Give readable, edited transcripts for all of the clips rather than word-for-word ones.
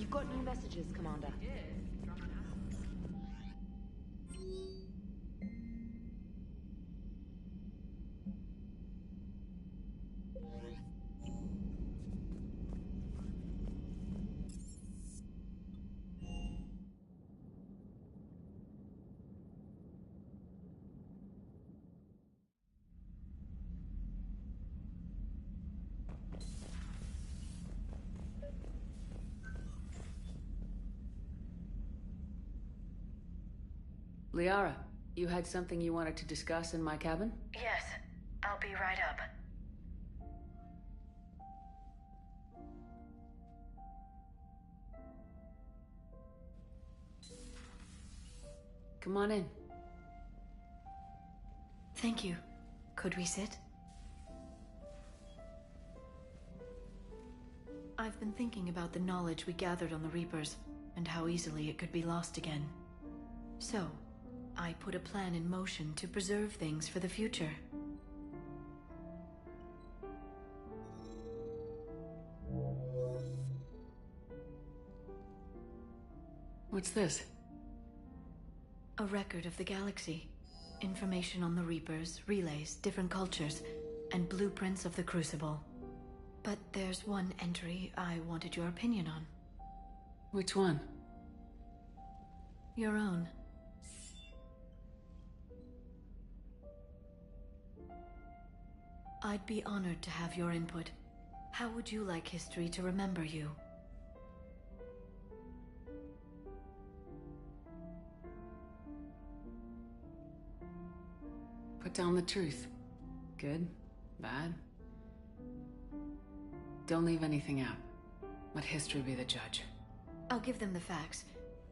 We've got new messages, Commander. Liara, you had something you wanted to discuss in my cabin? Yes, I'll be right up. Come on in. Thank you. Could we sit? I've been thinking about the knowledge we gathered on the Reapers, and how easily it could be lost again. So, I put a plan in motion to preserve things for the future. What's this? A record of the galaxy. Information on the Reapers, relays, different cultures, and blueprints of the Crucible. But there's one entry I wanted your opinion on. Which one? Your own. I'd be honored to have your input. How would you like history to remember you? Put down the truth. Good? Bad? Don't leave anything out. Let history be the judge. I'll give them the facts.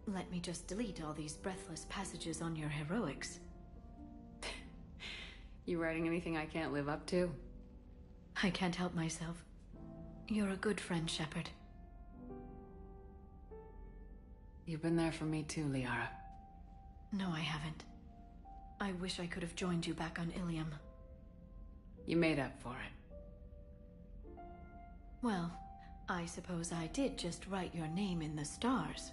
Let me just delete all these breathless passages on your heroics. You writing anything I can't live up to? I can't help myself. You're a good friend, Shepard. You've been there for me too, Liara. No, I haven't. I wish I could have joined you back on Ilium. You made up for it. Well, I suppose I did just write your name in the stars.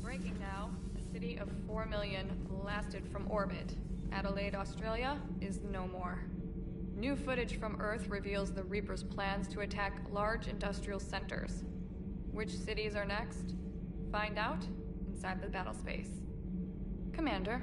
Breaking now. A city of 4 million blasted from orbit. Adelaide, Australia is no more. New footage from Earth reveals the Reapers' plans to attack large industrial centers. Which cities are next? Find out inside the battle space. Commander.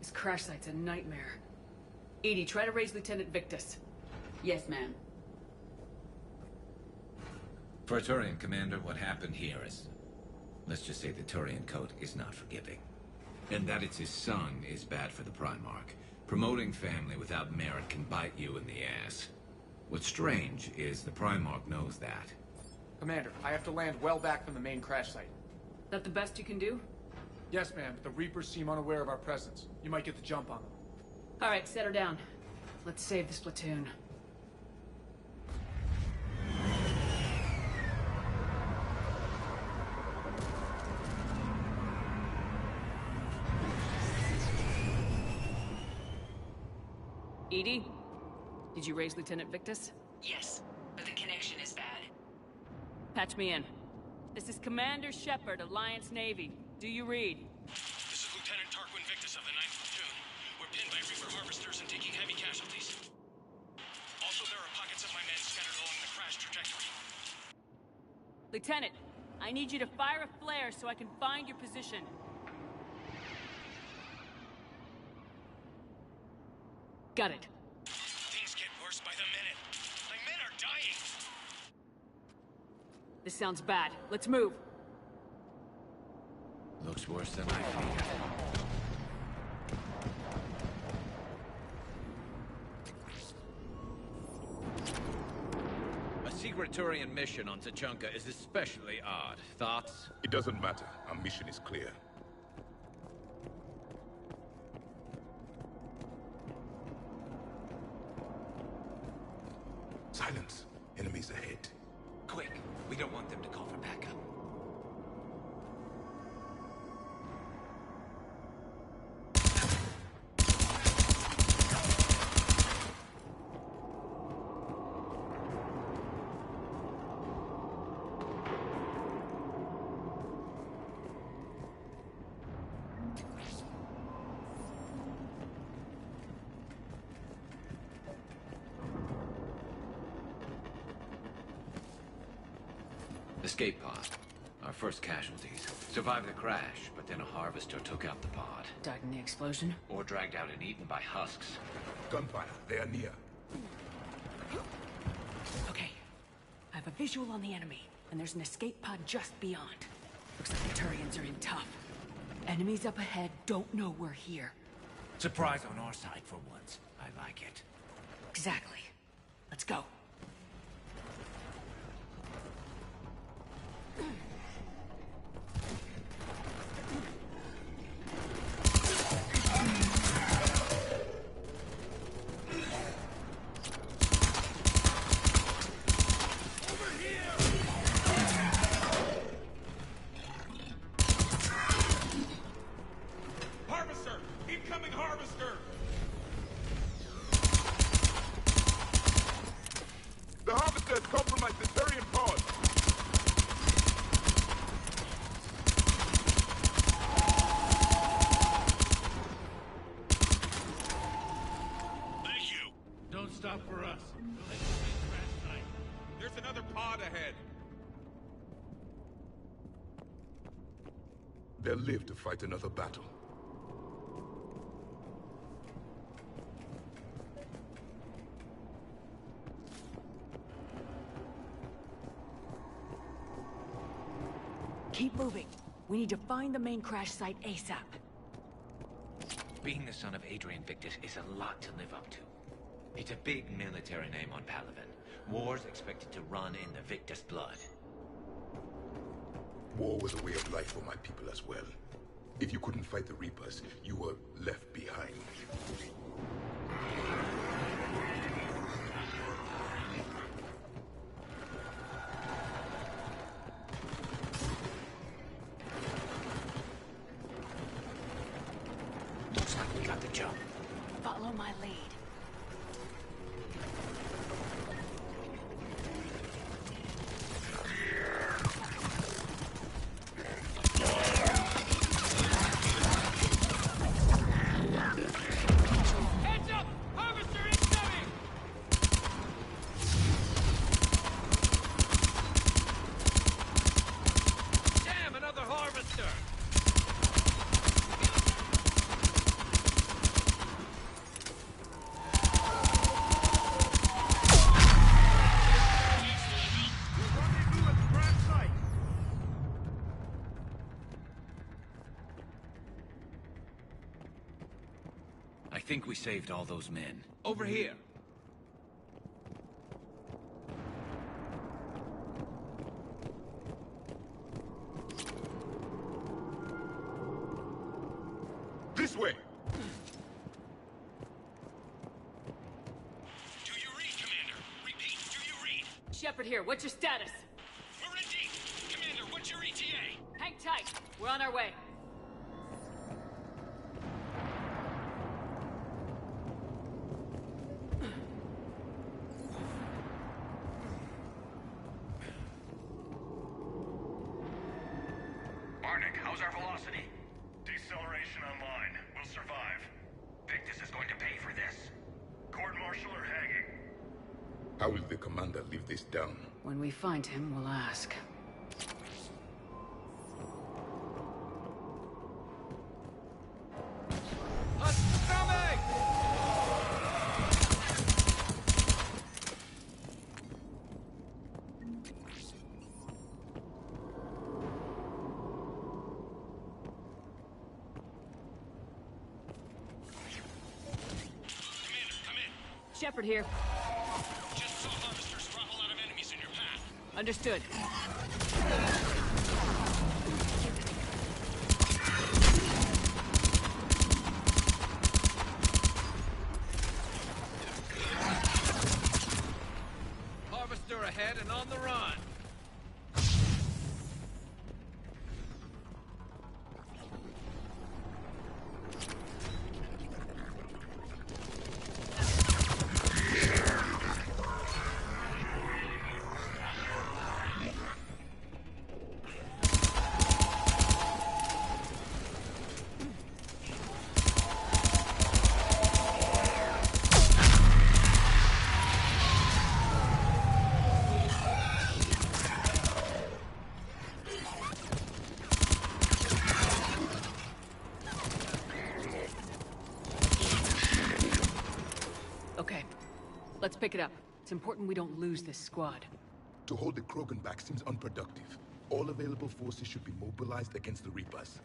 This crash site's a nightmare. Edie, try to raise Lieutenant Victus. Yes, ma'am. For a Turian commander, what happened here is... let's just say the Turian code is not forgiving. And that it's his son is bad for the Primarch. Promoting family without merit can bite you in the ass. What's strange is the Primarch knows that. Commander, I have to land well back from the main crash site. That the best you can do? Yes, ma'am, but the Reapers seem unaware of our presence. You might get the jump on them. All right, set her down. Let's save this platoon. Edie? Did you raise Lieutenant Victus? Yes, but the connection is bad. Patch me in. This is Commander Shepard, Alliance Navy. Do you read? This is Lieutenant Tarquin Victus of the 9th Platoon. We're pinned by Reaper harvesters and taking heavy casualties. Also, there are pockets of my men scattered along the crash trajectory. Lieutenant, I need you to fire a flare so I can find your position. Got it. Things get worse by the minute. My men are dying! This sounds bad. Let's move. Looks worse than I feared. A secret Our Turian mission on Tachanka is especially odd. Thoughts? It doesn't matter. Our mission is clear. Silence. Enemies ahead. Quick! We don't want them to call for backup. Escape pod. Our first casualties. Survived the crash, but then a harvester took out the pod. Died in the explosion? Or dragged out and eaten by husks. Gunfire. They are near. Okay. I have a visual on the enemy, and there's an escape pod just beyond. Looks like the Turians are in tough. Enemies up ahead don't know we're here. Surprise on our side for once. I like it. Exactly. Let's go. Harvester! Incoming harvester! The harvester has compromised the Turian pod! Thank you. Don't stop for us. There's another pod ahead! They'll live to fight another battle. Keep moving. We need to find the main crash site ASAP. Being the son of Adrian Victus is a lot to live up to. It's a big military name on Palaven. War's expected to run in the Victus blood. War was a way of life for my people as well. If you couldn't fight the Reapers, you were left behind. Looks like we got the jump. Follow my lead. Heads up! Harvester incoming! Damn, another harvester! I think we saved all those men. Over here. This way! Do you read, Commander? Repeat, do you read? Shepard here, what's your status? We're in deep. Commander, what's your ETA? Hang tight. We're on our way. Barnick, how's our velocity? Deceleration online. We'll survive. Victus is going to pay for this. Court-martial or hanging? How will the commander live this down? When we find him, we'll ask. Commander, come in. Shepard here. Just saw harvesters drop a lot of enemies in your path. Understood. Harvester ahead and on the run. Okay, let's pick it up. It's important we don't lose this squad. To hold the Krogan back seems unproductive. All available forces should be mobilized against the Reapers.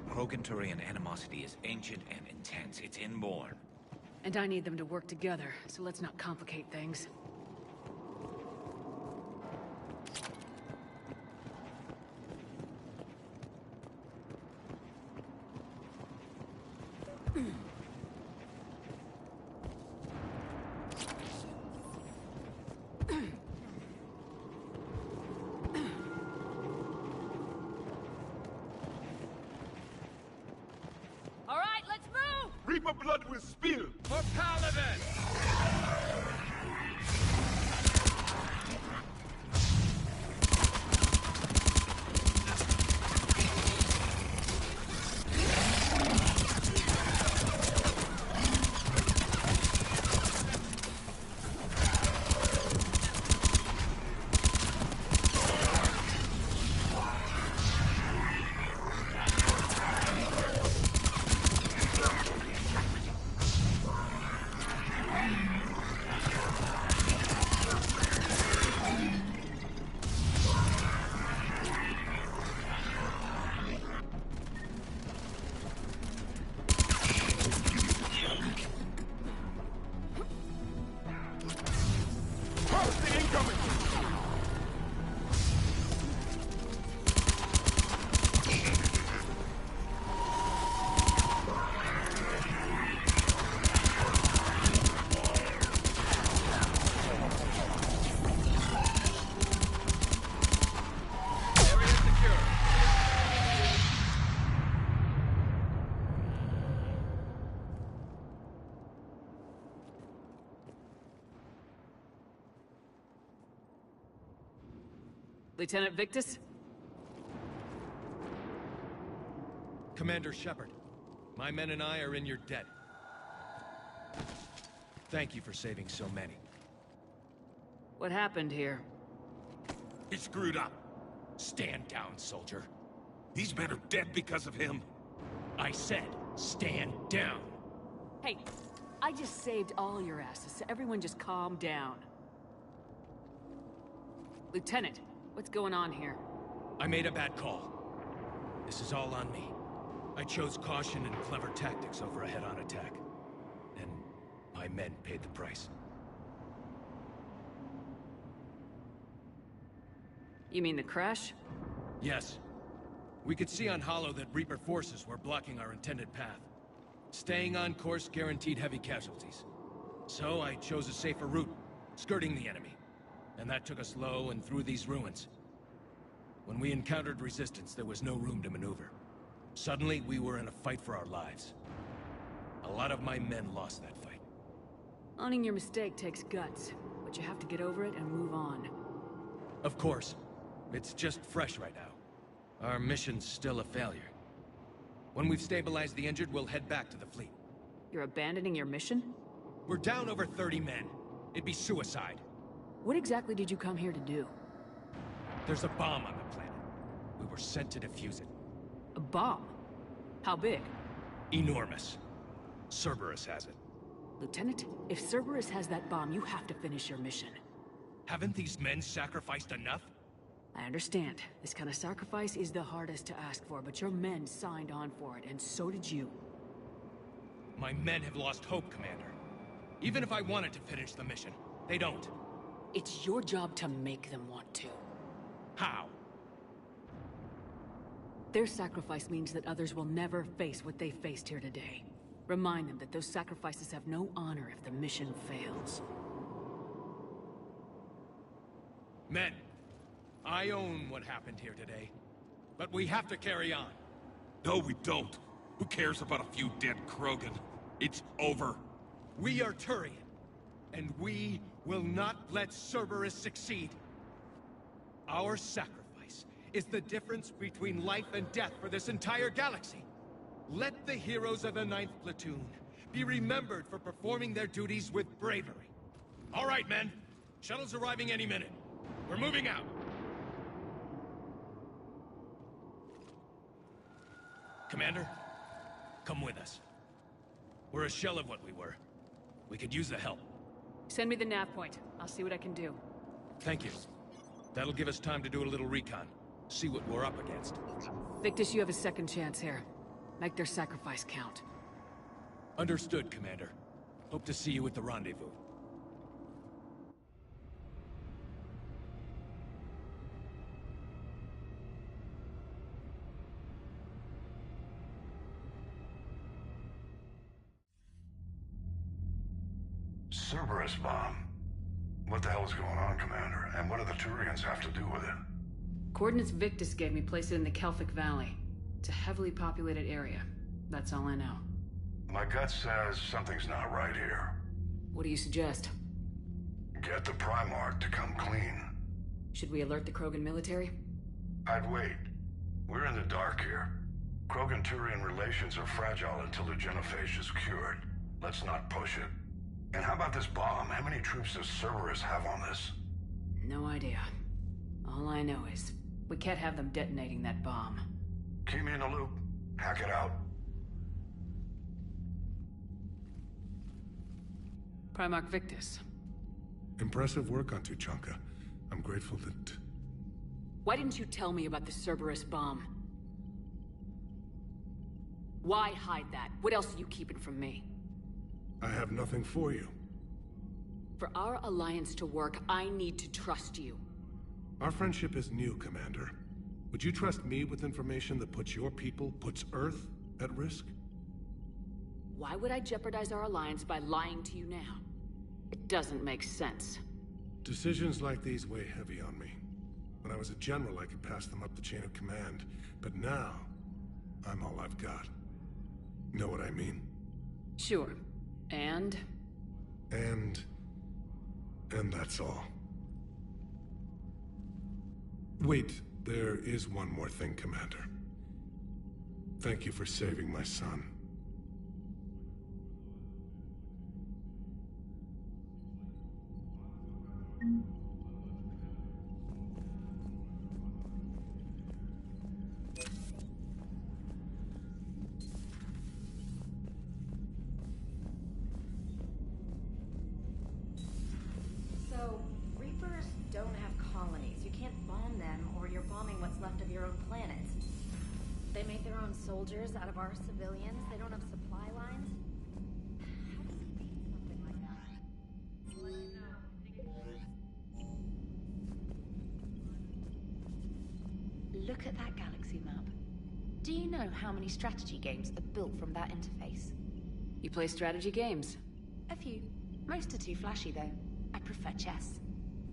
Krogan-Turian animosity is ancient and intense. It's inborn. And I need them to work together, so let's not complicate things. All right, let's move! Reaper blood will spill! For Paladin! Lieutenant Victus? Commander Shepard, my men and I are in your debt. Thank you for saving so many. What happened here? He screwed up. Stand down, soldier. These men are dead because of him. I said, stand down. Hey, I just saved all your asses, so everyone just calm down. Lieutenant, what's going on here? I made a bad call. This is all on me. I chose caution and clever tactics over a head-on attack. And my men paid the price. You mean the crash? Yes. We could see on Hollow that Reaper forces were blocking our intended path. Staying on course guaranteed heavy casualties. So I chose a safer route, skirting the enemy. And that took us low and through these ruins. When we encountered resistance, there was no room to maneuver. Suddenly, we were in a fight for our lives. A lot of my men lost that fight. Owning your mistake takes guts, but you have to get over it and move on. Of course. It's just fresh right now. Our mission's still a failure. When we've stabilized the injured, we'll head back to the fleet. You're abandoning your mission? We're down over 30 men. It'd be suicide. What exactly did you come here to do? There's a bomb on the planet. We were sent to defuse it. A bomb? How big? Enormous. Cerberus has it. Lieutenant, if Cerberus has that bomb, you have to finish your mission. Haven't these men sacrificed enough? I understand. This kind of sacrifice is the hardest to ask for, but your men signed on for it, and so did you. My men have lost hope, Commander. Even if I wanted to finish the mission, they don't. It's your job to make them want to. How? Their sacrifice means that others will never face what they faced here today. Remind them that those sacrifices have no honor if the mission fails. Men, I own what happened here today. But we have to carry on. No, we don't. Who cares about a few dead Krogan? It's over. We are Turian, and we will not let Cerberus succeed. Our sacrifice is the difference between life and death for this entire galaxy. Let the heroes of the 9th Platoon be remembered for performing their duties with bravery. All right, men. Shuttle's arriving any minute. We're moving out. Commander, come with us. We're a shell of what we were. We could use the help. Send me the nav point. I'll see what I can do. Thank you. That'll give us time to do a little recon. See what we're up against. Victus, you have a second chance here. Make their sacrifice count. Understood, Commander. Hope to see you at the rendezvous. Cerberus bomb. What the hell is going on, Commander? And what do the Turians have to do with it? Coordinates Victus gave me place it in the Kelphic Valley. It's a heavily populated area. That's all I know. My gut says something's not right here. What do you suggest? Get the Primarch to come clean. Should we alert the Krogan military? I'd wait. We're in the dark here. Krogan-Turian relations are fragile until the genophage is cured. Let's not push it. And how about this bomb? How many troops does Cerberus have on this? No idea. All I know is, we can't have them detonating that bomb. Keep me in the loop. Hack it out. Primarch Victus. Impressive work on Tuchanka. I'm grateful that... Why didn't you tell me about the Cerberus bomb? Why hide that? What else are you keeping from me? I have nothing for you. For our alliance to work, I need to trust you. Our friendship is new, Commander. Would you trust me with information that puts your people, puts Earth, at risk? Why would I jeopardize our alliance by lying to you now? It doesn't make sense. Decisions like these weigh heavy on me. When I was a general, I could pass them up the chain of command. But now, I'm all I've got. Know what I mean? Sure. And that's all. Wait, there is one more thing, Commander. Thank you for saving my son. So, Reapers don't have colonies. You can't bomb them, or you're bombing what's left of your own planet. They make their own soldiers out of our civilians. They don't have supply lines. How do you beat something like that? Look at that galaxy map. Do you know how many strategy games are built from that interface? you play strategy games? A few. Most are too flashy, though. I prefer chess.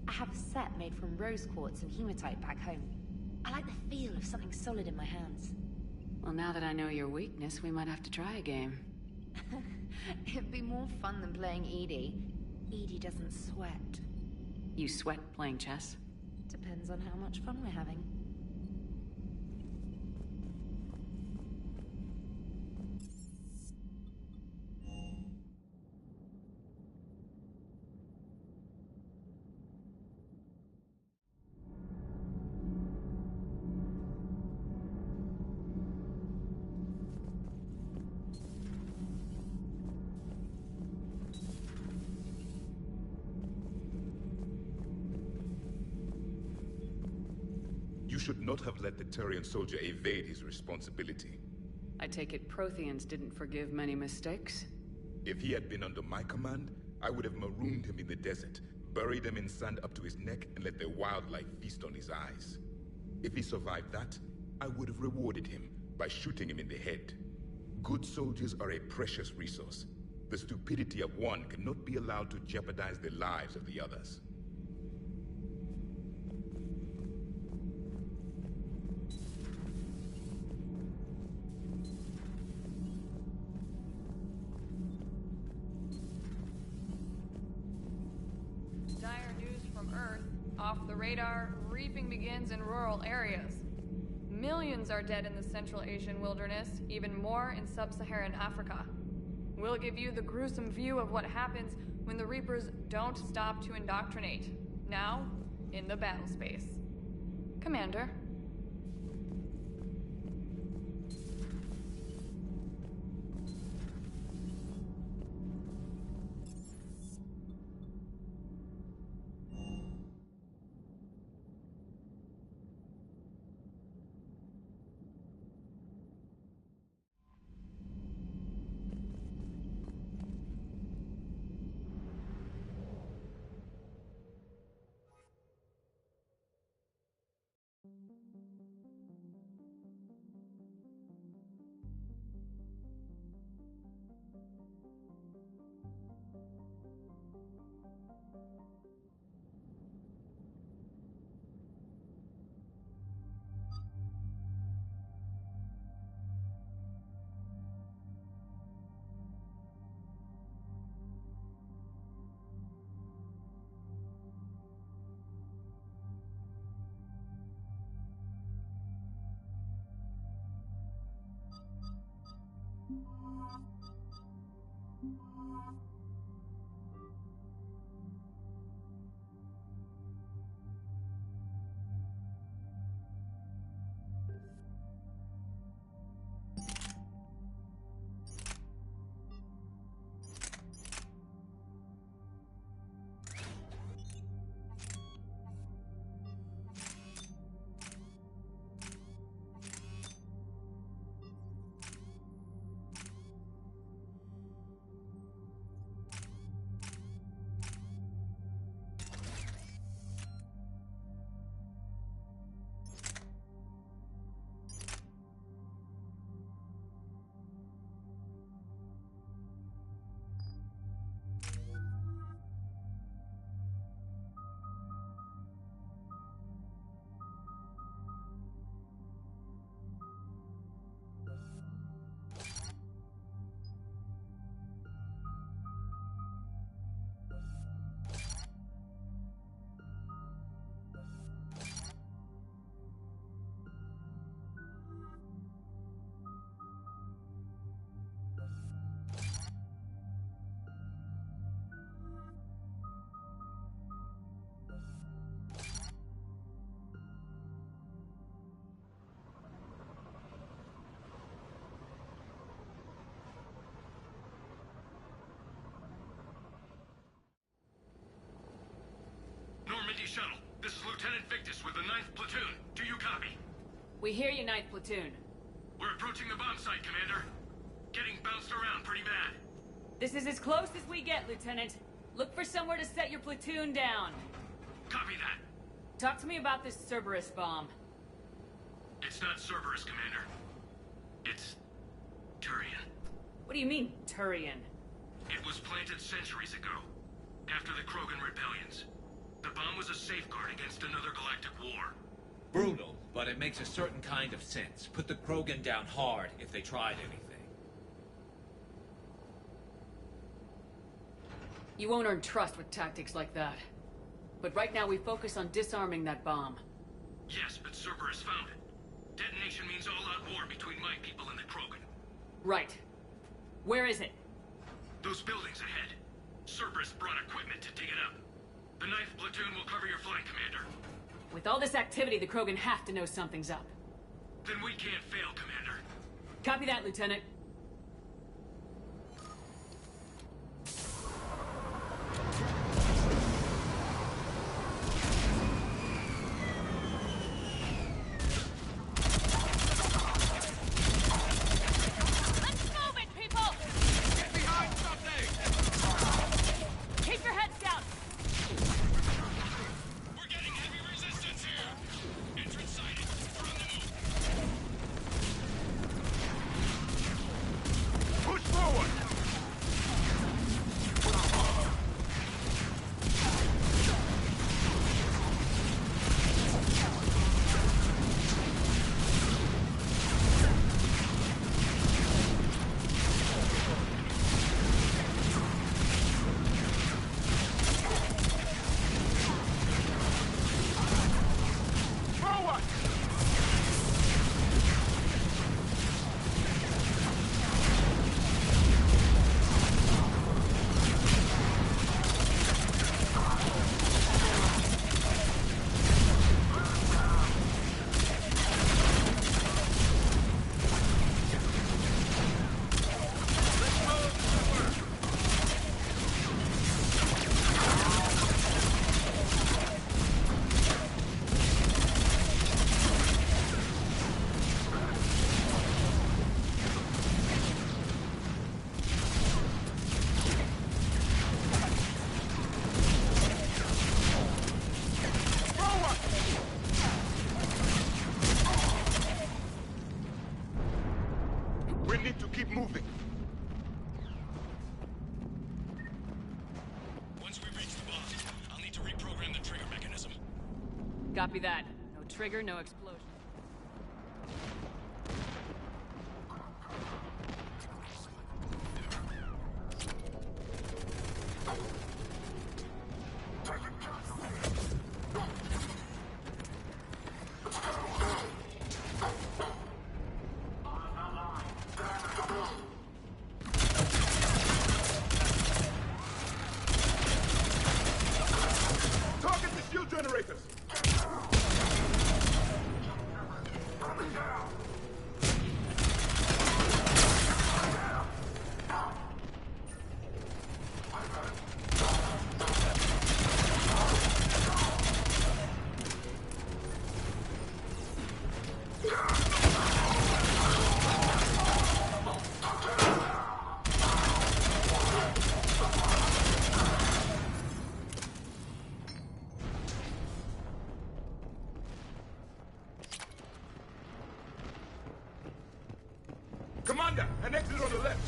I have a set made from rose quartz and hematite back home. I like the feel of something solid in my hands. Well, now that I know your weakness, we might have to try a game. It'd be more fun than playing Edie. Edie doesn't sweat. You sweat playing chess? Depends on how much fun we're having. You should not have let the Turian soldier evade his responsibility. I take it Protheans didn't forgive many mistakes? If he had been under my command, I would have marooned him in the desert, buried him in sand up to his neck, and let the wildlife feast on his eyes. If he survived that, I would have rewarded him by shooting him in the head. Good soldiers are a precious resource. The stupidity of one cannot be allowed to jeopardize the lives of the others. Dire news from Earth. Off the radar, reaping begins in rural areas. Millions are dead in the Central Asian wilderness, even more in sub-Saharan Africa. We'll give you the gruesome view of what happens when the Reapers don't stop to indoctrinate. Now, in the battle space. Commander. Normandy Shuttle, this is Lieutenant Victus with the 9th Platoon. Do you copy? We hear you, 9th Platoon. We're approaching the bomb site, Commander. Getting bounced around pretty bad. This is as close as we get, Lieutenant. Look for somewhere to set your platoon down. Copy that. Talk to me about this Cerberus bomb. It's not Cerberus, Commander. It's Turian. What do you mean, Turian? It was planted centuries ago, after the Krogan rebellions. The bomb was a safeguard against another galactic war. Brutal, but it makes a certain kind of sense. Put the Krogan down hard if they tried anything. You won't earn trust with tactics like that. But right now we focus on disarming that bomb. Yes, but Cerberus found it. Detonation means all-out war between my people and the Krogan. Right. Where is it? Those buildings ahead. Cerberus brought equipment to dig it up. The 9th Platoon will cover your flank, Commander. With all this activity, the Krogan have to know something's up. Then we can't fail, Commander. Copy that, Lieutenant. We're getting heavy resistance here! Entrance sighted! We need to keep moving. Once we reach the bomb, I'll need to reprogram the trigger mechanism. Copy that. No trigger, no explosion. Target the shield generators! Commander, an exit on the left.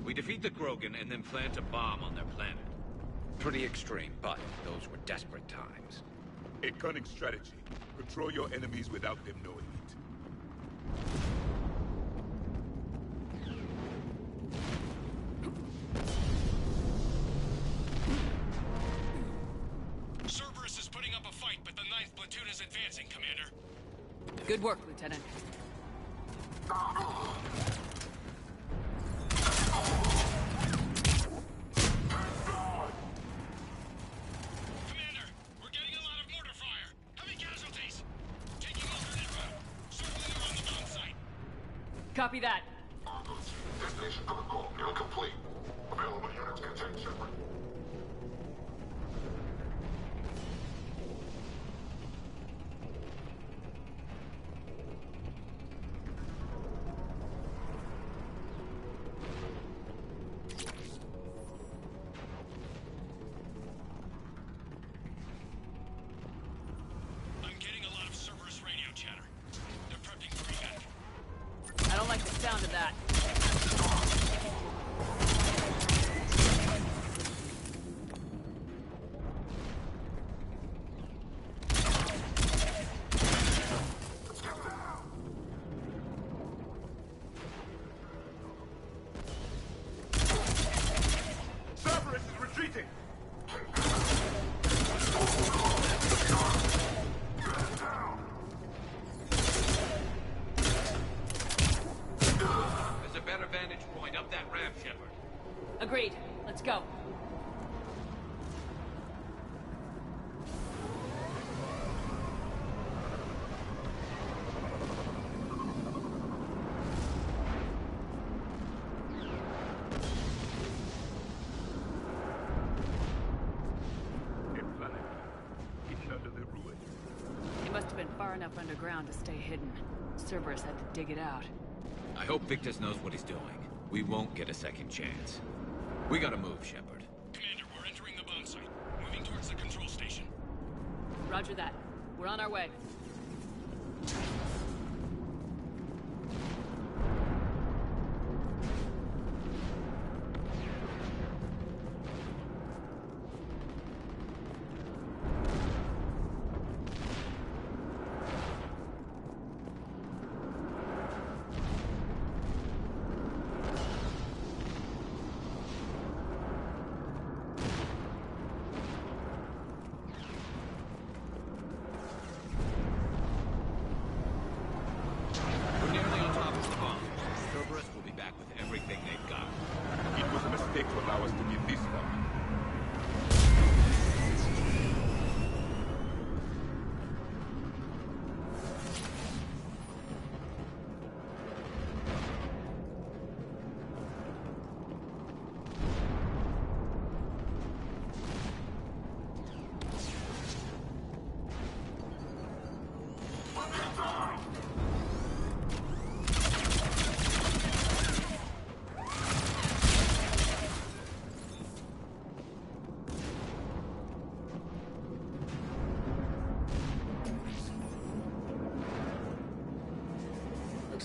We defeat the Krogan and then plant a bomb on their planet. Pretty extreme, but those were desperate times. A cunning strategy. Control your enemies without them knowing it. Cerberus is putting up a fight, but the 9th platoon is advancing, Commander. Good work, Lieutenant. Commander, we're getting a lot of mortar fire. Heavy casualties. Taking alternate route. Circling around the bomb site. Copy that. Detonation protocol incomplete. Available units contain Shepard. I'm getting a lot of Cerberus radio chatter. They're prepping for evac. I don't like the sound of that. Cerberus is retreating! There's a better vantage point up that ramp, Shepard. Agreed. Let's go. A planet hidden under the ruin. It must have been far enough underground to stay hidden. Cerberus had to dig it out. I hope Victus knows what he's doing. We won't get a second chance. We gotta move, Shepard. Commander, we're entering the bomb site. Moving towards the control station. Roger that. We're on our way.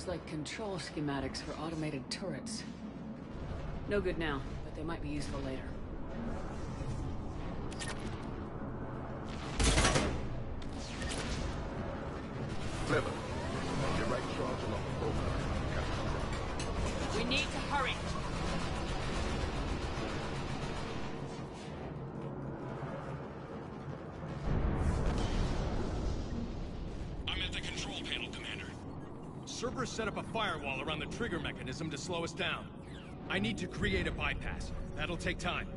Looks like control schematics for automated turrets. No good now, but they might be useful later. Clever. Your right charge along the coast. We need to hurry! I'm at the control panel, Commander. Cerberus set up a firewall around the trigger mechanism to slow us down. I need to create a bypass. That'll take time.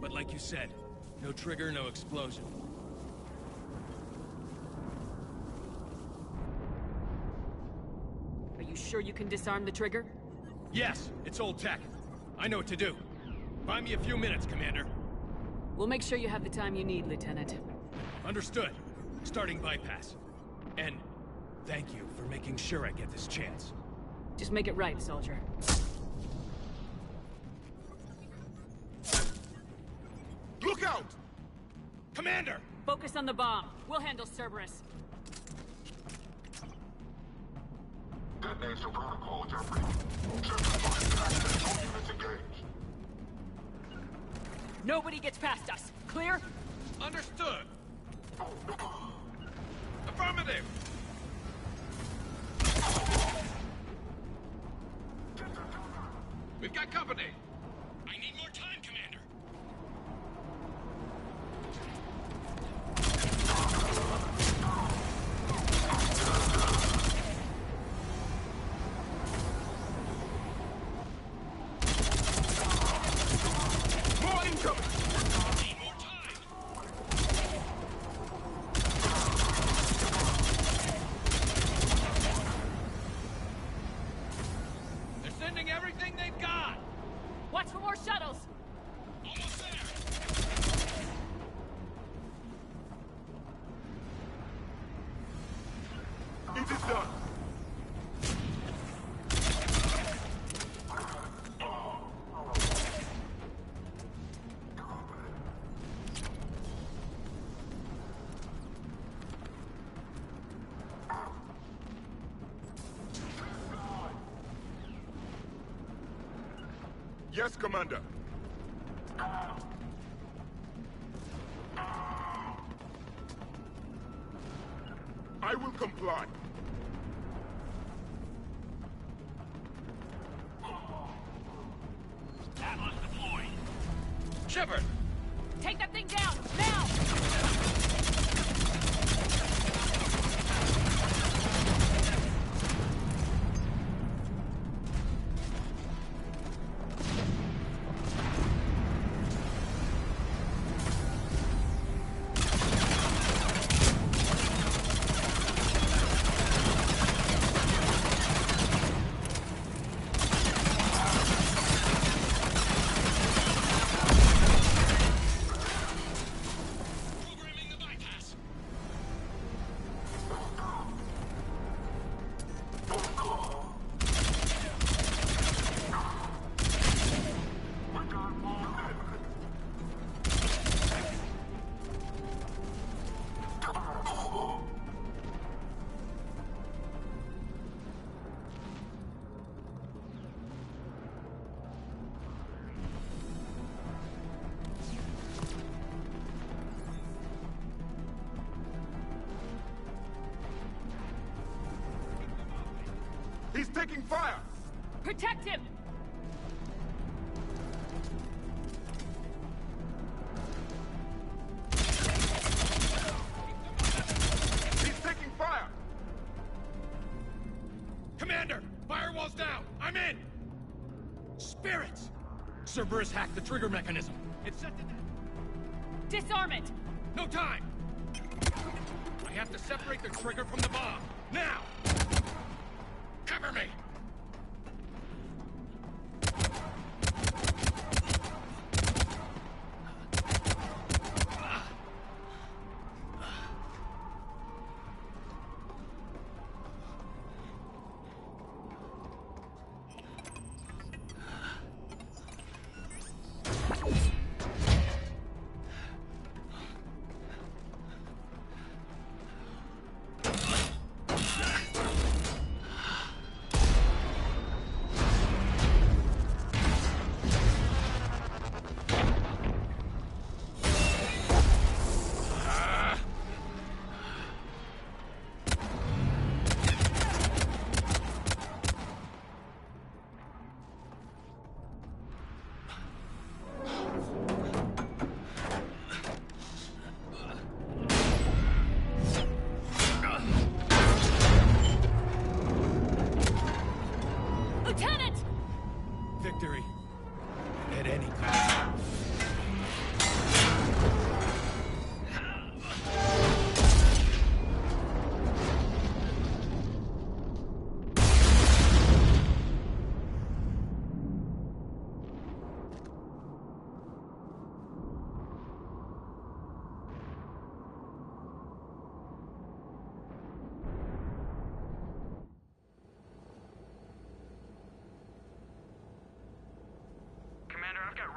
But like you said, no trigger, no explosion. Are you sure you can disarm the trigger? Yes, it's old tech. I know what to do. Buy me a few minutes, Commander. We'll make sure you have the time you need, Lieutenant. Understood. Starting bypass. And thank you for making sure I get this chance. Just make it right, soldier. Look out! Commander! Focus on the bomb. We'll handle Cerberus. Detonation protocol, Jeffrey. Units engaged. Nobody gets past us. Clear? Understood. Affirmative. We've got company. I need more time, Commander. More incoming. Need more time. They're sending everything they've got. Watch for more shuttles! Almost there. It is done. Yes, Commander. I will comply. Atlas deployed. Shepard. Take that thing down! Now! Programming the bypass. He's taking fire! Protect him! He's taking fire! Commander, firewall's down. I'm in. Spirits. Cerberus hacked the trigger mechanism. It's set to... Disarm it! No time! I have to separate the trigger from the bomb. Now! Cover me!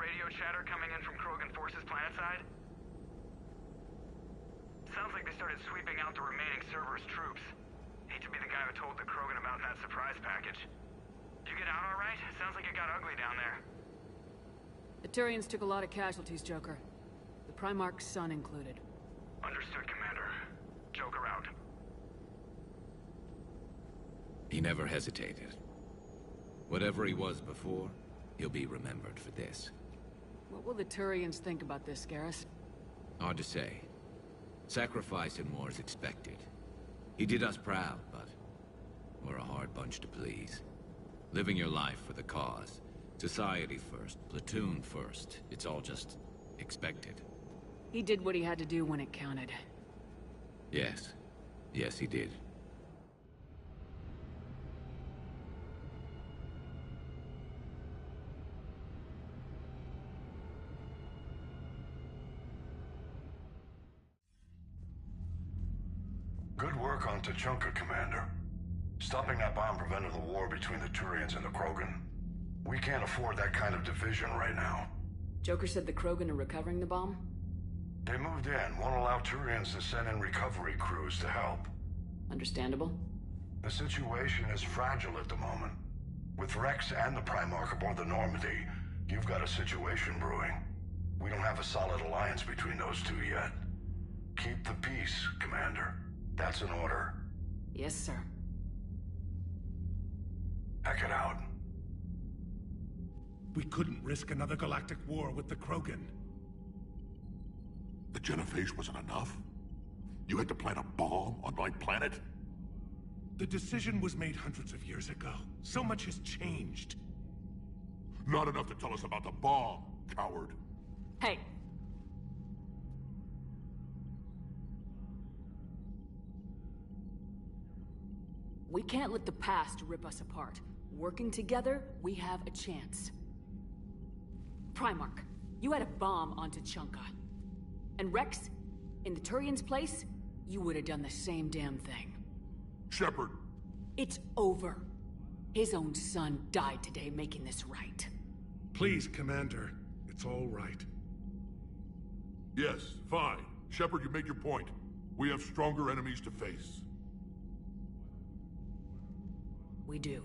radio chatter coming in from Krogan forces planetside? Sounds like they started sweeping out the remaining Cerberus troops. Hate to be the guy who told the Krogan about that surprise package. Did you get out all right? Sounds like it got ugly down there. The Turians took a lot of casualties, Joker. The Primarch's son included. Understood, Commander. Joker out. He never hesitated. Whatever he was before, he'll be remembered for this. What will the Turians think about this, Garrus? Hard to say. Sacrifice in war is expected. He did us proud, but we're a hard bunch to please. Living your life for the cause. Society first, platoon first. It's all just expected. He did what he had to do when it counted. Yes. Yes, he did. Good work on Tuchanka, Commander. Stopping that bomb prevented the war between the Turians and the Krogan. We can't afford that kind of division right now. Joker said the Krogan are recovering the bomb? They moved in, won't allow Turians to send in recovery crews to help. Understandable. The situation is fragile at the moment. With Rex and the Primarch aboard the Normandy, you've got a situation brewing. We don't have a solid alliance between those two yet. Keep the peace, Commander. That's an order. Yes, sir. Heck it out. We couldn't risk another galactic war with the Krogan. The genophage wasn't enough? You had to plant a bomb on my planet? The decision was made hundreds of years ago. So much has changed. Not enough to tell us about the bomb, coward. Hey! We can't let the past rip us apart. Working together, we have a chance. Primarch, you had a bomb on Tuchanka. And Rex, in the Turian's place, you would have done the same damn thing. Shepard! It's over. His own son died today making this right. Please, Commander. It's all right. Yes, fine. Shepard, you made your point. We have stronger enemies to face. We do.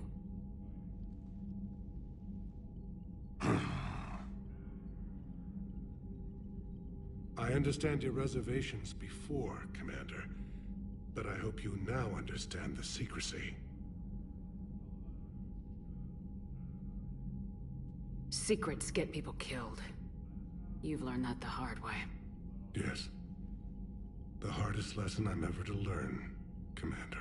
I understand your reservations before, Commander. But I hope you now understand the secrecy. Secrets get people killed. You've learned that the hard way. Yes. The hardest lesson I'm ever to learn, Commander.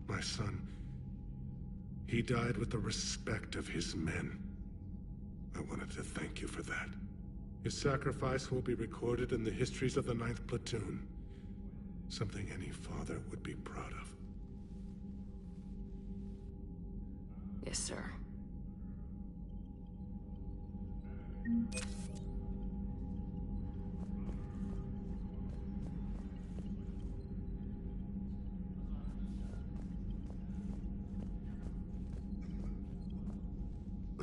My son, he died with the respect of his men. I wanted to thank you for that. His sacrifice will be recorded in the histories of the 9th Platoon. Something any father would be proud of. Yes, sir.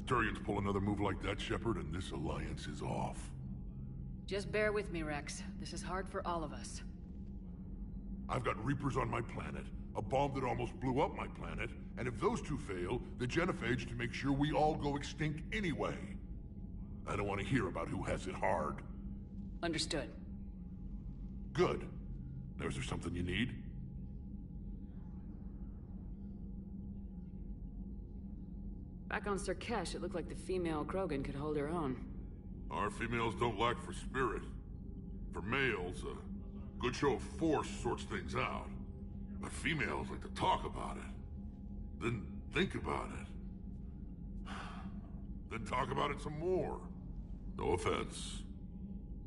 Turians pull another move like that, Shepard, and this alliance is off. Just bear with me, Rex. This is hard for all of us. I've got Reapers on my planet, a bomb that almost blew up my planet, and if those two fail, the genophage to make sure we all go extinct anyway. I don't want to hear about who has it hard. Understood. Good. Now, is there something you need? Back on Sirkesh, it looked like the female Krogan could hold her own. Our females don't lack for spirit. For males, a good show of force sorts things out. But females like to talk about it. Then think about it. Then talk about it some more. No offense.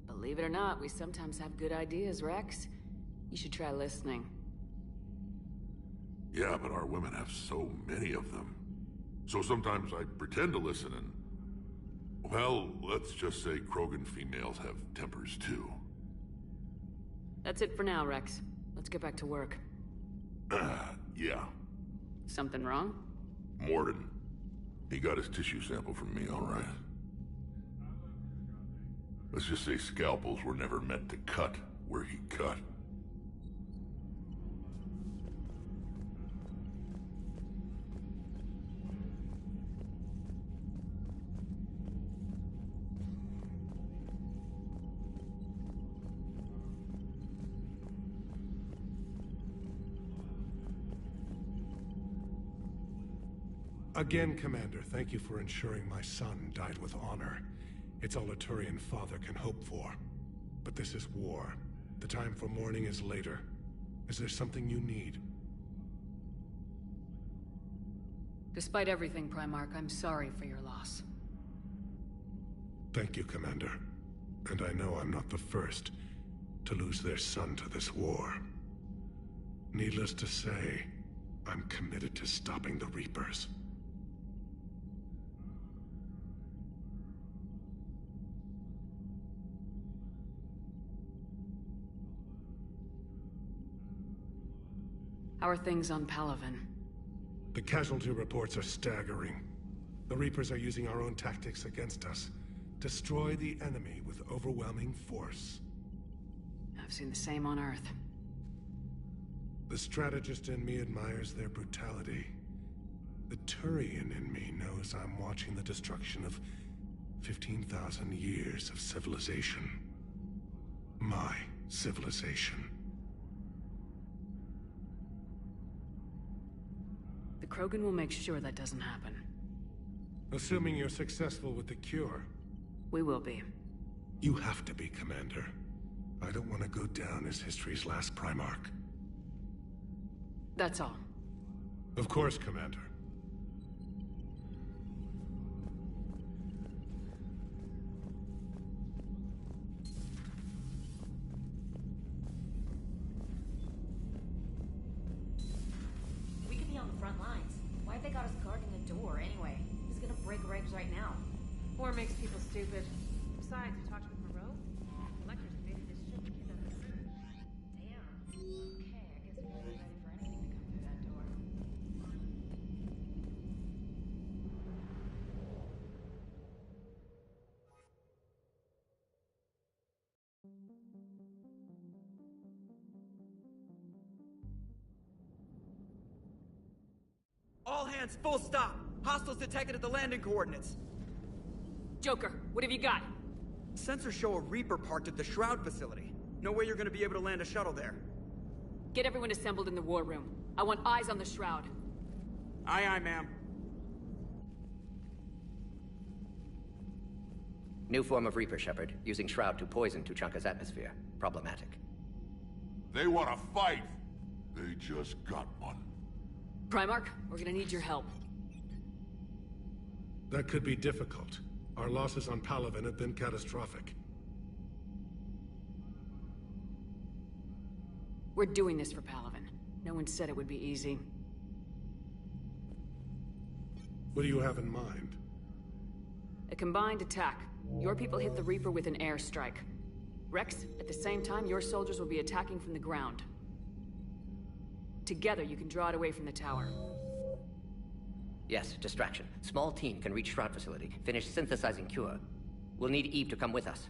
Believe it or not, we sometimes have good ideas, Rex. You should try listening. Yeah, but our women have so many of them. So sometimes I pretend to listen and... Well, let's just say Krogan females have tempers too. That's it for now, Rex. Let's get back to work. Yeah. Something wrong? Morden. He got his tissue sample from me, all right. Let's just say scalpels were never meant to cut where he cut. Again, Commander, thank you for ensuring my son died with honor. It's all a Turian father can hope for. But this is war. The time for mourning is later. Is there something you need? Despite everything, Primarch, I'm sorry for your loss. Thank you, Commander. And I know I'm not the first to lose their son to this war. Needless to say, I'm committed to stopping the Reapers. How are things on Palaven? The casualty reports are staggering. The Reapers are using our own tactics against us. Destroy the enemy with overwhelming force. I've seen the same on Earth. The strategist in me admires their brutality. The Turian in me knows I'm watching the destruction of 15,000 years of civilization. My civilization. The Krogan will make sure that doesn't happen. Assuming you're successful with the cure. We will be. You have to be, Commander. I don't want to go down as history's last Primarch. That's all. Of course, Commander. We could be on the front lines. Why have they got us guarding the door anyway? Who's gonna break regs right now? War makes people stupid. Besides, you talked with Moreau? Electors invaded his ship to kidnap us. Damn. Okay, I guess we're ready for anything to come through that door. All hands, full stop! Hostiles detected at the landing coordinates. Joker, what have you got? Sensors show a Reaper parked at the Shroud facility. No way you're gonna be able to land a shuttle there. Get everyone assembled in the war room. I want eyes on the Shroud. Aye, aye, ma'am. New form of Reaper, Shepard, using Shroud to poison Tuchanka's atmosphere. Problematic. They want to fight! They just got one. Primarch, we're gonna need your help. That could be difficult. Our losses on Palaven have been catastrophic. We're doing this for Palaven. No one said it would be easy. What do you have in mind? A combined attack. Your people hit the Reaper with an airstrike. Rex, at the same time, your soldiers will be attacking from the ground. Together, you can draw it away from the tower. Yes, distraction. Small team can reach Shroud facility, finish synthesizing cure. We'll need Eve to come with us.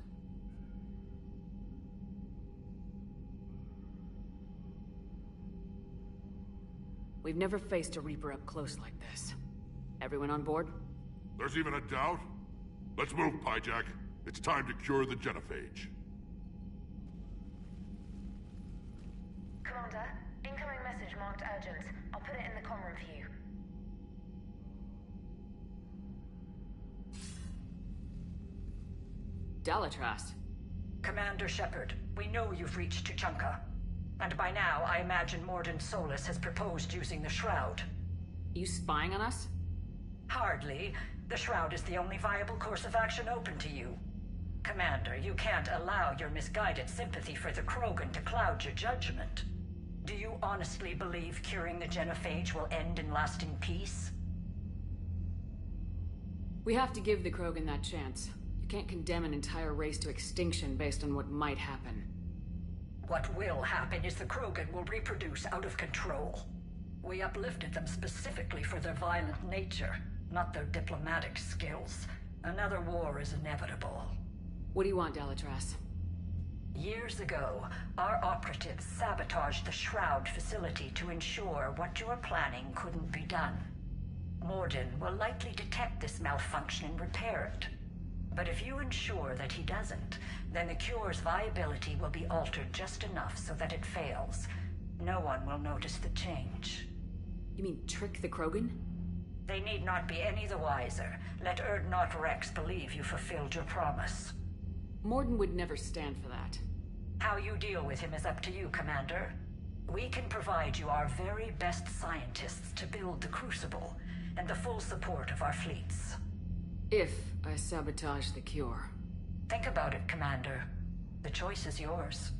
We've never faced a Reaper up close like this. Everyone on board? There's even a doubt? Let's move, Pyjack. It's time to cure the genophage. Commander, incoming message marked urgent. I'll put it in the comm room for you. Dalatrast. Commander Shepard, we know you've reached Tuchanka. And by now, I imagine Morden Solus has proposed using the Shroud. You spying on us? Hardly. The Shroud is the only viable course of action open to you. Commander, you can't allow your misguided sympathy for the Krogan to cloud your judgment. Do you honestly believe curing the genophage will end in lasting peace? We have to give the Krogan that chance. You can't condemn an entire race to extinction based on what might happen. What will happen is the Krogan will reproduce out of control. We uplifted them specifically for their violent nature, not their diplomatic skills. Another war is inevitable. What do you want, Delatras? Years ago, our operatives sabotaged the Shroud facility to ensure what you are planning couldn't be done. Morden will likely detect this malfunction and repair it. But if you ensure that he doesn't, then the cure's viability will be altered just enough so that it fails. No one will notice the change. You mean trick the Krogan? They need not be any the wiser. Let Urdnot Rex believe you fulfilled your promise. Morden would never stand for that. How you deal with him is up to you, Commander. We can provide you our very best scientists to build the Crucible, and the full support of our fleets. If I sabotage the cure. Think about it, Commander. The choice is yours.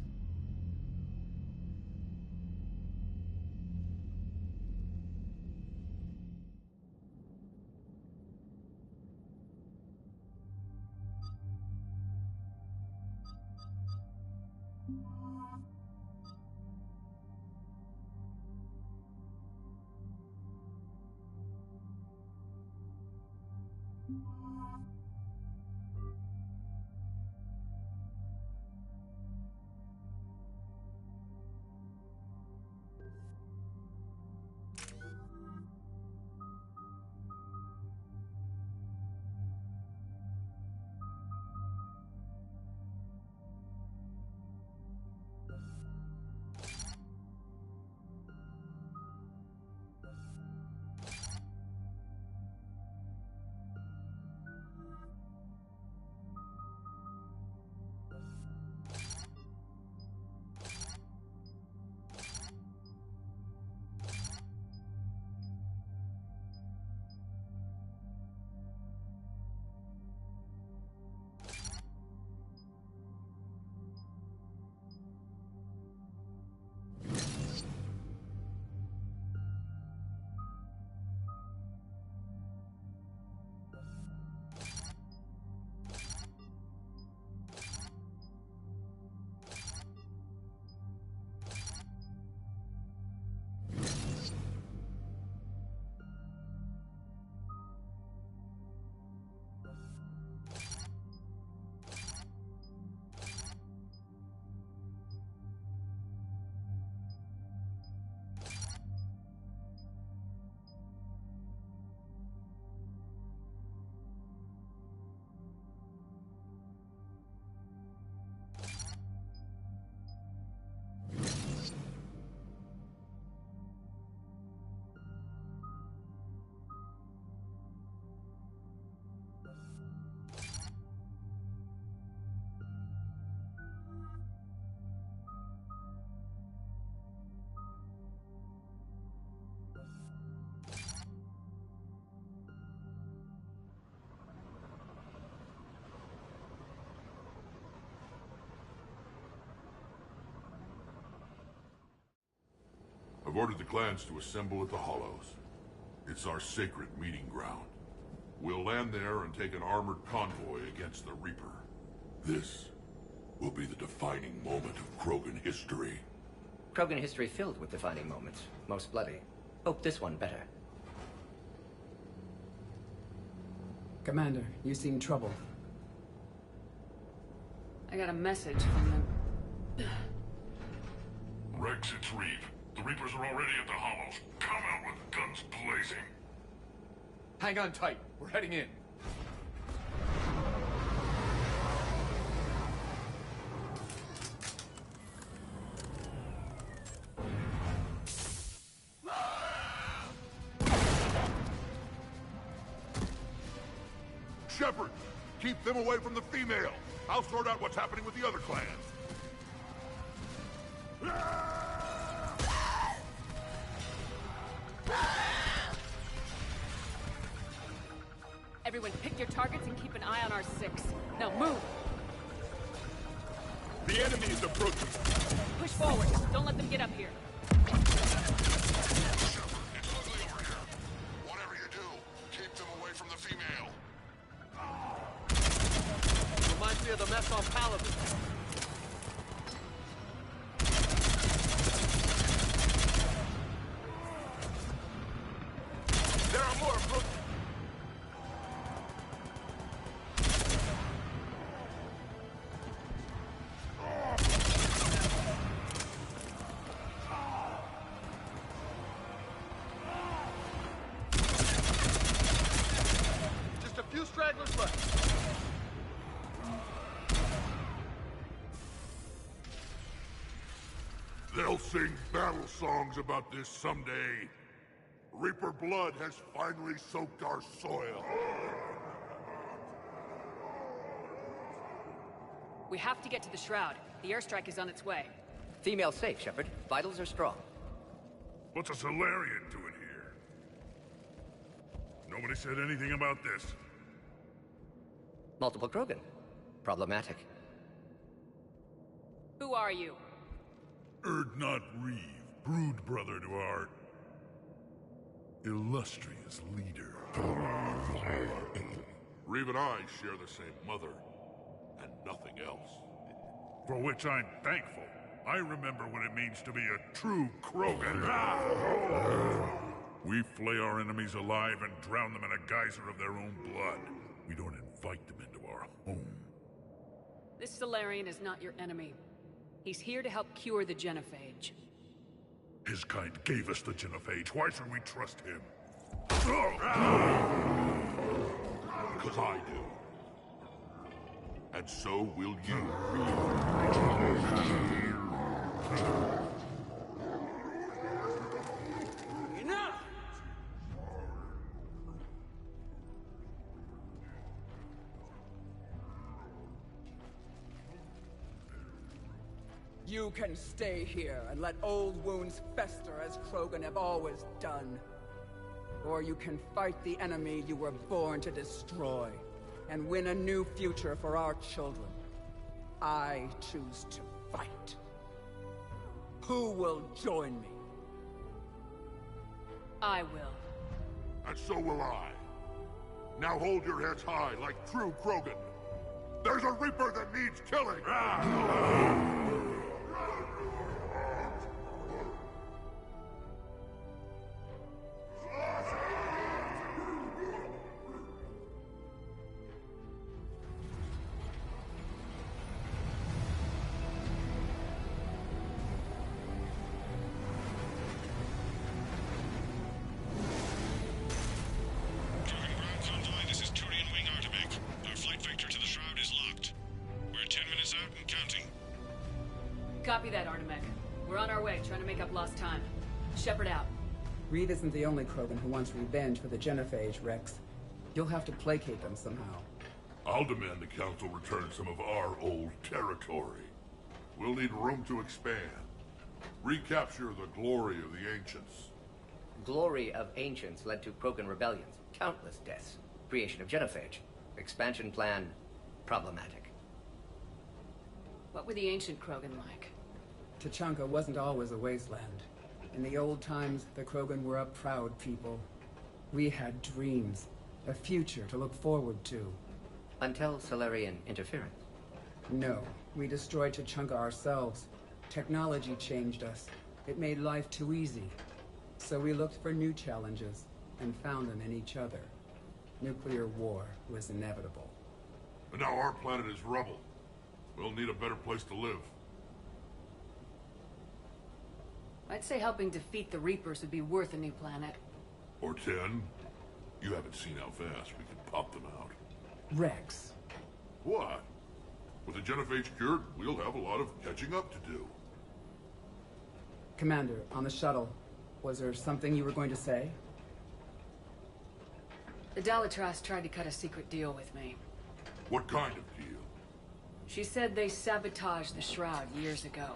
I've ordered the clans to assemble at the Hollows. It's our sacred meeting ground. We'll land there and take an armored convoy against the Reaper. This will be the defining moment of Krogan history. Krogan history filled with defining moments. Most bloody. Hope this one better. Commander, you seem troubled. I got a message from them. Rex, it's Reeve. The Reapers are already at the Hollows. Come out with guns blazing. Hang on tight. We're heading in. Shepard, keep them away from the female. I'll sort out what's happening with the other clans. Everyone pick your targets and keep an eye on our 6. Now move! The enemy is approaching. Push forward. Don't let them get up here. Shepard, it's ugly over here. Whatever you do, keep them away from the female. unpalatable. There are more approaching. Just a few stragglers left. They'll sing battle songs about this someday. Reaper blood has finally soaked our soil. We have to get to the Shroud. The airstrike is on its way. Female safe, Shepard. Vitals are strong. What's a Solarian doing here? Nobody said anything about this. Multiple Krogan. Problematic. Who are you? Erdnot Reeve, brood brother to our illustrious leader. Reeve and I share the same mother, and nothing else. For which I'm thankful. I remember what it means to be a true Krogan. We flay our enemies alive and drown them in a geyser of their own blood. We don't invite them into our home. This Solarian is not your enemy. He's here to help cure the genophage. His kind gave us the genophage. Why should we trust him? Because I do. And so will you. Enough! You can stay here and let old wounds fester as Krogan have always done. Or you can fight the enemy you were born to destroy, and win a new future for our children. I choose to fight. Who will join me? I will. And so will I. Now hold your heads high like true Krogan. There's a Reaper that needs killing! Copy that, Artemek. We're on our way, trying to make up lost time. Shepard out. Reed isn't the only Krogan who wants revenge for the genophage, Rex. You'll have to placate them somehow. I'll demand the Council return some of our old territory. We'll need room to expand. Recapture the glory of the Ancients. Glory of Ancients led to Krogan rebellions, countless deaths, creation of genophage. Expansion plan, problematic. What were the ancient Krogan like? Tuchanka wasn't always a wasteland. In the old times, the Krogan were a proud people. We had dreams, a future to look forward to. Until Solarian interference. No, we destroyed Tuchanka ourselves. Technology changed us. It made life too easy. So we looked for new challenges, and found them in each other. Nuclear war was inevitable. And now our planet is rubble. We'll need a better place to live. I'd say helping defeat the Reapers would be worth a new planet. Or 10. You haven't seen how fast we can pop them out. Rex. What? With the genophage cured, we'll have a lot of catching up to do. Commander, on the shuttle, was there something you were going to say? The Dalitras tried to cut a secret deal with me. What kind of deal? She said they sabotaged the Shroud years ago.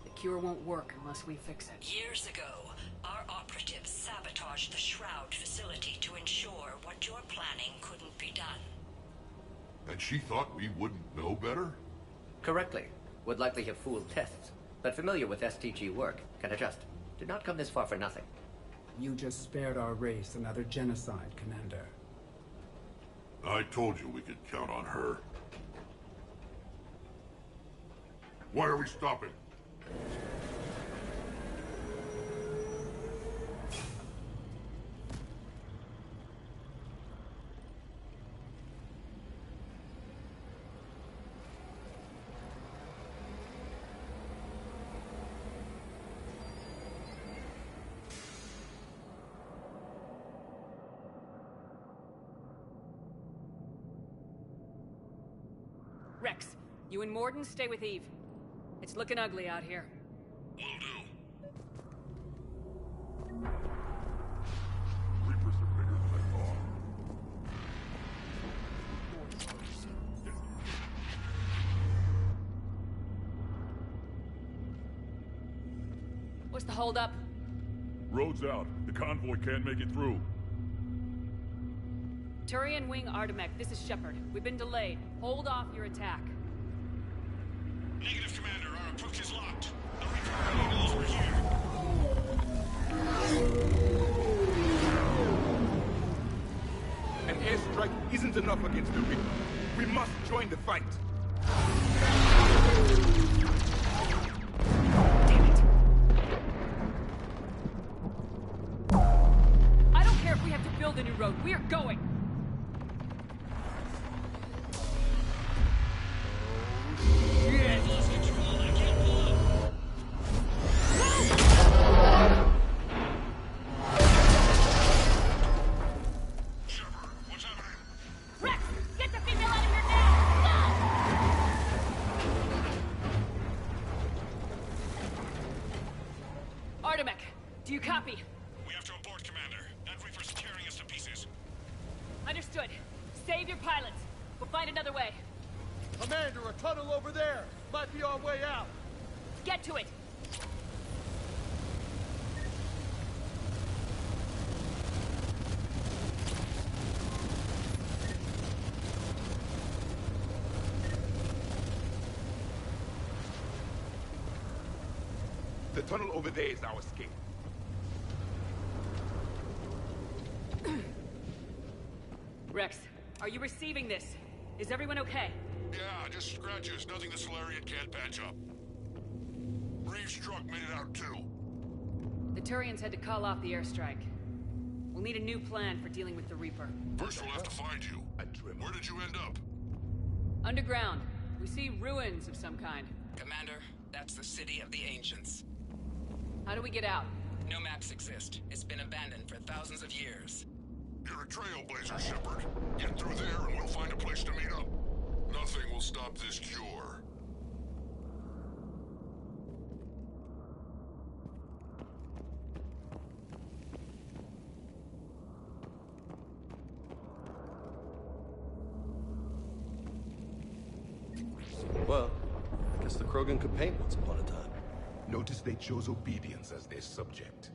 The cure won't work unless we fix it. Years ago, our operatives sabotaged the Shroud facility to ensure what you're planning couldn't be done. And she thought we wouldn't know better? Correctly. Would likely have fooled tests, but familiar with STG work, can adjust. Did not come this far for nothing. You just spared our race another genocide, Commander. I told you we could count on her. Why are we stopping? Rex, you and Morden stay with Eve. It's looking ugly out here. Will do. Reapers are bigger than I thought. What's the holdup? Road's out. The convoy can't make it through. Turian Wing Artemek, this is Shepard. We've been delayed. Hold off your attack. Negative, Commander. Our approach is locked. The Reaper already knows we're here. An airstrike isn't enough against the Reaper. We must join the fight. Damn it. I don't care if we have to build a new road. We are going. Artemek, do you copy? We have to abort, Commander. That Reaper's tearing us to pieces. Understood. Save your pilots. We'll find another way. Commander, a tunnel over there! Might be our way out! Get to it! The tunnel over there is our escape. Rex, are you receiving this? Is everyone okay? Yeah, just scratches. Nothing the Solarian can't patch up. Reeves' truck made it out too. The Turians had to call off the airstrike. We'll need a new plan for dealing with the Reaper. First we'll have to find you. Where did you end up? Underground. We see ruins of some kind. Commander, that's the city of the Ancients. How do we get out? No maps exist. It's been abandoned for thousands of years. You're a trailblazer, Shepard. Get through there and we'll find a place to meet up. Nothing will stop this cure. Well, I guess the Krogan could paint once upon a time. Notice they chose obedience as their subject.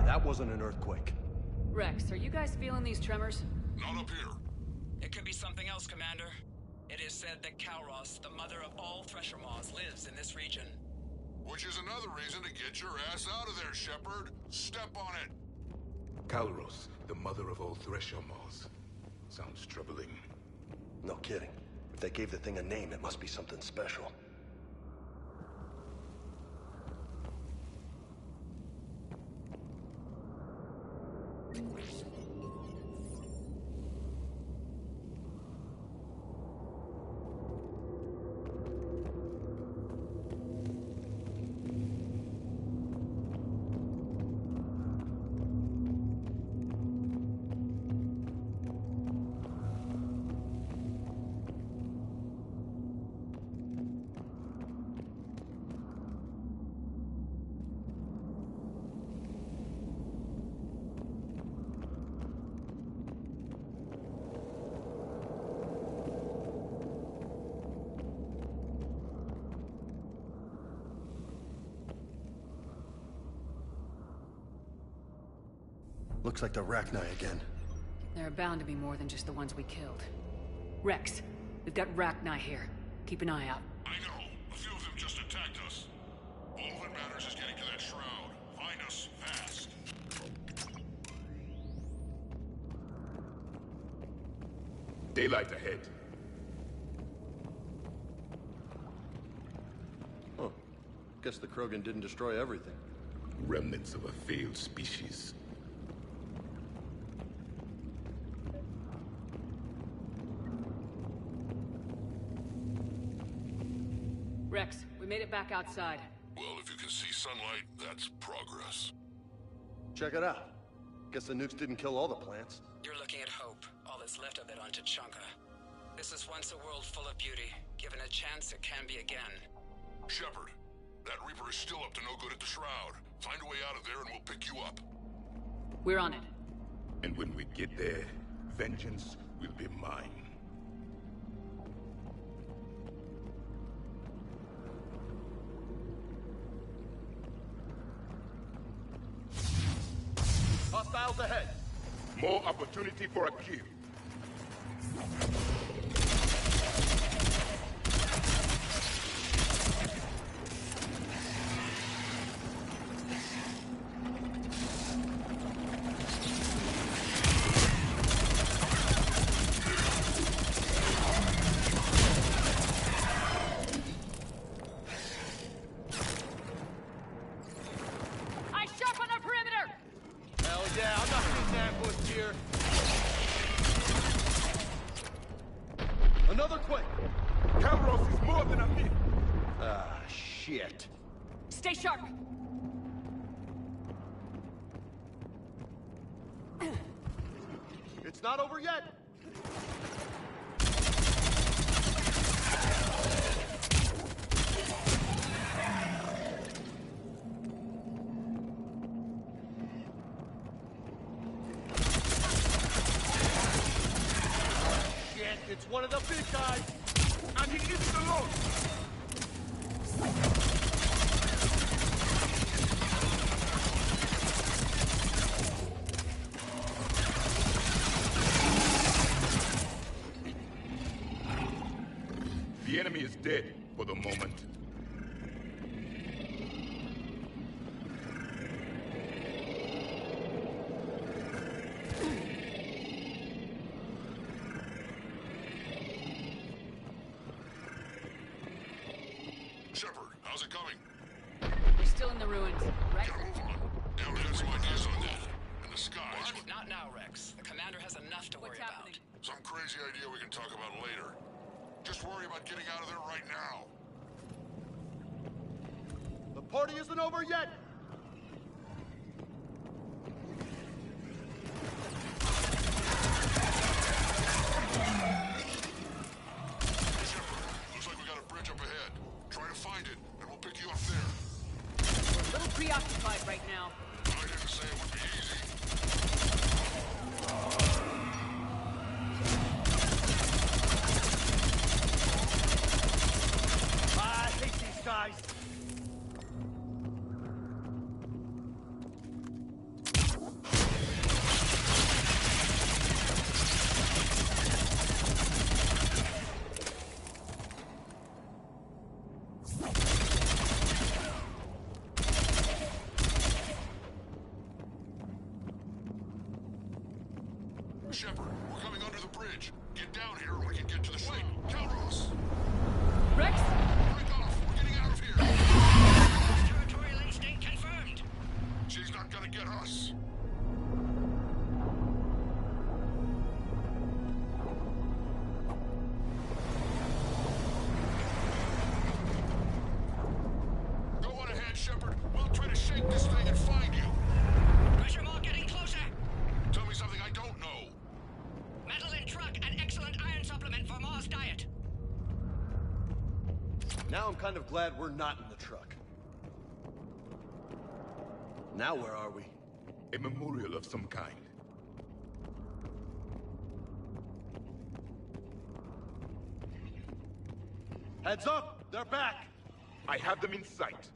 That wasn't an earthquake. Rex, are you guys feeling these tremors? Not up here. It could be something else, Commander. It is said that Kalros, the mother of all Thresher Maws, lives in this region. Which is another reason to get your ass out of there, Shepard. Step on it. Calros, the mother of all Thresher Maws. Sounds troubling. No kidding. If they gave the thing a name, it must be something special. Looks like the Rachni again. There are bound to be more than just the ones we killed. Rex, we've got Rachni here. Keep an eye out. I know. A few of them just attacked us. All that matters is getting to that shroud. Find us fast. Daylight ahead. Huh. Guess the Krogan didn't destroy everything. Remnants of a failed species. Rex, we made it back outside. Well, if you can see sunlight, that's progress. Check it out. Guess the nukes didn't kill all the plants. You're looking at hope, all that's left of it on Tuchanka. This is once a world full of beauty. Given a chance, it can be again. Shepard, that Reaper is still up to no good at the Shroud. Find a way out of there and we'll pick you up. We're on it. And when we get there, vengeance will be mine. Hostiles ahead. More opportunity for a kill. Another quake! Calros is more than a myth! Ah, shit. Stay sharp! It's not over yet! It's one of the big guys! And he is alone! The enemy is dead for the moment. Shepard, how's it coming? We're still in the ruins. Rex? Gotta move on. Now we got some ideas on that. And the skies. What? Not now, Rex. The commander has enough to worry about. Some crazy idea we can talk about later. Just worry about getting out of there right now. The party isn't over yet! Looks like we got a bridge up ahead. Try to find it, and we'll pick you up there. We're a little preoccupied right now. I didn't say it would be easy. I hate these guys! Now I'm kind of glad we're not in the truck. Now where are we? A memorial of some kind. Heads up! They're back! I have them in sight.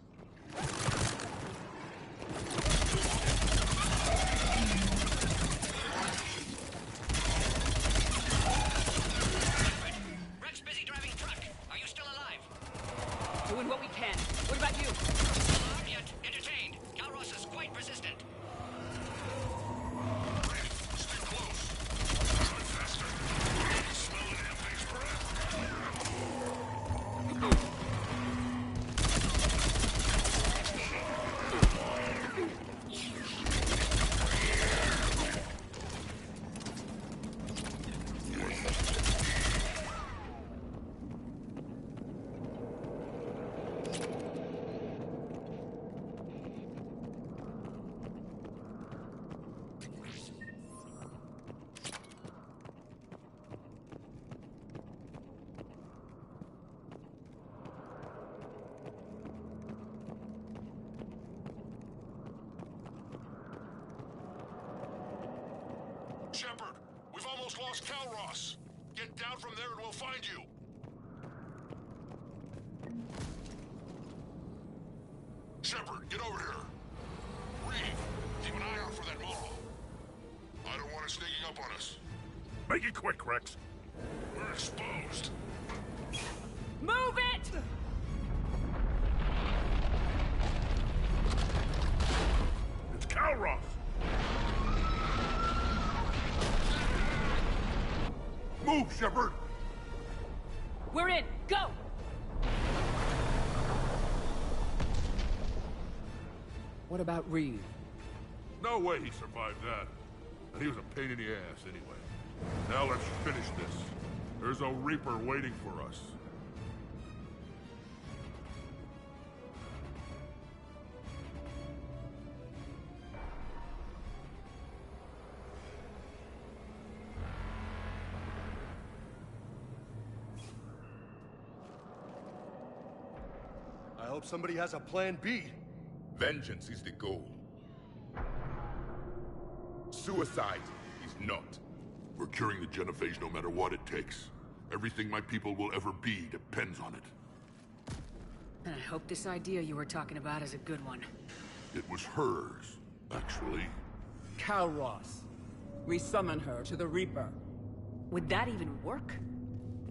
Rex busy driving truck. Are you still alive? Doing what we can. What about you? Alarmed yet? Entertained. Calros is quite persistent. Stay close. Drive faster. Smell the damn thing's breath. Shepard, we've almost lost Calros. Get down from there and we'll find you. Shepard, get over here. Reeve, keep an eye out for that mall. I don't want it sneaking up on us. Make it quick, Rex. We're exposed. Move it! It's Calros. Move, Shepard! We're in! Go! What about Reeve? No way he survived that. And he was a pain in the ass anyway. Now let's finish this. There's a Reaper waiting for us. I hope somebody has a plan B. Vengeance is the goal. Suicide is not. We're curing the genophage no matter what it takes. Everything my people will ever be depends on it. And I hope this idea you were talking about is a good one. It was hers, actually. Calros. We summon her to the Reaper. Would that even work?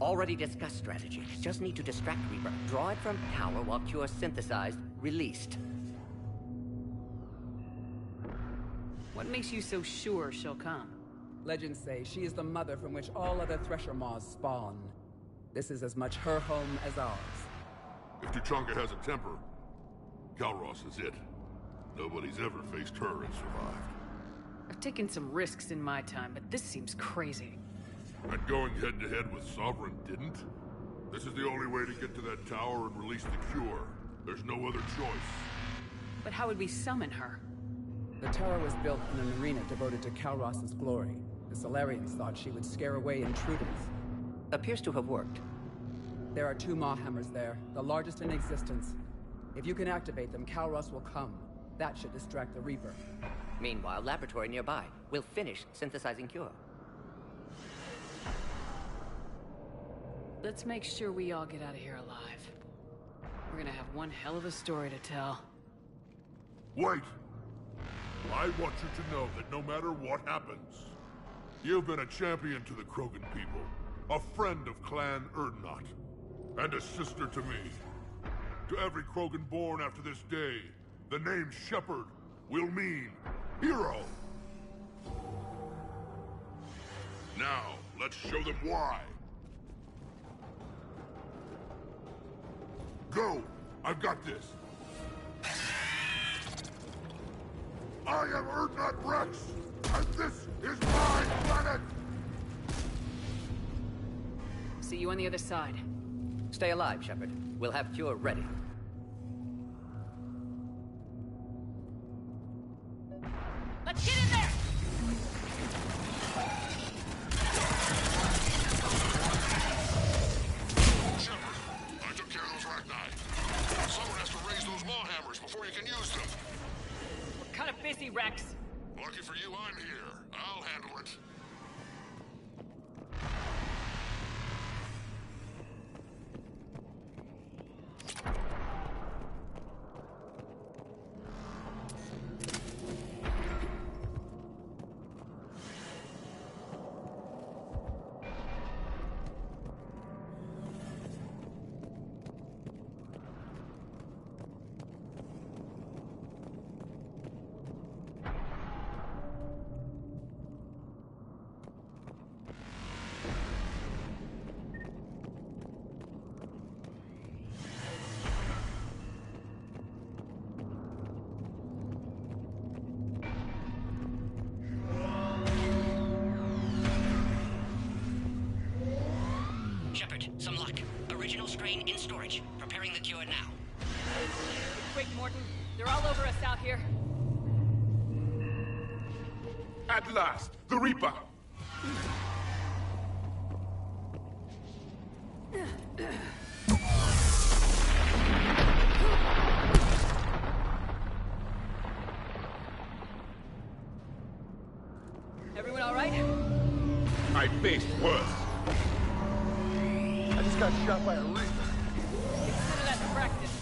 Already discussed strategy. Just need to distract Reaper. Draw it from power while Cure synthesized, released. What makes you so sure she'll come? Legends say she is the mother from which all other Thresher Maws spawn. This is as much her home as ours. If Tuchanka has a temper, Calros is it. Nobody's ever faced her and survived. I've taken some risks in my time, but this seems crazy. And going head-to-head with Sovereign didn't? This is the only way to get to that tower and release the Cure. There's no other choice. But how would we summon her? The tower was built in an arena devoted to Calros' glory. The Solarians thought she would scare away intruders. Appears to have worked. There are 2 Maw hammers there, the largest in existence. If you can activate them, Calros will come. That should distract the Reaper. Meanwhile, laboratory nearby. We'll finish synthesizing Cure. Let's make sure we all get out of here alive. We're gonna have one hell of a story to tell. Wait! I want you to know that no matter what happens, you've been a champion to the Krogan people, a friend of Clan Erdnot, and a sister to me. To every Krogan born after this day, the name Shepard will mean hero. Now, let's show them why. Go! I've got this. I am Erdnot Rex, and this is my planet! See you on the other side. Stay alive, Shepard. We'll have Cure ready. Let's get in there! Shepard, I took care of those Ragnar. Shepard, some luck. Original strain in storage. Preparing the cure now. Quick, Morton. They're all over us out here. At last, the Reaper! Everyone all right? I faced worse. I just got shot by a Reaper. Consider that practice.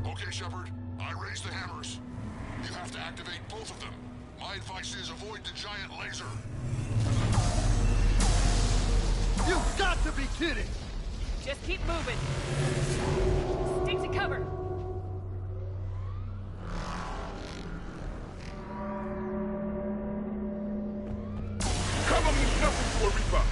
Okay, Shepard. I raised the hammers. You have to activate both of them. My advice is avoid the giant laser. You've got to be kidding! Just keep moving. Stick to cover. Cover means nothing to a Reaper!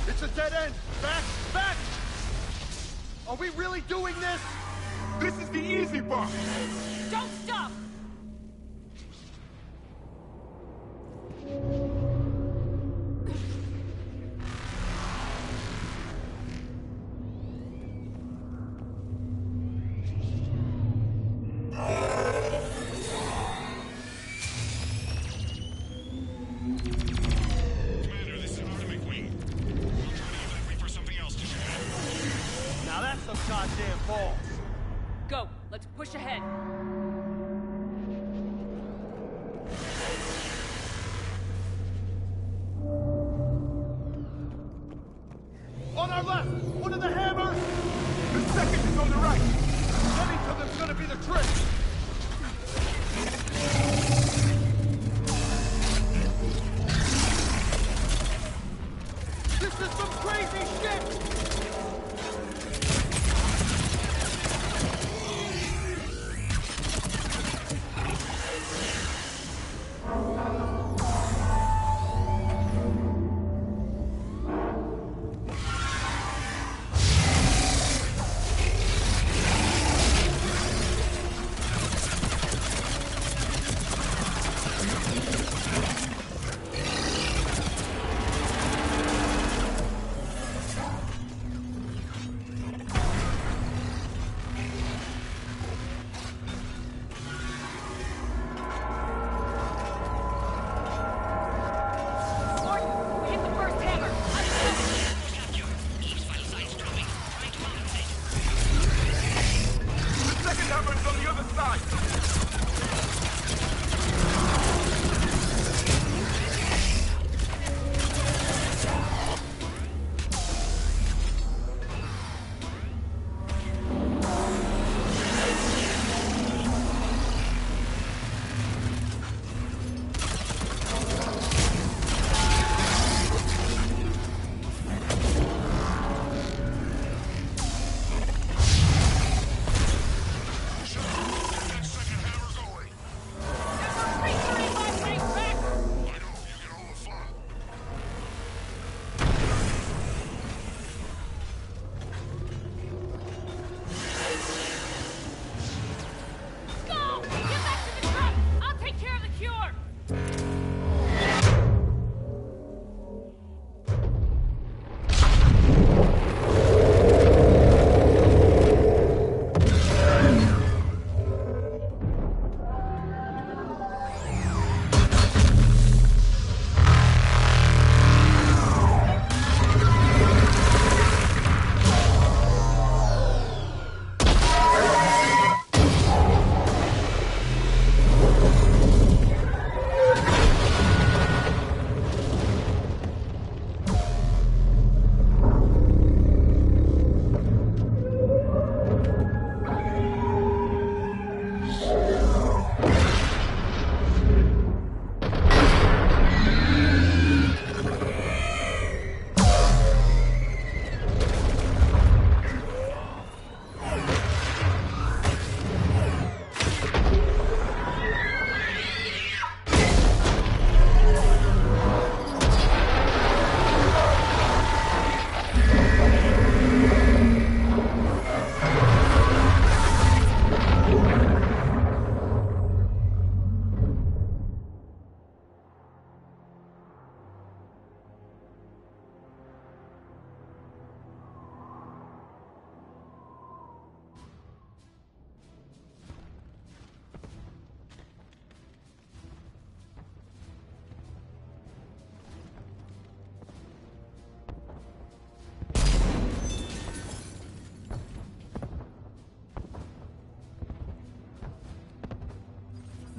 It's a dead end! Back! Back! Are we really doing this? This is the easy part! Don't stop! Commander, this is Atomic Wing. We'll try to give that Reaper something else to shoot at. Now that's some goddamn balls. Go. Let's push ahead. On our left! One of the hammers! The second is on the right! Getting to them's gonna be the trick! This is some crazy shit! Morton, we hit the first hammer. Eve's vital signs dropping. Trying to compensate. The second hammer is on the other side! That second hammer going. Back! I know, you get all the fun. Go! Get back to the truck! I'll take care of the cure!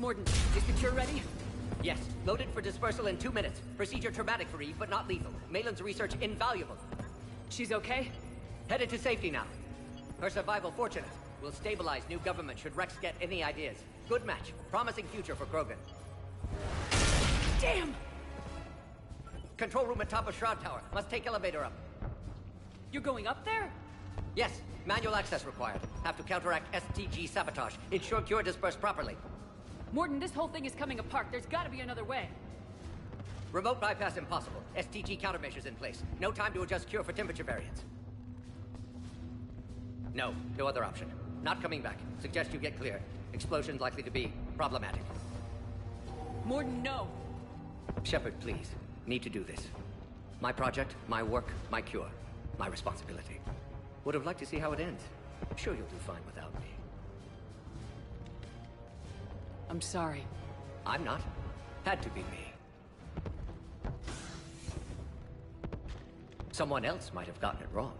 Morden, is the cure ready? Yes, loaded for dispersal in 2 minutes. Procedure traumatic for Eve, but not lethal. Malin's research invaluable. She's okay? Headed to safety now. Her survival fortunate. Will stabilize new government should Rex get any ideas. Good match. Promising future for Krogan. Damn! Control room at top of Shroud Tower. Must take elevator up. You're going up there? Yes. Manual access required. Have to counteract STG sabotage. Ensure cure dispersed properly. Morden, this whole thing is coming apart. There's gotta be another way. Remote bypass impossible. STG countermeasures in place. No time to adjust cure for temperature variance. No other option. Not coming back. Suggest you get clear. Explosion's likely to be problematic. Morden, no. Shepard, please. Need to do this. My project, my work, my cure. My responsibility. Would have liked to see how it ends. Sure you'll do fine without me. I'm sorry. I'm not. Had to be me. Someone else might have gotten it wrong.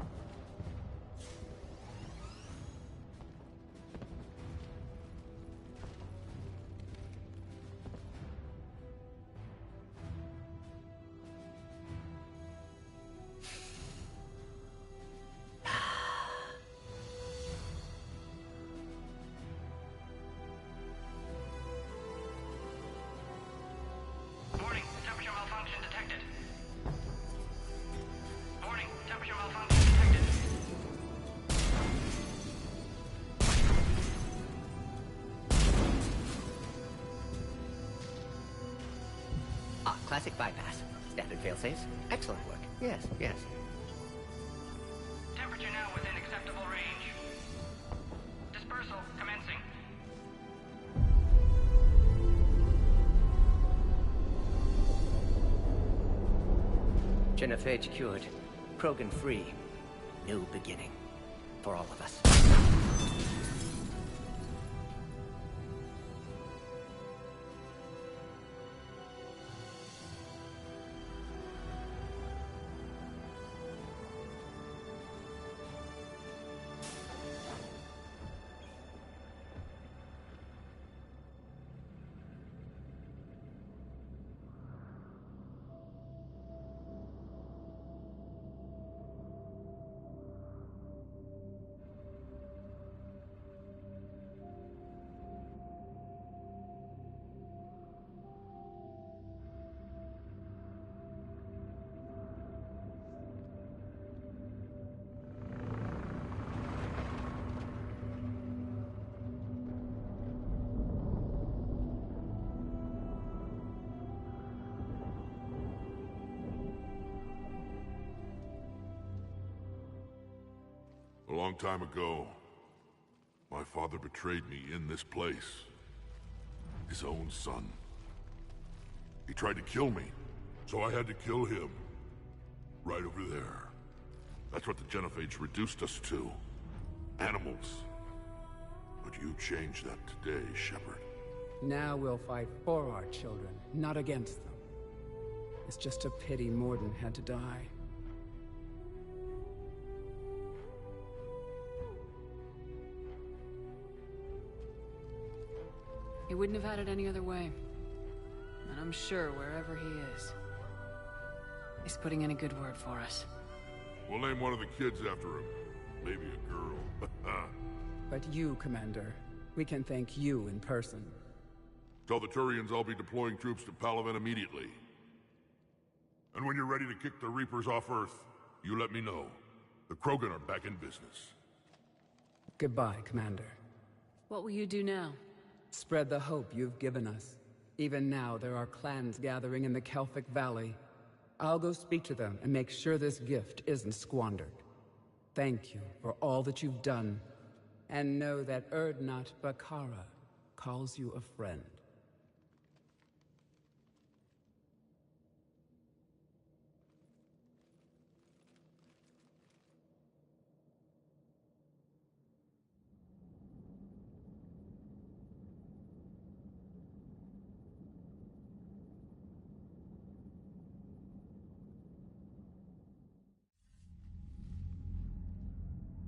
Warning, temperature malfunction detected. Warning, temperature malfunction detected. Ah, classic bypass. Standard failsafes. Excellent work. Yes. Temperature now within acceptable range. Dispersal commencing. Genophage cured. Krogan free. New beginning. For all of us. A long time ago, my father betrayed me in this place. His own son. He tried to kill me, so I had to kill him. Right over there. That's what the Genophage reduced us to. Animals. But you changed that today, Shepard. Now we'll fight for our children, not against them. It's just a pity Morden had to die. He wouldn't have had it any other way. And I'm sure wherever he is, he's putting in a good word for us. We'll name one of the kids after him. Maybe a girl. But you, Commander, we can thank you in person. Tell the Turians I'll be deploying troops to Palaven immediately. And when you're ready to kick the Reapers off Earth, you let me know. The Krogan are back in business. Goodbye, Commander. What will you do now? Spread the hope you've given us. Even now, there are clans gathering in the Kelphic Valley. I'll go speak to them and make sure this gift isn't squandered. Thank you for all that you've done. And know that Urdnot Bakara calls you a friend.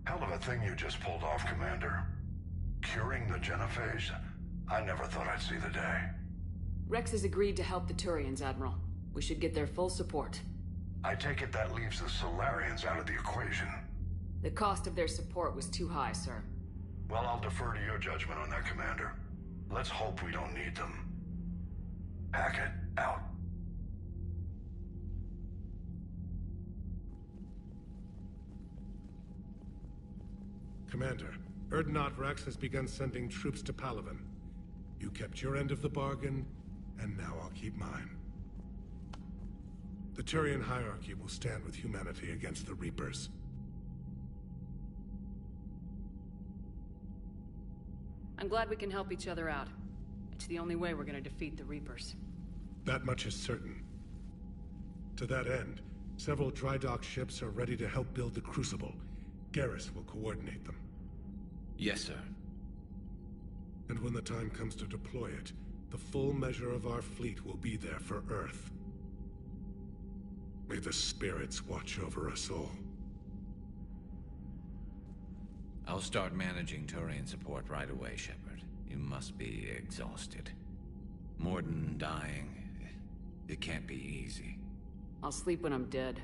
Hell of a thing you just pulled off, Commander. Curing the Genophage? I never thought I'd see the day. Rex has agreed to help the Turians, Admiral. We should get their full support. I take it that leaves the Solarians out of the equation. The cost of their support was too high, sir. Well, I'll defer to your judgment on that, Commander. Let's hope we don't need them. Hackett, out. Commander, Urdnot Rex has begun sending troops to Palaven. You kept your end of the bargain, and now I'll keep mine. The Turian hierarchy will stand with humanity against the Reapers. I'm glad we can help each other out. It's the only way we're gonna defeat the Reapers. That much is certain. To that end, several dry dock ships are ready to help build the Crucible. Garrus will coordinate them. Yes, sir. And when the time comes to deploy it, the full measure of our fleet will be there for Earth. May the spirits watch over us all. I'll start managing Turian support right away, Shepard. You must be exhausted. Morden dying. It can't be easy. I'll sleep when I'm dead.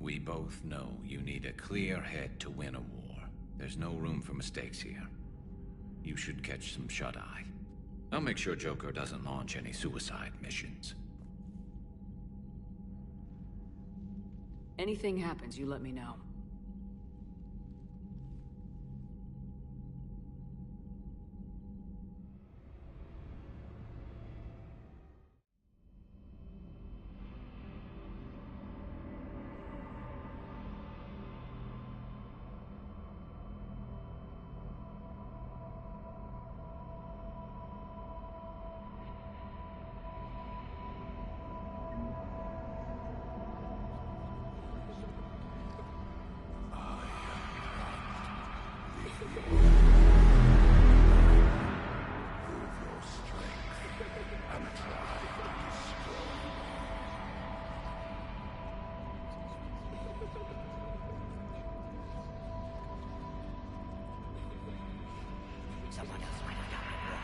We both know you need a clear head to win a war. There's no room for mistakes here. You should catch some shut-eye. I'll make sure Joker doesn't launch any suicide missions. Anything happens, you let me know. Someone else might have done it wrong.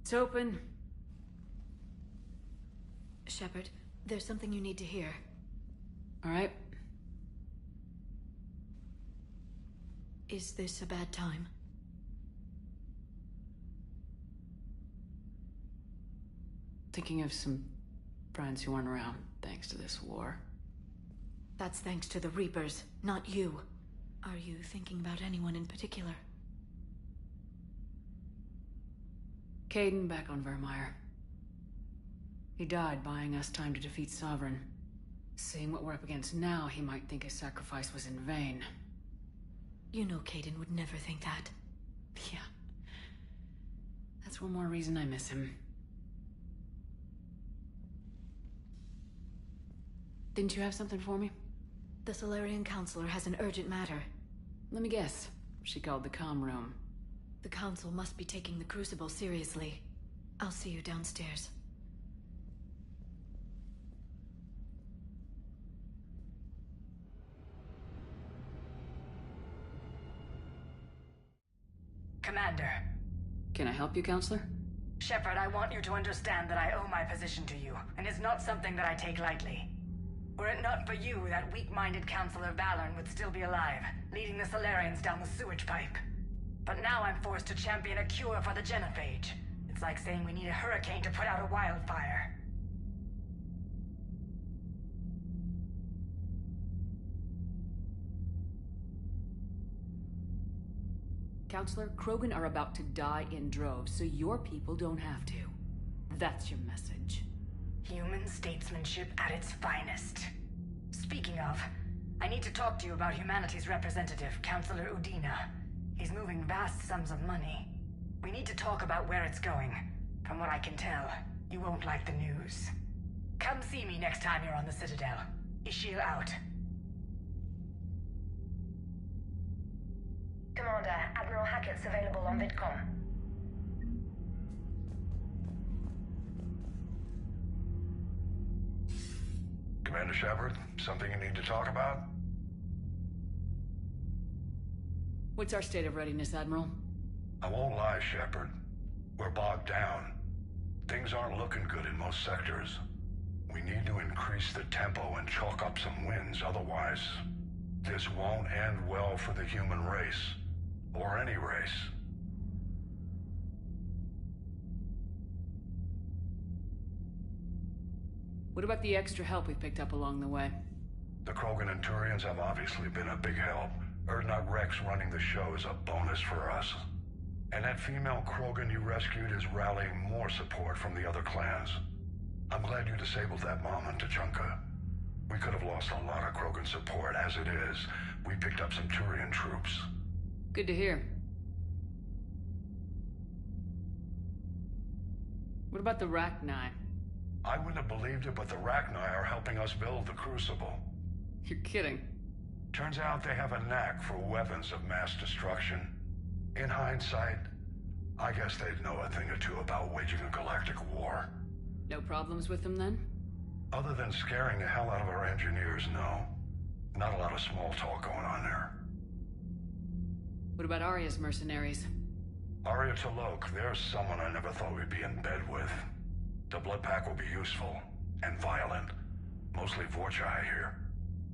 It's open. Shepard, there's something you need to hear. All right. Is this a bad time? Thinking of some friends who aren't around, thanks to this war. That's thanks to the Reapers, not you. Are you thinking about anyone in particular? Caden back on Vermeer. He died buying us time to defeat Sovereign. Seeing what we're up against now, he might think his sacrifice was in vain. You know Caden would never think that. Yeah. That's one more reason I miss him. Didn't you have something for me? The Solarian Counselor has an urgent matter. Let me guess. She called the comm room. The Council must be taking the Crucible seriously. I'll see you downstairs. Commander. Can I help you, Counselor? Shepard, I want you to understand that I owe my position to you, and it's not something that I take lightly. Were it not for you, that weak-minded Counselor Valorn would still be alive, leading the Solarians down the sewage pipe. But now I'm forced to champion a cure for the genophage. It's like saying we need a hurricane to put out a wildfire. Counselor, Krogan are about to die in droves, so your people don't have to. That's your message. Human statesmanship at its finest. Speaking of, I need to talk to you about humanity's representative, Counselor Udina. He's moving vast sums of money. We need to talk about where it's going. From what I can tell, you won't like the news. Come see me next time you're on the Citadel. Ishil out. Commander, Admiral Hackett's available on VidCom. Commander Shepard, something you need to talk about? What's our state of readiness, Admiral? I won't lie, Shepard. We're bogged down. Things aren't looking good in most sectors. We need to increase the tempo and chalk up some wins, otherwise this won't end well for the human race. Or any race. What about the extra help we picked up along the way? The Krogan and Turians have obviously been a big help. Urdnot Rex running the show is a bonus for us. And that female Krogan you rescued is rallying more support from the other clans. I'm glad you disabled that mom in Tachanka. We could have lost a lot of Krogan support. As it is, we picked up some Turian troops. Good to hear. What about the Rachni? I wouldn't have believed it, but the Rachni are helping us build the Crucible. You're kidding. Turns out they have a knack for weapons of mass destruction. In hindsight, I guess they'd know a thing or two about waging a galactic war. No problems with them, then? Other than scaring the hell out of our engineers, no. Not a lot of small talk going on there. What about Arya's mercenaries? Arya T'Loak, there's someone I never thought we'd be in bed with. The Blood Pack will be useful. And violent. Mostly Vorcha, I hear.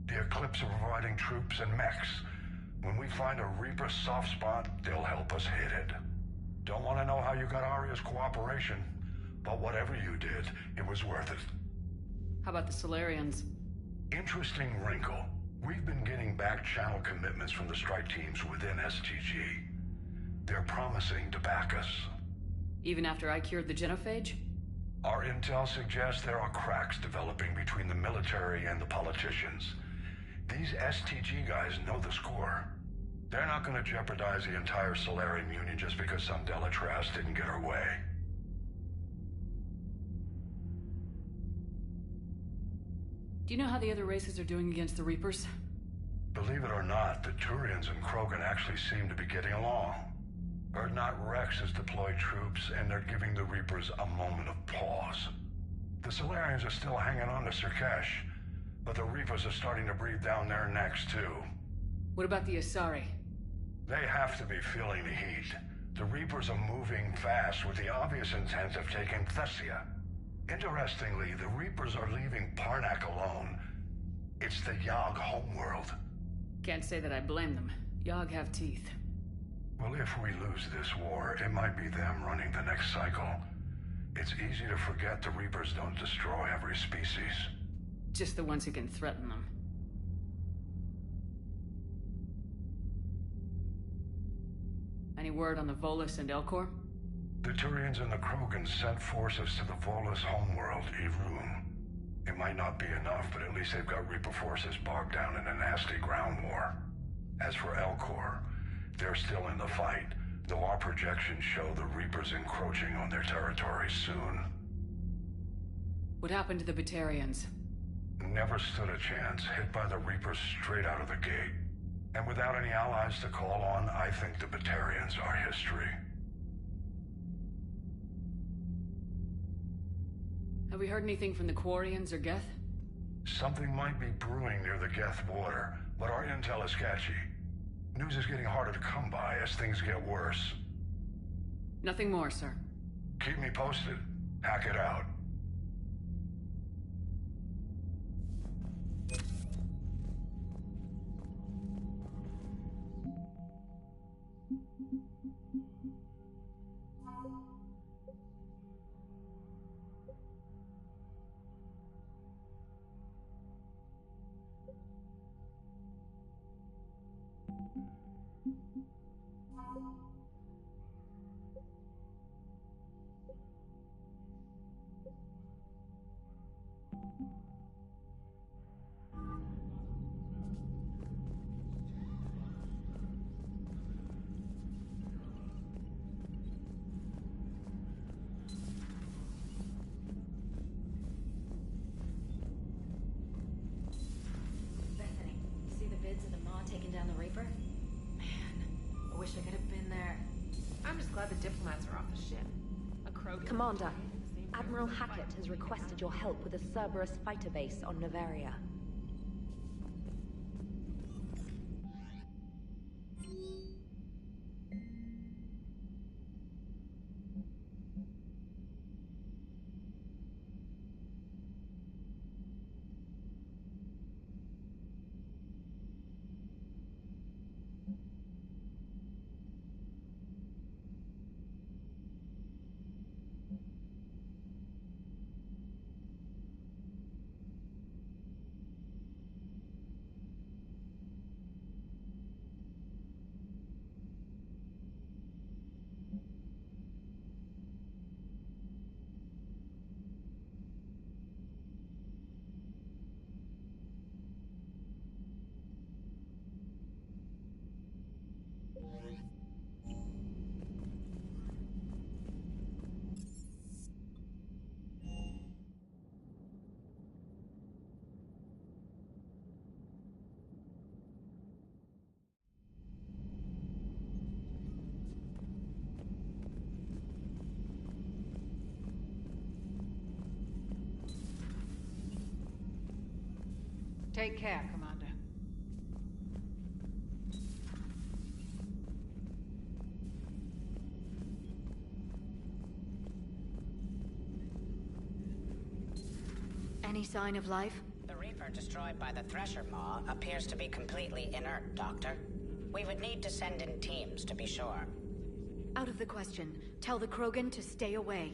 The Eclipse are providing troops and mechs. When we find a Reaper soft spot, they'll help us hit it. Don't want to know how you got Arya's cooperation, but whatever you did, it was worth it. How about the Solarians? Interesting wrinkle. We've been getting back-channel commitments from the strike teams within STG. They're promising to back us. Even after I cured the genophage? Our intel suggests there are cracks developing between the military and the politicians. These STG guys know the score. They're not going to jeopardize the entire Solarian Union just because some Delatras didn't get her way. Do you know how the other races are doing against the Reapers? Believe it or not, the Turians and Krogan actually seem to be getting along. Urdnot Rex has deployed troops, and they're giving the Reapers a moment of pause. The Solarians are still hanging on to Sirkesh, but the Reapers are starting to breathe down their necks, too. What about the Asari? They have to be feeling the heat. The Reapers are moving fast with the obvious intent of taking Thessia. Interestingly, the Reapers are leaving Parnak alone. It's the Yogg homeworld. Can't say that I blame them. Yogg have teeth. Well, if we lose this war, it might be them running the next cycle. It's easy to forget the Reapers don't destroy every species. Just the ones who can threaten them. Any word on the Volus and Elcor? The Turians and the Krogan sent forces to the Volus homeworld, Irun. It might not be enough, but at least they've got Reaper forces bogged down in a nasty ground war. As for Elcor, they're still in the fight, though our projections show the Reapers encroaching on their territory soon. What happened to the Batarians? Never stood a chance, hit by the Reapers straight out of the gate. And without any allies to call on, I think the Batarians are history. Have we heard anything from the Quarians or Geth? Something might be brewing near the Geth border, but our intel is sketchy. News is getting harder to come by as things get worse. Nothing more, sir. Keep me posted. Hack it out. Bethany, see the vids of the Maw taking down the Reaper? Man, I wish I could have been there. I'm just glad the diplomats are off the ship. A Krogan. Commander, Admiral Hackett has requested your help with a Cerberus fighter base on Novaria. Take care, Commander. Any sign of life? The Reaper destroyed by the Thresher Maw appears to be completely inert, Doctor. We would need to send in teams to be sure. Out of the question. Tell the Krogan to stay away.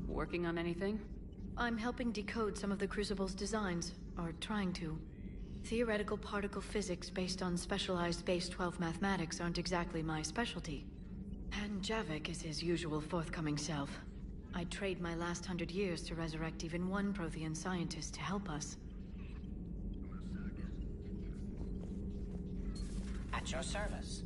Working on anything? I'm helping decode some of the Crucible's designs, or trying to. Theoretical particle physics based on specialized base 12 mathematics aren't exactly my specialty. And Javik is his usual forthcoming self. I'd trade my last 100 years to resurrect even one Prothean scientist to help us. At your service.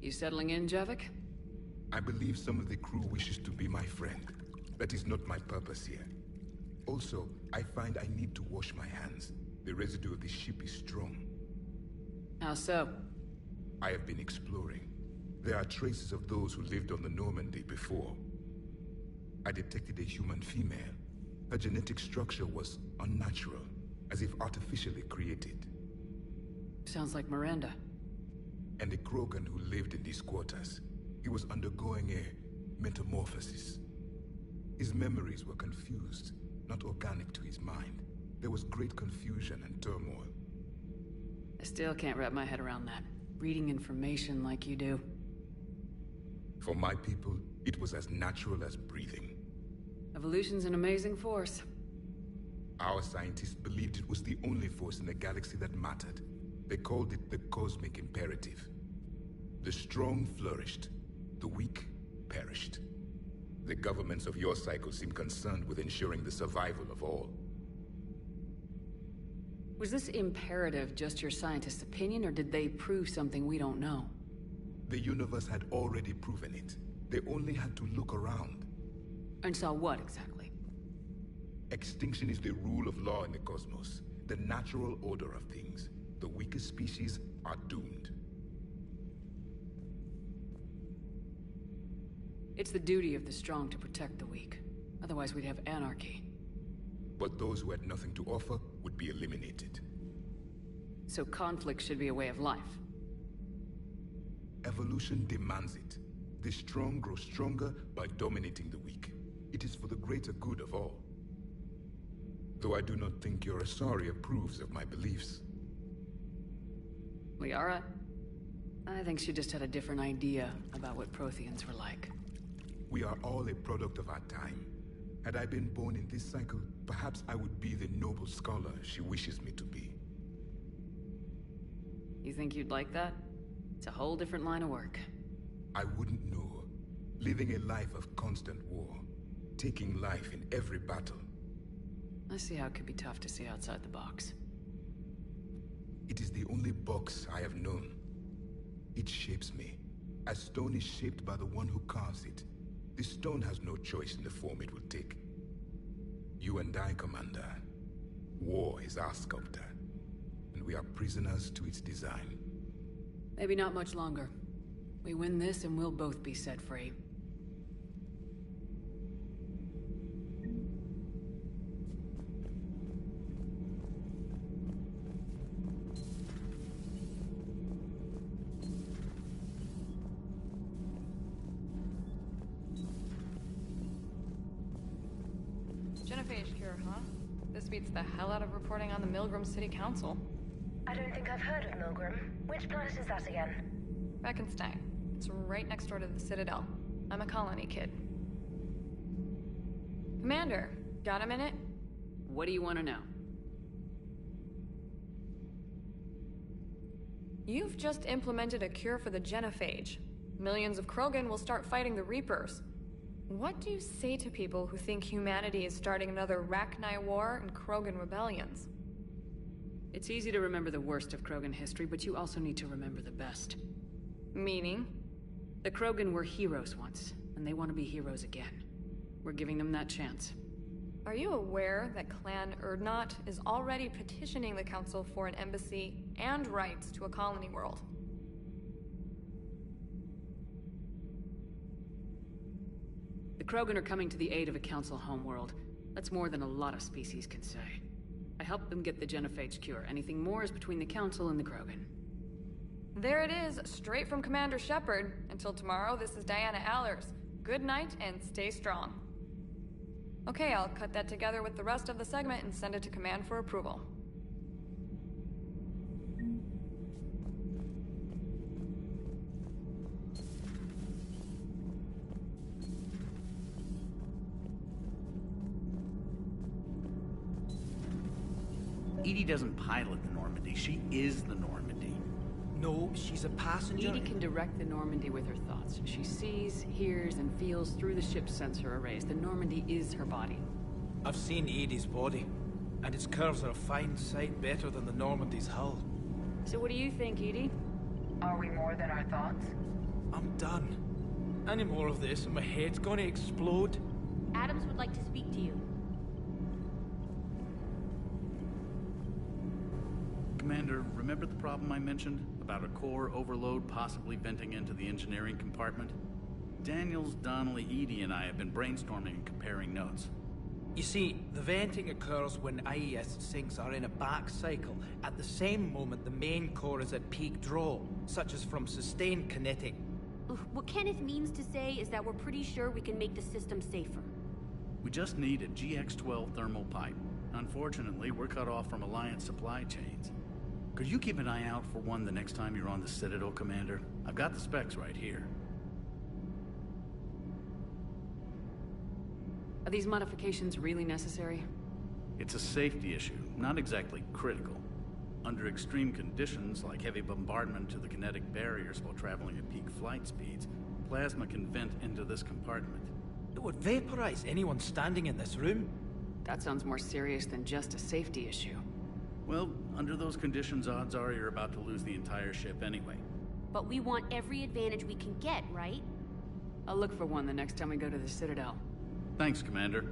You settling in, Javik? I believe some of the crew wishes to be my friend. That is not my purpose here. Also, I find I need to wash my hands. The residue of the ship is strong. How so? I have been exploring. There are traces of those who lived on the Normandy before. I detected a human female. Her genetic structure was unnatural, as if artificially created. Sounds like Miranda. And a Krogan who lived in these quarters. He was undergoing a metamorphosis. His memories were confused, not organic to his mind. There was great confusion and turmoil. I still can't wrap my head around that. Reading information like you do. For my people, it was as natural as breathing. Evolution's an amazing force. Our scientists believed it was the only force in the galaxy that mattered. They called it the cosmic imperative. The strong flourished, the weak perished. The governments of your cycle seem concerned with ensuring the survival of all. Was this imperative just your scientist's opinion, or did they prove something we don't know? The universe had already proven it. They only had to look around. And saw what, exactly? Extinction is the rule of law in the cosmos, the natural order of things. The weakest species are doomed. It's the duty of the strong to protect the weak. Otherwise we'd have anarchy. But those who had nothing to offer would be eliminated. So conflict should be a way of life. Evolution demands it. The strong grow stronger by dominating the weak. It is for the greater good of all. Though I do not think your Asari approves of my beliefs. Liara? I think she just had a different idea about what Protheans were like. We are all a product of our time. Had I been born in this cycle, perhaps I would be the noble scholar she wishes me to be. You think you'd like that? It's a whole different line of work. I wouldn't know. Living a life of constant war. Taking life in every battle. I see how it could be tough to see outside the box. It is the only box I have known. It shapes me, as stone is shaped by the one who carves it. The stone has no choice in the form it will take. You and I, Commander. War is our sculptor, and we are prisoners to its design. Maybe not much longer. We win this and we'll both be set free. Genophage cure, huh? This beats the hell out of reporting on the Milgram City Council. I don't think I've heard of Milgram. Which planet is that again? Beckenstein. It's right next door to the Citadel. I'm a colony kid. Commander, got a minute? What do you want to know? You've just implemented a cure for the genophage. Millions of Krogan will start fighting the Reapers. What do you say to people who think humanity is starting another Rachni War and Krogan rebellions? It's easy to remember the worst of Krogan history, but you also need to remember the best. Meaning? The Krogan were heroes once, and they want to be heroes again. We're giving them that chance. Are you aware that Clan Urdnot is already petitioning the Council for an embassy and rights to a colony world? The Krogan are coming to the aid of a Council homeworld. That's more than a lot of species can say. I helped them get the genophage cure. Anything more is between the Council and the Krogan. There it is, straight from Commander Shepard. Until tomorrow, this is Diana Allers. Good night and stay strong. Okay, I'll cut that together with the rest of the segment and send it to Command for approval. EDI doesn't pilot the Normandy. She is the Normandy. No, she's a passenger. EDI can direct the Normandy with her thoughts. She sees, hears, and feels through the ship's sensor arrays. The Normandy is her body. I've seen Edie's body, and its curves are a fine sight better than the Normandy's hull. So what do you think, EDI? Are we more than our thoughts? I'm done. Any more of this and my head's gonna explode. Adams would like to speak to you. Commander, remember the problem I mentioned? About a core overload possibly venting into the engineering compartment? Daniels, Donnelly, Edie, and I have been brainstorming and comparing notes. You see, the venting occurs when IES sinks are in a back cycle, at the same moment the main core is at peak draw, such as from sustained kinetic. What Kenneth means to say is that we're pretty sure we can make the system safer. We just need a GX-12 thermal pipe. Unfortunately, we're cut off from Alliance supply chains. Could you keep an eye out for one the next time you're on the Citadel, Commander? I've got the specs right here. Are these modifications really necessary? It's a safety issue, not exactly critical. Under extreme conditions, like heavy bombardment to the kinetic barriers while traveling at peak flight speeds, plasma can vent into this compartment. It would vaporize anyone standing in this room. That sounds more serious than just a safety issue. Well, under those conditions, odds are you're about to lose the entire ship anyway. But we want every advantage we can get, right? I'll look for one the next time we go to the Citadel. Thanks, Commander.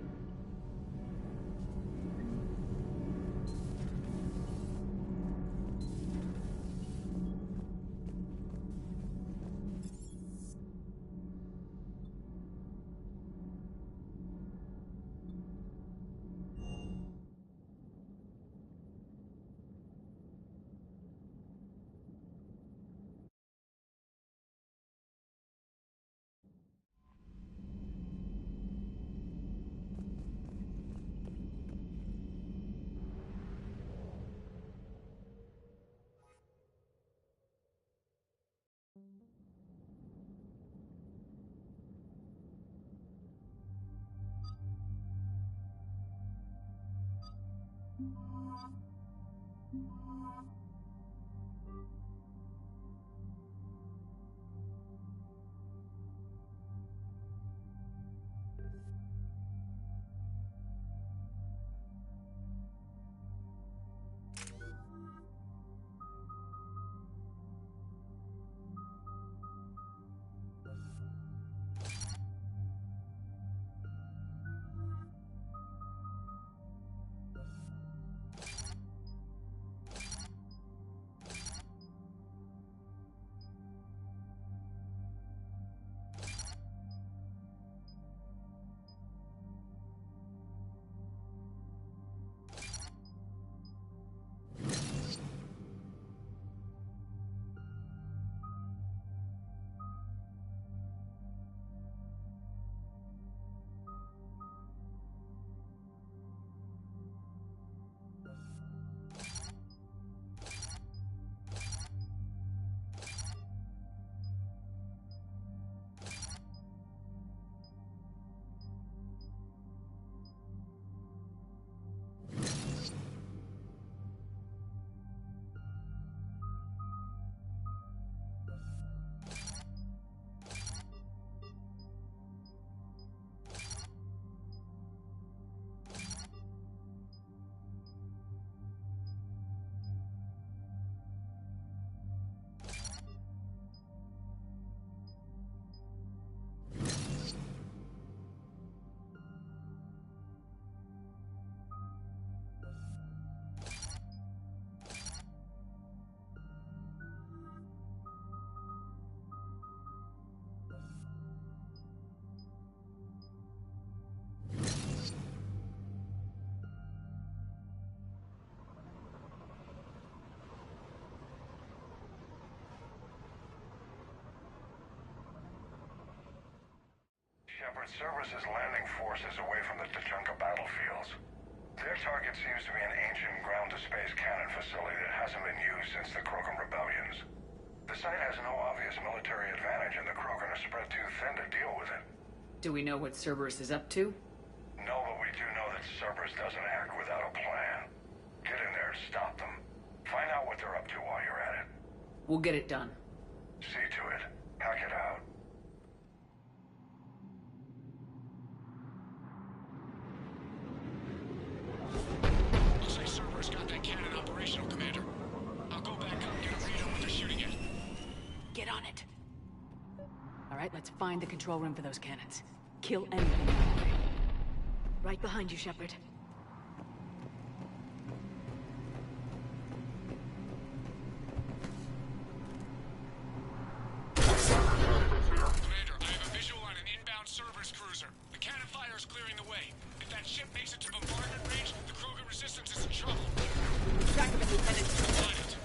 Cerberus is landing forces away from the Tuchanka battlefields. Their target seems to be an ancient ground-to-space cannon facility that hasn't been used since the Krogan rebellions. The site has no obvious military advantage, and the Krogan are spread too thin to deal with it. Do we know what Cerberus is up to? No, but we do know that Cerberus doesn't act without a plan. Get in there and stop them. Find out what they're up to while you're at it. We'll get it done. See to it. Hack it out. Looks like Cerberus got that cannon operational, Commander. I'll go back up and get a read on what they're shooting at. Get on it. Let's find the control room for those cannons. Kill anything in our way. Right behind you, Shepard. Commander, I have a visual on an inbound Cerberus cruiser. The cannon fire is clearing the way. If that ship makes it to bombardment range, the Krogan resistance is in trouble. Track of it, Lieutenant. On it.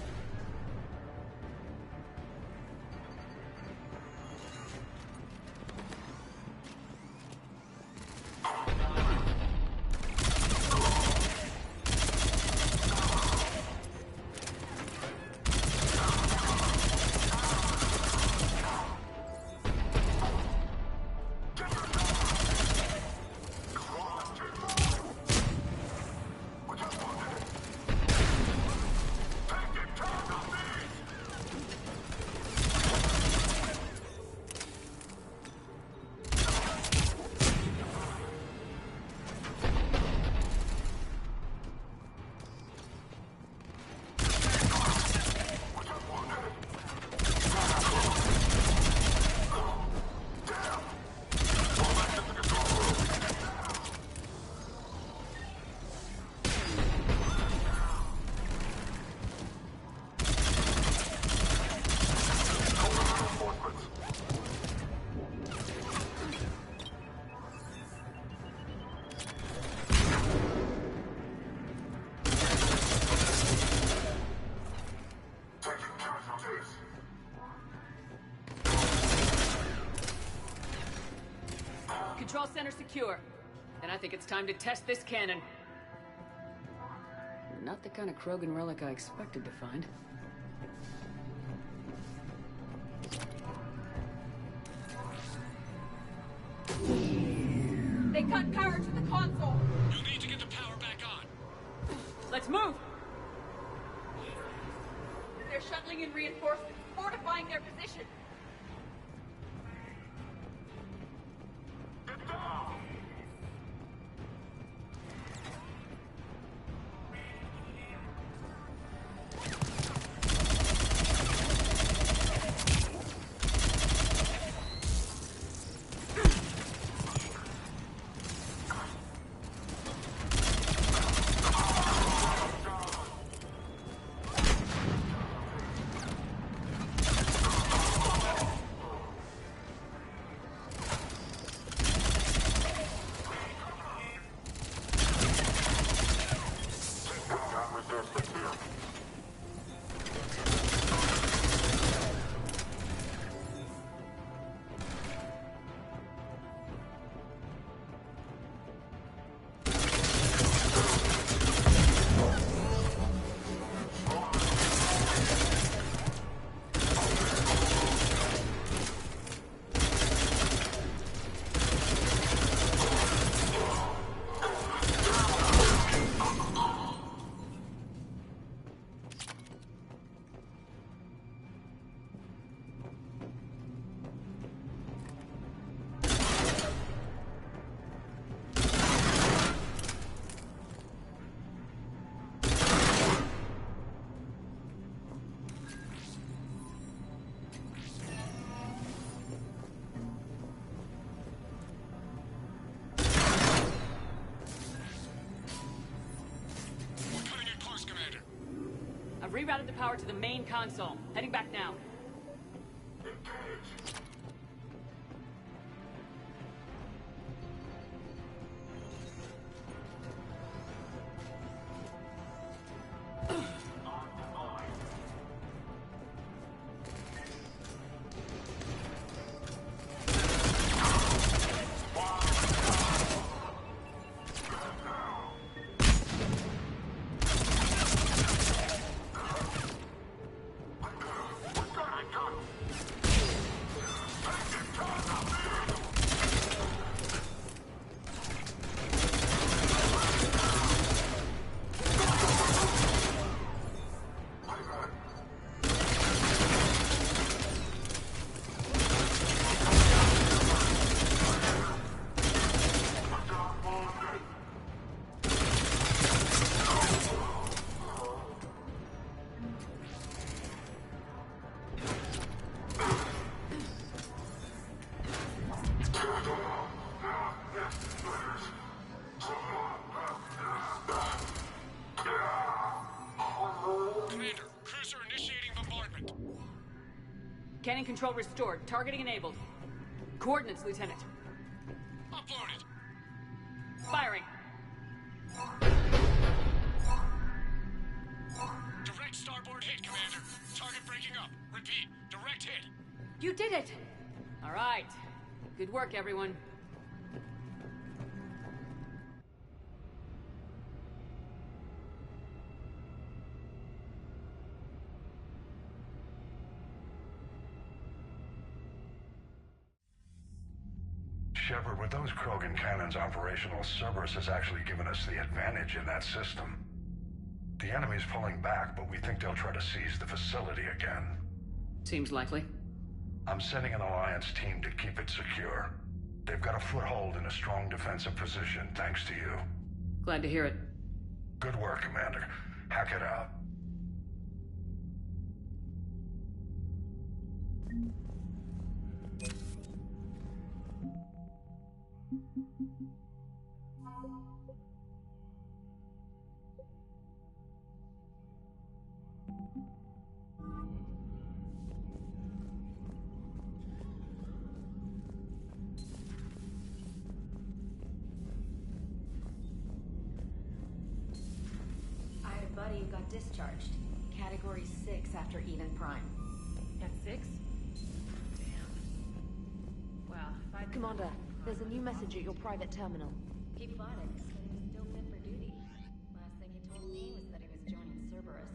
Control center secure. Then I think it's time to test this cannon. Not the kind of Krogan relic I expected to find. They cut power to the console. You'll need to get the power back on. Let's move! They're shuttling in reinforcements, fortifying their position. I've rerouted the power to the main console. Heading back now. Cannon control restored. Targeting enabled. Coordinates, Lieutenant. Uploaded. Firing. Direct starboard hit, Commander. Target breaking up. Repeat, direct hit. You did it! All right. Good work, everyone. Shepard, with those Krogan cannons operational, Cerberus has actually given us the advantage in that system. The enemy's pulling back, but we think they'll try to seize the facility again. Seems likely. I'm sending an Alliance team to keep it secure. They've got a foothold in a strong defensive position, thanks to you. Glad to hear it. Good work, Commander. Hack it out. I had a buddy who got discharged. Category 6 after Eden Prime. At 6? Damn. Well, if I... Commander, there's a new message at your private terminal. Keep fighting. Said he was still fit for duty. Last thing he told me was that he was joining Cerberus.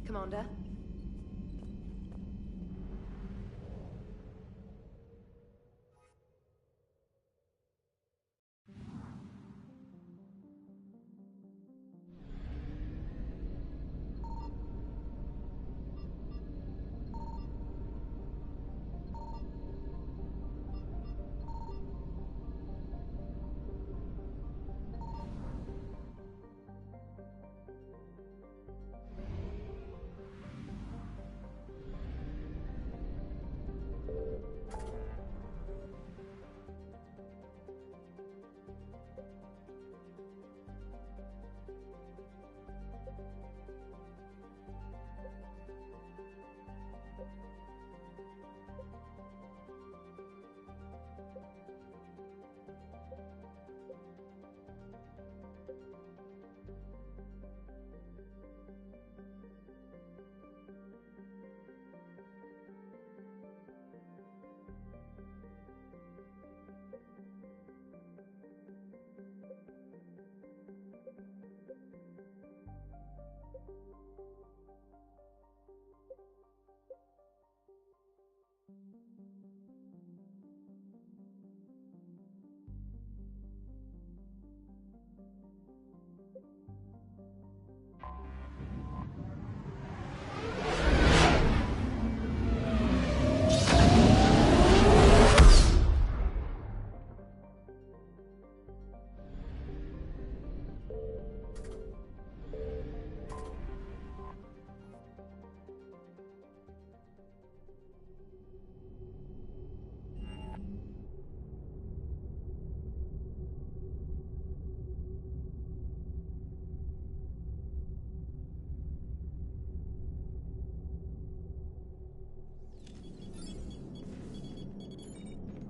Commander?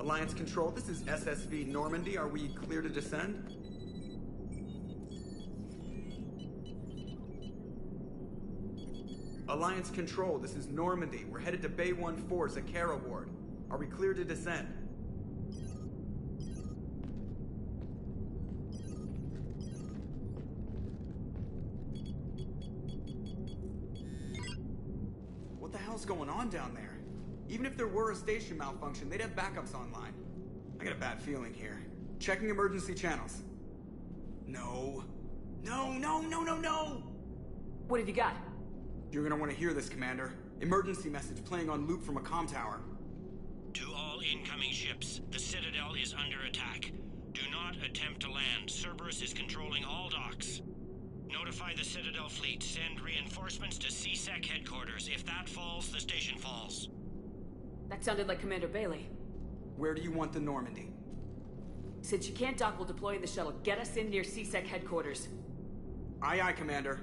Alliance Control, this is SSV Normandy. Are we clear to descend? Alliance Control, this is Normandy. We're headed to Bay 1-4, Zakara Ward. Are we clear to descend? What the hell's going on down there? Even if there were a station malfunction, they'd have backups online. I got a bad feeling here. Checking emergency channels. No. No, no, no, no, no! What have you got? You're gonna want to hear this, Commander. Emergency message playing on loop from a comm tower. To all incoming ships, the Citadel is under attack. Do not attempt to land. Cerberus is controlling all docks. Notify the Citadel fleet. Send reinforcements to CSEC headquarters. If that falls, the station falls. That sounded like Commander Bailey. Where do you want the Normandy? Since you can't dock, we'll deploy the shuttle. Get us in near CSEC headquarters. Aye, aye, Commander.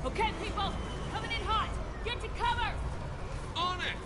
Okay, people! Coming in hot! Get to cover! On it!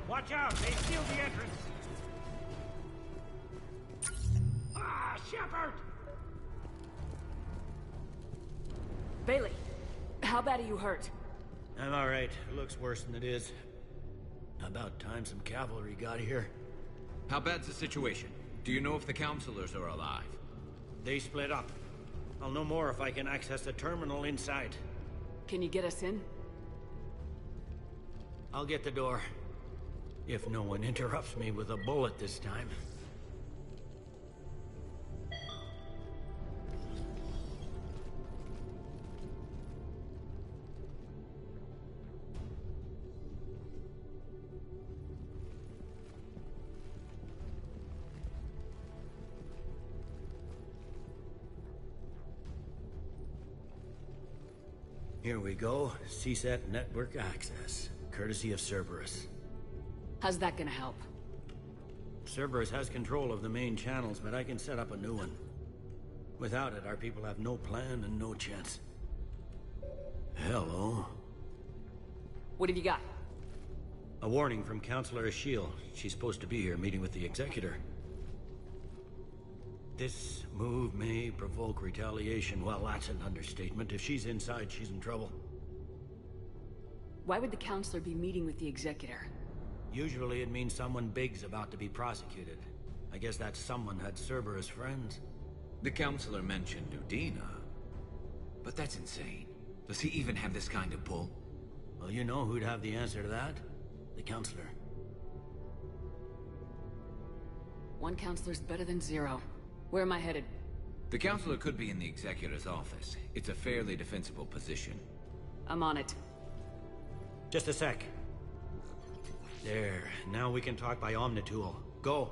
Watch out! They sealed the entrance! Ah, Shepard! Bailey, how bad are you hurt? I'm alright. It looks worse than it is. About time some cavalry got here. How bad's the situation? Do you know if the counselors are alive? They split up. I'll know more if I can access the terminal inside. Can you get us in? I'll get the door. If no one interrupts me with a bullet this time. Here we go. CSEC network access, courtesy of Cerberus. How's that gonna help? Cerberus has control of the main channels, but I can set up a new one. Without it, our people have no plan and no chance. Hello. What have you got? A warning from Counselor Ashiel. She's supposed to be here meeting with the Executor. This move may provoke retaliation. Well, that's an understatement. If she's inside, she's in trouble. Why would the Counselor be meeting with the Executor? Usually it means someone big's about to be prosecuted. I guess that someone had Cerberus friends. The Counselor mentioned Udina. But that's insane. Does he even have this kind of pull? Well, you know who'd have the answer to that? The Counselor. One Counselor's better than zero. Where am I headed? The Counselor could be in the Executor's office. It's a fairly defensible position. I'm on it. Just a sec. There. Now we can talk by Omnitool. Go.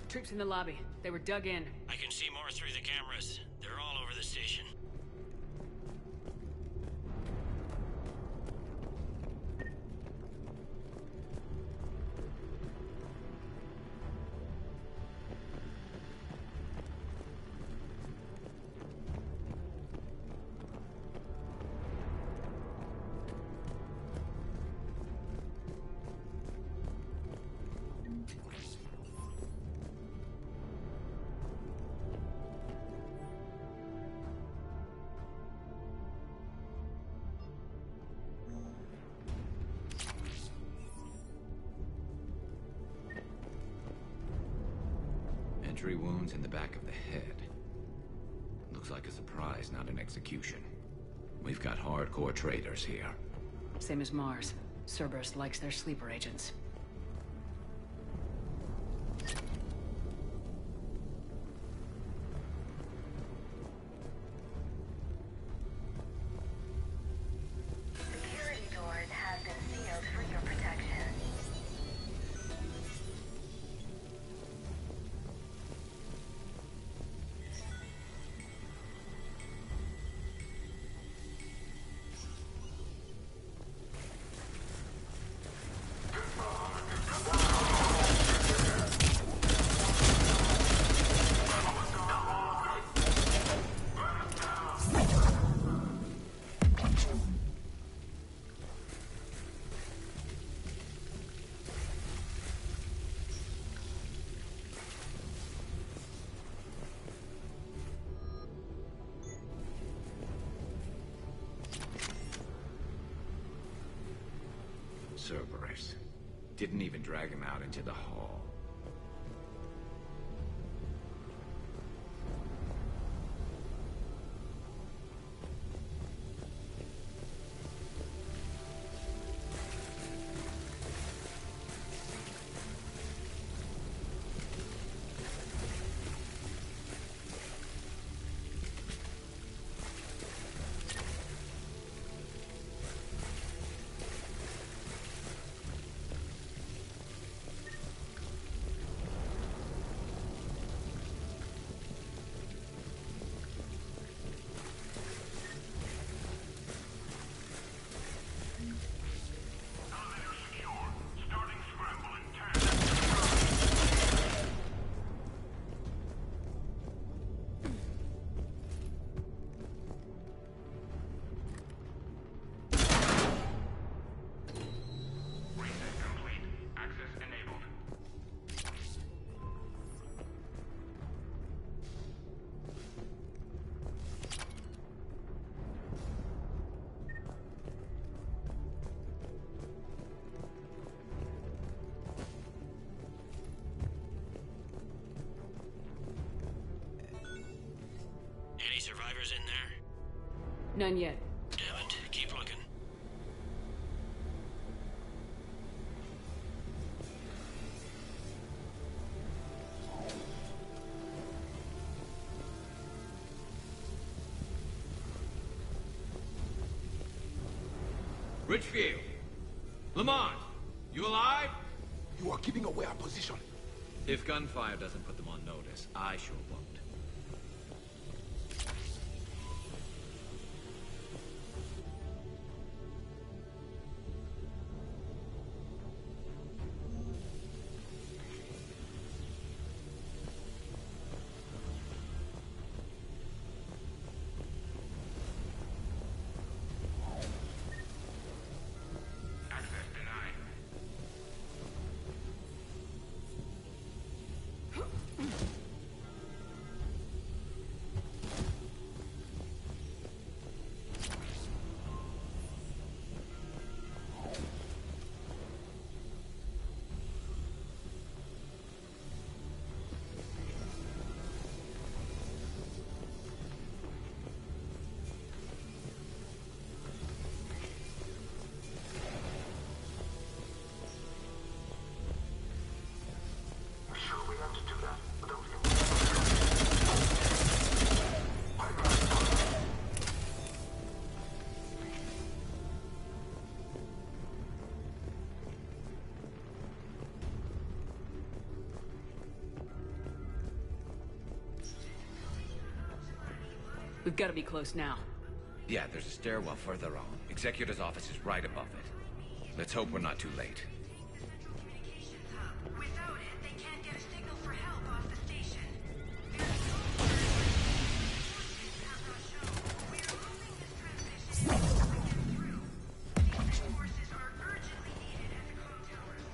Troops in the lobby. They were dug in. I can see more through the cameras. They're all over the station. Entry wounds in the back of the head. Looks like a surprise, not an execution. We've got hardcore traitors here. Same as Mars. Cerberus likes their sleeper agents. Security doors have been sealed for your protection. Cerberus. Didn't even drag him out into the hall. None yet. Damn it. Keep looking. Richfield! Lamont! You alive? You are giving away our position. If gunfire doesn't put them on notice, I sure won't. We've got to be close now. Yeah, there's a stairwell further on. Executor's office is right above it. Let's hope we're not too late. Without it, they can't get a signal for help off the station. Forces are urgently needed at the comm towers.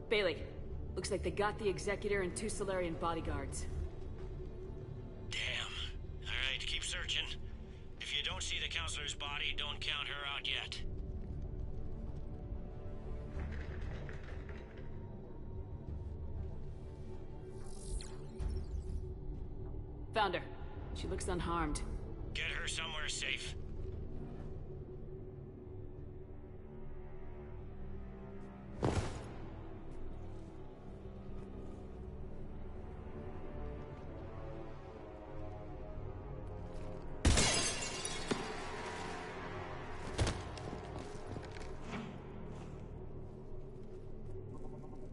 Bailey, looks like they got the Executor and 2 Solarian bodyguards. Damn. Alright, keep searching. If you don't see the counselor's body, don't count her out yet. Found her. She looks unharmed. Get her somewhere safe.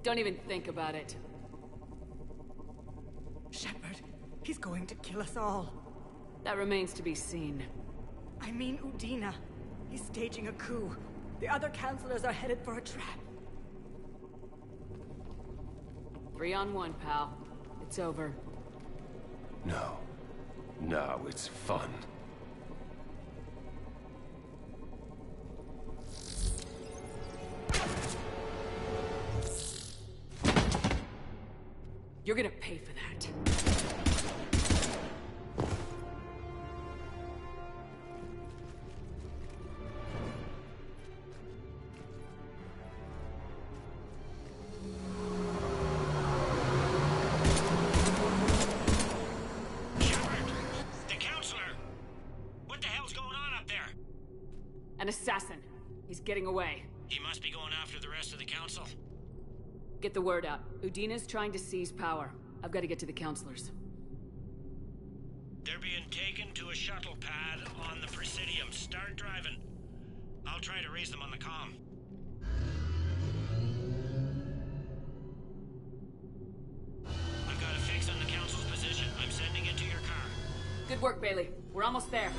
Don't even think about it. Shepard, he's going to kill us all. That remains to be seen. I mean Udina. He's staging a coup. The other counselors are headed for a trap. 3 on 1, pal. It's over. No. No, it's fun. You're gonna pay for that. The counselor! What the hell's going on up there? An assassin. He's getting away. He must be going after the rest of the council. Get the word out. Udina's trying to seize power. I've got to get to the councilors. They're being taken to a shuttle pad on the Presidium. Start driving. I'll try to raise them on the comm. I've got a fix on the council's position. I'm sending it to your car. Good work, Bailey. We're almost there.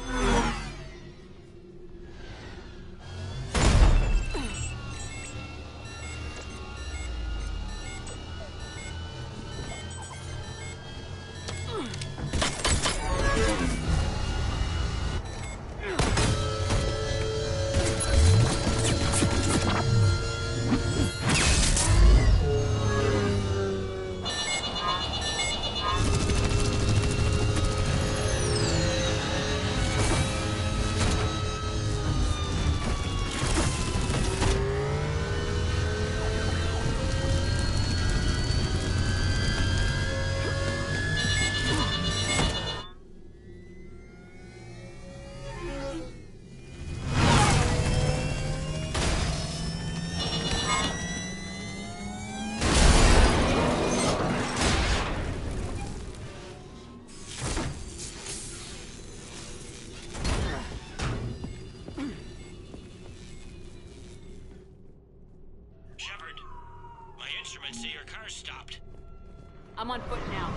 I'm on foot now.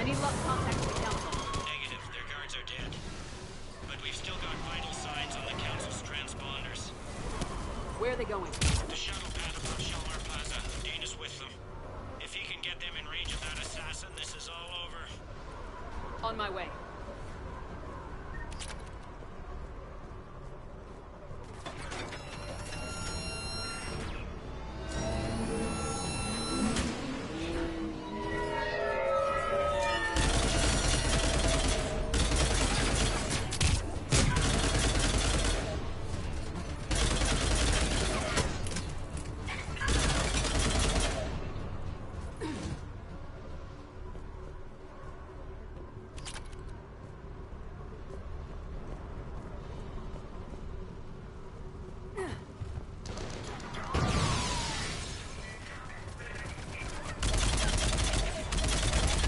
Any luck contacting the council? Negative. Their guards are dead. But we've still got vital signs on the council's transponders. Where are they going? The shuttle pad above Shelmar Plaza. Dana's with them. If he can get them in range of that assassin, this is all over. On my way.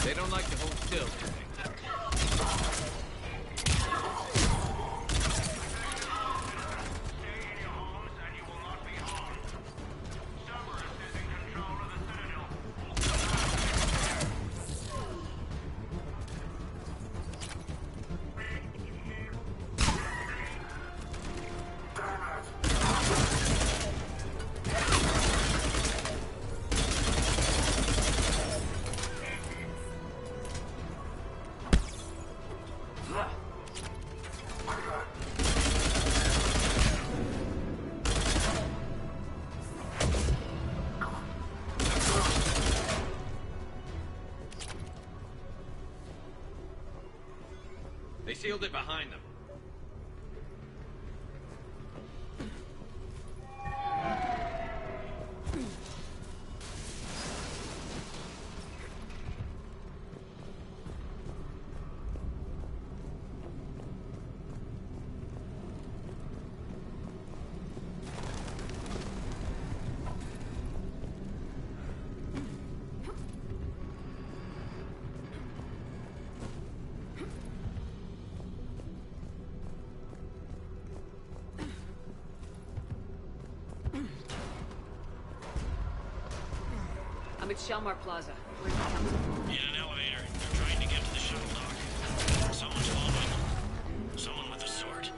They don't like to hold still, do they? They sealed it behind them. I'm at Shelmar Plaza. Where's the council? In an elevator. They're trying to get to the shuttle dock. Someone's following them. Someone with a sword.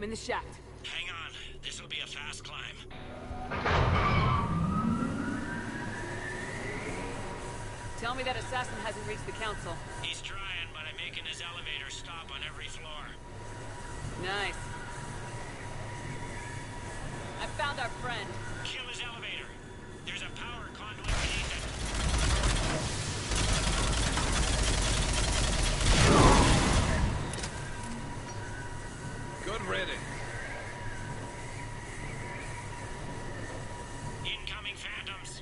I'm in the shaft. Hang on. This'll be a fast climb. Tell me that assassin hasn't reached the council. He's trying, but I'm making his elevator stop on every floor. Nice. I found our friend. Kill his elevator. There's a power conduit beneath it. Good riddance. Incoming phantoms.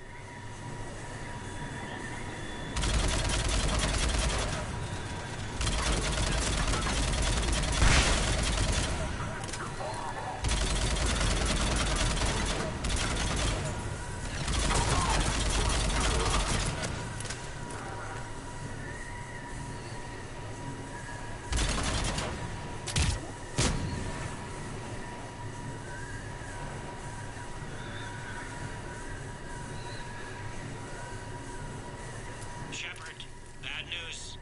Shepard, bad news.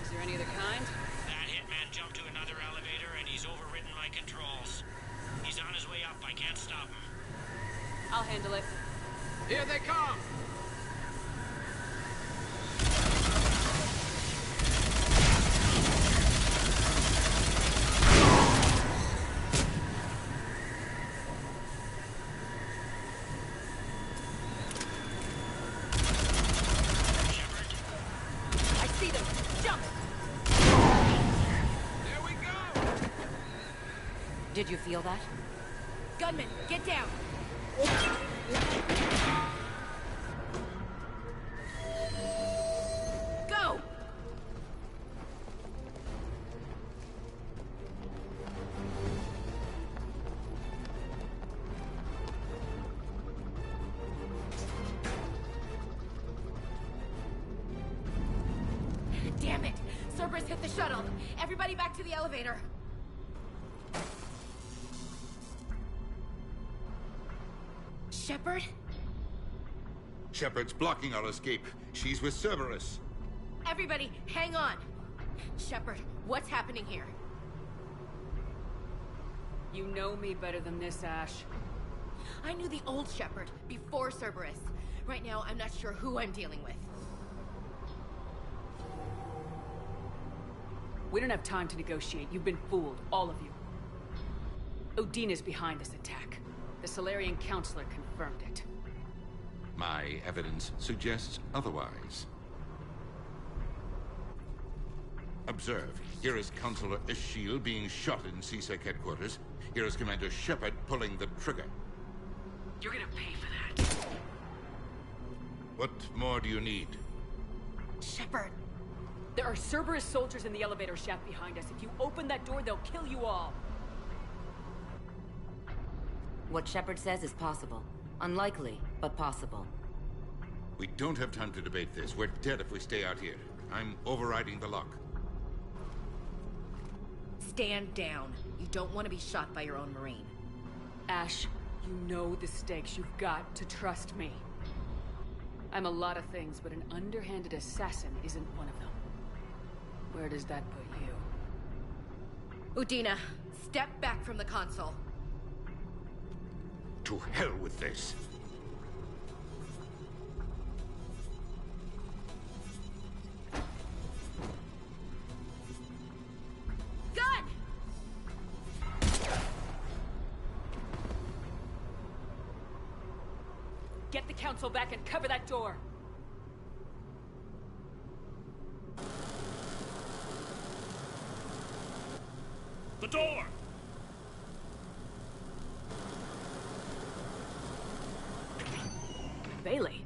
Is there any other kind? That hitman jumped to another elevator and he's overridden my controls. He's on his way up. I can't stop him. I'll handle it. Here they come! I see them! Jump! There we go! Did you feel that? Gunman, get down! Go! Damn it! Cerberus hit the shuttle! Everybody back to the elevator! Shepard? Shepard's blocking our escape. She's with Cerberus. Everybody, hang on! Shepard, what's happening here? You know me better than this, Ash. I knew the old Shepard before Cerberus. Right now, I'm not sure who I'm dealing with. We don't have time to negotiate. You've been fooled, all of you. Udina's behind this attack. The Solarian Counselor confirmed it. My evidence suggests otherwise. Observe. Here is Counselor Ashiel being shot in CSEC headquarters. Here is Commander Shepard pulling the trigger. You're gonna pay for that. What more do you need? Shepard! There are Cerberus soldiers in the elevator shaft behind us. If you open that door, they'll kill you all. What Shepard says is possible. Unlikely, but possible. We don't have time to debate this. We're dead if we stay out here. I'm overriding the lock. Stand down. You don't want to be shot by your own Marine. Ash, you know the stakes. You've got to trust me. I'm a lot of things, but an underhanded assassin isn't one of them. Where does that put you? Udina, step back from the console. To hell with this. Gun! Get the council back and cover that door. The door! Bailey.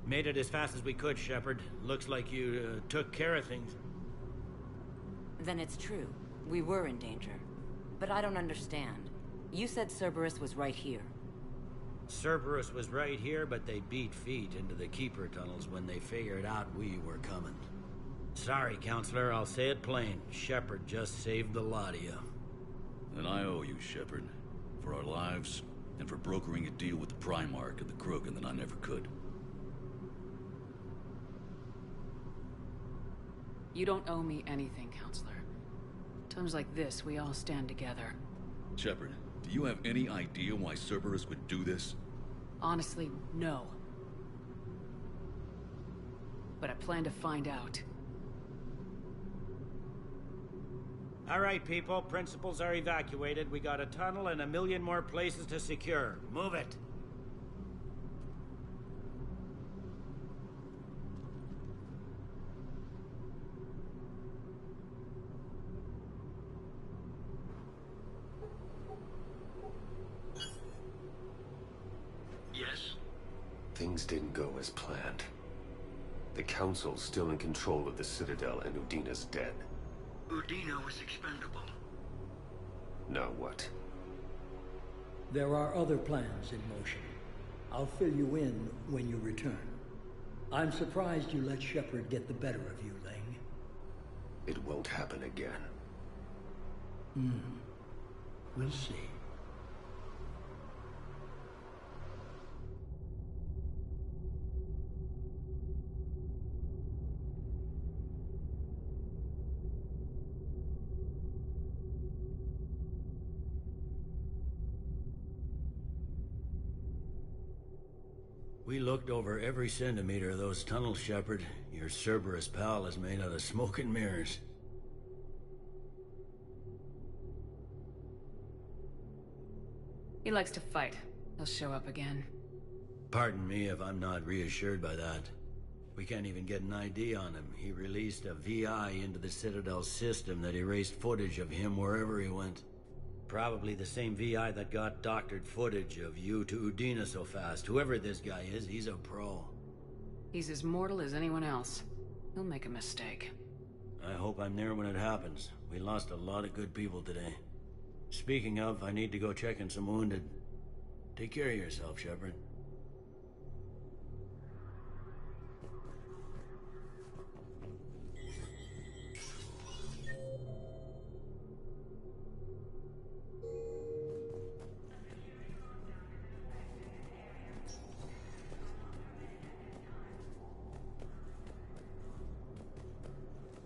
Made it as fast as we could, Shepard. Looks like you took care of things. Then it's true. We were in danger. But I don't understand. You said Cerberus was right here. Cerberus was right here, but they beat feet into the Keeper tunnels when they figured out we were coming. Sorry, Counselor, I'll say it plain. Shepard just saved the lot of you. And I owe you, Shepard. For our lives, and for brokering a deal with the Primarch and the Krogan that I never could. You don't owe me anything, Counselor. Times like this, we all stand together. Shepard, do you have any idea why Cerberus would do this? Honestly, no. But I plan to find out. All right, people. Principals are evacuated. We got a tunnel and 1 million more places to secure. Move it. Yes? Things didn't go as planned. The Council's still in control of the Citadel and Udina's dead. Udina was expendable. Now what? There are other plans in motion. I'll fill you in when you return. I'm surprised you let Shepard get the better of you, Ling. It won't happen again. We'll see. We looked over every centimeter of those tunnels, Shepard. Your Cerberus pal is made out of smoke and mirrors. He likes to fight. He'll show up again. Pardon me if I'm not reassured by that. We can't even get an ID on him. He released a VI into the Citadel system that erased footage of him wherever he went. Probably the same VI that got doctored footage of you to Udina so fast. Whoever this guy is, he's a pro. He's as mortal as anyone else. He'll make a mistake. I hope I'm there when it happens. We lost a lot of good people today. Speaking of, I need to go check on some wounded. Take care of yourself, Shepard.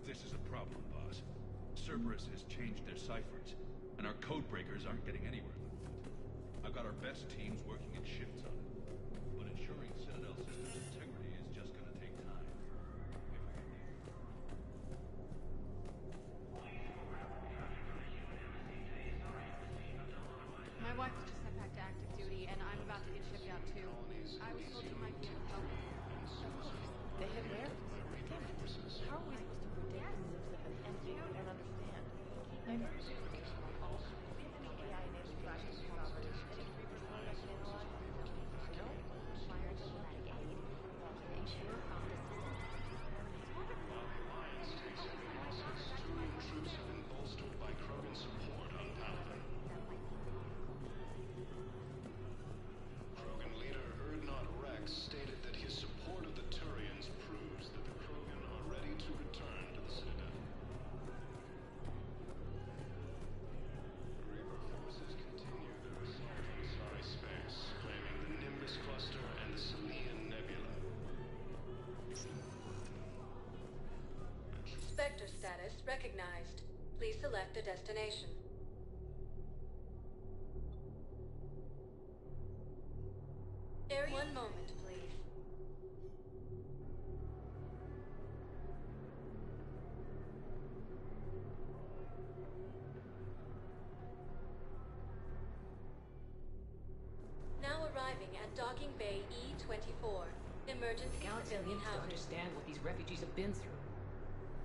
This is a problem, boss. Cerberus has changed their ciphers, and our code breakers aren't getting anywhere with it. I've got our best teams working in shifts on it, but ensuring Citadel system's integrity is just gonna take time. My wife was just sent back to active duty, and I'm about to get shipped out too. I was told you might be able to help. Of course. They had where? How are we supposed to predict the moves of an entity we don't understand? I've heard all AI-enabled flashes discovered, and if Reapers want us to analyze, no? Fire diplomatic aid. Ensure prompt Turian troops have been bolstered by Krogan support on Paladin. Krogan leader Erdnot Rex stated that his support of the Turians proves that the Krogan are ready to return to the Citadel. Reaper forces continue their assault on Sari space, claiming the Nimbus cluster and the Salian Nebula. Spectre status recognized. Please select a destination. Area. One moment, please. Now arriving at Docking Bay E-24. Emergency Galaxy civilian needs to housing. understand what these refugees have been through.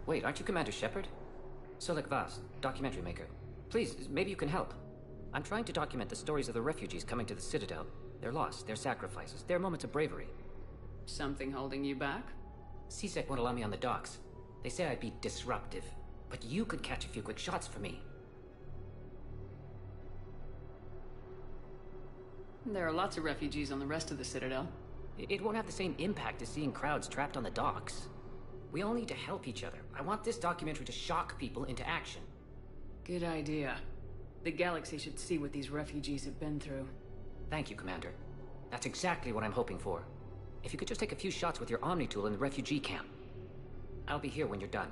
Wait, aren't you Commander Shepard? Solek Vaz, documentary maker. Please, maybe you can help. I'm trying to document the stories of the refugees coming to the Citadel. Their loss, their sacrifices, their moments of bravery. Something holding you back? CSEC won't allow me on the docks. They say I'd be disruptive. But you could catch a few quick shots for me. There are lots of refugees on the rest of the Citadel. It won't have the same impact as seeing crowds trapped on the docks. We all need to help each other. I want this documentary to shock people into action. Good idea. The galaxy should see what these refugees have been through. Thank you, Commander. That's exactly what I'm hoping for. If you could just take a few shots with your Omni tool in the refugee camp. I'll be here when you're done.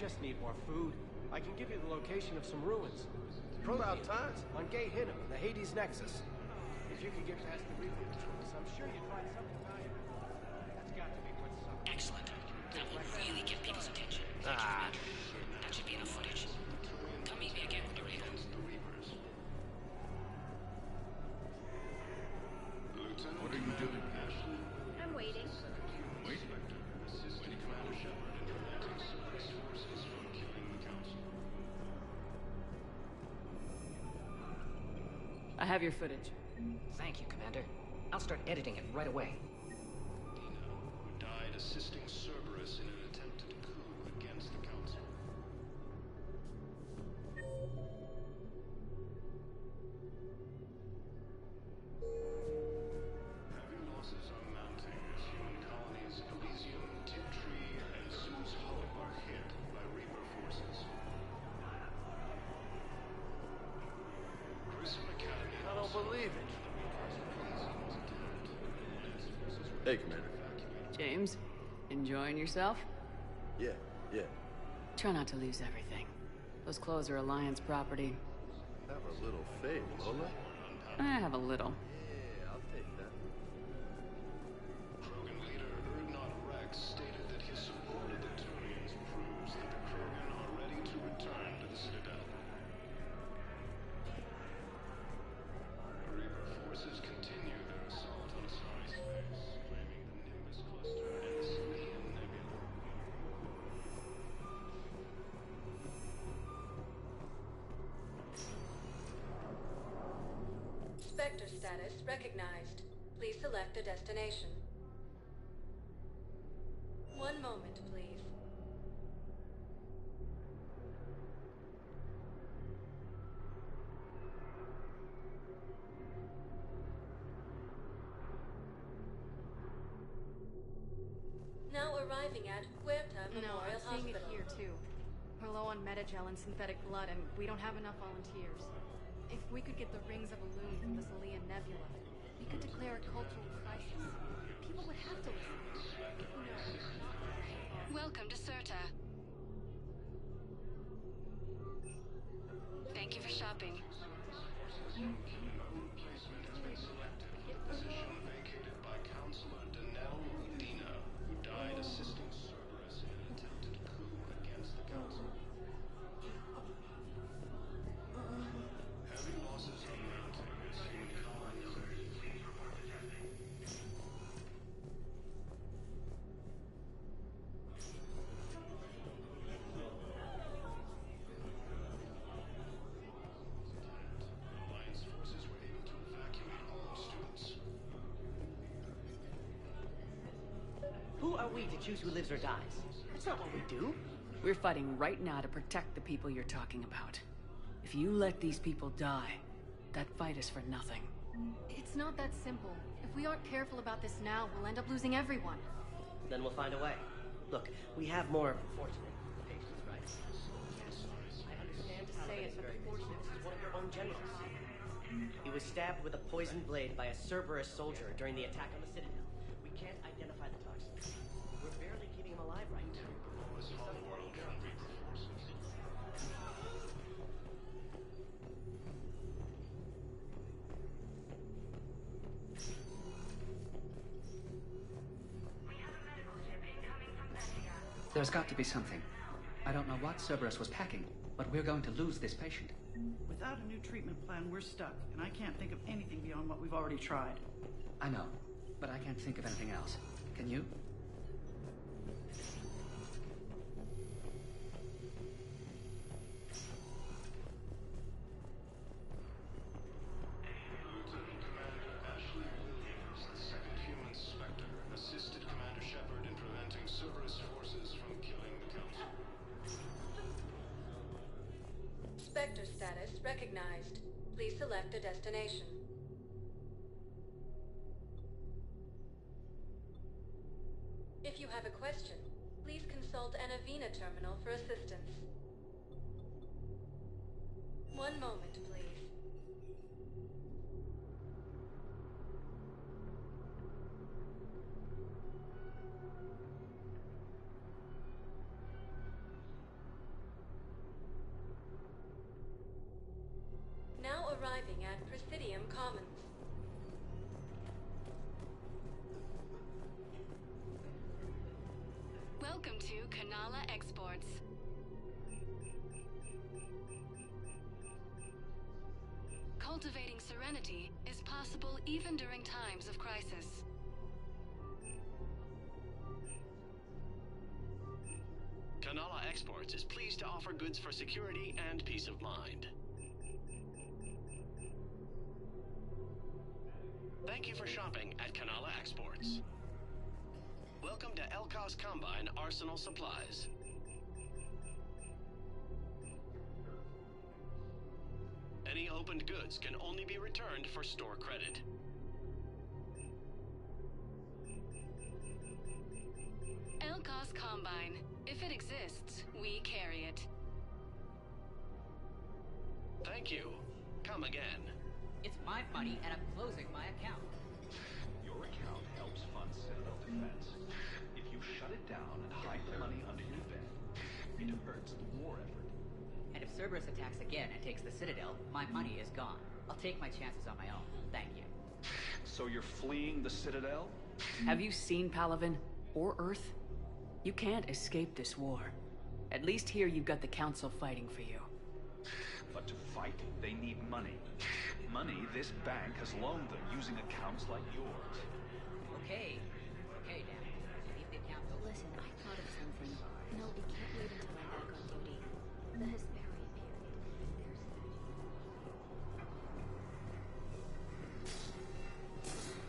just need more food. I can give you the location of some ruins. About time. On Gay Hinnom, the Hades Nexus. If you could get past the Reaper patrols, I'm sure you'd find something valuable. That's got to be worth something. Excellent. That will really get people's attention. Thank you, Commander. That should be enough footage. Come meet me again with the Reaper. What are you doing? I'm waiting. Waiting? Waiting Commander Shepard in preventing Cerberus forces from killing the Council. I have your footage. Thank you, Commander. I'll start editing it right away. Dina, who died assisting Cerberus in an attempted coup against the Council. Heavy losses are mounting as human colonies Elysium, Tiptree, and Zeus Hollow are hit by Reaper forces. Grissom Academy. I don't believe it. Hey, Commander. James, enjoying yourself? Yeah. Try not to lose everything. Those clothes are Alliance property. Have a little faith, Lola. I have a little. Yeah, I'll take that. Krogan leader Erdnot Rex stated that his support of the Turians proves that the Krogan are ready to return to the Citadel. Reaper forces continue their assault on Sari space, claiming the Nimbus cluster and the Selenium Nebula. Spectre status recognized. Please select a destination. One moment, please. Now arriving at Huerta No, Memorial I'm seeing it Hospital. here too. We're low on metagel and synthetic blood, and we don't have enough volunteers. If we could get the rings of Illume from the Selenium Nebula, we could declare a cultural crisis. People would have to listen. Welcome to Serta. Thank you for shopping. Placement has been selected. Position vacated by Counselor Danelle Udina, who died assisting Cerberus in an attempted coup against the Council. Heavy losses are mounting as human colonies. Alliance forces were able to evacuate all students. Who are we to choose who lives or dies? That's not what we do. We're fighting right now to protect the people you're talking about. If you let these people die, that fight is for nothing. It's not that simple. If we aren't careful about this now, we'll end up losing everyone. Then we'll find a way. Look, we have more fortunate patients, right? I understand how Say it, it's but very the fortunate. This is one of your own generals. He was stabbed with a poisoned blade by a Cerberus soldier during the attack on the Citadel. We can't identify the toxins. We're barely keeping him alive right now. There's got to be something. I don't know what Cerberus was packing, but we're going to lose this patient. Without a new treatment plan, we're stuck, and I can't think of anything beyond what we've already tried. I know, but I can't think of anything else. Can you? Lieutenant Commander Ashley Williams, the second human Spectre, assisted Commander Shepard in preventing Cerberus forces from killing the Council. Spectre status recognized. Please select a destination. If you have a question, please consult an Avena terminal for assistance. One moment, please. arriving at Presidium Commons. Welcome to Kanala Exports. Cultivating serenity is possible even during times of crisis. Kanala Exports is pleased to offer goods for security and peace of mind. Thank you for shopping at Kanala Exports. Welcome to Elkos Combine Arsenal Supplies. Any opened goods can only be returned for store credit. Elkos Combine. If it exists, we carry it. Thank you. Come again. It's my money, and I'm closing my account. Your account helps fund Citadel defense. If you shut it down and hide the money under your bed, it hurts the war effort. And if Cerberus attacks again and takes the Citadel, my money is gone. I'll take my chances on my own. Thank you. So you're fleeing the Citadel? Have you seen Palaven? Or Earth? You can't escape this war. At least here you've got the Council fighting for you. But to fight, they need money. Money this bank has loaned them using accounts like yours. Okay. Okay, damn it. Leave the account open. Listen, I thought of something. No, it can't wait until I'm back on duty. The Hesperian period.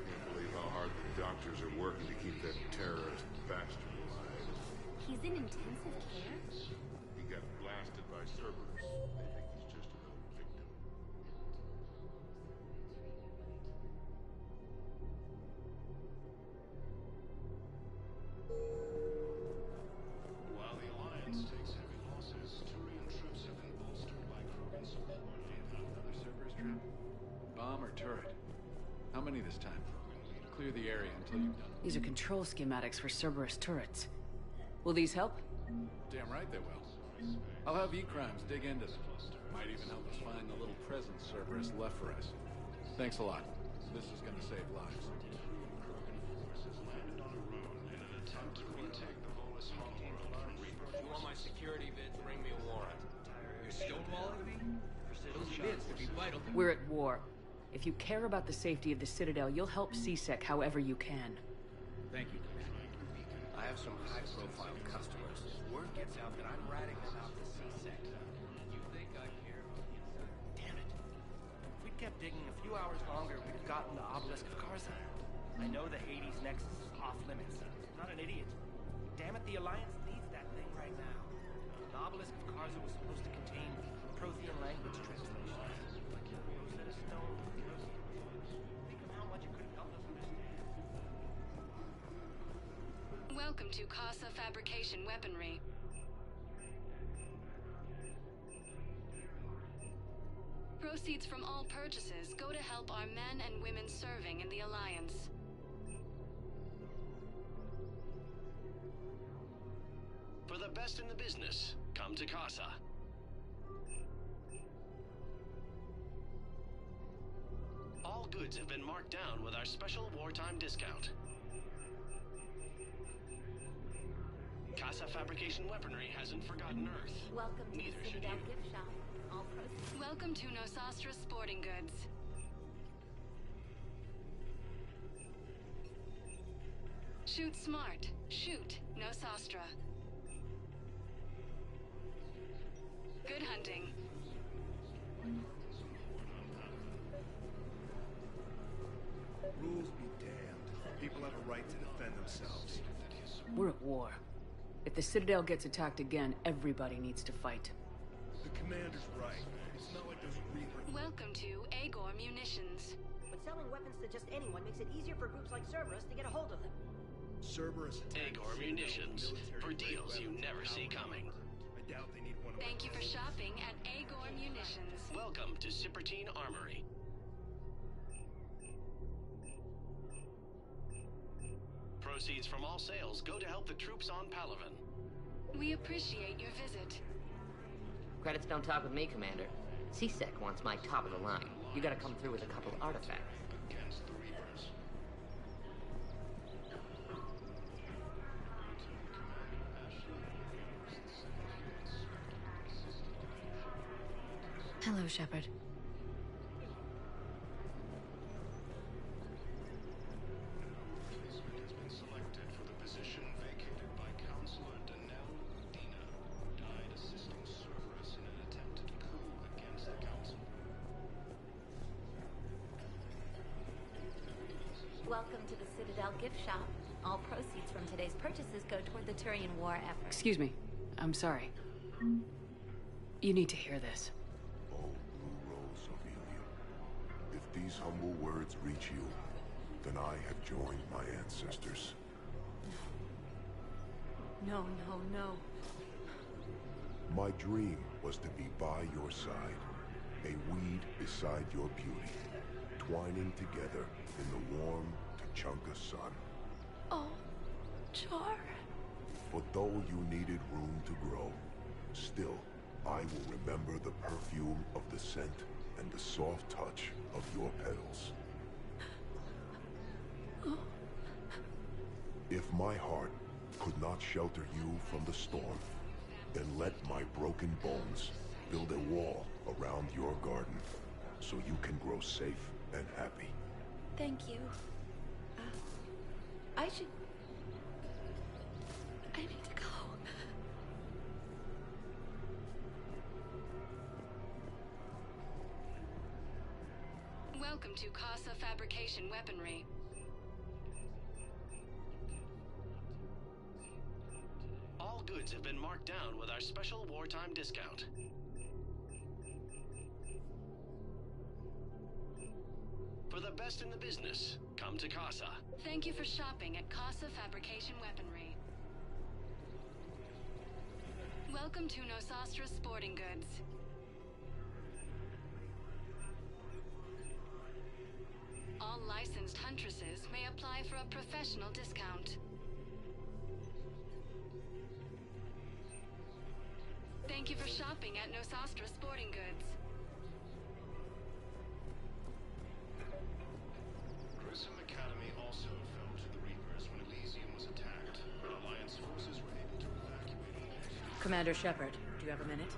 Can't believe how hard the doctors are working to keep that terrorist bastard alive. He's in intensive care? He got blasted by Cerberus. They think he's just another victim. While the Alliance takes heavy losses, Turian troops have been bolstered by Krogan support. Another Cerberus trap? Bomb or turret? How many this time? Clear the area until you've done. These are control schematics for Cerberus turrets. Will these help? Damn right they will. I'll have E-Crimes dig into them. Might even help us find the little present Cerberus left for us. Thanks a lot. This is gonna save lives. Krogan forces landed on a road in an attempt to retake the Volus homeworld from Reaper. If you want my security vids, bring me a warrant. You're stonewalling me? Those vids could be vital. We're at war. If you care about the safety of the Citadel, you'll help CSEC however you can. Thank you. I have some high-profile customers. Word gets out that I'm ratting them out to CSEC. You think I care about the inside? Damn it. If we'd kept digging a few hours longer, we'd have gotten the obelisk of Karza. I know the Hades Nexus is off-limits. I'm not an idiot. Damn it, the Alliance needs that thing right now. The obelisk of Karza was supposed to contain Prothean language translations. Rosetta Stone, Prothean. Think of how much it could have helped us understand. Welcome to Casa Fabrication Weaponry. Proceeds from all purchases go to help our men and women serving in the Alliance. For the best in the business, come to Casa. All goods have been marked down with our special wartime discount. Casa Fabrication Weaponry hasn't forgotten Earth. Welcome to Neither the should Citadel you. gift shop. All proceeds. Welcome to Nosastra Sporting Goods. Shoot smart. Shoot Nosastra. Good hunting. Rules be damned. People have a right to defend themselves. We're at war. If the Citadel gets attacked again, everybody needs to fight. The commander's right. It's not like those Reapers. Welcome to Agor Munitions. But selling weapons to just anyone makes it easier for groups like Cerberus to get a hold of them. Cerberus attacked Agor Munitions. For deals you never see coming. I doubt they need one of Thank you for shopping at Agor Munitions. Welcome to Cipertine Armory. Proceeds from all sales go to help the troops on Palaven. We appreciate your visit. Credits don't talk with me, Commander. CSEC wants my top of the line. You gotta come through with a couple artifacts. Hello, Shepard. Welcome to the Citadel gift shop. All proceeds from today's purchases go toward the Turian war effort. Excuse me. I'm sorry. You need to hear this. Oh, Blue Rose Amelia. If these humble words reach you, then I have joined my ancestors. No, no, no. My dream was to be by your side, a weed beside your beauty, twining together in the warm Tuchanka sun. Oh, Char. For though you needed room to grow, still, I will remember the perfume of the scent and the soft touch of your petals. If my heart could not shelter you from the storm, then let my broken bones build a wall around your garden so you can grow safe and happy. Thank you. I need to go. Welcome to Casa Fabrication Weaponry. All goods have been marked down with our special wartime discount. For the best in the business, come to Casa. Thank you for shopping at Casa Fabrication Weaponry. Welcome to Nosastra Sporting Goods. All licensed huntresses may apply for a professional discount. Thank you for shopping at Nosastra Sporting Goods. Grissom Academy also fell to the Reapers when Elysium was attacked, but Alliance forces were able to evacuate all. Commander Shepard, do you have a minute?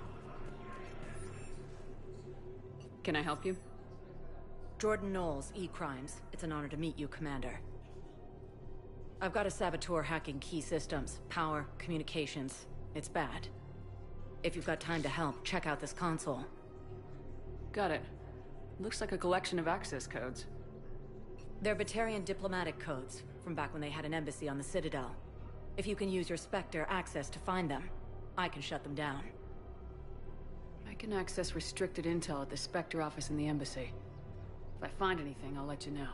Can I help you? Jordan Knowles, E-Crimes. It's an honor to meet you, Commander. I've got a saboteur hacking key systems, power, communications. It's bad. If you've got time to help, check out this console. Got it. Looks like a collection of access codes. They're Batarian diplomatic codes, from back when they had an embassy on the Citadel. If you can use your Spectre access to find them, I can shut them down. I can access restricted intel at the Spectre office in the embassy. If I find anything, I'll let you know.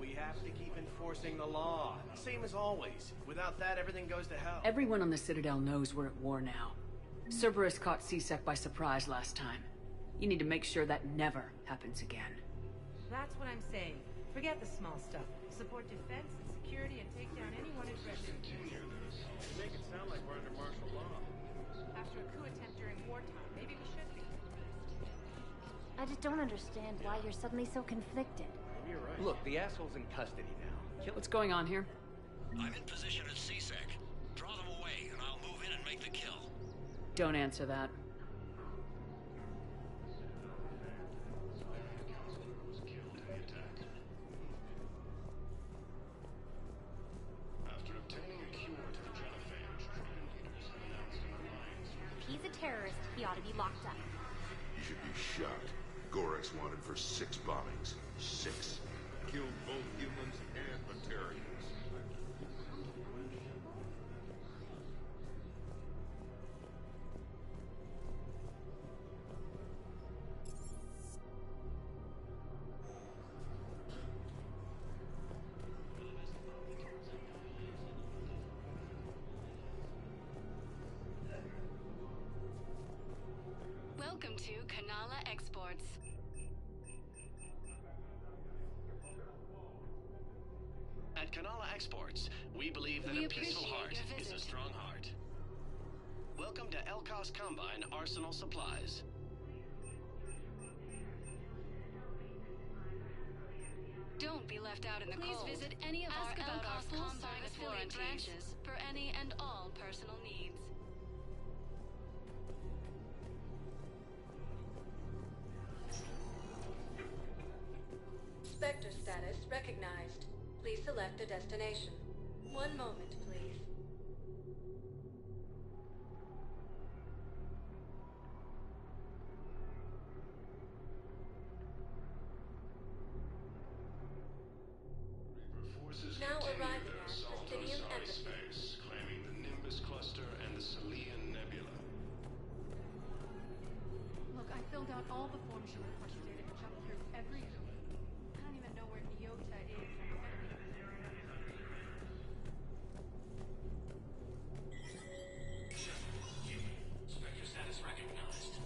We have to keep enforcing the law. Same as always. Without that, everything goes to hell. Everyone on the Citadel knows we're at war now. Cerberus caught CSEC by surprise last time. You need to make sure that never happens again. That's what I'm saying. Forget the small stuff. Support defense and security and take down anyone aggressive. You make it sound like we're under martial law. After a coup attempt during wartime, maybe we should be. I just don't understand why you're suddenly so conflicted. You're right. Look, the asshole's in custody now. What's going on here? I'm in position at CSEC. Draw them away, and I'll move in and make the kill. Don't answer that. If he's a terrorist, he ought to be locked up. He should be shot. Gorex wanted for 6 bombings. 6. Killed both humans and Batarians. Welcome to Kanala Exports. At Kanala Exports, we believe that We a peaceful appreciate heart your is a visit. strong heart. Welcome to Elkos Combine Arsenal Supplies. Don't be left out in the cold. Please visit any of our Elkos Combine affiliate branches for any and all personal needs. Spectre status recognized. Please select a destination. One moment, please. Forces Now continue arriving their at assault on Presidium Sorry Embassy. Space, claiming the Nimbus Cluster and the Salian Nebula. Look, I filled out all the forms you requested and jumped through every hoop. I don't even know where Nyota is. Spectre status recognized.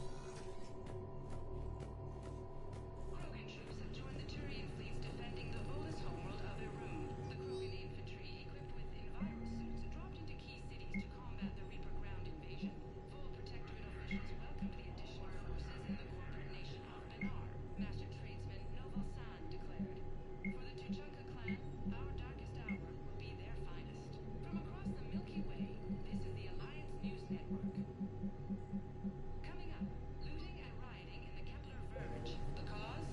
Krogan troops have joined the Turian fleets defending the oldest homeworld of Irun. The Krogan infantry, equipped with enviro suits, dropped into key cities to combat the Reaper ground invasion. Full Protectorate officials welcomed the additional forces in the corporate nation of Benar. Master tradesman Novel San declared, "For the Tuchanka clan, our darkest hour will be their finest." From across the Milky Way, this is the Alliance News Network. Coming up, looting and rioting in the Kepler Verge. The cause?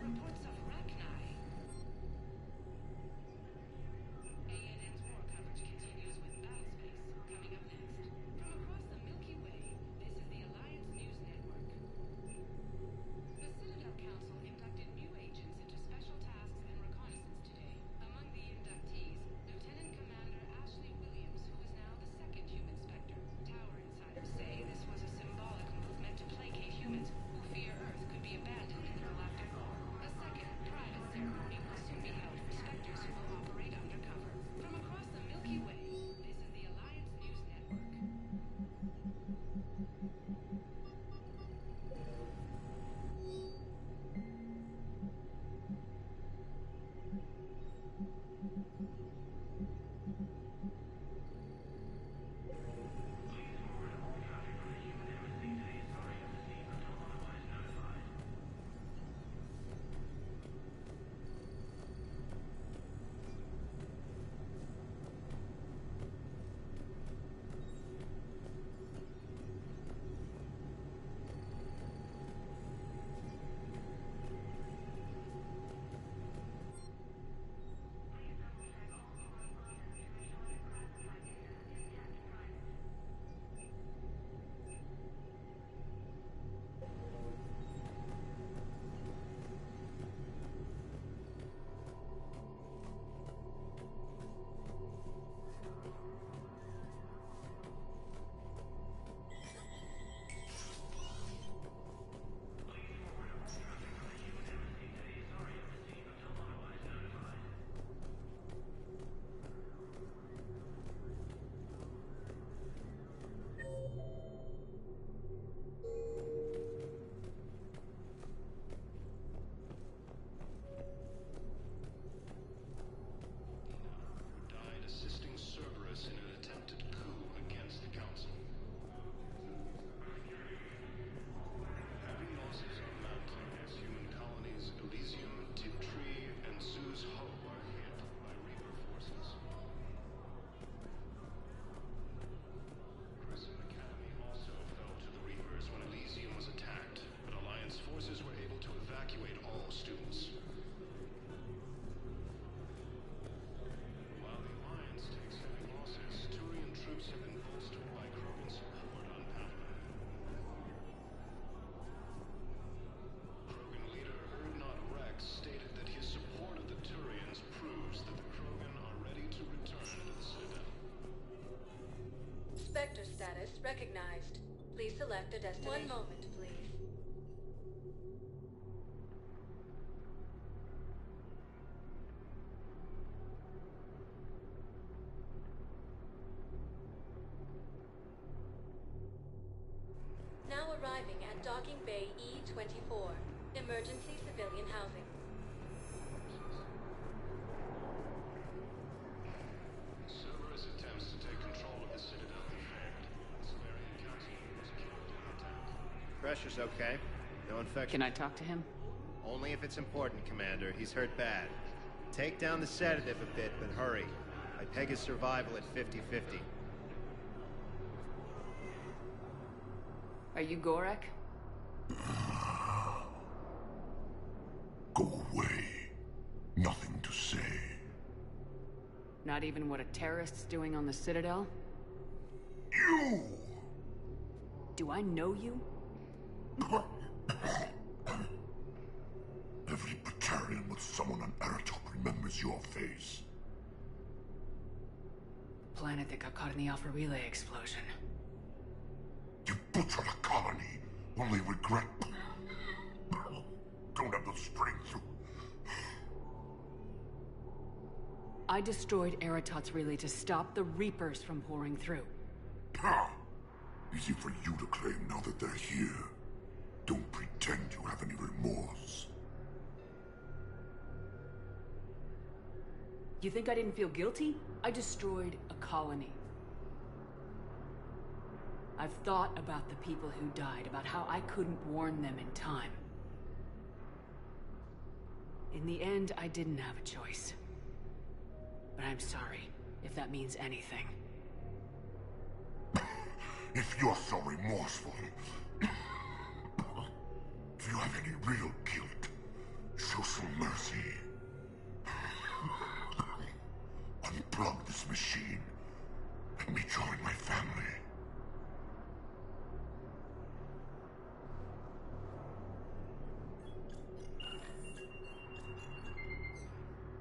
Reports of Rachni. ANN's war coverage continues with Battlespace coming up next. From across the Milky Way, this is the Alliance News Network. The Citadel Council inducted new agents into special tasks and reconnaissance today. Among the inductees, Lieutenant Commander Ashley Williams, who is now the second human Spectre. Tower insiders say this was a symbolic move meant to placate humans who fear Earth could be abandoned in galactic war. A second, private ceremony will soon be held for Spectres who will operate undercover. From across the Milky Way, this is the Alliance News Network. Died assisting Cerberus in an attempted coup against the Council. Heavy losses on Mantle as human colonies Elysium, Tiptree, and Zoo's Hope are hit by Reaper forces. Crescent Academy also fell to the Reapers when Elysium was attacked, but Alliance forces were able to evacuate all students. While the Alliance takes heavy losses, Turian troops have been bolstered by Krogan support on Pavlin. Krogan leader Erdnot Rex stated that his support of the Turians proves that the Krogan are ready to return to the Citadel. Spectre status recognized. Please select a destination. One moment, please. Now arriving at Docking Bay E-24. Emergency civilian housing. Cerberus attempts to take control of the Citadel have failed. Solarian pressure's okay. No infection. Can I talk to him? Only if it's important, Commander. He's hurt bad. Take down the sedative a bit, but hurry. I peg his survival at 50-50. Are you Gorek? Go away. Nothing to say. Not even what a terrorist's doing on the Citadel? You! Do I know you? Every Batarian with someone on Aratok remembers your face. Planet that got caught in the Alpha Relay explosion. You butchered a colony, only regret. Don't have the strength to... I destroyed Eratot's relay to stop the Reapers from pouring through. Ha! Easy for you to claim now that they're here. Don't pretend you have any remorse. You think I didn't feel guilty? I destroyed a colony. I've thought about the people who died, about how I couldn't warn them in time. In the end, I didn't have a choice. But I'm sorry, if that means anything. If you're so remorseful, if you have any real guilt, show some mercy. Unplug this machine. Let me join my family.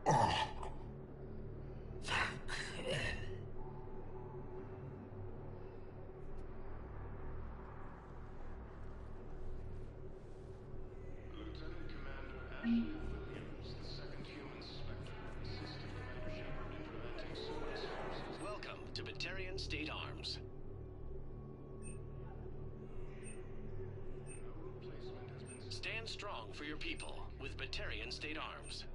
Oh. Welcome to Batarian State Arms. Stand strong for your people with Batarian State Arms.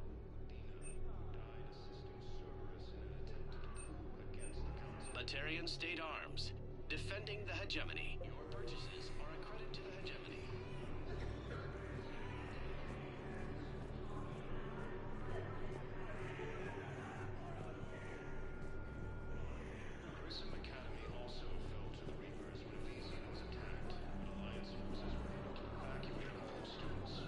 Batarian State Arms, defending the hegemony. Your purchases are a credit to the hegemony. Grissom Academy also fell to the Reapers when Elysium was attacked, but Alliance forces were able to evacuate all students.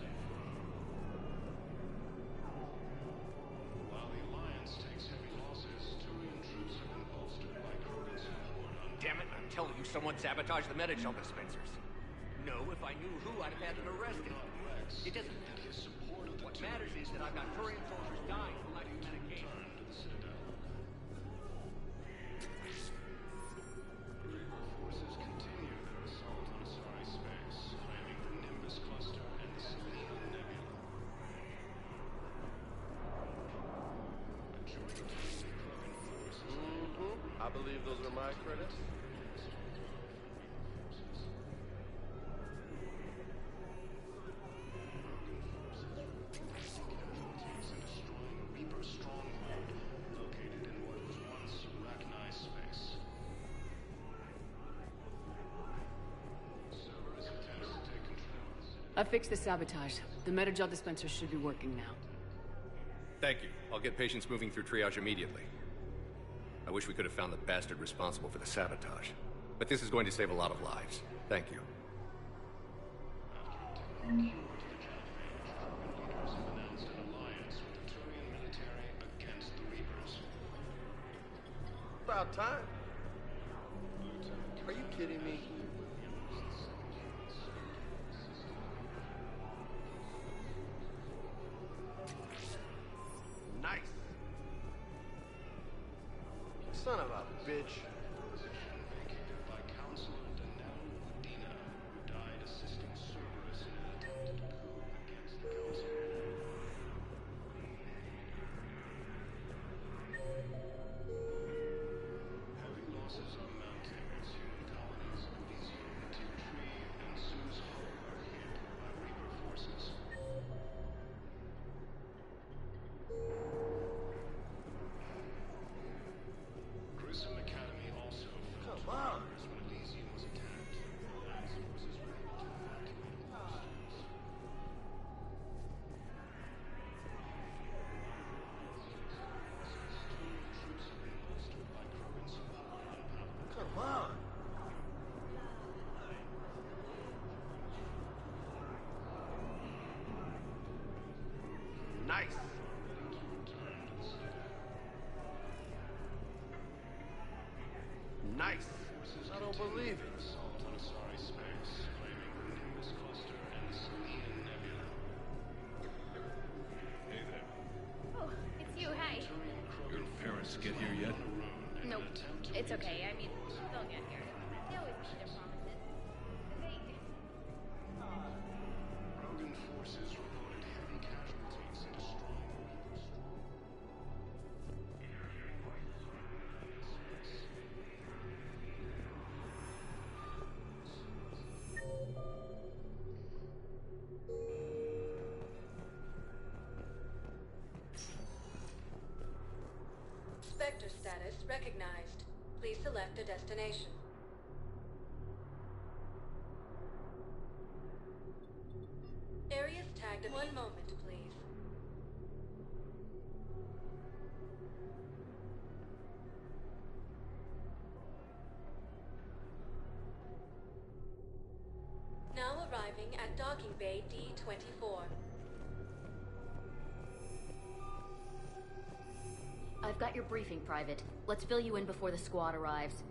While the Alliance takes heavy losses, Turian troops have been bolstered by Krogan's support on... Damn it, I'm telling you, someone sabotaged the Medical dispensers. No, if I knew who, I'd have had it arrested. It doesn't matter. What matters is that I've got Turian soldiers dying from lack of medication. Return to the Citadel. Reaper forces continue their assault on Asari space, claiming the Nimbus cluster and the Selenium Nebula. I believe those are my credits. And destroying a Reaper stronghold located in what was once Rachni space. Cerberus attempts to take control of the city. I fixed the sabotage. The Metagel dispenser should be working now. Thank you. I'll get patients moving through triage immediately. I wish we could have found the bastard responsible for the sabotage. But this is going to save a lot of lives. Thank you. Leaders have announced an alliance with the Turian military against the Reapers. About time. Are you kidding me? Nice. Son of a bitch. Position vacated by Counselor Danel Udina, who died assisting Cerberus in an attempted coup against the Council. Heavy losses are mounting as human colonies of Elysium, Tiptree, and Sue's Hope are hit by Reaper forces. Grissom Academy also fell to the Reapers when Elysium was attacked. Alliance forces were able to evacuate Nice. I don't believe it. Assault on Asari space, claiming the Nimbus cluster and the Salian Nebula. Hey there. Oh, it's you. Hi. Your parents get here yet? Nope. It's okay. I mean, they'll get here. They always keep their promises. They... Krogan forces reported heavy casualties and a strong Spectre status recognized. Please select a destination. Areas tagged. One moment, please. Now arriving at docking bay D-24. I've got your briefing, Private. Let's fill you in before the squad arrives.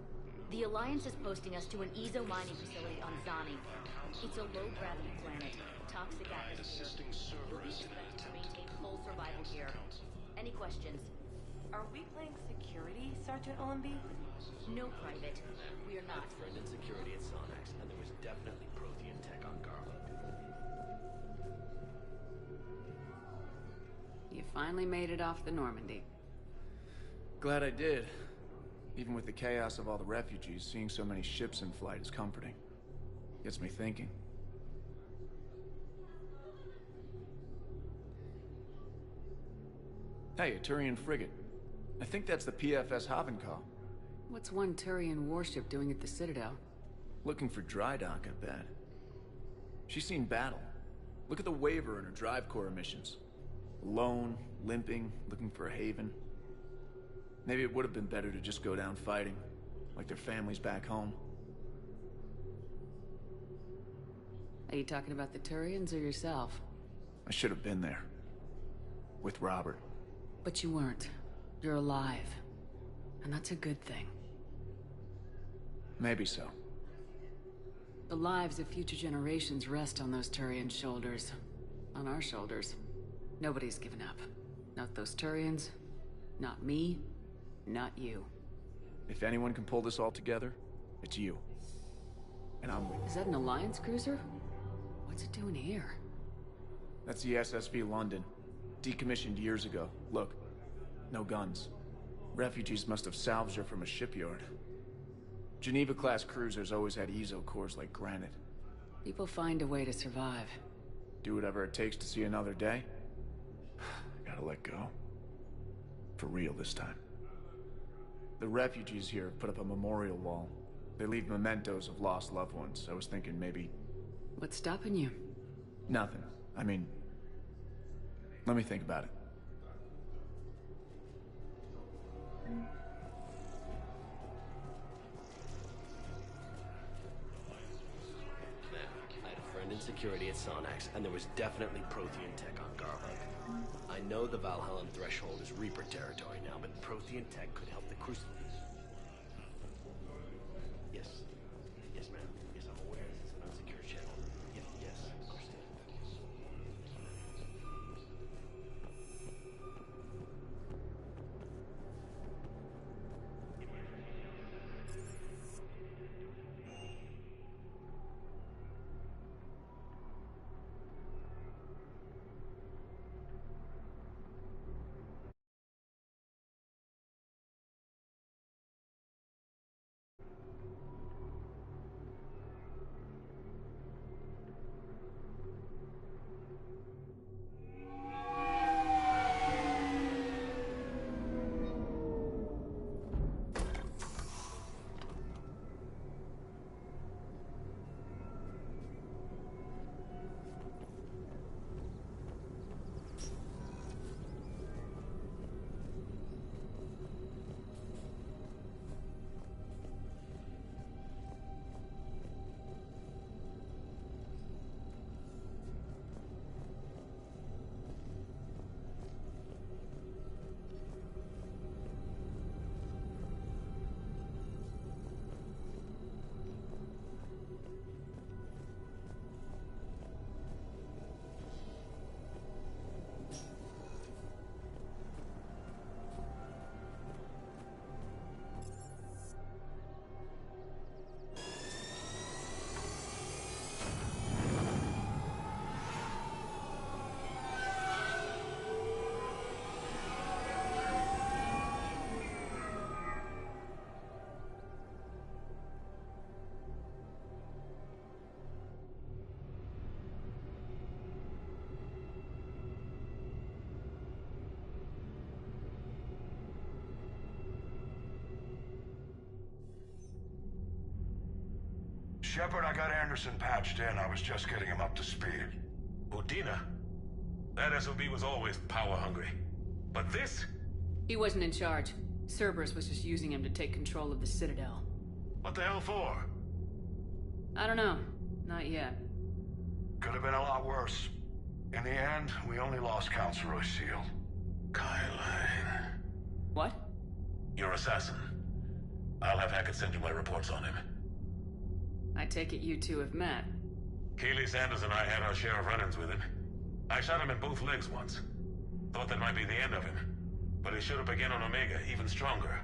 The Alliance is posting us to an Ezo mining facility on Zani. It's a low-gravity planet, toxic atmosphere. You'll be expected to maintain full survival here. Any questions? Are we playing security, Sergeant Ullenby? No, Private. We are not. Friend in security at Sonax, and there was definitely Prothean tech on Garland. You finally made it off the Normandy. Glad I did. Even with the chaos of all the refugees, seeing so many ships in flight is comforting. Gets me thinking. Hey, a Turian frigate. I think that's the PFS Havenkal. What's one Turian warship doing at the Citadel? Looking for dry dock, I bet. She's seen battle. Look at the waiver in her drive core emissions. Alone, limping, looking for a haven. Maybe it would have been better to just go down fighting, like their families back home. Are you talking about the Turians or yourself? I should have been there. With Robert. But you weren't. You're alive. And that's a good thing. Maybe so. The lives of future generations rest on those Turian shoulders. On our shoulders. Nobody's given up. Not those Turians. Not me. Not you. If anyone can pull this all together, it's you. And I'm with you. Is that an Alliance cruiser? What's it doing here? That's the SSV London. Decommissioned years ago. Look, no guns. Refugees must have salvaged her from a shipyard. Geneva-class cruisers always had Ezo cores like granite. People find a way to survive. Do whatever it takes to see another day. Gotta let go. For real this time. The refugees here have put up a memorial wall. They leave mementos of lost loved ones. I was thinking maybe... What's stopping you? Nothing. I mean... Let me think about it. I had a friend in security at Sonax, and there was definitely Prothean tech on Garland. I know the Valhallan threshold is Reaper territory now, but Prothean tech could help the Crucible. Shepard, I got Anderson patched in. I was just getting him up to speed. Udina? That SOB was always power-hungry. But this? He wasn't in charge. Cerberus was just using him to take control of the Citadel. What the hell for? I don't know. Not yet. Could have been a lot worse. In the end, we only lost Councilor O'Seal. Kyle. What? Your assassin. I'll have Hackett send you my reports on him. I take it you two have met. Keeley Sanders and I had our share of run-ins with him. I shot him in both legs once. Thought that might be the end of him. But he showed up again on Omega, even stronger.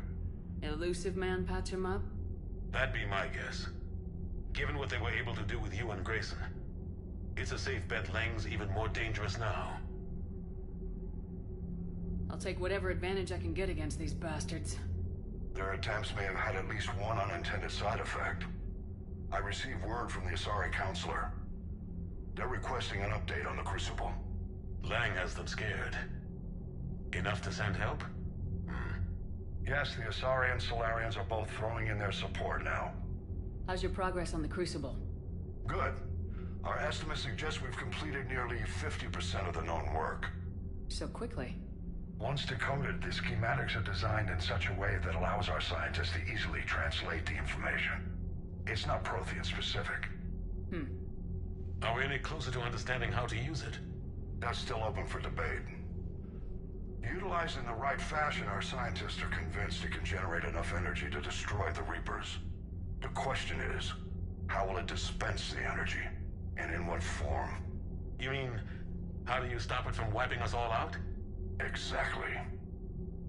Elusive man patch him up? That'd be my guess. Given what they were able to do with you and Grayson. It's a safe bet Lang's even more dangerous now. I'll take whatever advantage I can get against these bastards. Their attempts may have had at least one unintended side effect. I received word from the Asari Counselor. They're requesting an update on the Crucible. Lang has them scared. Enough to send help? Yes, the Asari and Solarians are both throwing in their support now. How's your progress on the Crucible? Good. Our estimates suggest we've completed nearly 50% of the known work. So quickly? Once decoded, the schematics are designed in such a way that allows our scientists to easily translate the information. It's not Prothean specific. Are we any closer to understanding how to use it? That's still open for debate. Utilized in the right fashion, our scientists are convinced it can generate enough energy to destroy the Reapers. The question is, how will it dispense the energy? And in what form? You mean, how do you stop it from wiping us all out? Exactly.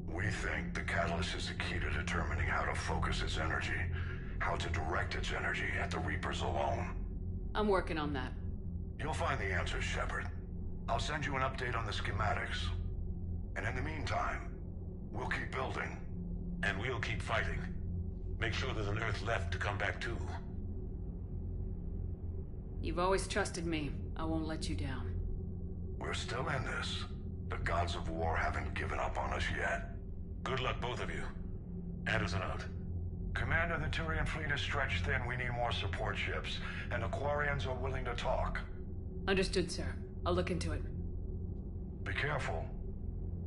We think the catalyst is the key to determining how to focus its energy, how to direct its energy at the Reapers alone. I'm working on that. You'll find the answers, Shepard. I'll send you an update on the schematics. And in the meantime, we'll keep building. And we'll keep fighting. Make sure there's an Earth left to come back to. You've always trusted me. I won't let you down. We're still in this. The gods of war haven't given up on us yet. Good luck, both of you. Anderson out. Commander, the Turian fleet is stretched thin. We need more support ships. And the Quarians are willing to talk. Understood, sir. I'll look into it. Be careful.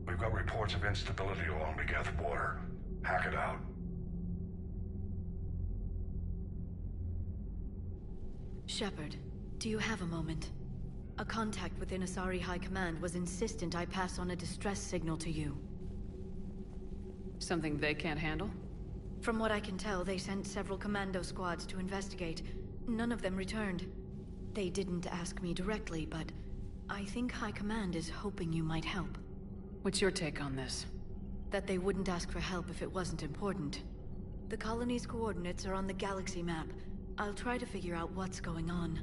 We've got reports of instability along the Geth border. Hack it out. Shepard, do you have a moment? A contact within Asari High Command was insistent I pass on a distress signal to you. Something they can't handle? From what I can tell, they sent several commando squads to investigate. None of them returned. They didn't ask me directly, but I think High Command is hoping you might help. What's your take on this? That they wouldn't ask for help if it wasn't important. The colony's coordinates are on the galaxy map. I'll try to figure out what's going on.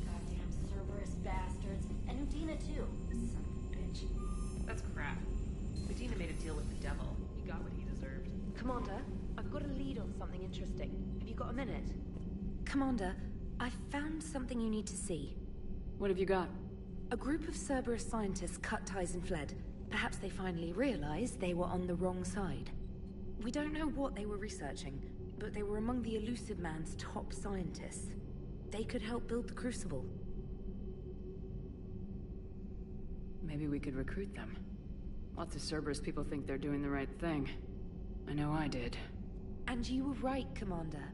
Goddamn Cerberus bastards. And Udina too. Son of a bitch. That's crap. Medina made a deal with the devil. He got what he deserved. Commander, I've got a lead on something interesting. Have you got a minute? Commander, I found something you need to see. What have you got? A group of Cerberus scientists cut ties and fled. Perhaps they finally realized they were on the wrong side. We don't know what they were researching, but they were among the Elusive Man's top scientists. They could help build the Crucible. Maybe we could recruit them. Lots of Cerberus people think they're doing the right thing. I know I did. And you were right, Commander.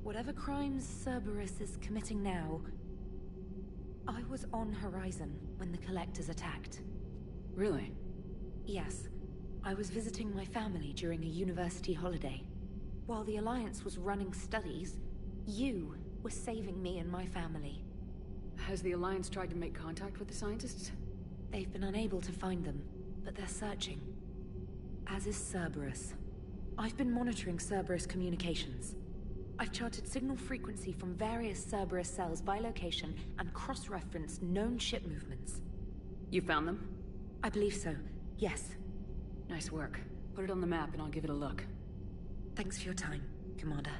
Whatever crimes Cerberus is committing now... I was on Horizon when the Collectors attacked. Really? Yes. I was visiting my family during a university holiday. While the Alliance was running studies, you were saving me and my family. Has the Alliance tried to make contact with the scientists? They've been unable to find them, but they're searching. As is Cerberus. I've been monitoring Cerberus communications. I've charted signal frequency from various Cerberus cells by location and cross-referenced known ship movements. You found them? I believe so, yes. Nice work. Put it on the map and I'll give it a look. Thanks for your time, Commander.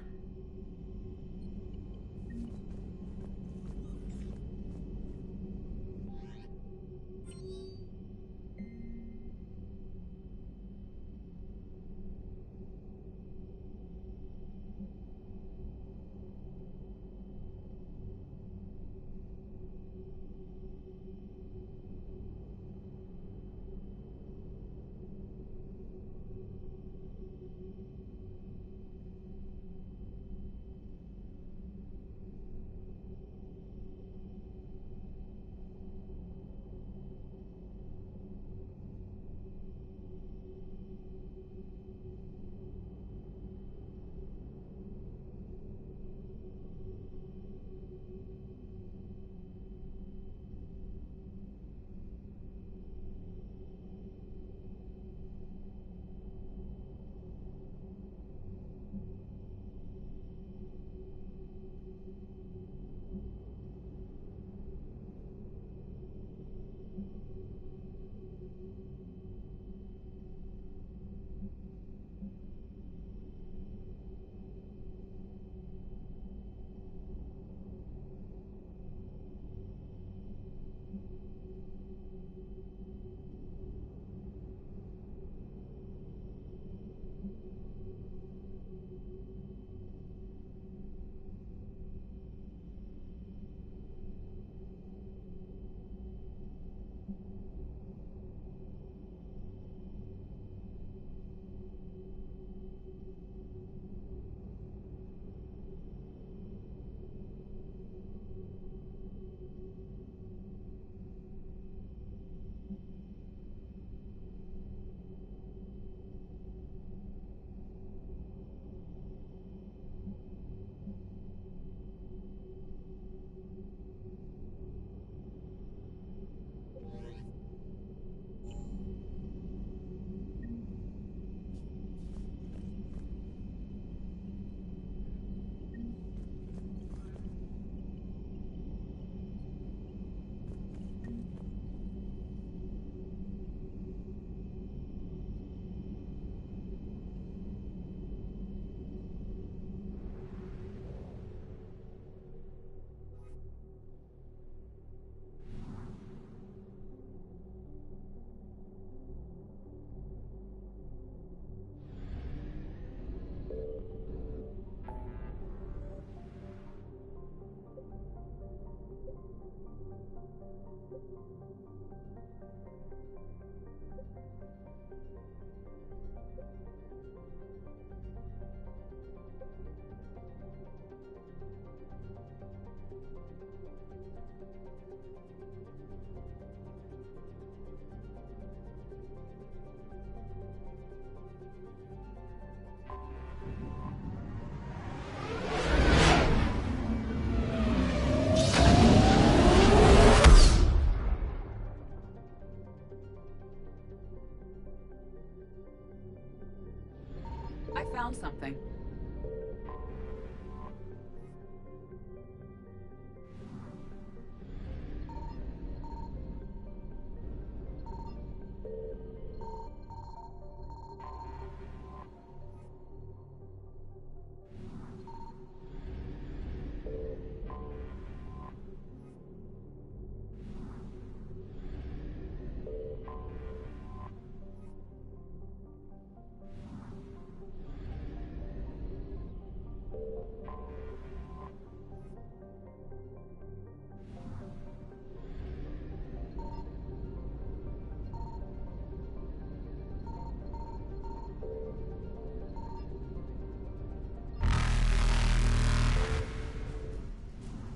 I found something.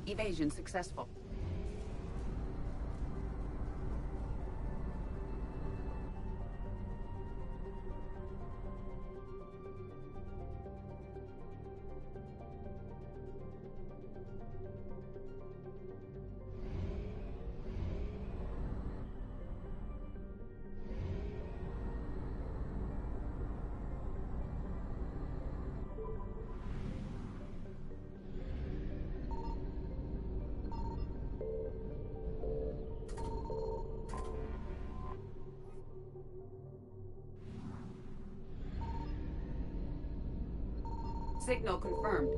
Evasion successful. Signal confirmed.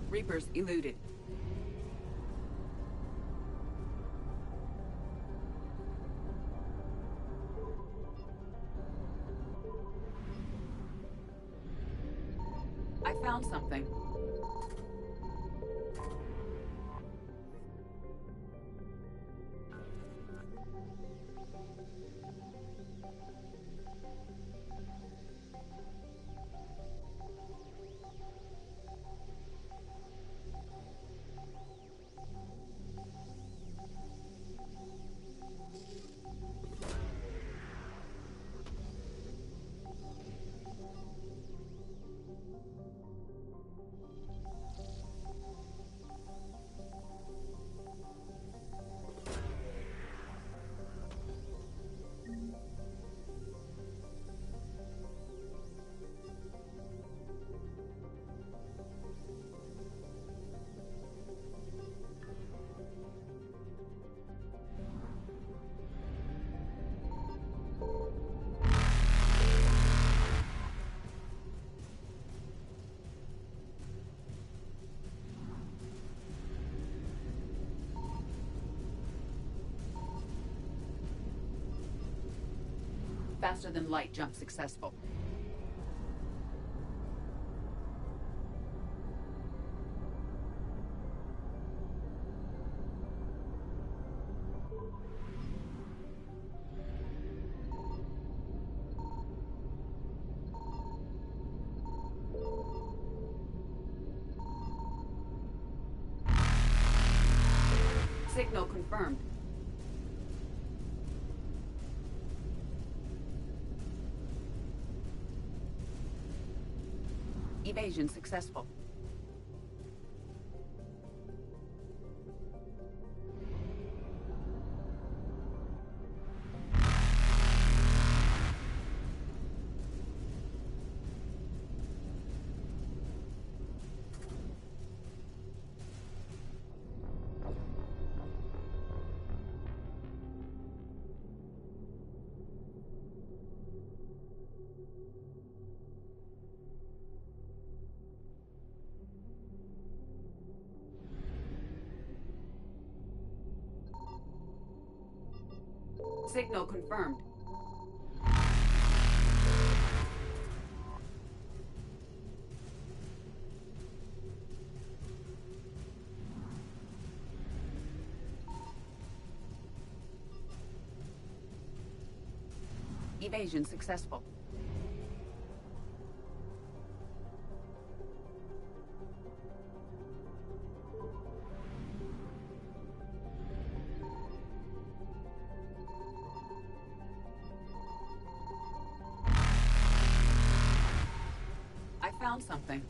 Reapers eluded. I found something. Faster than light jump successful. Signal confirmed. Evasion successful. Signal confirmed. Evasion successful. I found something.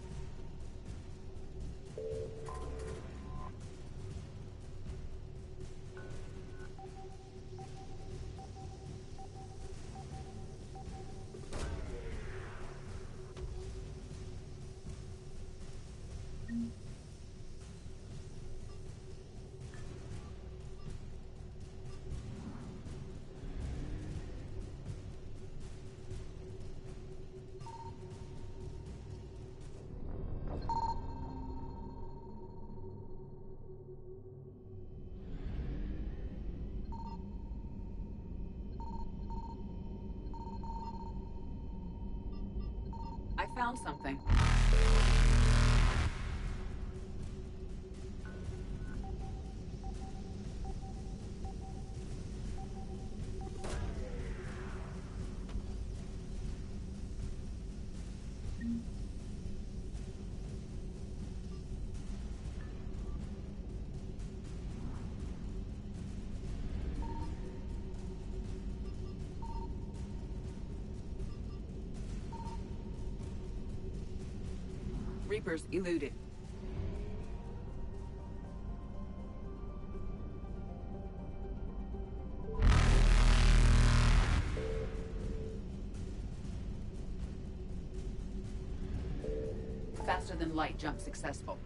I found something. Reapers eluded. Faster than light jump successful.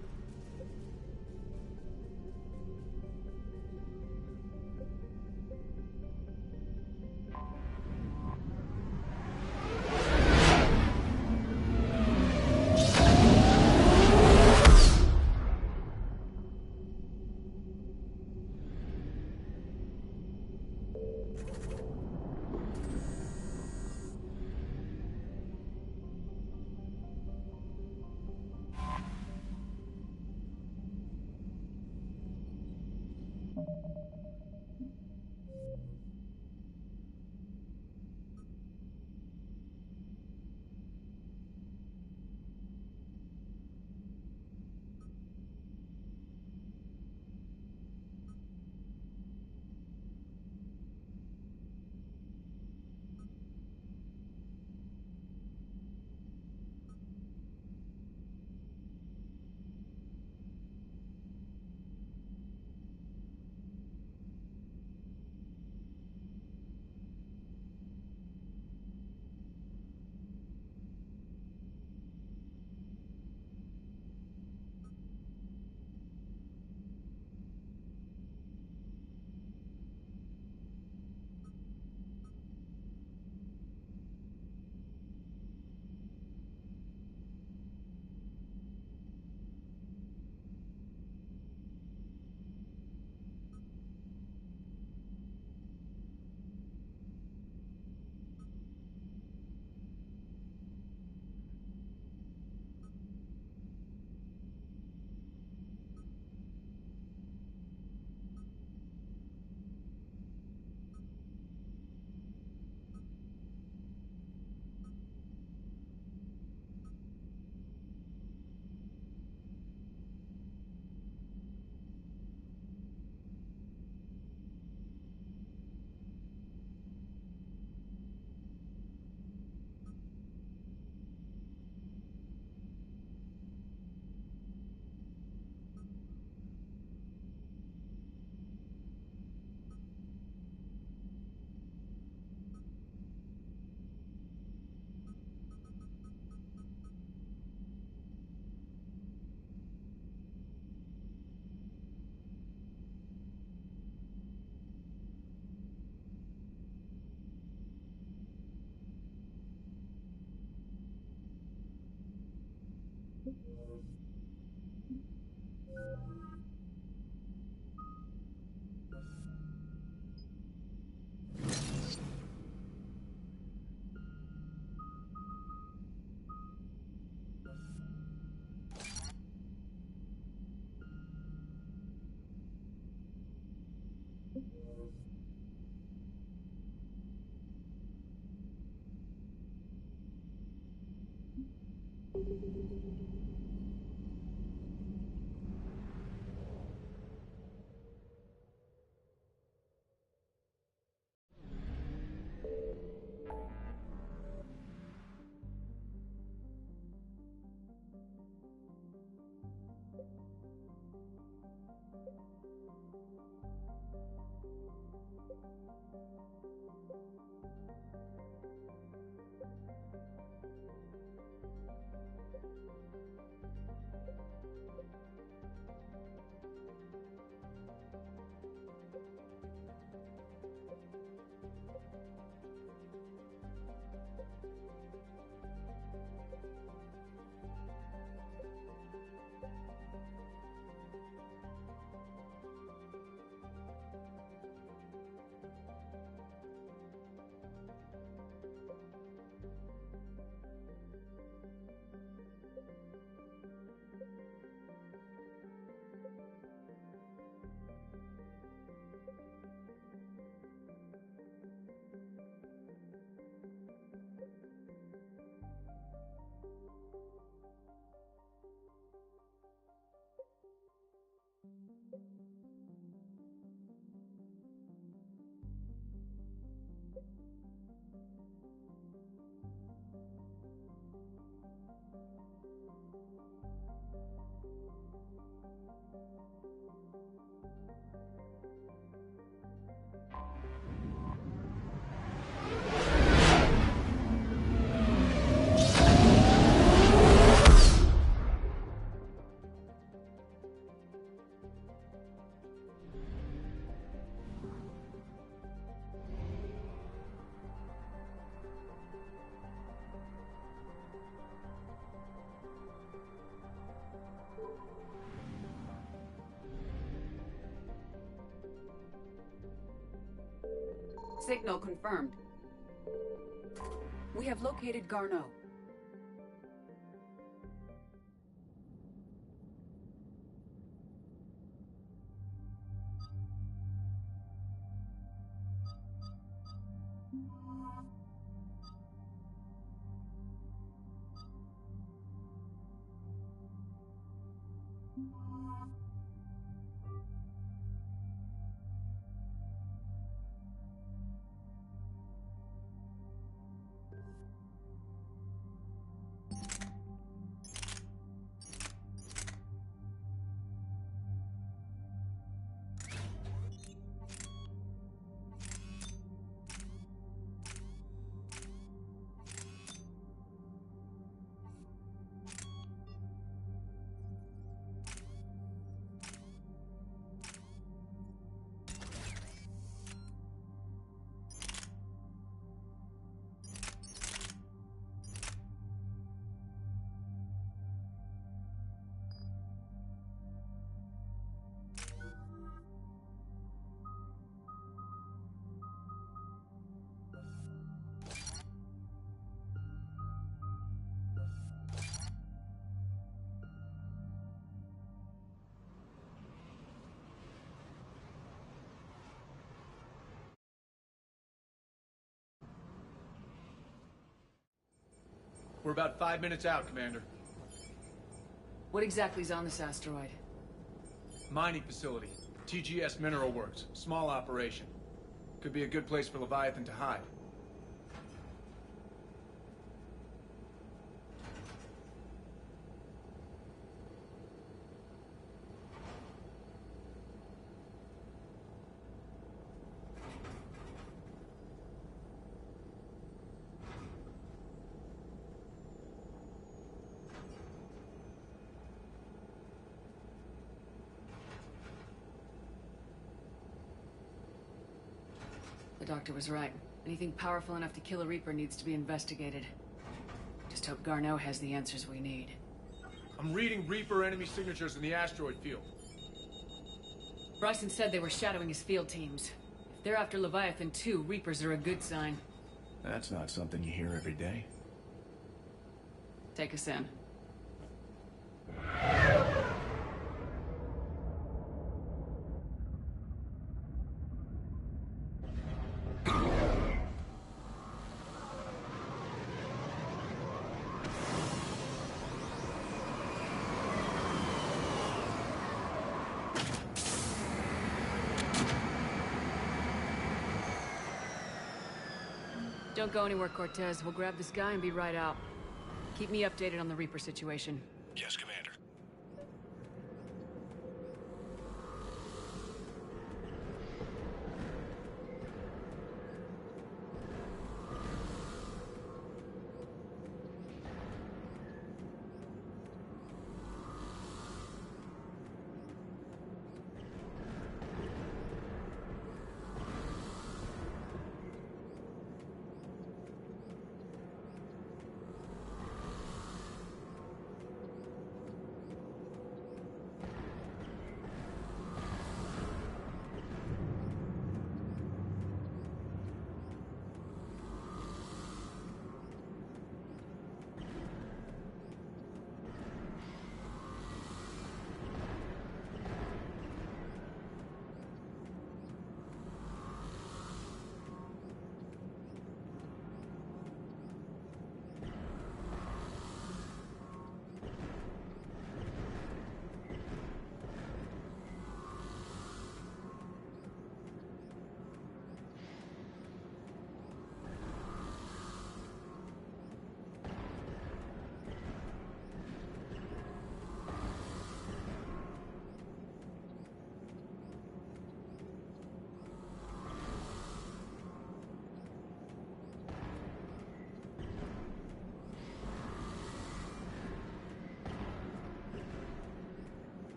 Signal confirmed. We have located Garneau. We're about 5 minutes out, Commander. What exactly is on this asteroid? Mining facility. TGS Mineral Works. Small operation. Could be a good place for Leviathan to hide. The doctor was right. Anything powerful enough to kill a Reaper needs to be investigated. Just hope Garneau has the answers we need. I'm reading Reaper enemy signatures in the asteroid field. Bryson said they were shadowing his field teams. If they're after Leviathan too, Reapers are a good sign. That's not something you hear every day. Take us in. Don't go anywhere, Cortez. We'll grab this guy and be right out. Keep me updated on the Reaper situation. Yes, Commander.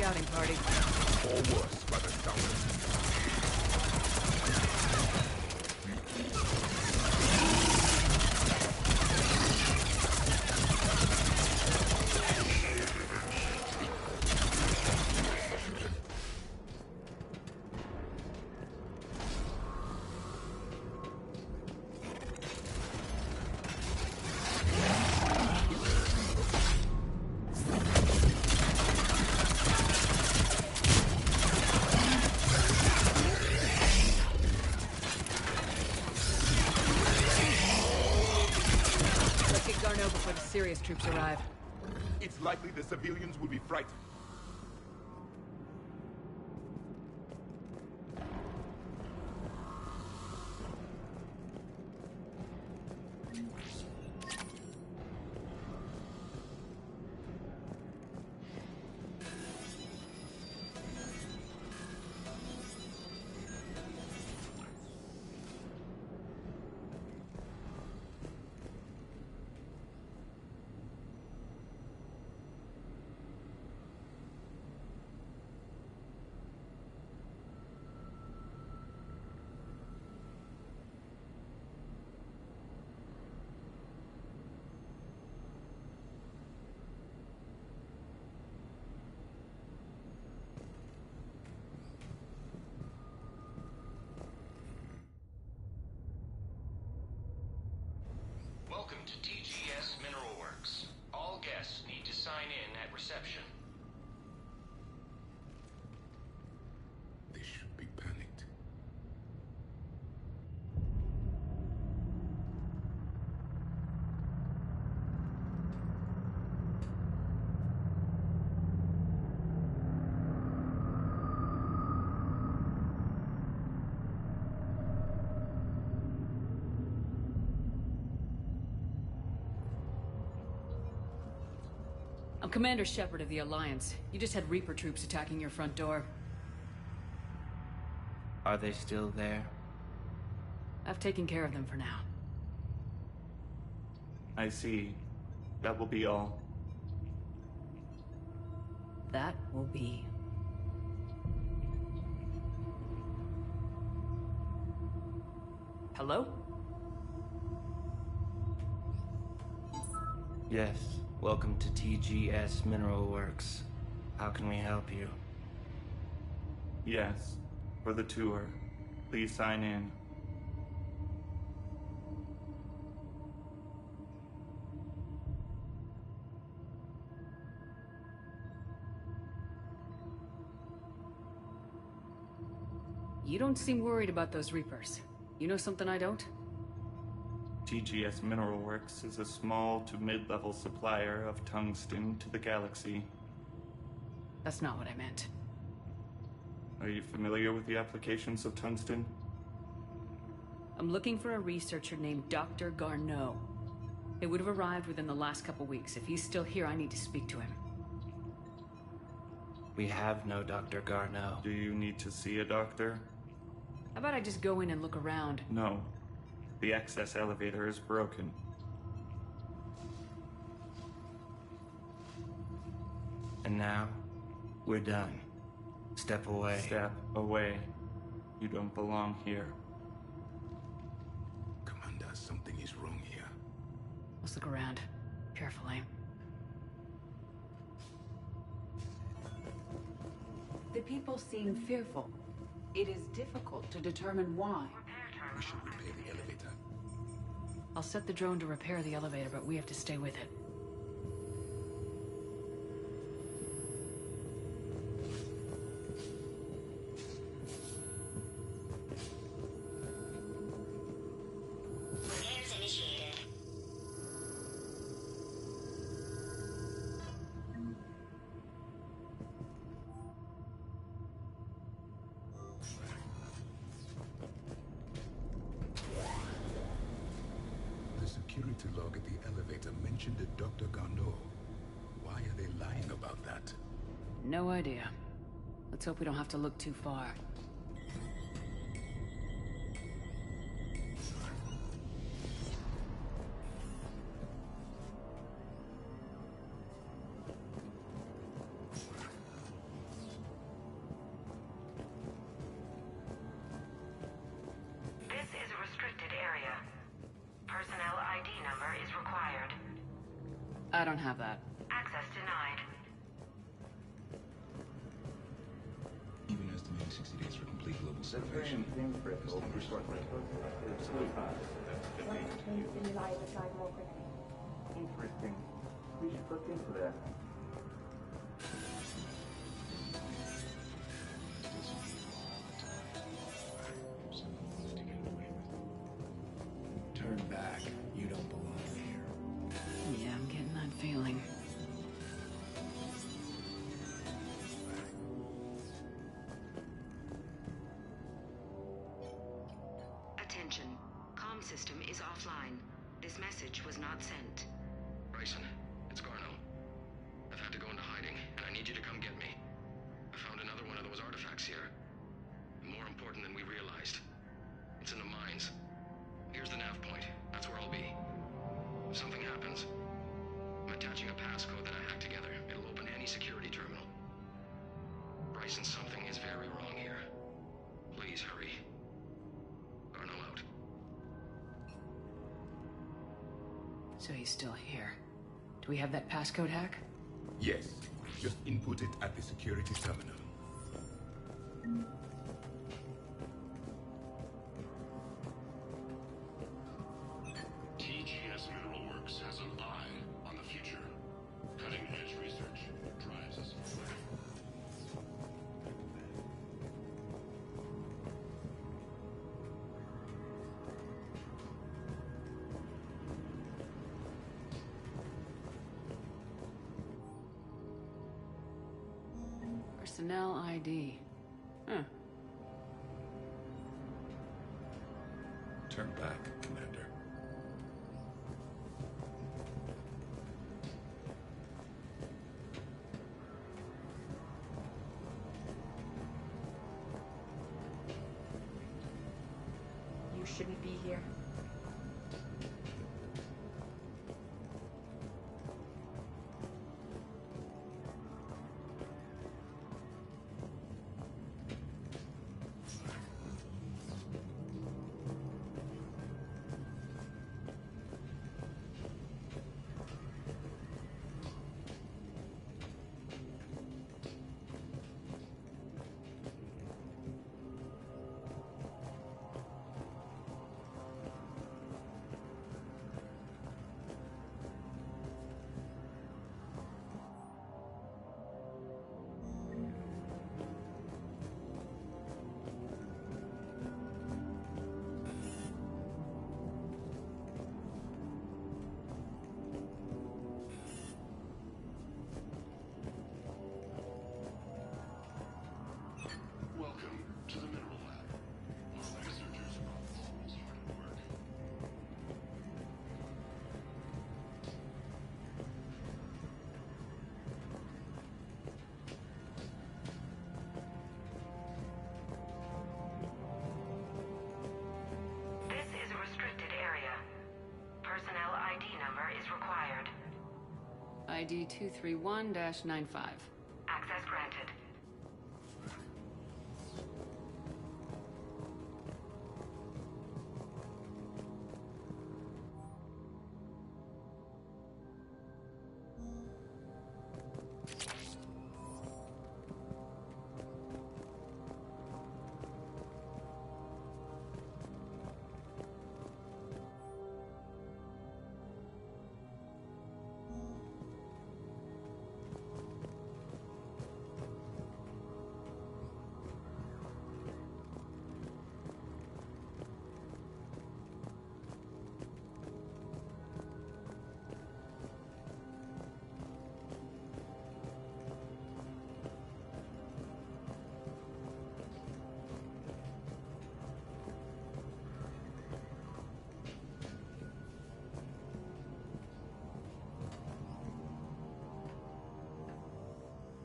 scouting party. Or worse, by the sound of it. Before the serious troops arrive. It's likely the civilians will be frightened. Welcome to TGS Mineral Works. All guests need to sign in at reception. They should be panicked. I'm Commander Shepard of the Alliance. You just had Reaper troops attacking your front door. Are they still there? I've taken care of them for now. I see. That will be all. That will be. Hello? Yes. Welcome to TGS Mineral Works. How can we help you? Yes. For the tour. Please sign in. You don't seem worried about those Reapers. You know something I don't? TGS Mineral Works is a small to mid-level supplier of tungsten to the galaxy. That's not what I meant. Are you familiar with the applications of tungsten? I'm looking for a researcher named Dr. Garneau. He would have arrived within the last couple weeks. If he's still here, I need to speak to him. We have no Dr. Garneau. Do you need to see a doctor? How about I just go in and look around? No. The access elevator is broken. And now, we're done. Step away. Step away. You don't belong here. Commander, something is wrong here. Let's look around. Carefully. The people seem fearful. It is difficult to determine why. We should repair the elevator. I'll set the drone to repair the elevator, but we have to stay with it. Repairs initiated. The security log at the elevator mentioned a Dr. Garneau. Why are they lying about that? No idea. Let's hope we don't have to look too far. I don't have that. Access denied. Even estimating 60 days for complete global salvation. Interesting. We should look into that. Turn back. You don't belong here. Yeah, I'm getting that feeling. Attention. Comm system is offline. This message was not sent. Bryson, it's Garno. I've had to go into hiding, and I need you to come get me. I found another one of those artifacts here. More important than we realized. It's in the mines. Here's the nav point. That's where I'll be. If something happens, I'm attaching a passcode that I hacked together. It'll open any security terminal. Bryson, something is very wrong here. Please hurry. Garno out. So he's still here. Do we have that passcode hack? Yes. Just input it at the security terminal. TGS Mineral Works has an eye on the future. Cutting-edge research drives us forward. Personnel ID. Huh. Turn back, Commander. You shouldn't be here. Welcome to the Mineral Lab. Our researchers are always hard at work. This is a restricted area. Personnel ID number is required. ID 231-95. Access granted.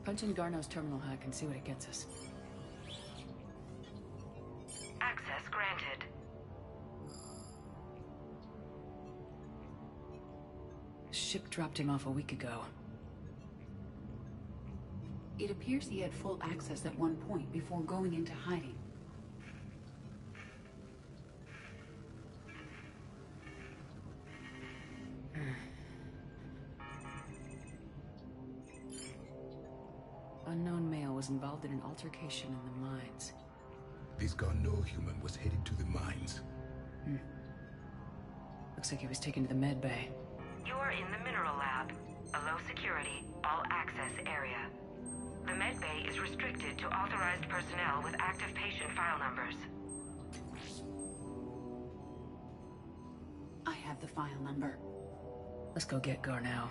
Punch in Garno's terminal hack and see what it gets us. Access granted. Ship dropped him off a week ago. It appears he had full access at one point before going into hiding. was involved in an altercation in the mines. This Garneau human was headed to the mines. Looks like he was taken to the med bay. You are in the mineral lab, a low security, all access area. The med bay is restricted to authorized personnel with active patient file numbers. I have the file number. Let's go get Garneau.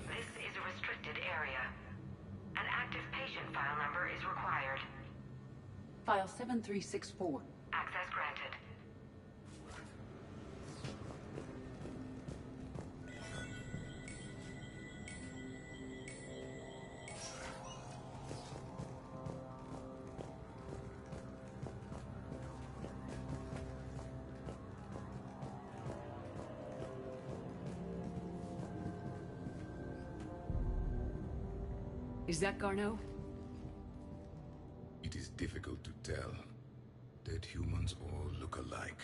This is a restricted area. An active patient file number is required. File 7364. Access granted. Is that Garneau? It is difficult to tell. Dead humans all look alike.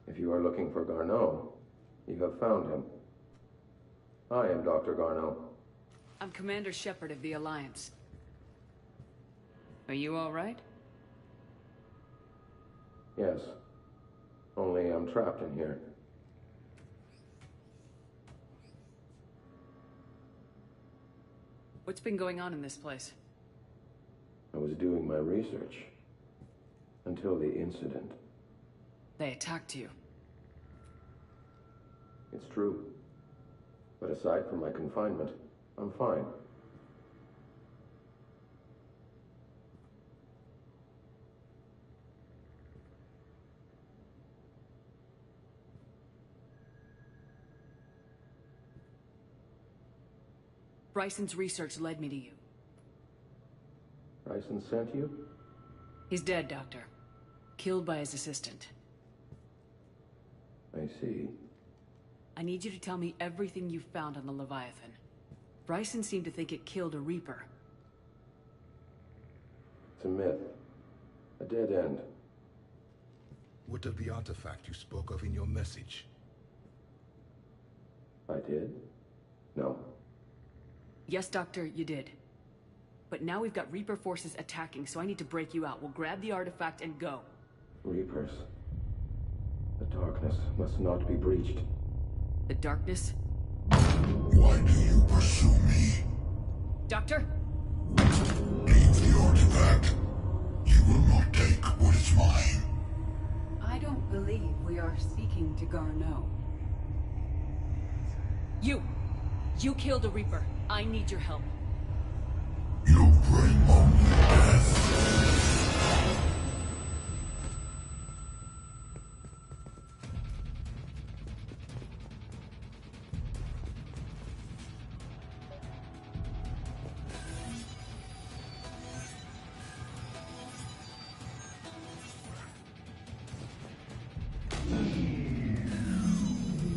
If you are looking for Garneau, you have found him. I am Dr. Garneau. I'm Commander Shepard of the Alliance. Are you all right? Yes. Only I'm trapped in here. What's been going on in this place? I was doing my research. Until the incident. They attacked you. It's true. But aside from my confinement, I'm fine. Bryson's research led me to you. Bryson sent you? He's dead, Doctor. Killed by his assistant. I see. I need you to tell me everything you found on the Leviathan. Bryson seemed to think it killed a Reaper. It's a myth. A dead end. What of the artifact you spoke of in your message? I did? No. Yes, Doctor, you did. But now we've got Reaper forces attacking, so I need to break you out. We'll grab the artifact and go. Reapers. The darkness must not be breached. The darkness? Why do you pursue me? Doctor? Leave the artifact. You will not take what is mine. I don't believe we are speaking to Garneau. You killed a Reaper. I need your help. You bring only death.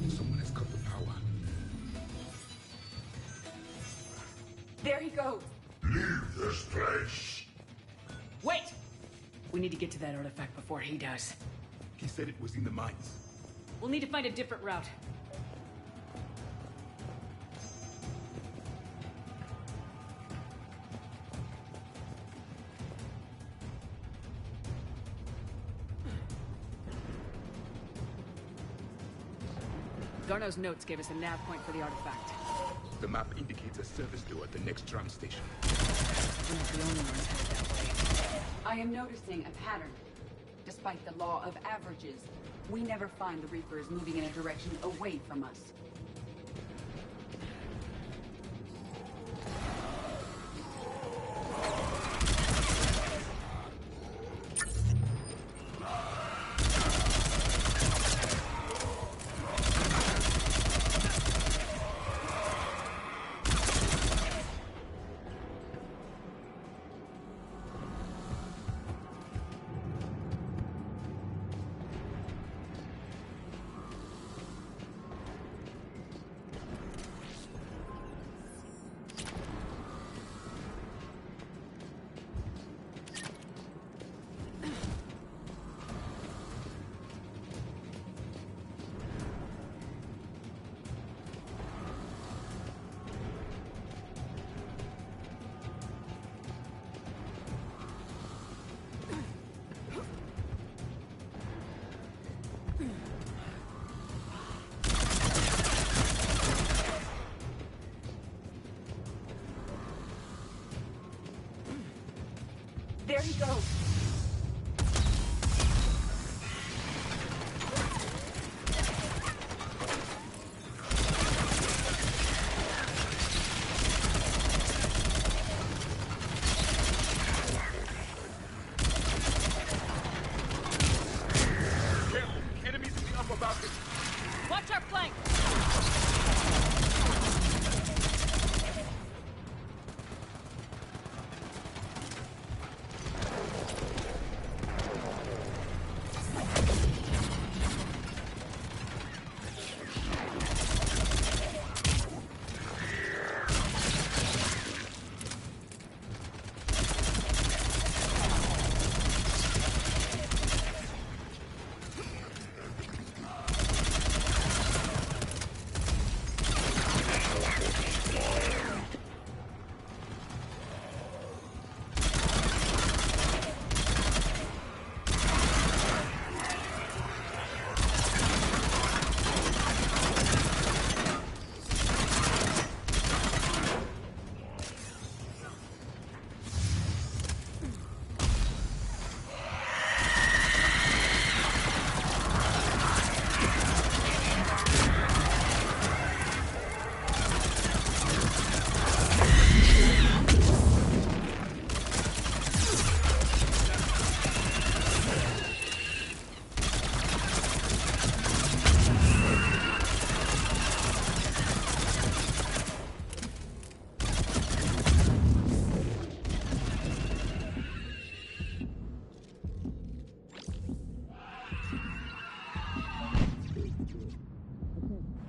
Someone has cut the power. There he goes. Leave this place. Wait! We need to get to that artifact before he does. He said it was in the mines. We'll need to find a different route. Garneau's notes gave us a nav point for the artifact. The map indicates a service door at the next tram station. We're not the only ones headed that way. I am noticing a pattern. Despite the law of averages, we never find the Reapers moving in a direction away from us. There he goes. Watch our flank!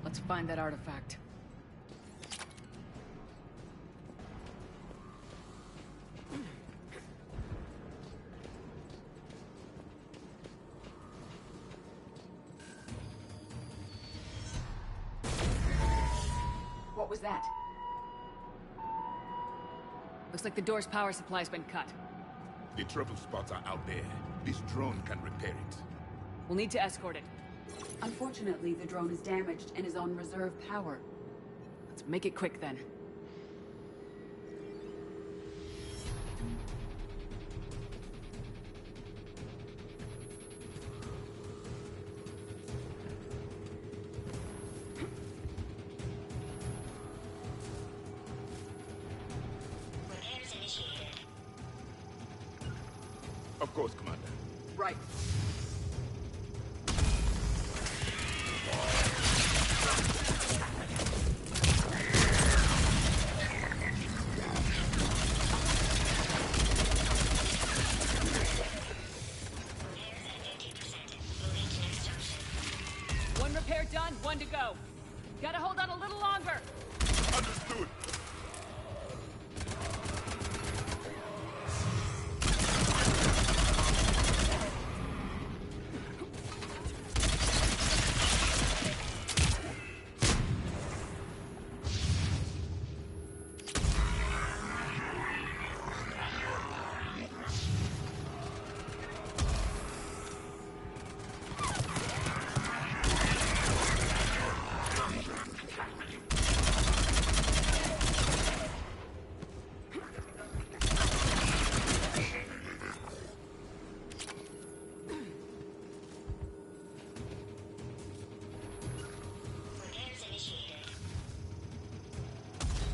Let's find that artifact. What was that? Looks like the door's power supply's been cut. The trouble spots are out there. This drone can repair it. We'll need to escort it. Unfortunately, the drone is damaged and is on reserve power. Let's make it quick then. Of course, Commander. Right. One repair done, one to go. Gotta hold on a little longer. Understood.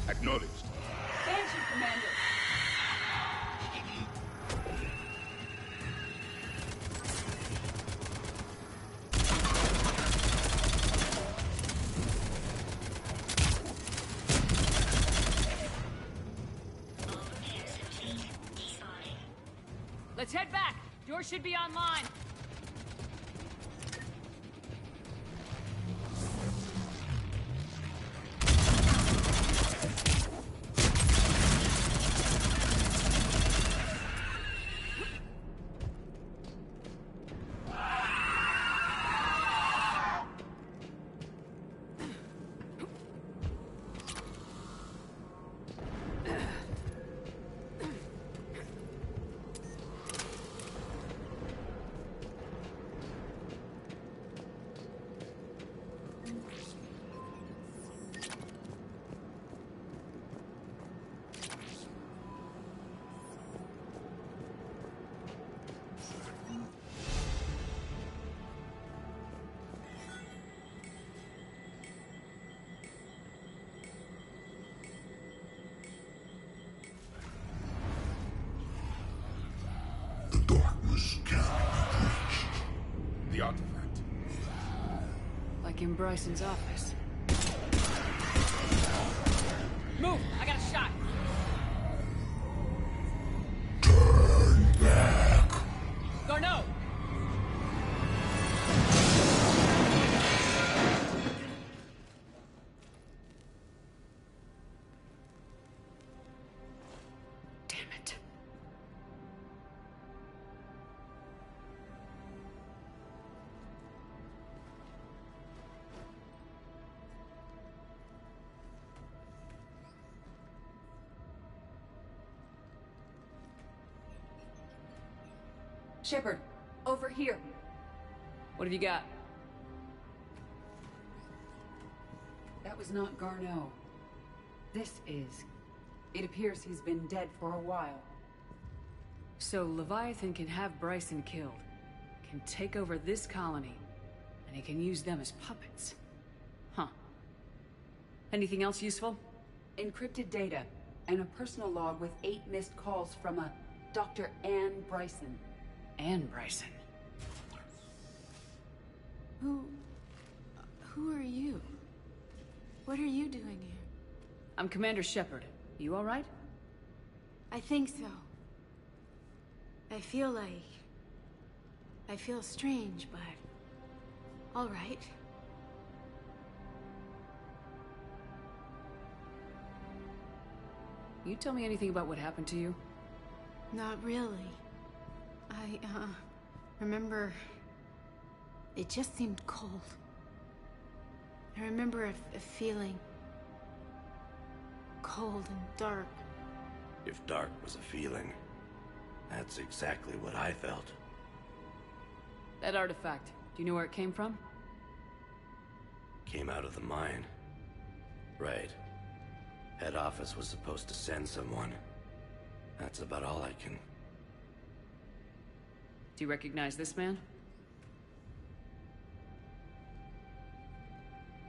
Acknowledged. Thank you, Commander. Let's head back. Door should be online. darkness can't be breached. The artifact. Like in Bryson's office. Move! I got a shot! Turn back. Garneau! Damn it. Shepard, over here. What have you got? That was not Garneau. This is. It appears he's been dead for a while. So Leviathan can have Bryson killed, can take over this colony, and he can use them as puppets. Huh. Anything else useful? Encrypted data, and a personal log with 8 missed calls from a Dr. Ann Bryson. Ann Bryson. Who are you? What are you doing here? I'm Commander Shepard. You all right? I think so. I feel strange, but all right. You tell me anything about what happened to you? Not really. I remember it just seemed cold. I remember a feeling cold and dark. If dark was a feeling, that's exactly what I felt. That artifact, do you know where it came from? Came out of the mine. Right. Head office was supposed to send someone. That's about all I can... Do you recognize this man?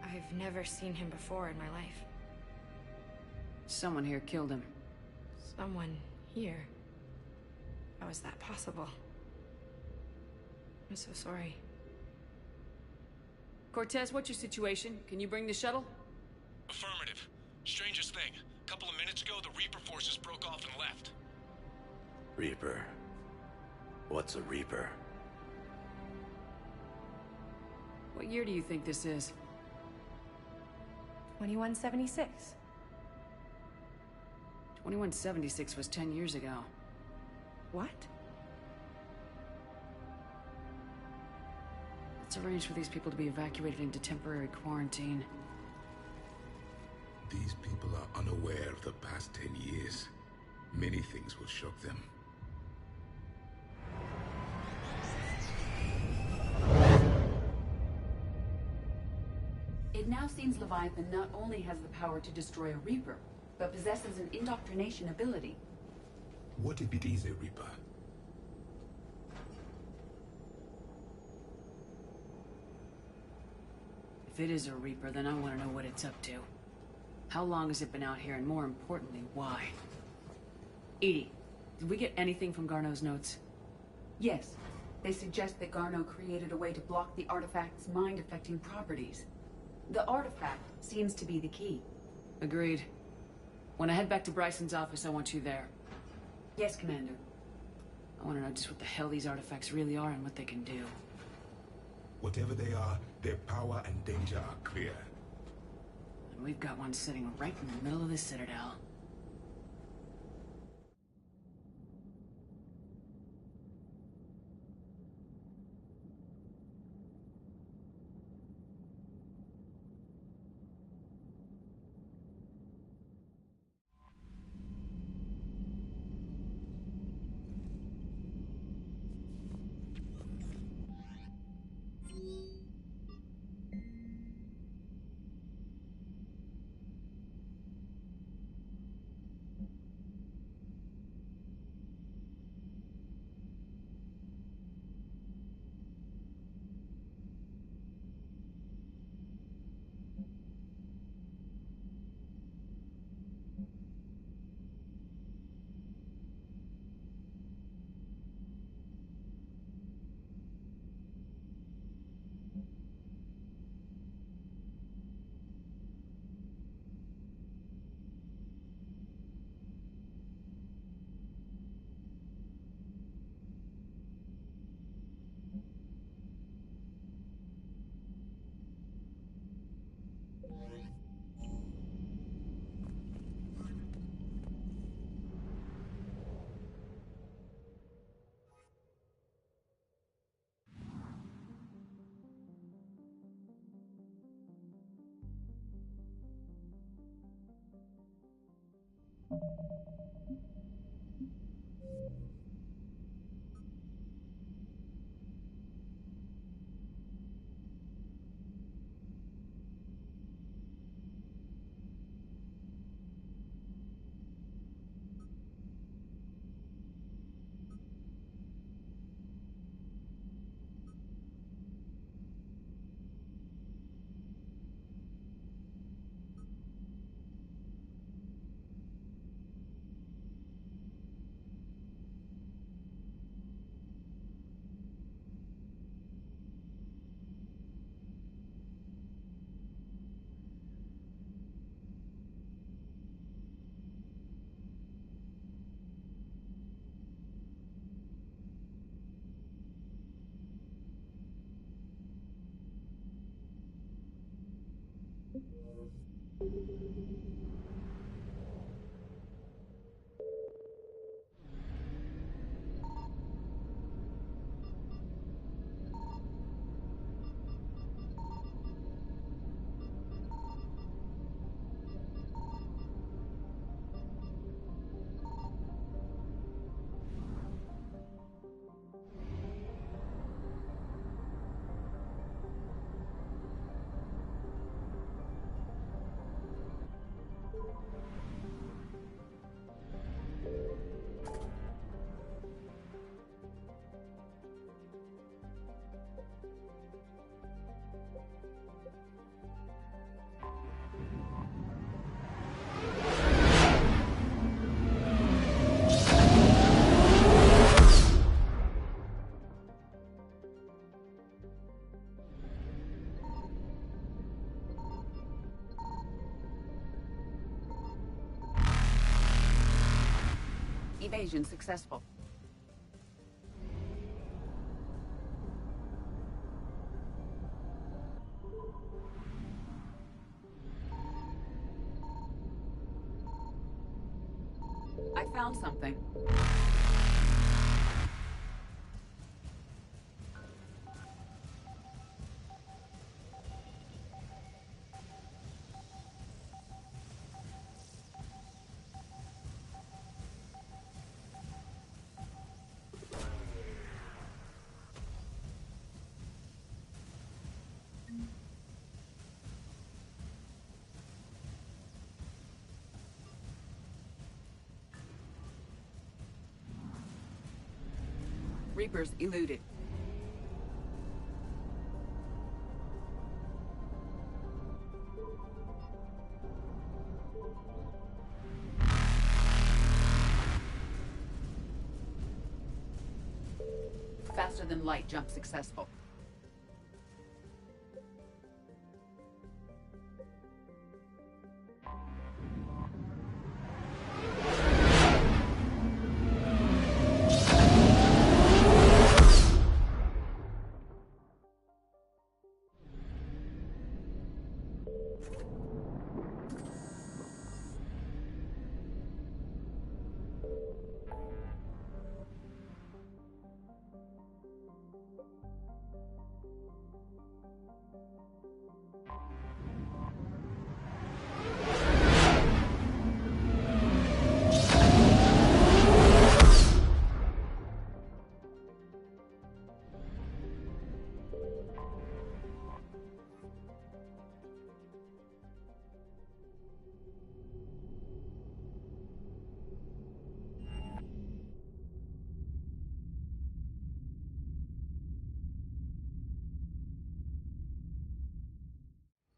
I've never seen him before in my life. Someone here killed him. Someone here? How is that possible? I'm so sorry. Cortez, what's your situation? Can you bring the shuttle? Affirmative. Strangest thing. A couple of minutes ago, the Reaper forces broke off and left. Reaper. What's a Reaper? What year do you think this is? 2176. 2176 was 10 years ago. What? Let's arrange for these people to be evacuated into temporary quarantine. These people are unaware of the past 10 years. Many things will shock them. It now seems Leviathan not only has the power to destroy a Reaper, but possesses an indoctrination ability. What if it is a Reaper? If it is a Reaper, then I want to know what it's up to. How long has it been out here, and more importantly, why? Edie, did we get anything from Garneau's notes? Yes. They suggest that Garneau created a way to block the artifact's mind-affecting properties. The artifact seems to be the key. Agreed. When I head back to Bryson's office, I want you there. Yes, Commander. I want to know just what the hell these artifacts really are and what they can do. Whatever they are, their power and danger are clear. And we've got one sitting right in the middle of the Citadel. Evasion successful. I found something. Reapers eluded. Faster than light jump successful.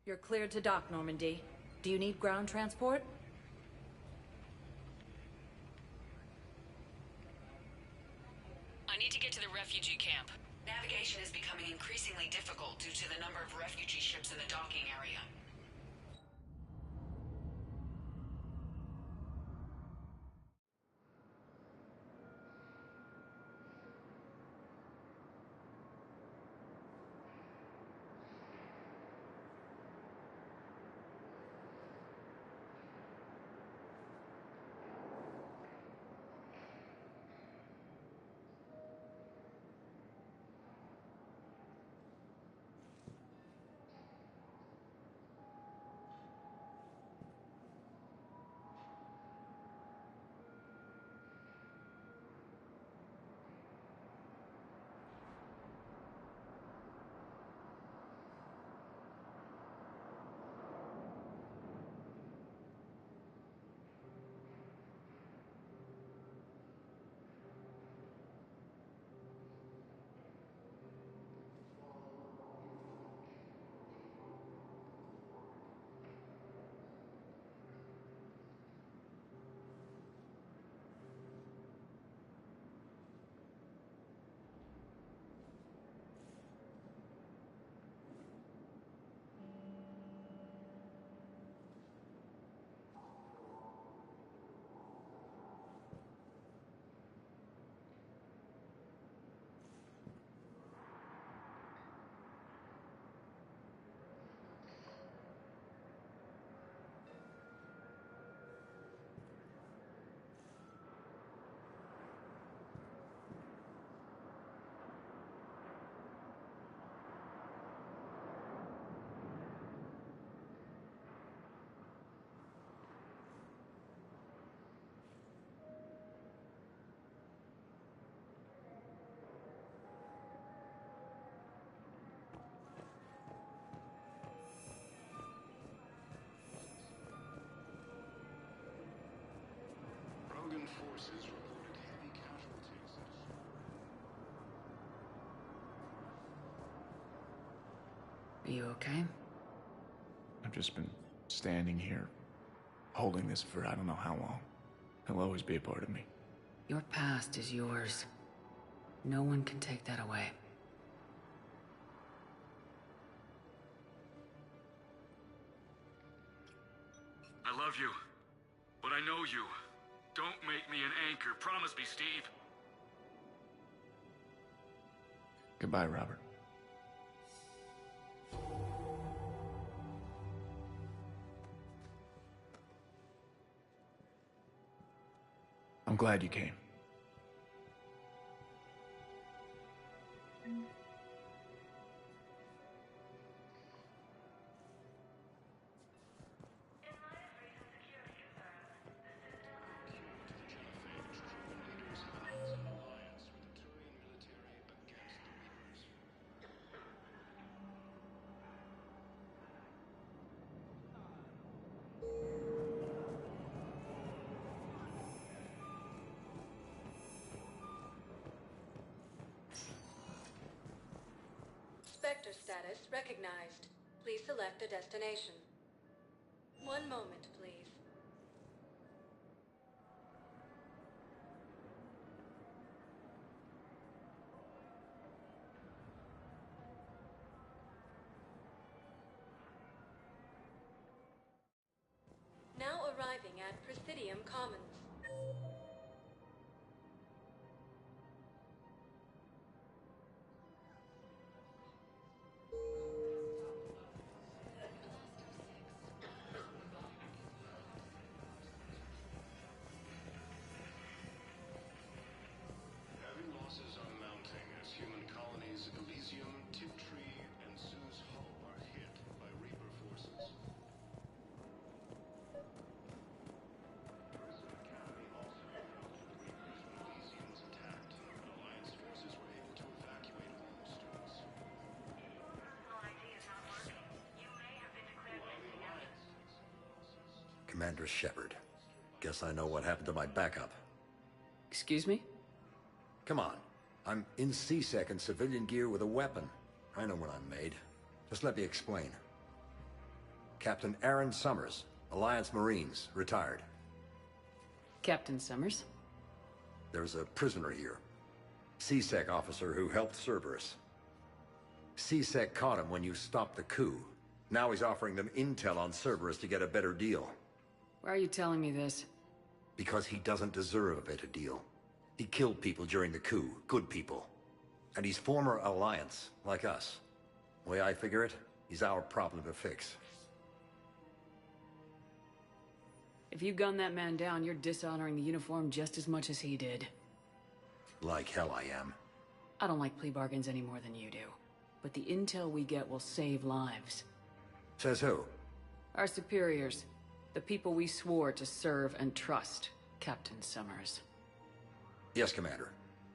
You're cleared to dock, Normandy. Do you need ground transport? I need to get to the refugee camp. Navigation is becoming increasingly difficult due to the number of refugee ships in the docking area. Are you okay? I've just been standing here, holding this for I don't know how long. He'll always be a part of me. Your past is yours. No one can take that away. I love you, but I know you. Don't make me an anchor. Promise me, Steve. Goodbye, Robert. I'm glad you came. Spectre status recognized. Please select a destination. One moment, please. Now arriving at Presidium Commons. Heavy losses are mounting as human colonies Elysium, Tiptree, and Sue's Hope are hit by Reaper forces. Prison Academy also fell to the Reapers when Elysium was attacked. Alliance forces were able to evacuate all students. Personal ID is not working. You may have been declared missing after... Commander Shepard. Guess I know what happened to my backup. Excuse me? Come on. I'm in C-Sec in civilian gear with a weapon. I know what I'm made. Just let me explain. Captain Aaron Summers, Alliance Marines, retired. Captain Summers? There's a prisoner here. C-Sec officer who helped Cerberus. C-Sec caught him when you stopped the coup. Now he's offering them intel on Cerberus to get a better deal. Why are you telling me this? Because he doesn't deserve a better deal. He killed people during the coup, good people. And he's former Alliance, like us. The way I figure it, he's our problem to fix. If you gun that man down, you're dishonoring the uniform just as much as he did. Like hell I am. I don't like plea bargains any more than you do. But the intel we get will save lives. Says who? Our superiors. The people we swore to serve and trust, Captain Summers. Yes, Commander.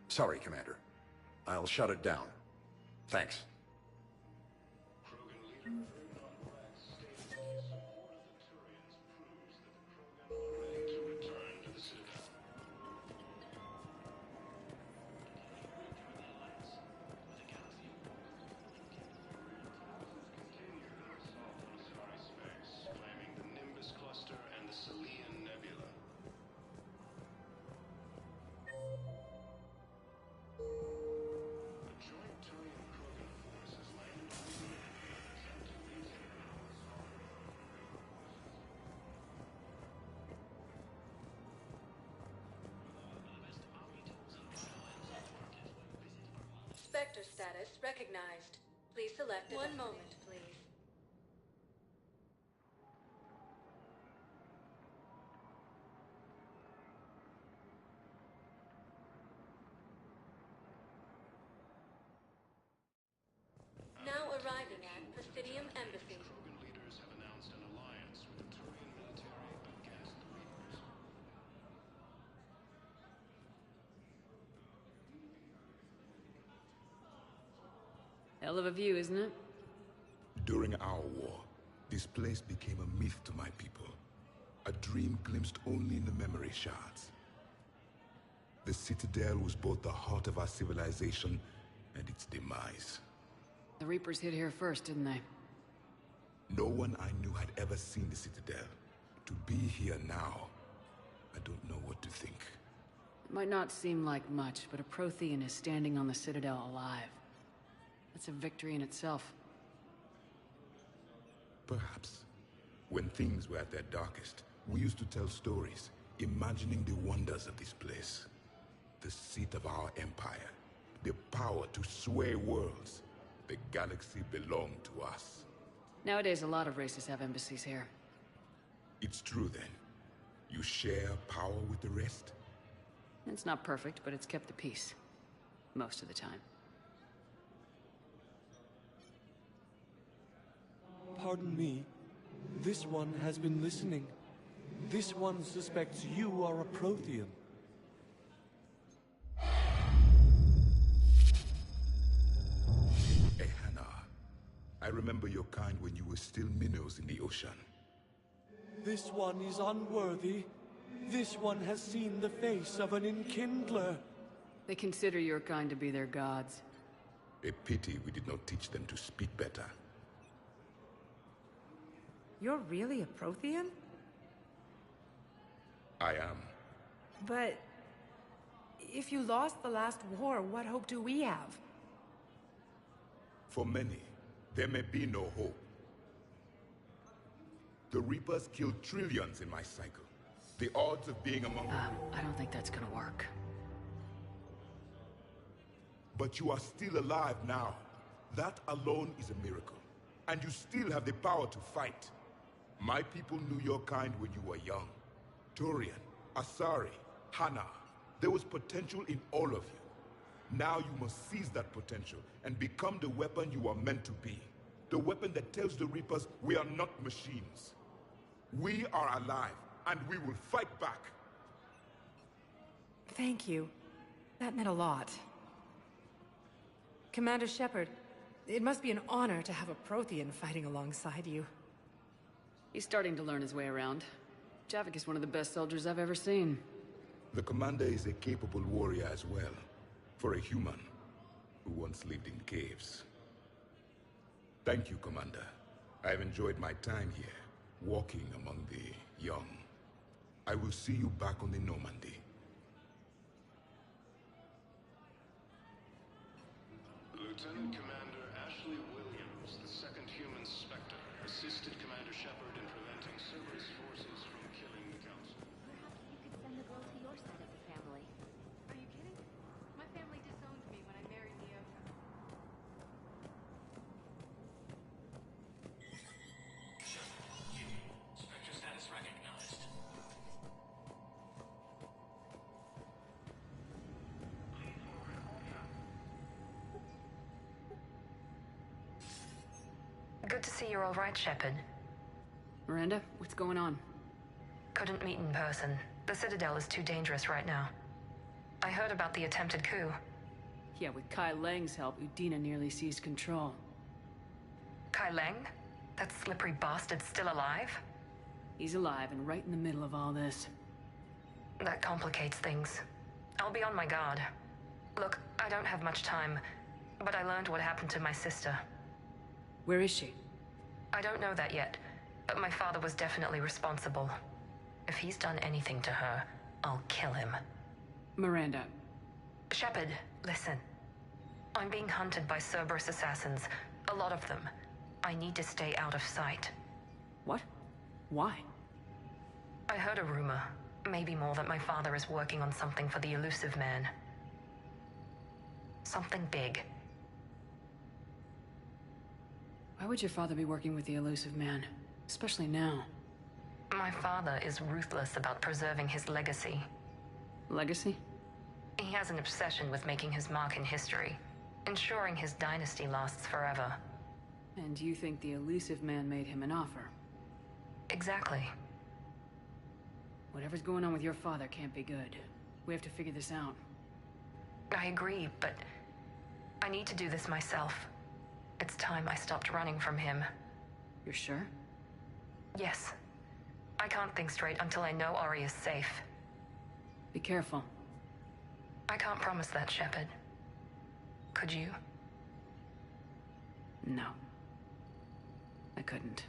Sorry, Commander. I'll shut it down. Thanks. Claiming the Nimbus cluster and the Selian Nebula. A joint Turian-Krogan force has landed on the moon in an attempt to retake Spectre status recognized. Please select a One moment, please. Now arriving at Presidium Embassy. Krogan leaders have announced an alliance with the Turian military against the Reapers. Hell of a view, isn't it? During our war, this place became a myth to my people. A dream glimpsed only in the memory shards. The Citadel was both the heart of our civilization and its demise. The Reapers hit here first, didn't they? No one I knew had ever seen the Citadel. To be here now, I don't know what to think. It might not seem like much, but a Prothean is standing on the Citadel alive. That's a victory in itself. Perhaps. When things were at their darkest, we used to tell stories, imagining the wonders of this place. The seat of our empire. The power to sway worlds. The galaxy belonged to us. Nowadays, a lot of races have embassies here. It's true then. You share power with the rest? It's not perfect, but it's kept the peace. Most of the time. Pardon me. This one has been listening. This one suspects you are a Prothean. Ehana. I remember your kind when you were still minnows in the ocean. This one is unworthy. This one has seen the face of an enkindler. They consider your kind to be their gods. A pity we did not teach them to speak better. You're really a Prothean? I am. But if you lost the last war, what hope do we have? For many, there may be no hope. The Reapers killed trillions in my cycle. The odds of being among the... I don't think that's gonna work. But you are still alive now. That alone is a miracle. And you still have the power to fight. My people knew your kind when you were young. Turian, Asari, Hana. There was potential in all of you. Now you must seize that potential and become the weapon you are meant to be. The weapon that tells the Reapers we are not machines. We are alive, and we will fight back. Thank you. That meant a lot. Commander Shepard, it must be an honor to have a Prothean fighting alongside you. He's starting to learn his way around. Javik is one of the best soldiers I've ever seen. The commander is a capable warrior as well. For a human who once lived in caves. Thank you, Commander. I've enjoyed my time here, walking among the young. I will see you back on the Normandy. Lieutenant Commander Ashley Williams, the second human Spectre, assisted Commander Shepard in preventing Cerberus forces from killing the Council. Perhaps you could send the girl to your side of the family. Are you kidding? My family disowned me when I married Neota. Spectre status recognized. Good to see you're all right, Shepard. Miranda, what's going on? Couldn't meet in person. The Citadel is too dangerous right now. I heard about the attempted coup. Yeah, with Kai Lang's help, Udina nearly seized control. Kai Lang? That slippery bastard's still alive? He's alive and right in the middle of all this. That complicates things. I'll be on my guard. Look, I don't have much time, but I learned what happened to my sister. Where is she? I don't know that yet, but my father was definitely responsible. If he's done anything to her, I'll kill him. Miranda. Shepard, listen. I'm being hunted by Cerberus assassins. A lot of them. I need to stay out of sight. What? Why? I heard a rumor. Maybe more, that my father is working on something for the Elusive Man. Something big. Why would your father be working with the Elusive Man? Especially now. My father is ruthless about preserving his legacy. Legacy? He has an obsession with making his mark in history, ensuring his dynasty lasts forever. And you think the Elusive Man made him an offer? Exactly. Whatever's going on with your father can't be good. We have to figure this out. I agree, but I need to do this myself. It's time I stopped running from him. You're sure? Yes. I can't think straight until I know Ori is safe. Be careful. I can't promise that, Shepard. Could you? No. I couldn't.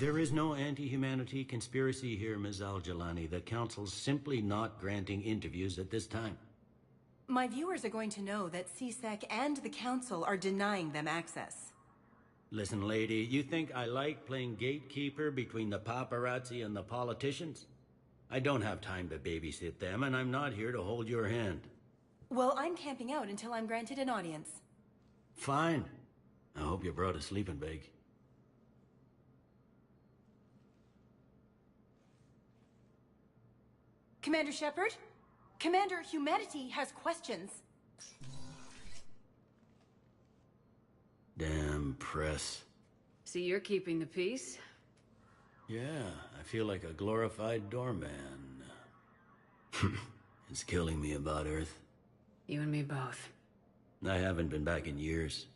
There is no anti-humanity conspiracy here, Ms. Al-Jalani. The Council's simply not granting interviews at this time. My viewers are going to know that CSEC and the Council are denying them access. Listen, lady, you think I like playing gatekeeper between the paparazzi and the politicians? I don't have time to babysit them, and I'm not here to hold your hand. Well, I'm camping out until I'm granted an audience. Fine. I hope you brought a sleeping bag. Commander Shepard? Commander, humanity has questions. Damn press. See, you're keeping the peace? Yeah, I feel like a glorified doorman. It's killing me about Earth. You and me both. I haven't been back in years.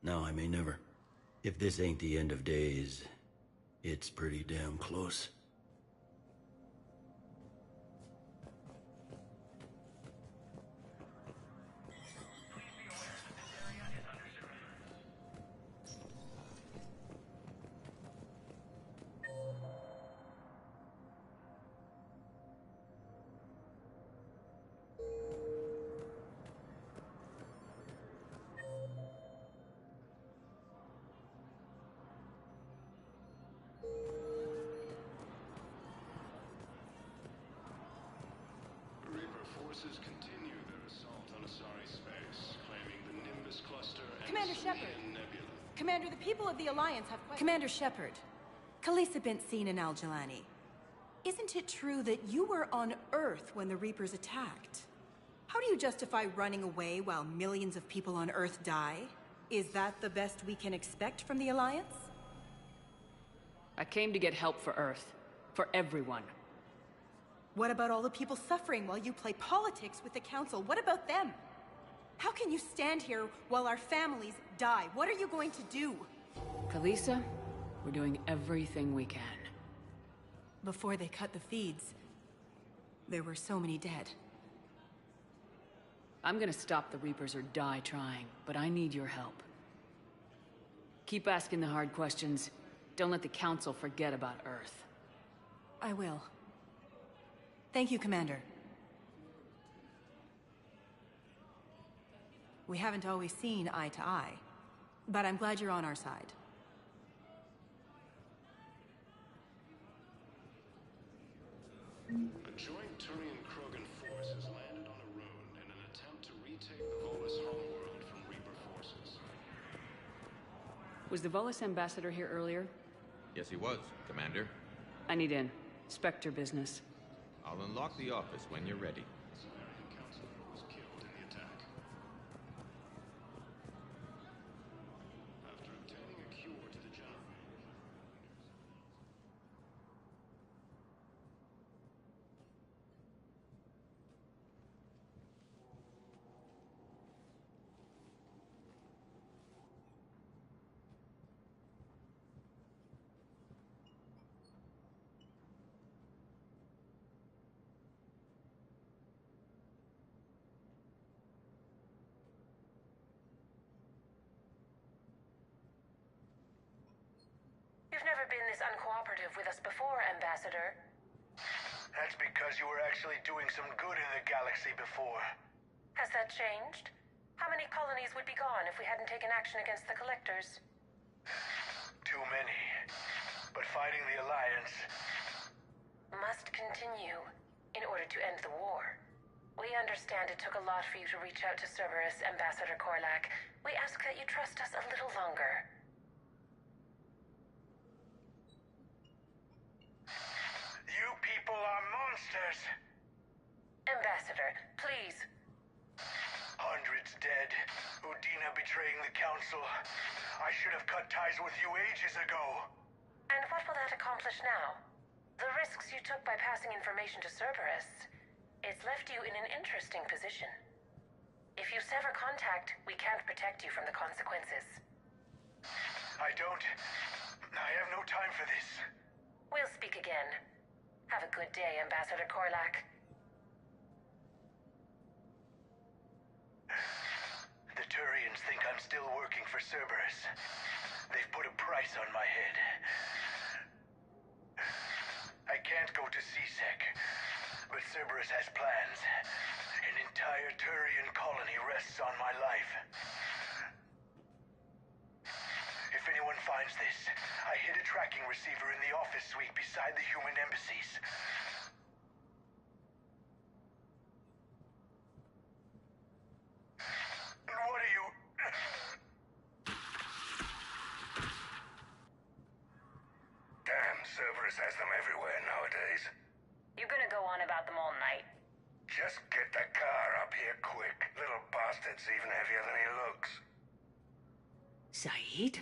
Now I may never. If this ain't the end of days, it's pretty damn close. Forces continue their assault on Asari space, claiming the Nimbus cluster and Commander Shepard. Sirian Nebula. Commander, the people of the Alliance have questions. Commander Shepard, Khaleesa bint Sin and Al-Jalani. Isn't it true that you were on Earth when the Reapers attacked? How do you justify running away while millions of people on Earth die? Is that the best we can expect from the Alliance? I came to get help for Earth. For everyone. What about all the people suffering while you play politics with the Council? What about them? How can you stand here while our families die? What are you going to do? Khaleesa, we're doing everything we can. Before they cut the feeds, there were so many dead. I'm gonna stop the Reapers or die trying, but I need your help. Keep asking the hard questions. Don't let the Council forget about Earth. I will. Thank you, Commander. We haven't always seen eye to eye, but I'm glad you're on our side. A joint Turian-Krogan force has landed on a road in an attempt to retake the Volus homeworld from Reaper forces. Was the Volus ambassador here earlier? Yes, he was, Commander. I need in. Spectre business. I'll unlock the office when you're ready. The Salarian Council was killed in the attack. After obtaining a cure to the general. You've never been this uncooperative with us before, Ambassador. That's because you were actually doing some good in the galaxy before. Has that changed? How many colonies would be gone if we hadn't taken action against the Collectors? Too many. But fighting the Alliance must continue in order to end the war. We understand it took a lot for you to reach out to Cerberus, Ambassador Korlak. We ask that you trust us a little longer. You people are monsters! Ambassador, please. Hundreds dead. Udina betraying the Council. I should have cut ties with you ages ago. And what will that accomplish now? The risks you took by passing information to Cerberus, it's left you in an interesting position. If you sever contact, we can't protect you from the consequences. I have no time for this. We'll speak again. Have a good day, Ambassador Korlak. The Turians think I'm still working for Cerberus. They've put a price on my head. Cerberus has plans. An entire Turian colony rests on my life. If anyone finds this, I hid a tracking receiver in the office suite beside the human embassies. What are you... Damn, Cerberus has them everywhere nowadays. You gonna go on about them all night? Just get the car up here quick. Little bastard's even heavier than he looks. Saeed?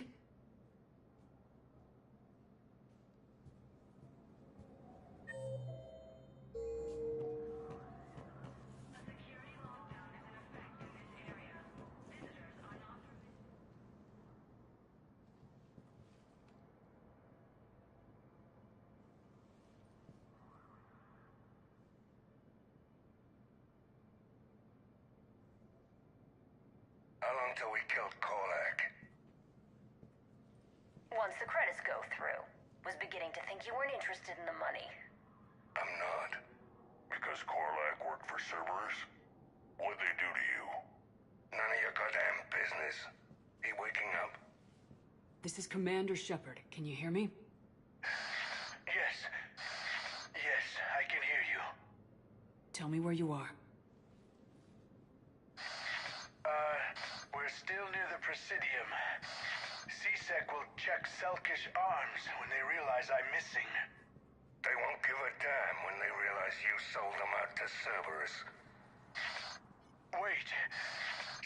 How long till we killed Korlak? Once the credits go through. Was beginning to think you weren't interested in the money. I'm not. Because Korlak worked for Cerberus? What'd they do to you? None of your goddamn business. He waking up? This is Commander Shepard. Can you hear me? Yes. Yes, I can hear you. Tell me where you are. We're still near the Presidium. C-Sec will check Selkish arms when they realize I'm missing. They won't give a damn when they realize you sold them out to Cerberus. Wait.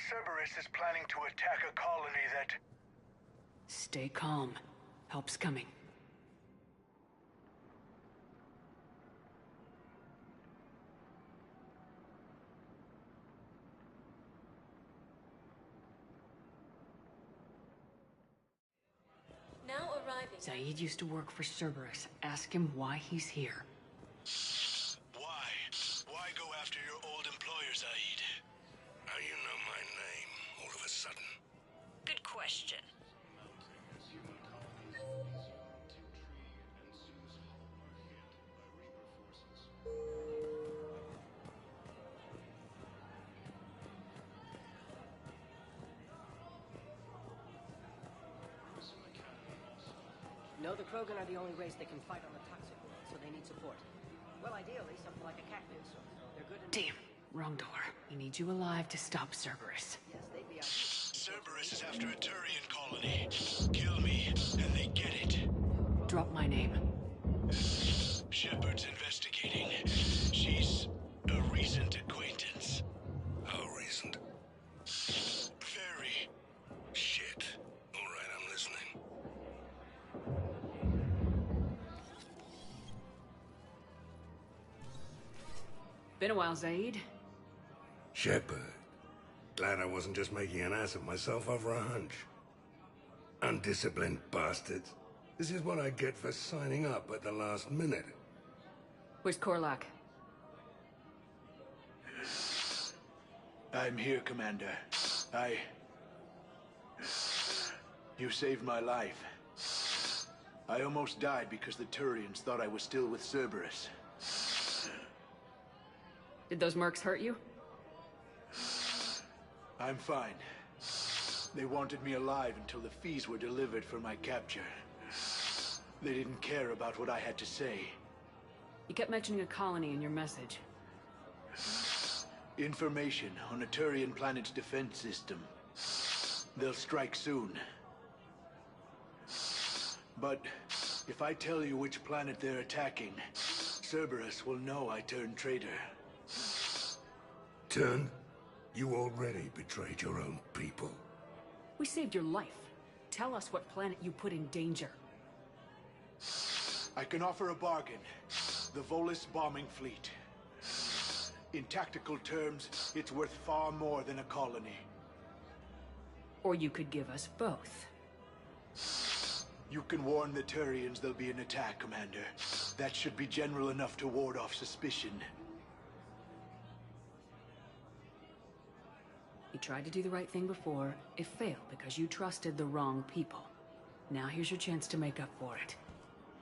Cerberus is planning to attack a colony that... Stay calm. Help's coming. Now arriving. Saeed used to work for Cerberus. Ask him why he's here. Why? Why go after your old employer, Saeed? How you know my name all of a sudden? Good question. No, the Krogan are the only race that can fight on the toxic world, so they need support. Well, ideally, something like a cactus. They're good in... Damn. Wrong door. We need you alive to stop Cerberus. Yes, they'd be... Cerberus is after a Turian colony. Kill me, and they get it. Drop my name. Shepard's investigating. She's a recent acquaintance. How recent? Very. Shit. All right, I'm listening. Been a while, Zaid. Shepard. Glad I wasn't just making an ass of myself over a hunch. Undisciplined bastards. This is what I get for signing up at the last minute. Where's Korlak? I'm here, Commander. You saved my life. I almost died because the Turians thought I was still with Cerberus. Did those mercs hurt you? I'm fine. They wanted me alive until the fees were delivered for my capture. They didn't care about what I had to say. You kept mentioning a colony in your message. Information on a Turian planet's defense system. They'll strike soon. But if I tell you which planet they're attacking, Cerberus will know I turned traitor. Turned? You already betrayed your own people. We saved your life. Tell us what planet you put in danger. I can offer a bargain. The Volus bombing fleet. In tactical terms, it's worth far more than a colony. Or you could give us both. You can warn the Turians there'll be an attack, Commander. That should be general enough to ward off suspicion. You tried to do the right thing before. It failed because you trusted the wrong people. Now here's your chance to make up for it.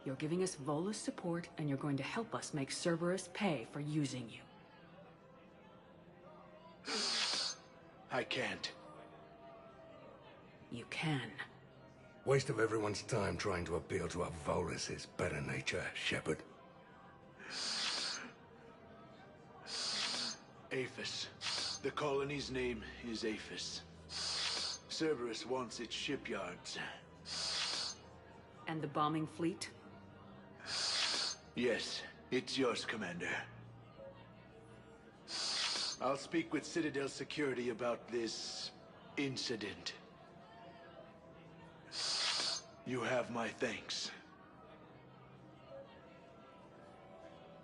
You're giving us Volus support, and you're going to help us make Cerberus pay for using you. I can't. You can. Waste of everyone's time trying to appeal to a Volus's better nature, Shepard. Aphis. The colony's name is Aphis. Cerberus wants its shipyards. And the bombing fleet? Yes, it's yours, Commander. I'll speak with Citadel Security about this incident. You have my thanks.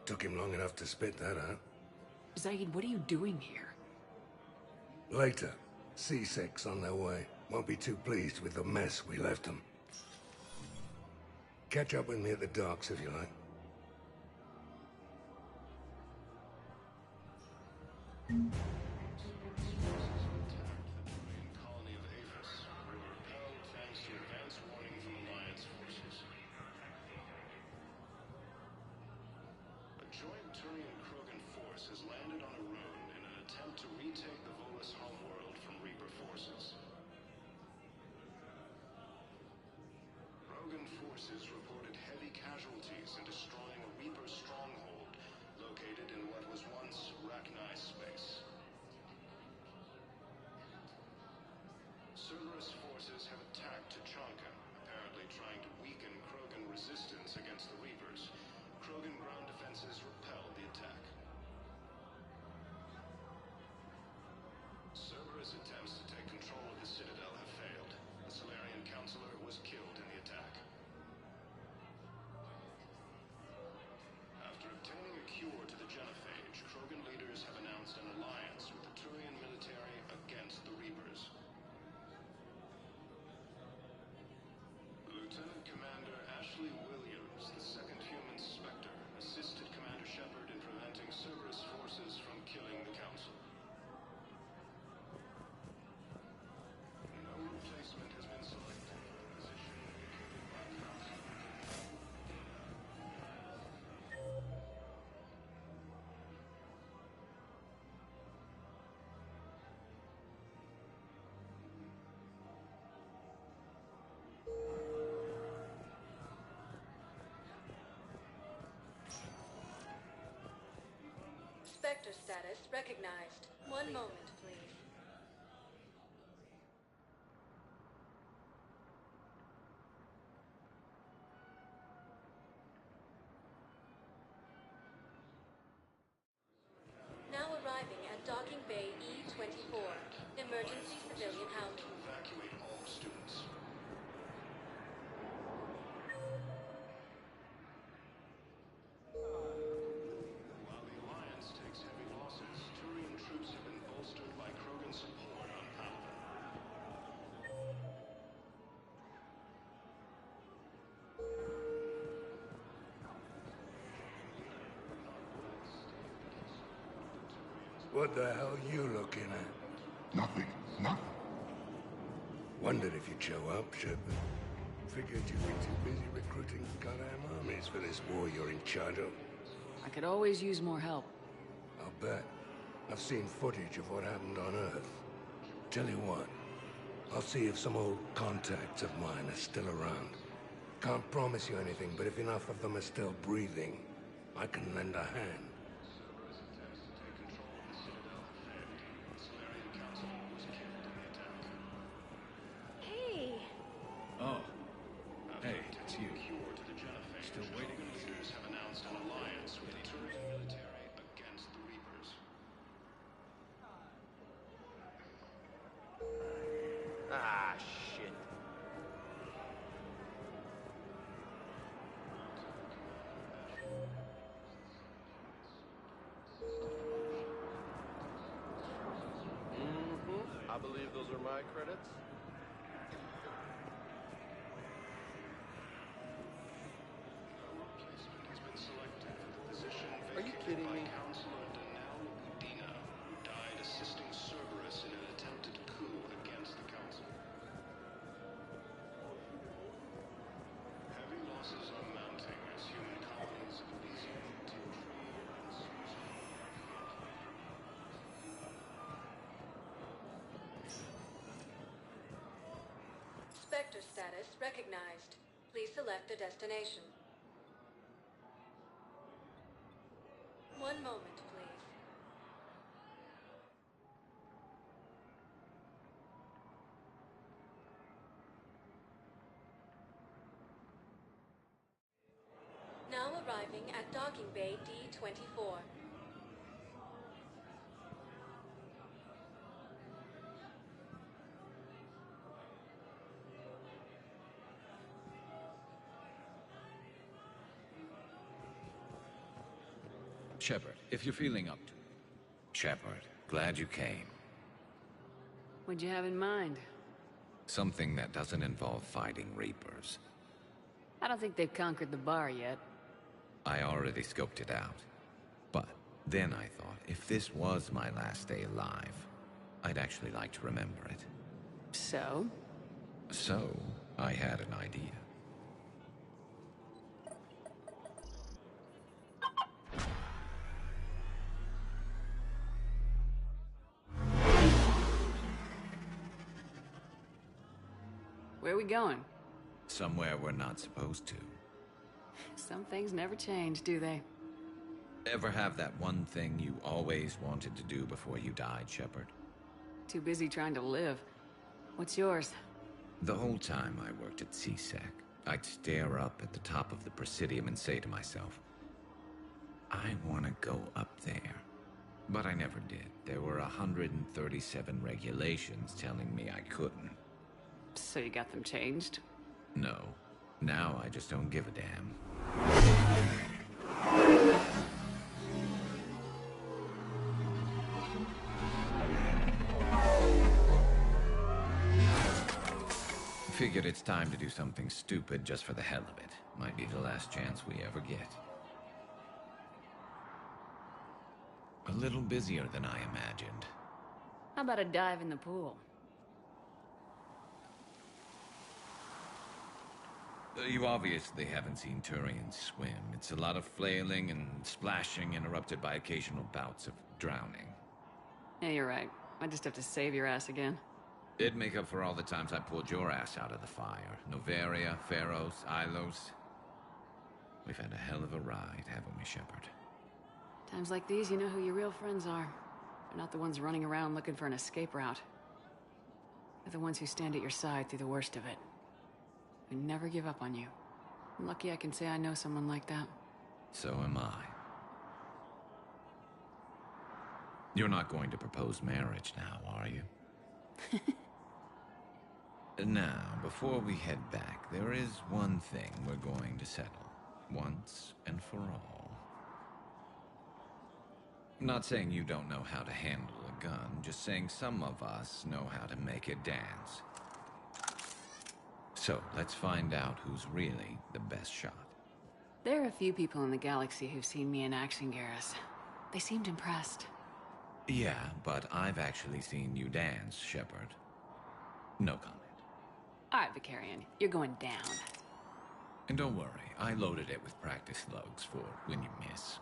Took him long enough to spit that out. Zaid, what are you doing here? Later, C-Sec's on their way. Won't be too pleased with the mess we left them. Catch up with me at the docks if you like. Cerberus forces have attacked Tuchanka, apparently trying to weaken Krogan resistance against the Reapers. Krogan ground defenses repelled the attack. Cerberus attempts to take control of the Citadel have failed. The Solarian Counselor was killed in the attack. After obtaining a cure to the genophage, Krogan leaders have announced an alliance with the Turian military against the Reapers. Lieutenant Commander Ashley Williams, the second human Spectre, assisted Commander Shepard in preventing Cerberus forces from killing the Council. No replacement has been selected for the position vacated by the Council. Spectre status recognized. One moment, please. Now arriving at Docking Bay E-24. Emergency civilian housing. Evacuate all students. While the Alliance takes heavy losses, Turian troops have been bolstered by Krogan support on Palaven. What the hell you looking at? Nothing. Nothing. Wondered if you'd show up, Shepard. Figured you'd be too busy recruiting goddamn armies for this war you're in charge of. I could always use more help. I'll bet. I've seen footage of what happened on Earth. Tell you what, I'll see if some old contacts of mine are still around. Can't promise you anything, but if enough of them are still breathing, I can lend a hand. Cerberus attempts to take control of the Citadel have failed. The Solarian Council was killed in the attack. Hey! Oh. After Hey, obtaining it's you. a cure to the genophage, Still waiting. Krogan leaders have announced an alliance with the Turian military against the Reapers. Ah, shit. I believe those are my credits. Replacement has been selected for the position Are you vacated kidding by me? Councilor Danelle Udina, who died assisting Cerberus in an attempted coup against the Council. Heavy losses are mounting Spectre status recognized. Please select a destination. One moment, please. Now arriving at docking bay D-24. Shepard, if you're feeling up to it. Shepard, glad you came. What'd you have in mind? Something that doesn't involve fighting Reapers. I don't think they've conquered the bar yet. I already scoped it out. But then I thought, if this was my last day alive, I'd actually like to remember it. So? So, I had an idea. Where are we going? Somewhere we're not supposed to. Some things never change, do they? Ever have that one thing you always wanted to do before you died, Shepard? Too busy trying to live. What's yours? The whole time I worked at CSEC, I'd stare up at the top of the Presidium and say to myself, I want to go up there. But I never did. There were 137 regulations telling me I couldn't. So you got them changed? No. Now I just don't give a damn. Figured it's time to do something stupid just for the hell of it. Might be the last chance we ever get. A little busier than I imagined. How about a dive in the pool? You obviously haven't seen Turians swim. It's a lot of flailing and splashing, interrupted by occasional bouts of drowning. Yeah, you're right. I just have to save your ass again. It'd make up for all the times I pulled your ass out of the fire. Noveria, Pharos, Ilos. We've had a hell of a ride, haven't we, Shepard? Times like these, you know who your real friends are. They're not the ones running around looking for an escape route. They're the ones who stand at your side through the worst of it. We never give up on you. I'm lucky I can say I know someone like that. So am I. You're not going to propose marriage now, are you? Now, before we head back, there is one thing we're going to settle. Once and for all. I'm not saying you don't know how to handle a gun, just saying some of us know how to make it dance. So, let's find out who's really the best shot. There are a few people in the galaxy who've seen me in action, Garrus. They seemed impressed. Yeah, but I've actually seen you dance, Shepard. No comment. All right, Vicarian, you're going down. And don't worry, I loaded it with practice slugs for when you miss.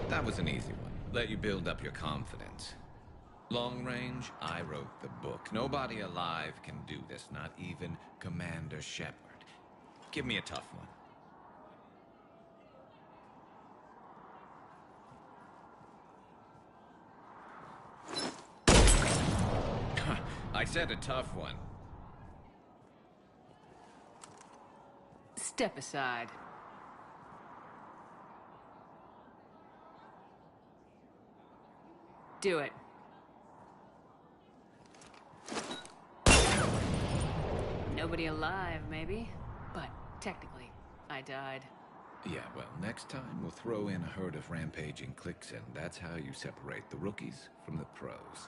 That was an easy one. Let you build up your confidence. Long range, I wrote the book. Nobody alive can do this, not even Commander Shepard. Give me a tough one. I said a tough one. Step aside. Do it. Nobody alive, maybe? But technically, I died. Yeah, well, next time we'll throw in a herd of rampaging cliques, and that's how you separate the rookies from the pros.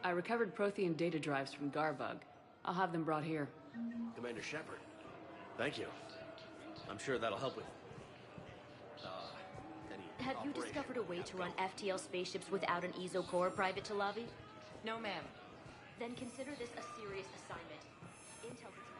I recovered Prothean data drives from Garbug. I'll have them brought here. Commander Shepard, thank you. I'm sure that'll help with... Have you discovered a way to run FTL spaceships without an EZO core, Private Talavi? No, ma'am. Then consider this a serious assignment. Intel detected.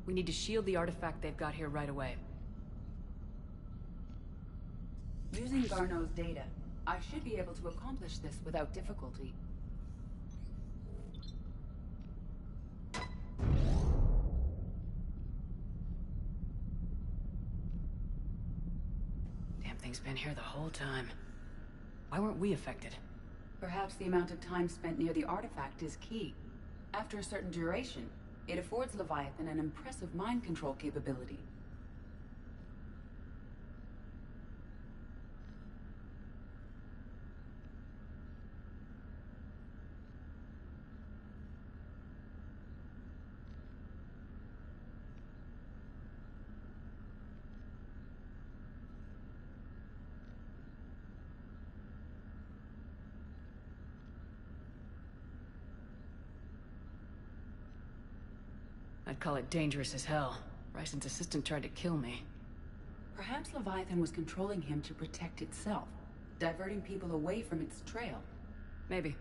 We need to shield the artifact they've got here right away. Using Garneau's data, I should be able to accomplish this without difficulty. Damn thing's been here the whole time. Why weren't we affected? Perhaps the amount of time spent near the artifact is key. After a certain duration, it affords Leviathan an impressive mind control capability. I'd call it dangerous as hell. Bryson's assistant tried to kill me. Perhaps Leviathan was controlling him to protect itself, diverting people away from its trail. Maybe.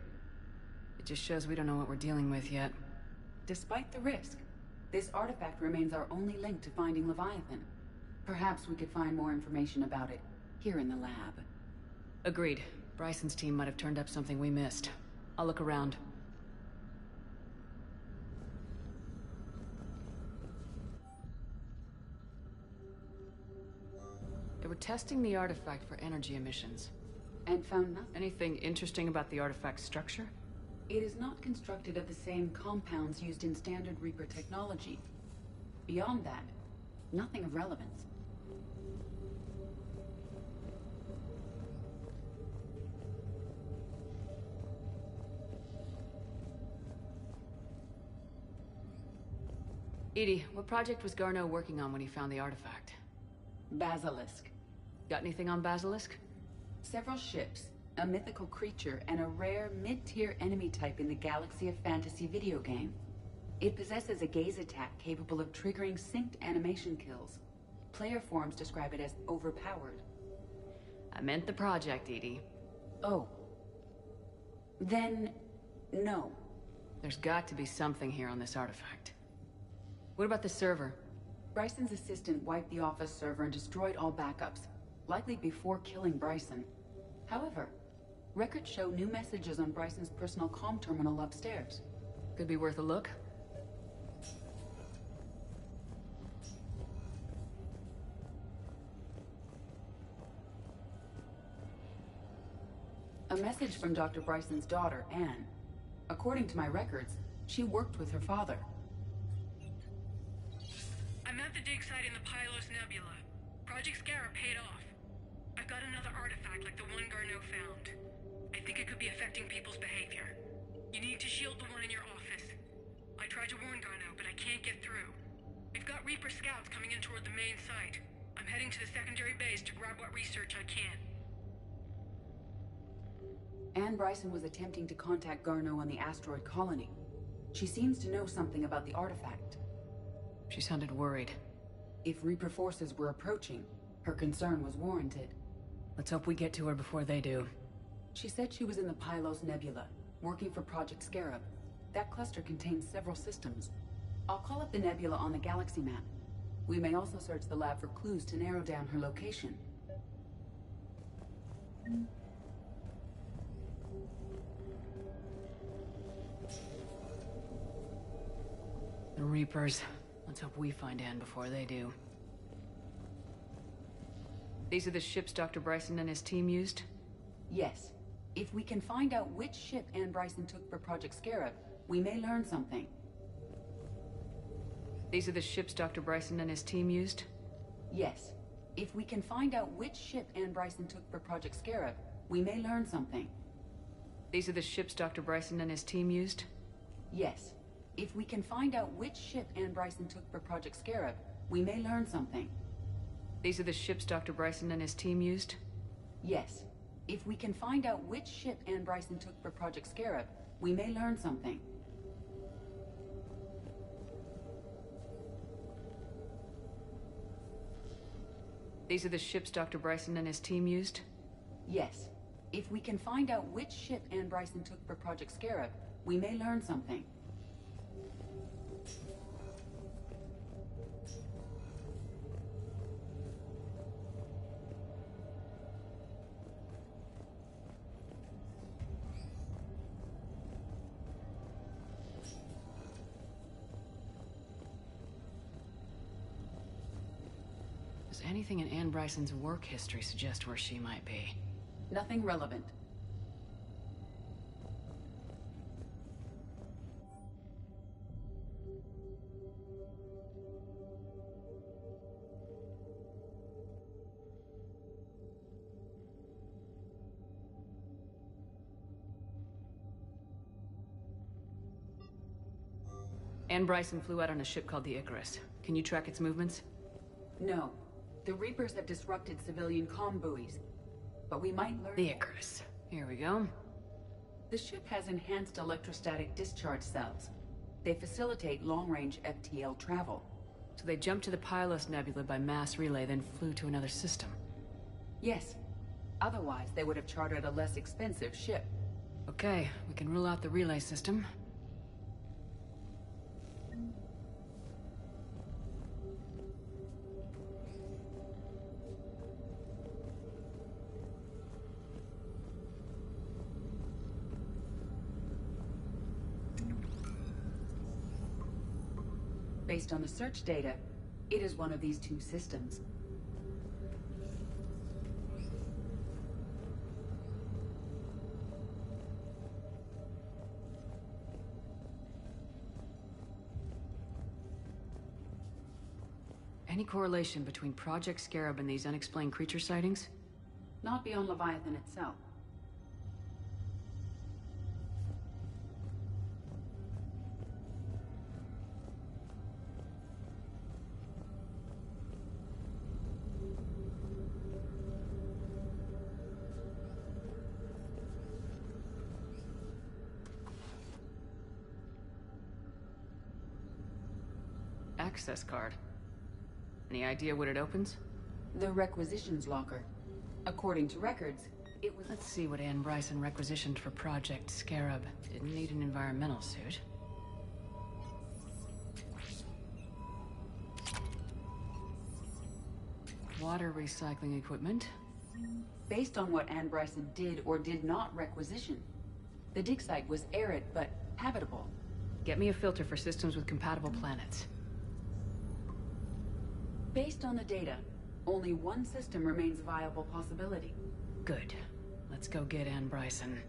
It just shows we don't know what we're dealing with yet. Despite the risk, this artifact remains our only link to finding Leviathan. Perhaps we could find more information about it here in the lab. Agreed. Bryson's team might have turned up something we missed. I'll look around. They were testing the artifact for energy emissions. And found nothing. Anything interesting about the artifact's structure? It is not constructed of the same compounds used in standard Reaper technology. Beyond that, nothing of relevance. EDI, what project was Garneau working on when he found the artifact? Basilisk. Got anything on Basilisk? Several ships, a mythical creature, and a rare mid-tier enemy type in the Galaxy of Fantasy video game. It possesses a gaze attack capable of triggering synced animation kills. Player forums describe it as overpowered. I meant the project, EDI. Oh. Then, no. There's got to be something here on this artifact. What about the server? Bryson's assistant wiped the office server and destroyed all backups, likely before killing Bryson. However, records show new messages on Bryson's personal comm terminal upstairs. Could be worth a look. A message from Dr. Bryson's daughter, Anne. According to my records, she worked with her father. I'm at the dig site in the Pylos Nebula. Project Scarab paid off. I've got another artifact like the one Garneau found. I think it could be affecting people's behavior. You need to shield the one in your office. I tried to warn Garneau, but I can't get through. We've got Reaper scouts coming in toward the main site. I'm heading to the secondary base to grab what research I can. Anne Bryson was attempting to contact Garneau on the asteroid colony. She seems to know something about the artifact. She sounded worried. If Reaper forces were approaching, her concern was warranted. Let's hope we get to her before they do. She said she was in the Pylos Nebula, working for Project Scarab. That cluster contains several systems. I'll call up the nebula on the galaxy map. We may also search the lab for clues to narrow down her location. The Reapers. Let's hope we find Anne before they do. These are the ships Dr. Bryson and his team used? Yes. If we can find out which ship Anne Bryson took for Project Scarab, we may learn something. These are the ships Dr. Bryson and his team used? Yes. If we can find out which ship Anne Bryson took for Project Scarab, we may learn something. These are the ships Dr. Bryson and his team used? Yes. If we can find out which ship Anne Bryson took for Project Scarab, we may learn something. These are the ships Dr. Bryson and his team used? Yes. If we can find out which ship Anne Bryson took for Project Scarab, we may learn something. These are the ships Dr. Bryson and his team used? Yes. If we can find out which ship Anne Bryson took for Project Scarab, we may learn something. Does anything in Anne Bryson's work history suggest where she might be? Nothing relevant. Anne Bryson flew out on a ship called the Icarus. Can you track its movements? No. The Reapers have disrupted civilian comm buoys. But we might learn... The Icarus. Here we go. The ship has enhanced electrostatic discharge cells. They facilitate long-range FTL travel. So they jumped to the Pylos Nebula by mass relay, then flew to another system. Yes. Otherwise, they would have chartered a less expensive ship. Okay, we can rule out the relay system. Based on the search data, it is one of these two systems. Any correlation between Project Scarab and these unexplained creature sightings? Not beyond Leviathan itself. Access card. Any idea what it opens? The requisitions locker. According to records, it was... Let's see what Anne Bryson requisitioned for Project Scarab. Didn't need an environmental suit. Water recycling equipment. Based on what Anne Bryson did or did not requisition, the dig site was arid but habitable. Get me a filter for systems with compatible planets. Based on the data, only one system remains a viable possibility. Good. Let's go get Anne Bryson.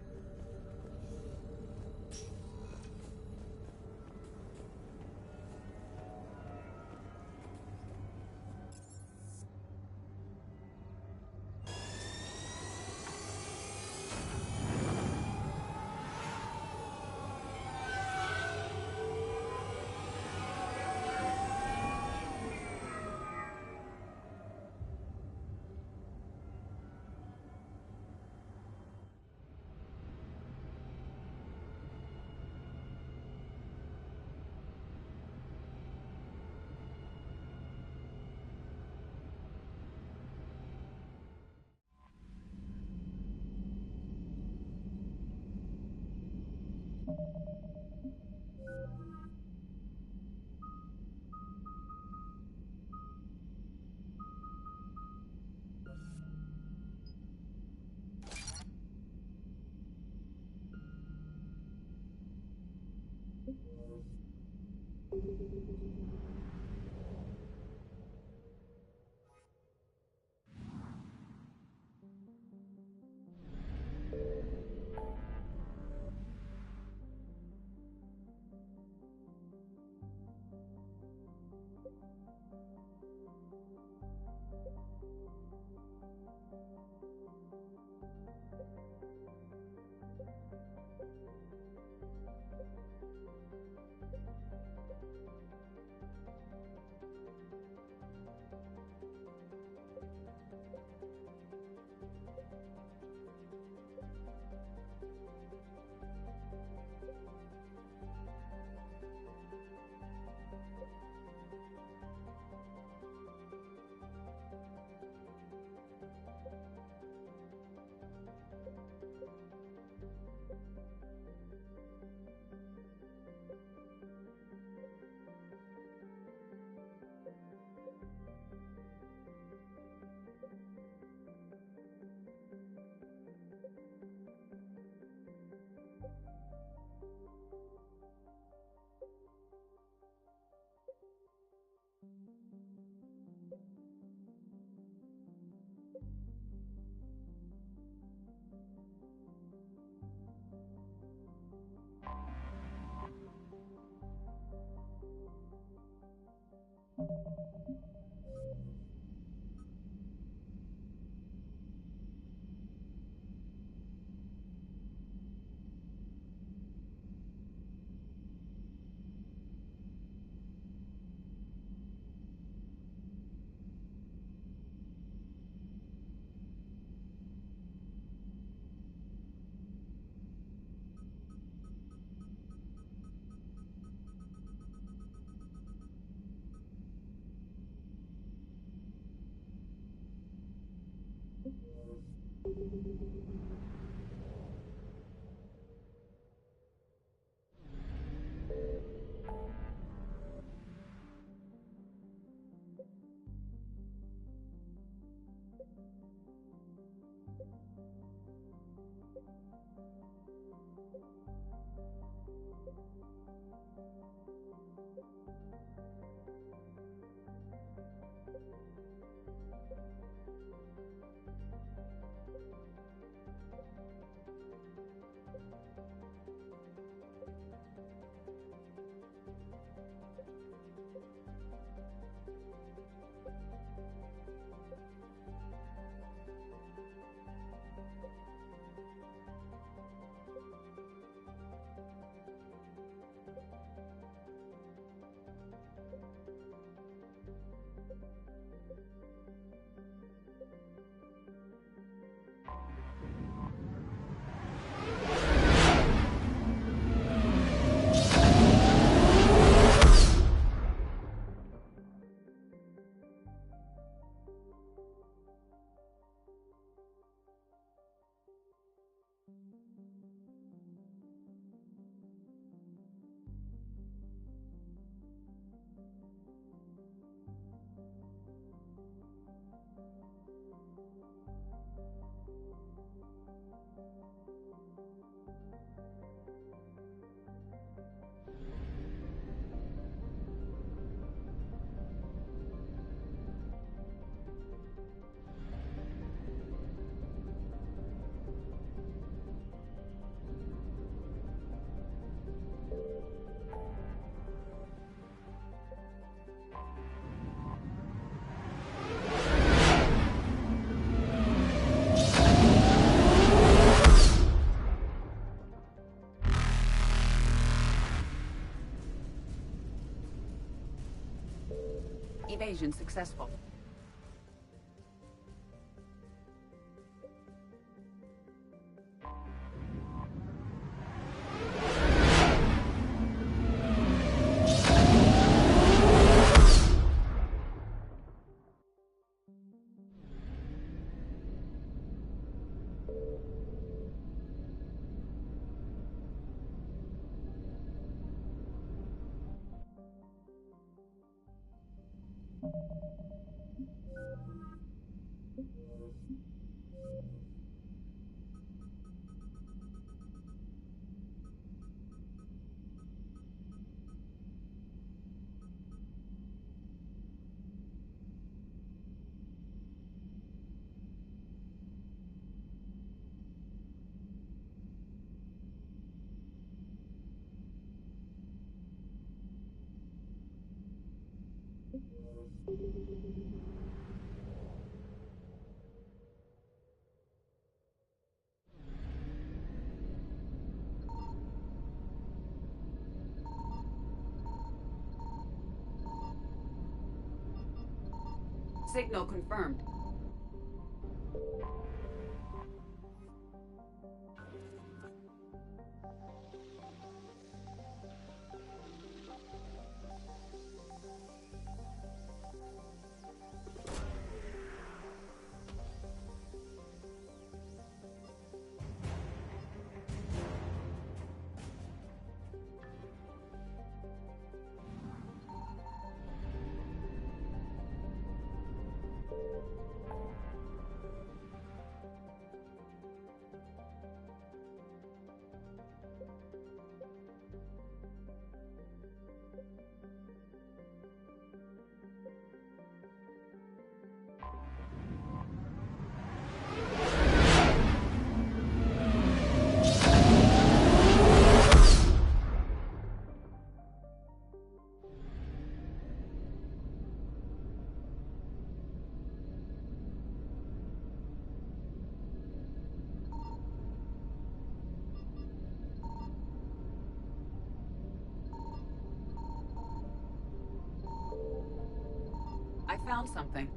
Evasion successful. Signal confirmed. I found something.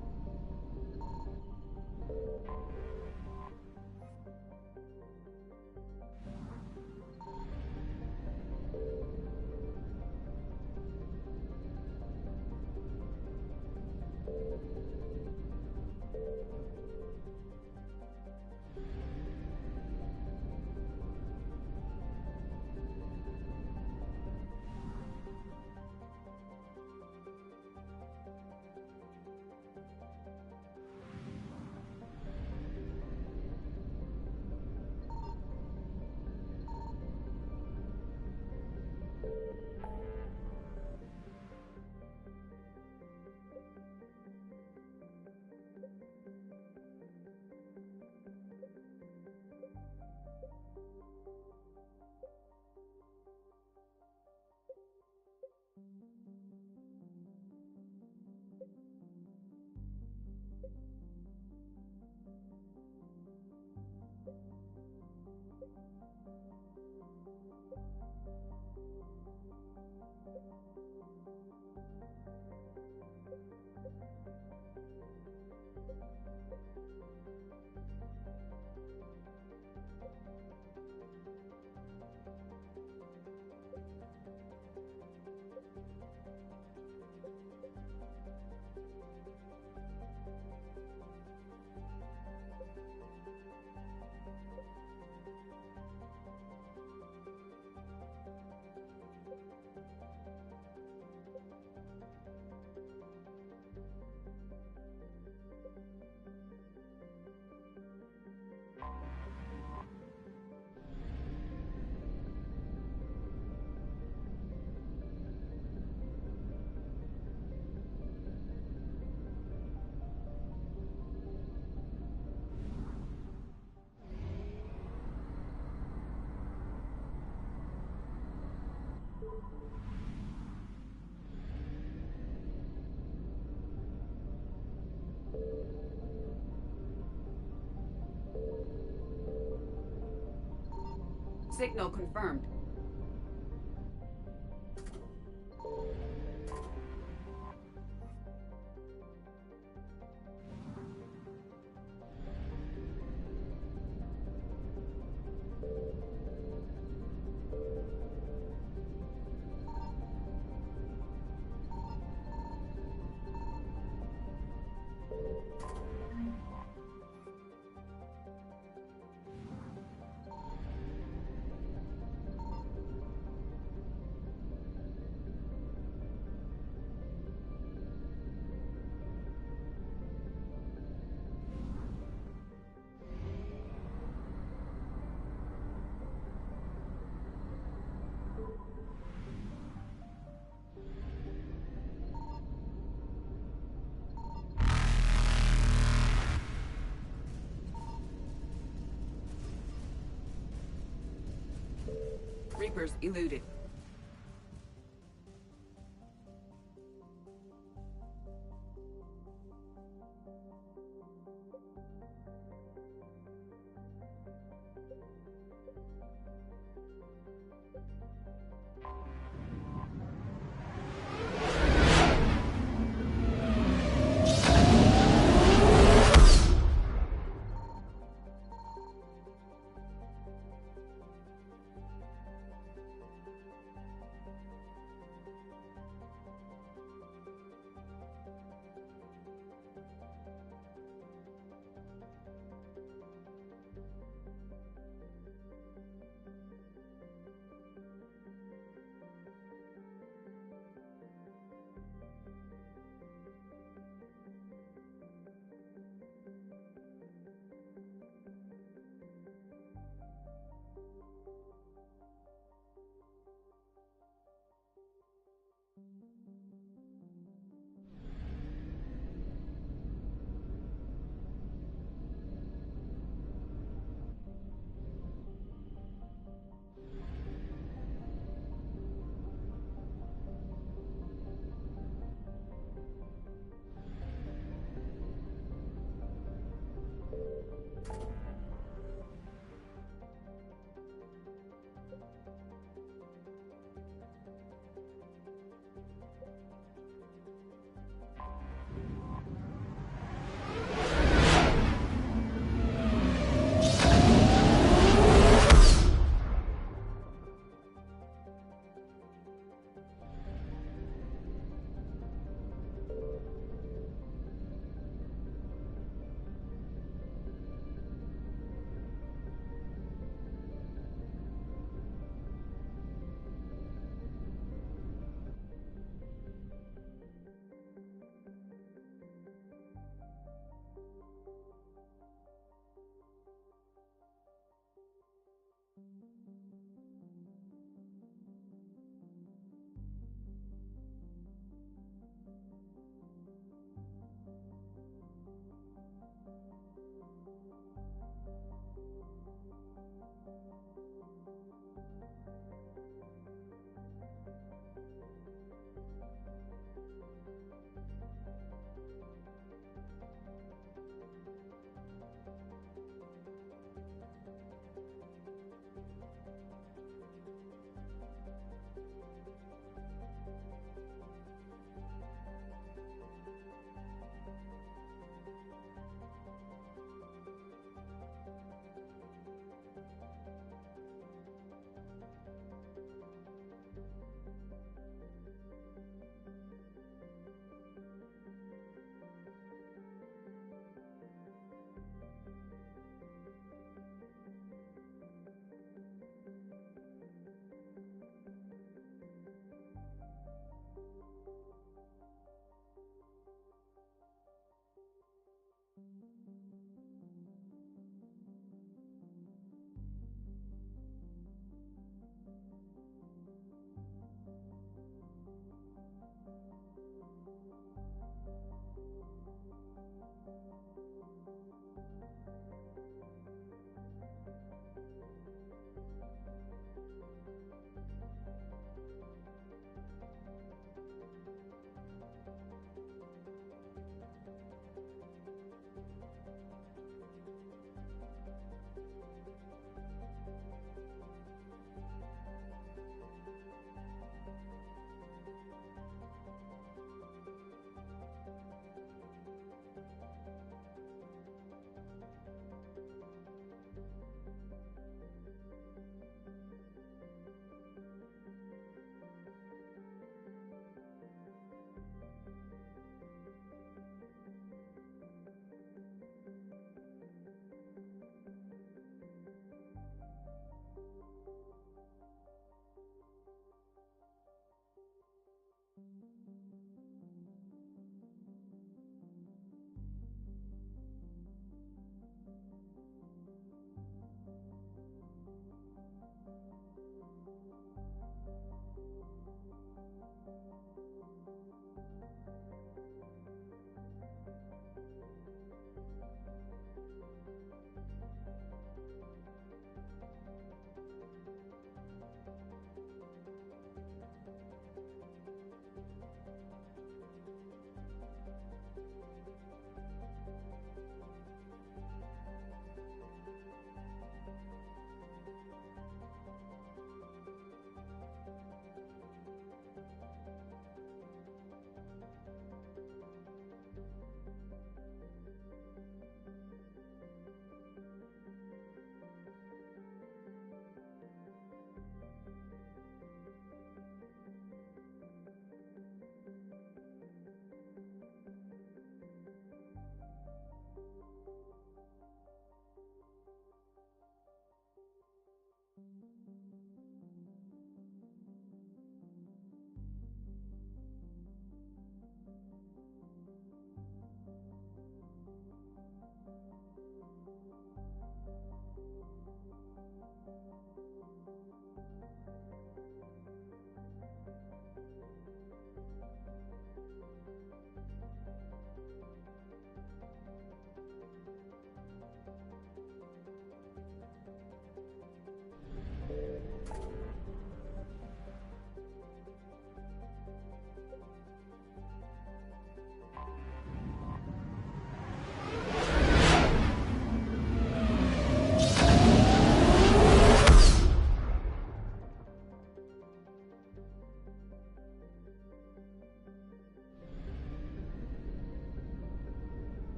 Signal confirmed. Reapers eluded.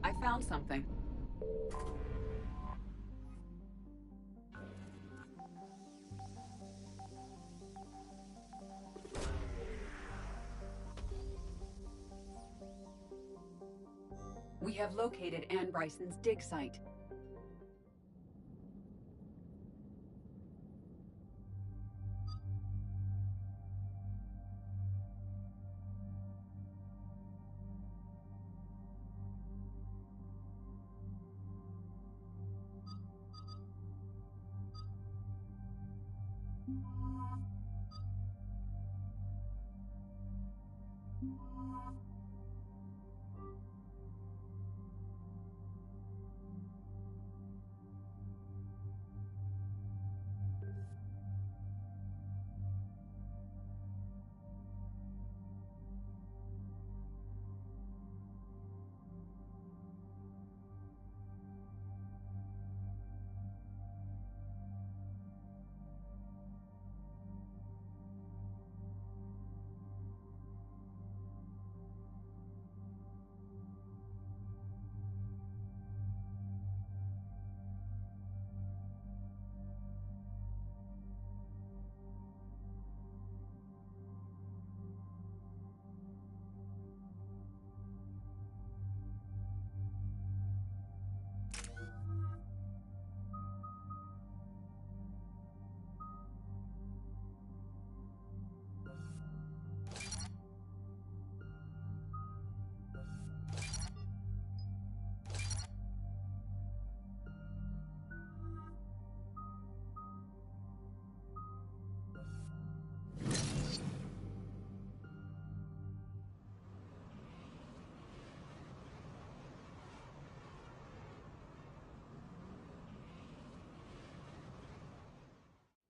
I found something. We have located Anne Bryson's dig site.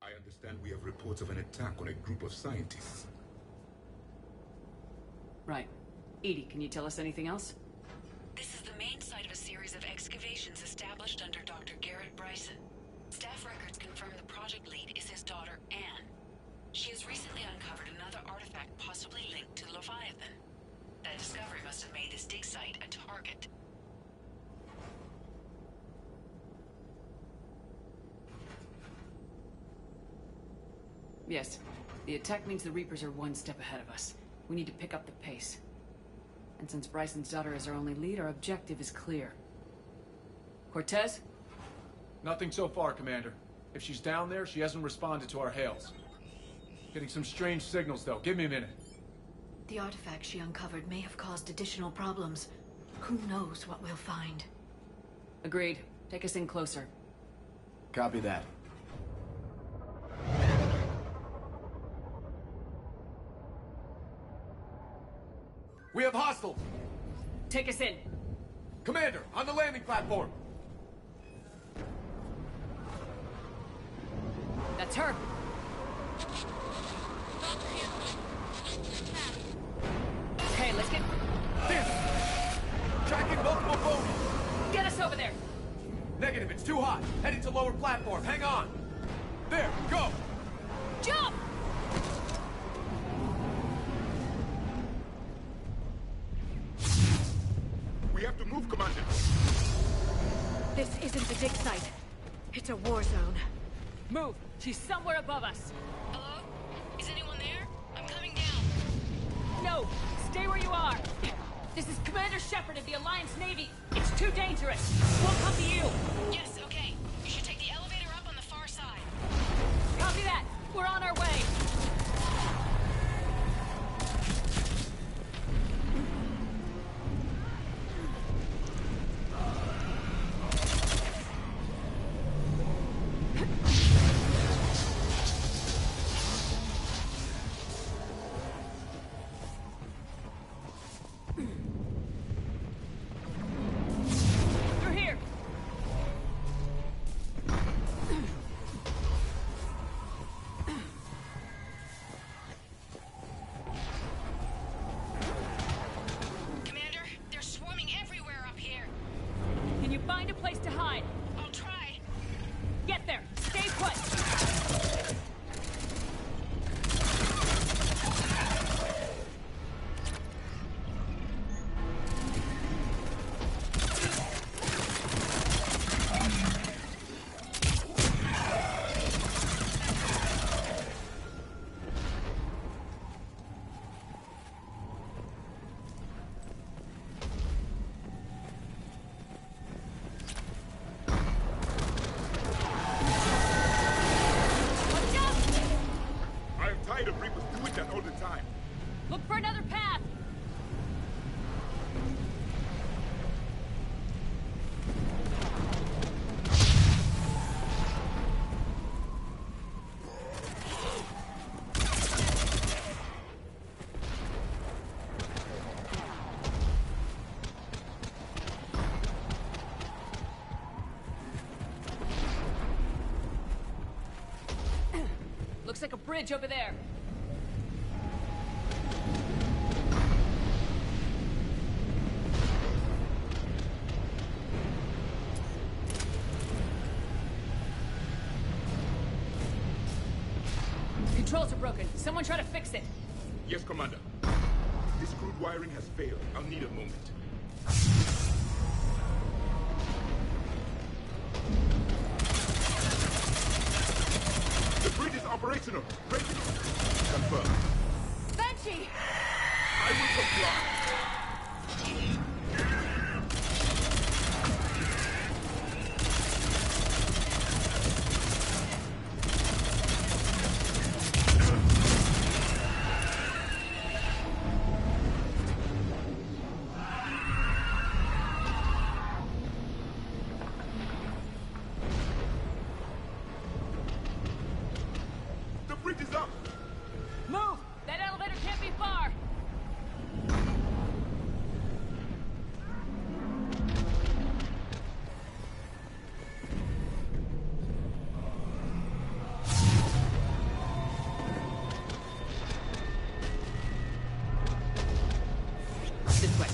I understand we have reports of an attack on a group of scientists. Right. Edie, can you tell us anything else? This is the main site of a series of excavations established under Dr. Garrett Bryson. Staff records confirm the project lead is his daughter, Anne. She has recently uncovered another artifact possibly linked to Leviathan. That discovery must have made this dig site a target. Yes. The attack means the Reapers are one step ahead of us. We need to pick up the pace. And since Bryson's daughter is our only lead, our objective is clear. Cortez? Nothing so far, Commander. If she's down there, she hasn't responded to our hails. Getting some strange signals, though. Give me a minute. The artifact she uncovered may have caused additional problems. Who knows what we'll find? Agreed. Take us in closer. Copy that. We have hostiles! Take us in! Commander, on the landing platform! That's her! Okay, let's get... This! Tracking multiple bogies! Get us over there! Negative, it's too hot. Heading to lower platform, hang on! There, go! Jump! We have to move, Commander. This isn't the dig site. It's a war zone. Move! She's somewhere above us! Hello? Is anyone there? I'm coming down. No! Stay where you are! This is Commander Shepard of the Alliance Navy. It's too dangerous. We'll come to you. Yes, okay. You should take the elevator up on the far side. Copy that. We're on our way. Find a place to hide. I'll try. Get there. Stay put. Look for another path! Looks like a bridge over there. Controls are broken. Someone try to fix it. Yes, Commander. This crude wiring has failed. I'll need a moment. The bridge is operational. Ready? Confirmed. Banshee! I will comply. Move! That elevator can't be far! This way.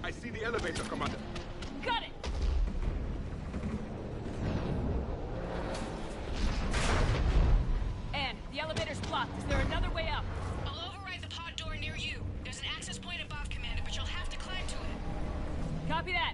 I see the elevator, Commander. Got it! Anne, the elevator's blocked. Is there another way up? I'll override the pod door near you. There's an access point above, Commander, but you'll have to climb to it. Copy that.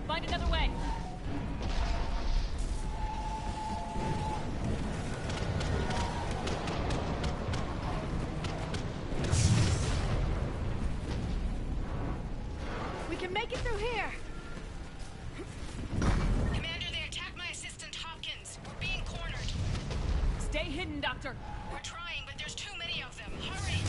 Find another way. We can make it through here. Commander, they attacked my assistant, Hopkins. We're being cornered. Stay hidden, Doctor. We're trying, but there's too many of them. Hurry!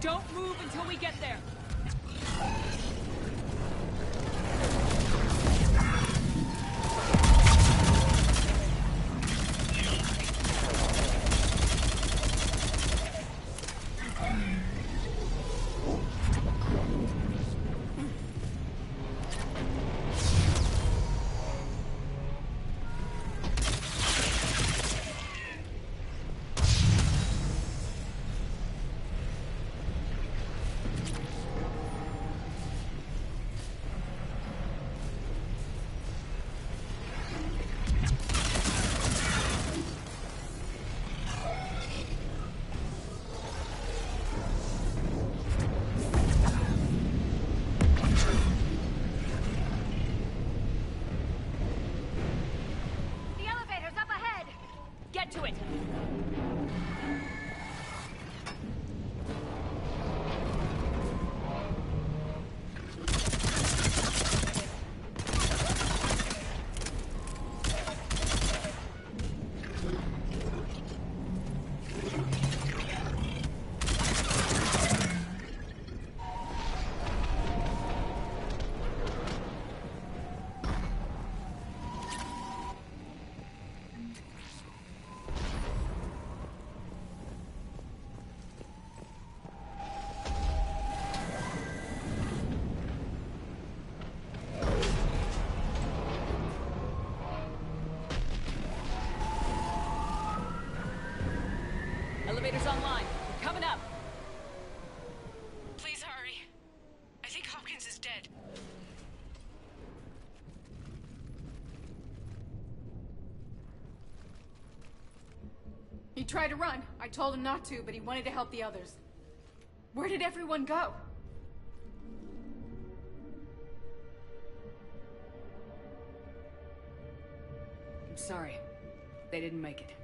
Don't move until we get there. To it. Elevator's online. We're coming up. Please hurry. I think Hopkins is dead. He tried to run. I told him not to, but he wanted to help the others. Where did everyone go? I'm sorry. They didn't make it.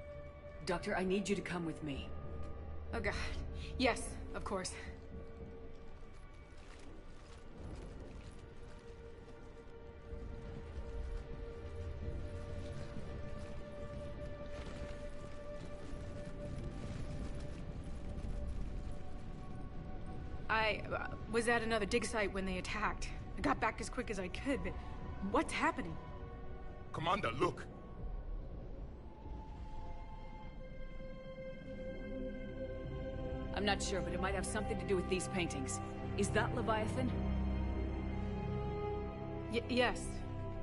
Doctor, I need you to come with me. Oh God. Yes, of course. I was at another dig site when they attacked. I got back as quick as I could, but what's happening? Commander, look. I'm not sure, but it might have something to do with these paintings. Is that Leviathan? Yes.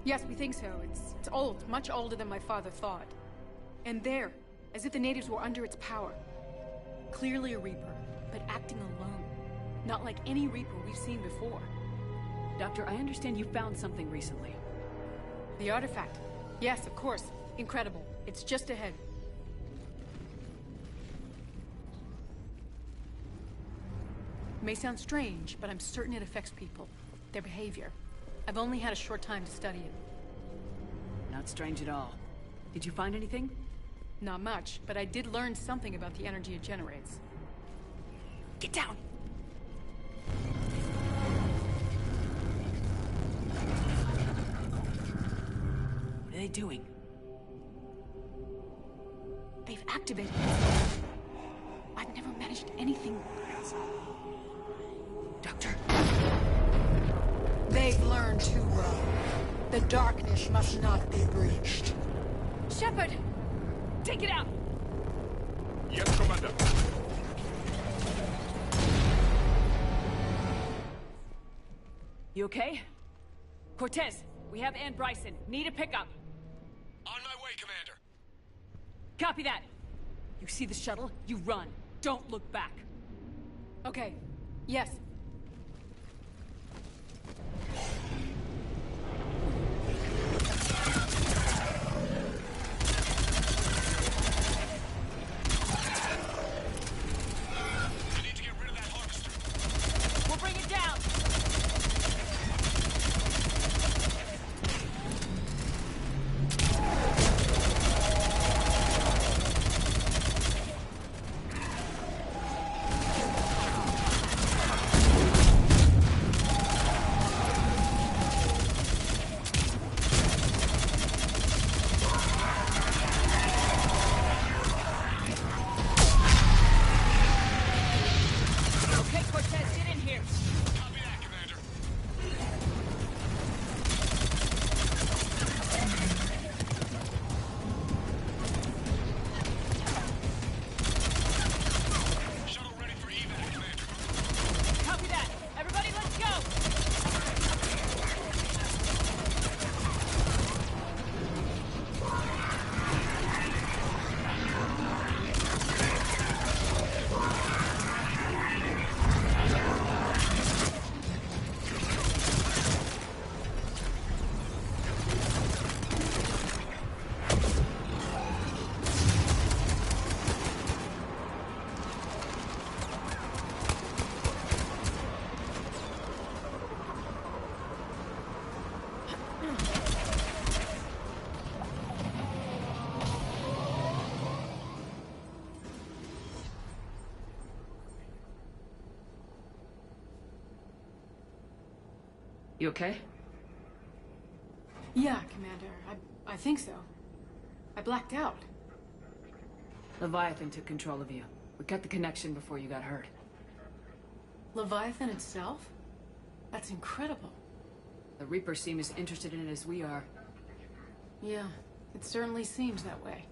Yes, we think so. It's old, much older than my father thought. And there, as if the natives were under its power. Clearly a Reaper, but acting alone. Not like any Reaper we've seen before. Doctor, I understand you found something recently. The artifact. Yes, of course. Incredible. It's just ahead. It may sound strange, but I'm certain it affects people. Their behavior. I've only had a short time to study it. Not strange at all. Did you find anything? Not much, but I did learn something about the energy it generates. Get down! What are they doing? They've activated it. I've never managed anything. Doctor. They've learned too well. The darkness must not be breached. Shepard! Take it out! Yes, Commander. You okay? Cortez, we have Ann Bryson. Need a pickup. On my way, Commander. Copy that. You see the shuttle? You run. Don't look back. Okay. Yes. We need to get rid of that harvester. We'll bring it down. You okay? Yeah, Commander. I think so. I blacked out. Leviathan took control of you. We cut the connection before you got hurt. Leviathan itself? That's incredible. The Reapers seem as interested in it as we are. Yeah, it certainly seems that way.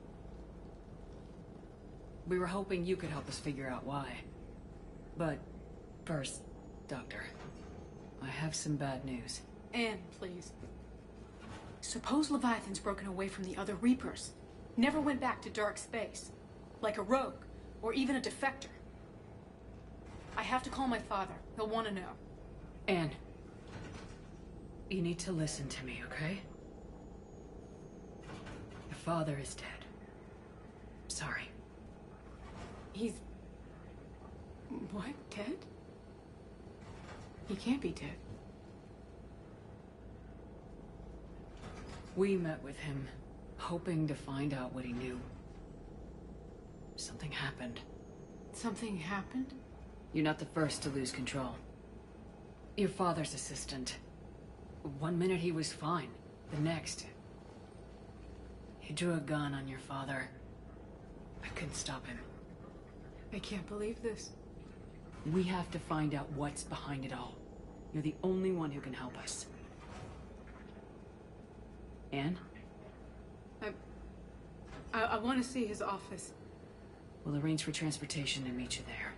We were hoping you could help us figure out why. But first, Doctor, I have some bad news. Anne, please. Suppose Leviathan's broken away from the other Reapers. Never went back to dark space. Like a rogue, or even a defector. I have to call my father. He'll want to know. Anne, you need to listen to me, okay? Your father is dead. Sorry. He's... what? Dead? He can't be dead. We met with him, hoping to find out what he knew. Something happened. Something happened? You're not the first to lose control. Your father's assistant. One minute he was fine. The next... he drew a gun on your father. I couldn't stop him. I can't believe this. We have to find out what's behind it all. You're the only one who can help us. Anne? I want to see his office. We'll arrange for transportation and meet you there.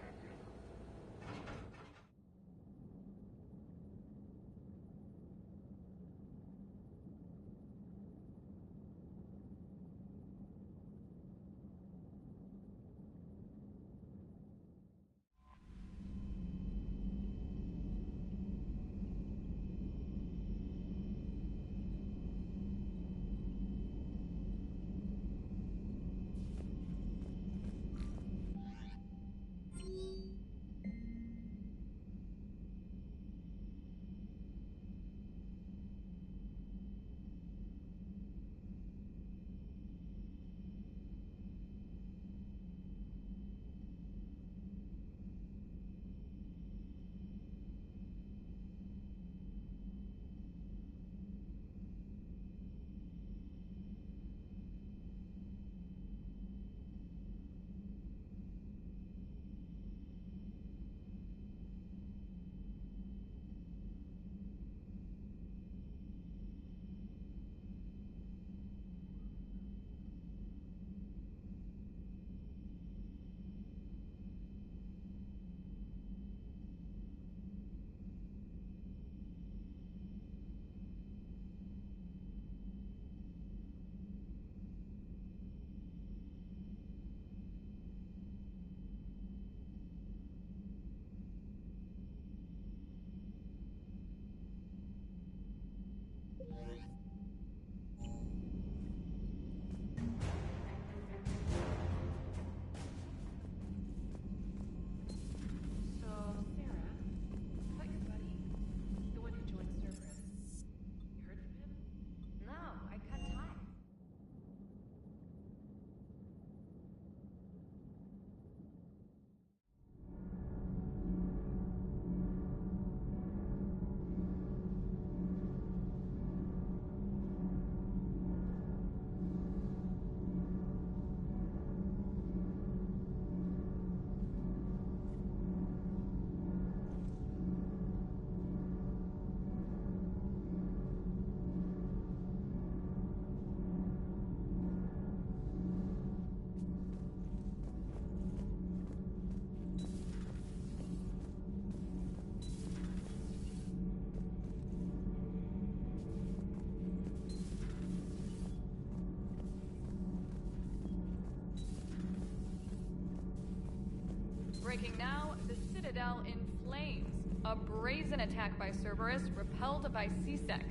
Breaking now, the Citadel in flames. A brazen attack by Cerberus repelled by C-Sec.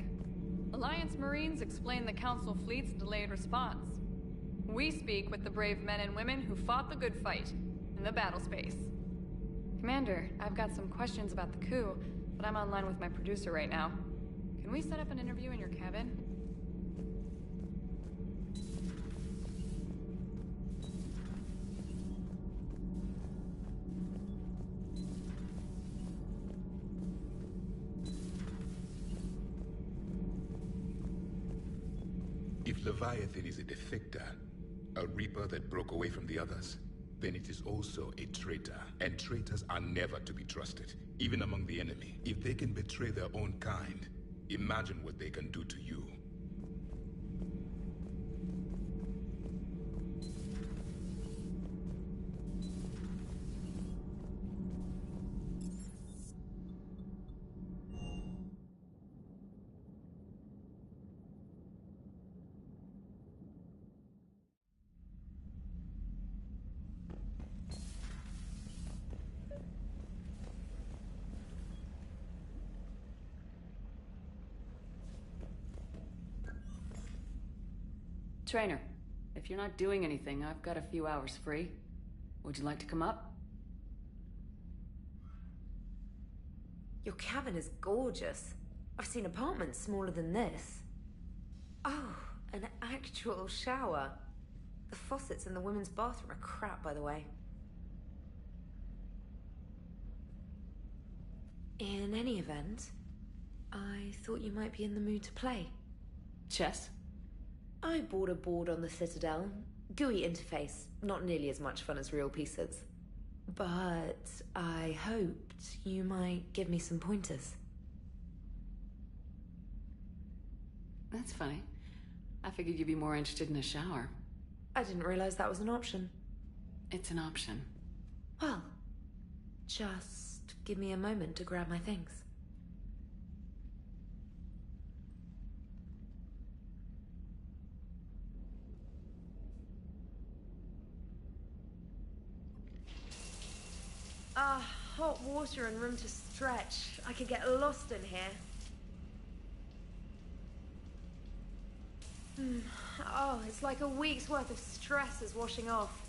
Alliance Marines explain the Council fleet's delayed response. We speak with the brave men and women who fought the good fight in the battle space. Commander, I've got some questions about the coup, but I'm online with my producer right now. Can we set up an interview in your cabin? If Leviathan is a defector, a Reaper that broke away from the others, then it is also a traitor. And traitors are never to be trusted, even among the enemy. If they can betray their own kind, imagine what they can do to you. Trainer, if you're not doing anything, I've got a few hours free. Would you like to come up? Your cabin is gorgeous. I've seen apartments smaller than this. Oh, an actual shower. The faucets in the women's bathroom are crap, by the way. In any event, I thought you might be in the mood to play. Chess? I bought a board on the Citadel. GUI interface, not nearly as much fun as real pieces. But I hoped you might give me some pointers. That's funny. I figured you'd be more interested in a shower. I didn't realize that was an option. It's an option. Well, just give me a moment to grab my things. Hot water and room to stretch. I could get lost in here. Oh, it's like a week's worth of stress is washing off.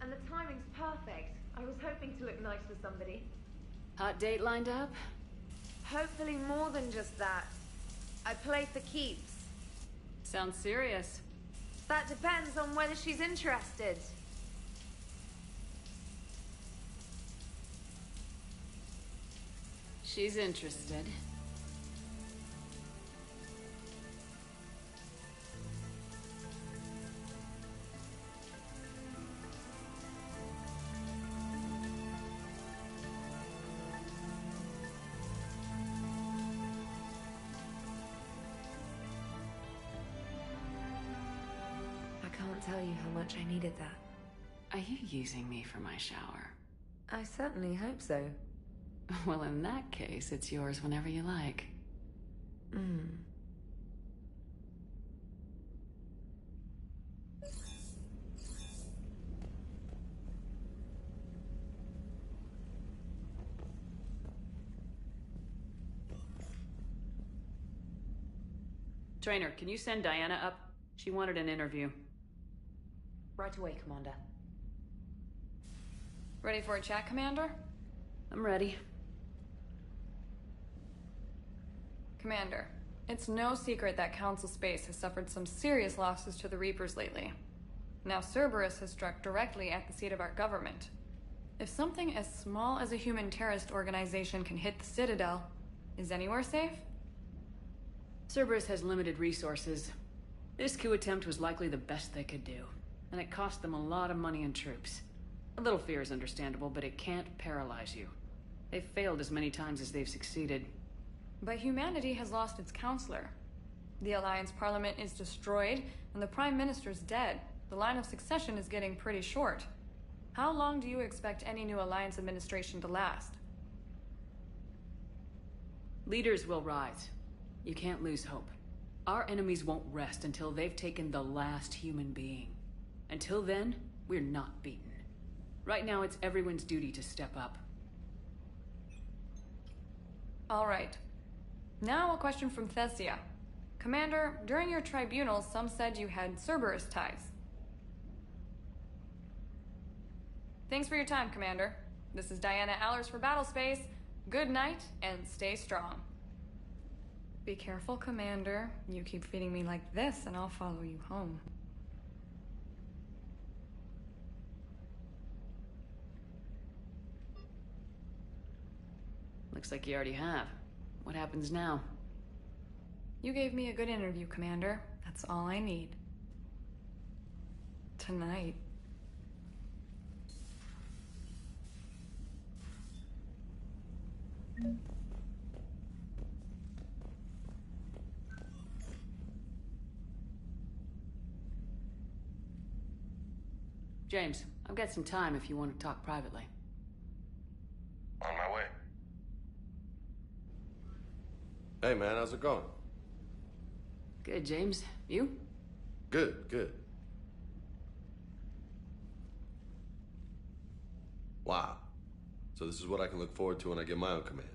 And the timing's perfect. I was hoping to look nice for somebody. Hot date lined up? Hopefully more than just that. I play for keeps. Sounds serious. That depends on whether she's interested. She's interested. I can't tell you how much I needed that. Are you using me for my shower? I certainly hope so. Well, in that case, it's yours whenever you like. Trainer, can you send Diana up? She wanted an interview. Right away, Commander. Ready for a chat, Commander? I'm ready. Commander, it's no secret that Council Space has suffered some serious losses to the Reapers lately. Now Cerberus has struck directly at the seat of our government. If something as small as a human terrorist organization can hit the Citadel, is anywhere safe? Cerberus has limited resources. This coup attempt was likely the best they could do, and it cost them a lot of money and troops. A little fear is understandable, but it can't paralyze you. They've failed as many times as they've succeeded. But humanity has lost its counselor. The Alliance Parliament is destroyed, and the Prime Minister's dead. The line of succession is getting pretty short. How long do you expect any new Alliance administration to last? Leaders will rise. You can't lose hope. Our enemies won't rest until they've taken the last human being. Until then, we're not beaten. Right now, it's everyone's duty to step up. All right. Now a question from Thessia. Commander, during your tribunal, some said you had Cerberus ties. Thanks for your time, Commander. This is Diana Allers for Battlespace. Good night, and stay strong. Be careful, Commander. You keep feeding me like this, and I'll follow you home. Looks like you already have. What happens now? You gave me a good interview, Commander. That's all I need. tonight. James, I've got some time if you want to talk privately. On my way. Hey, man, how's it going? Good, James. You? Good, good. Wow. So this is what I can look forward to when I get my own command.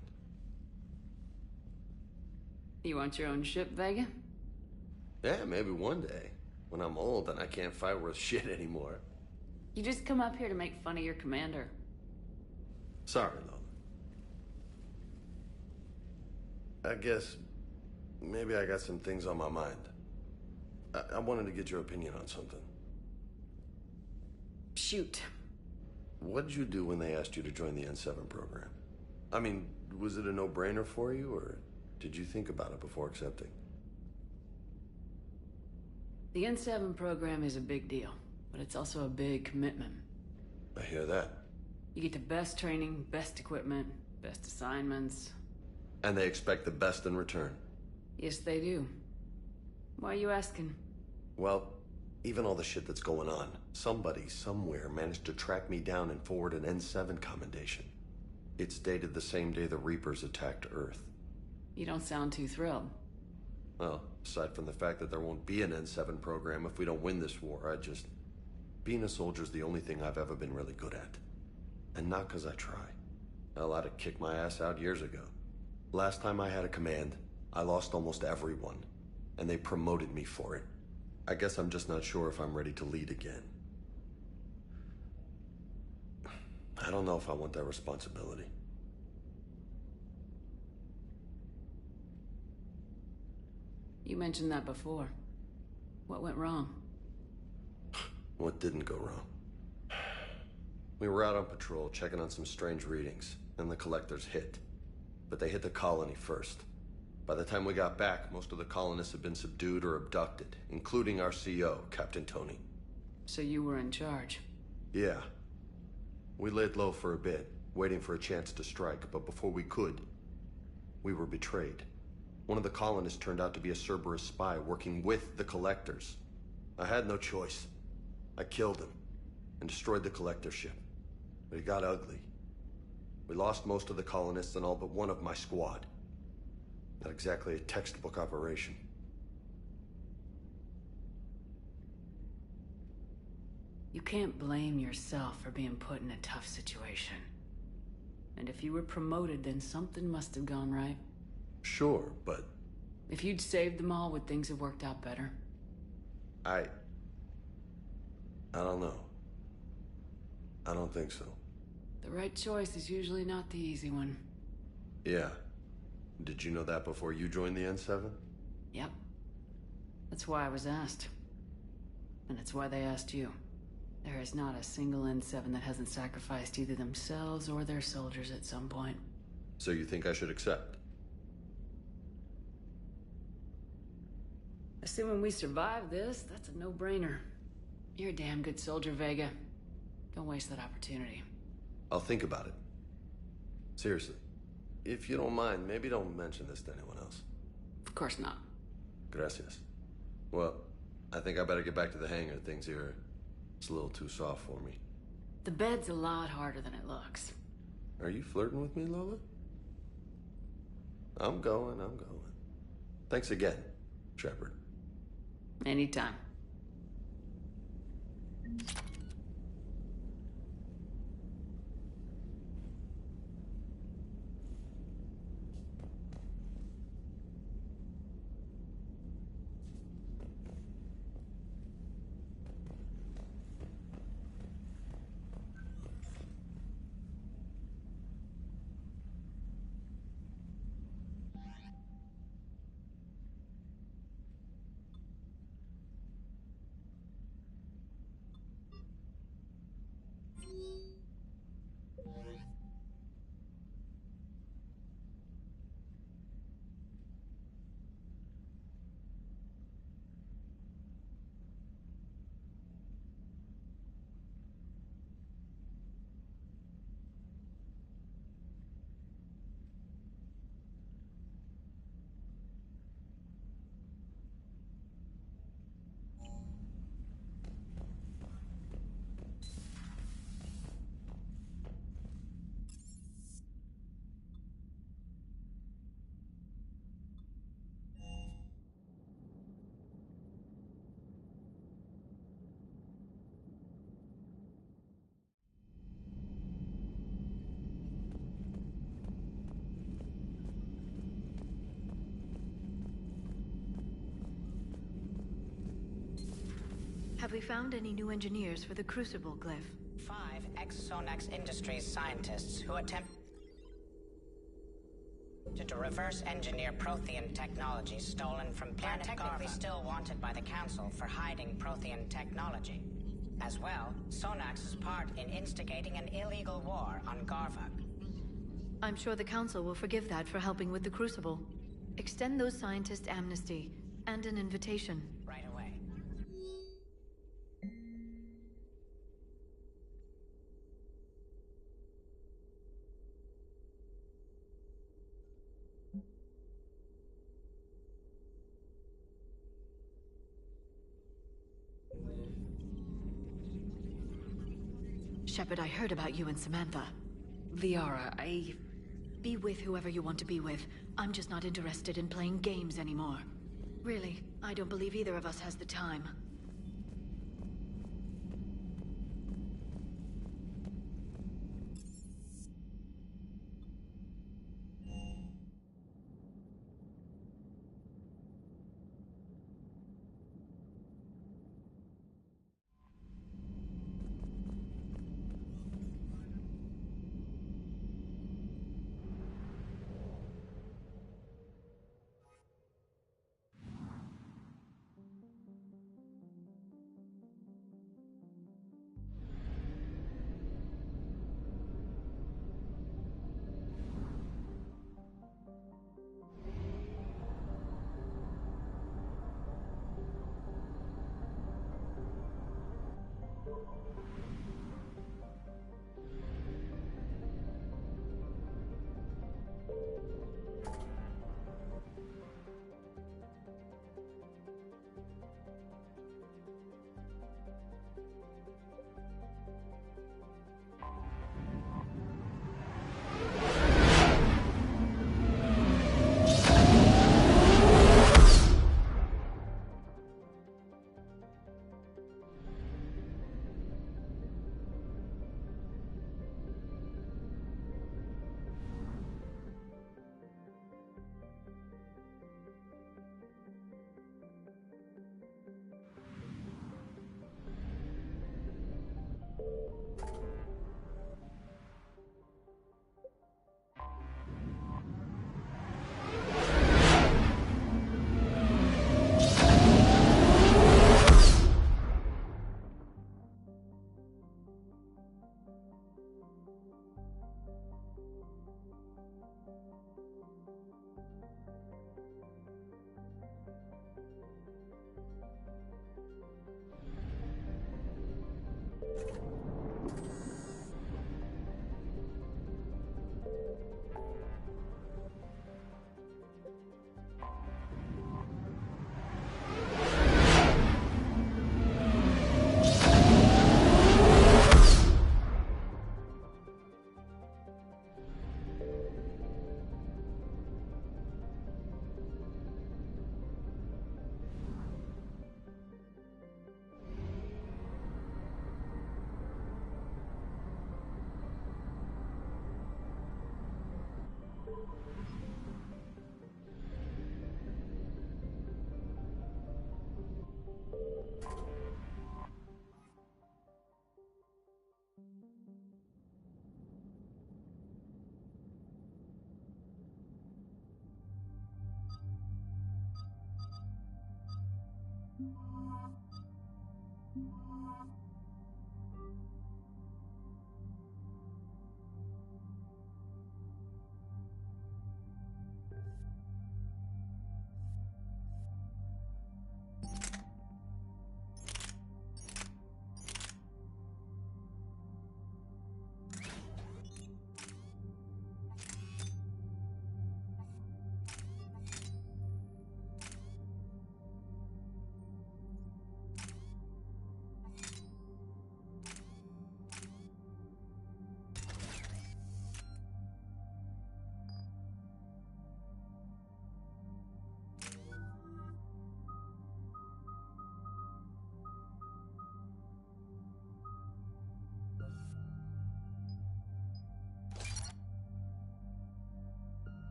You want your own ship, Vega? Yeah, maybe one day. When I'm old and I can't fight worth shit anymore. You just come up here to make fun of your commander. Sorry, Lola. I guess maybe I got some things on my mind. I wanted to get your opinion on something. Shoot. What did you do when they asked you to join the N7 program? I mean, was it a no-brainer for you, or did you think about it before accepting? The N7 program is a big deal, but it's also a big commitment. I hear that. You get the best training, best equipment, best assignments. And they expect the best in return. Yes, they do. Why are you asking? Well, even all the shit that's going on, somebody somewhere managed to track me down and forward an N7 commendation. It's dated the same day the Reapers attacked Earth. You don't sound too thrilled. Well, aside from the fact that there won't be an N7 program if we don't win this war, being a soldier's the only thing I've ever been really good at. And not because I try. Hell, I'd have kicked my ass out years ago. Last time I had a command, I lost almost everyone, and they promoted me for it. I guess I'm just not sure if I'm ready to lead again. I don't know if I want that responsibility. You mentioned that before. What went wrong? What didn't go wrong? We were out on patrol, checking on some strange readings, and the collectors hit. But they hit the colony first. By the time we got back, most of the colonists had been subdued or abducted, including our CO, Captain Tony. So you were in charge? Yeah. We laid low for a bit, waiting for a chance to strike, but before we could, we were betrayed. One of the colonists turned out to be a Cerberus spy working with the collectors. I had no choice. I killed him and destroyed the collector ship. But it got ugly. We lost most of the colonists and all but one of my squad. Not exactly a textbook operation. You can't blame yourself for being put in a tough situation. And if you were promoted, then something must have gone right. Sure, but... If you'd saved them all, would things have worked out better? I don't know. I don't think so. The right choice is usually not the easy one. Yeah. Did you know that before you joined the N7? Yep. That's why I was asked. And it's why they asked you. There is not a single N7 that hasn't sacrificed either themselves or their soldiers at some point. So you think I should accept? Assuming we survive this, that's a no-brainer. You're a damn good soldier, Vega. Don't waste that opportunity. I'll think about it. Seriously. If you don't mind, maybe don't mention this to anyone else. Of course not. Gracias. Well, I think I better get back to the hangar. Things here, it's a little too soft for me. The bed's a lot harder than it looks. Are you flirting with me, Lola? I'm going. Thanks again, Shepard. Anytime. Have we found any new engineers for the Crucible glyph? 5 ex-Sonax Industries scientists who attempted to reverse engineer Prothean technology stolen from planet Garva. Technically still wanted by the Council for hiding Prothean technology. As well, Sonax's part in instigating an illegal war on Garva. I'm sure the Council will forgive that for helping with the Crucible. Extend those scientists amnesty and an invitation. Right away. Shepard, I heard about you and Samantha. Liara, Be with whoever you want to be with. I'm just not interested in playing games anymore. Really, I don't believe either of us has the time.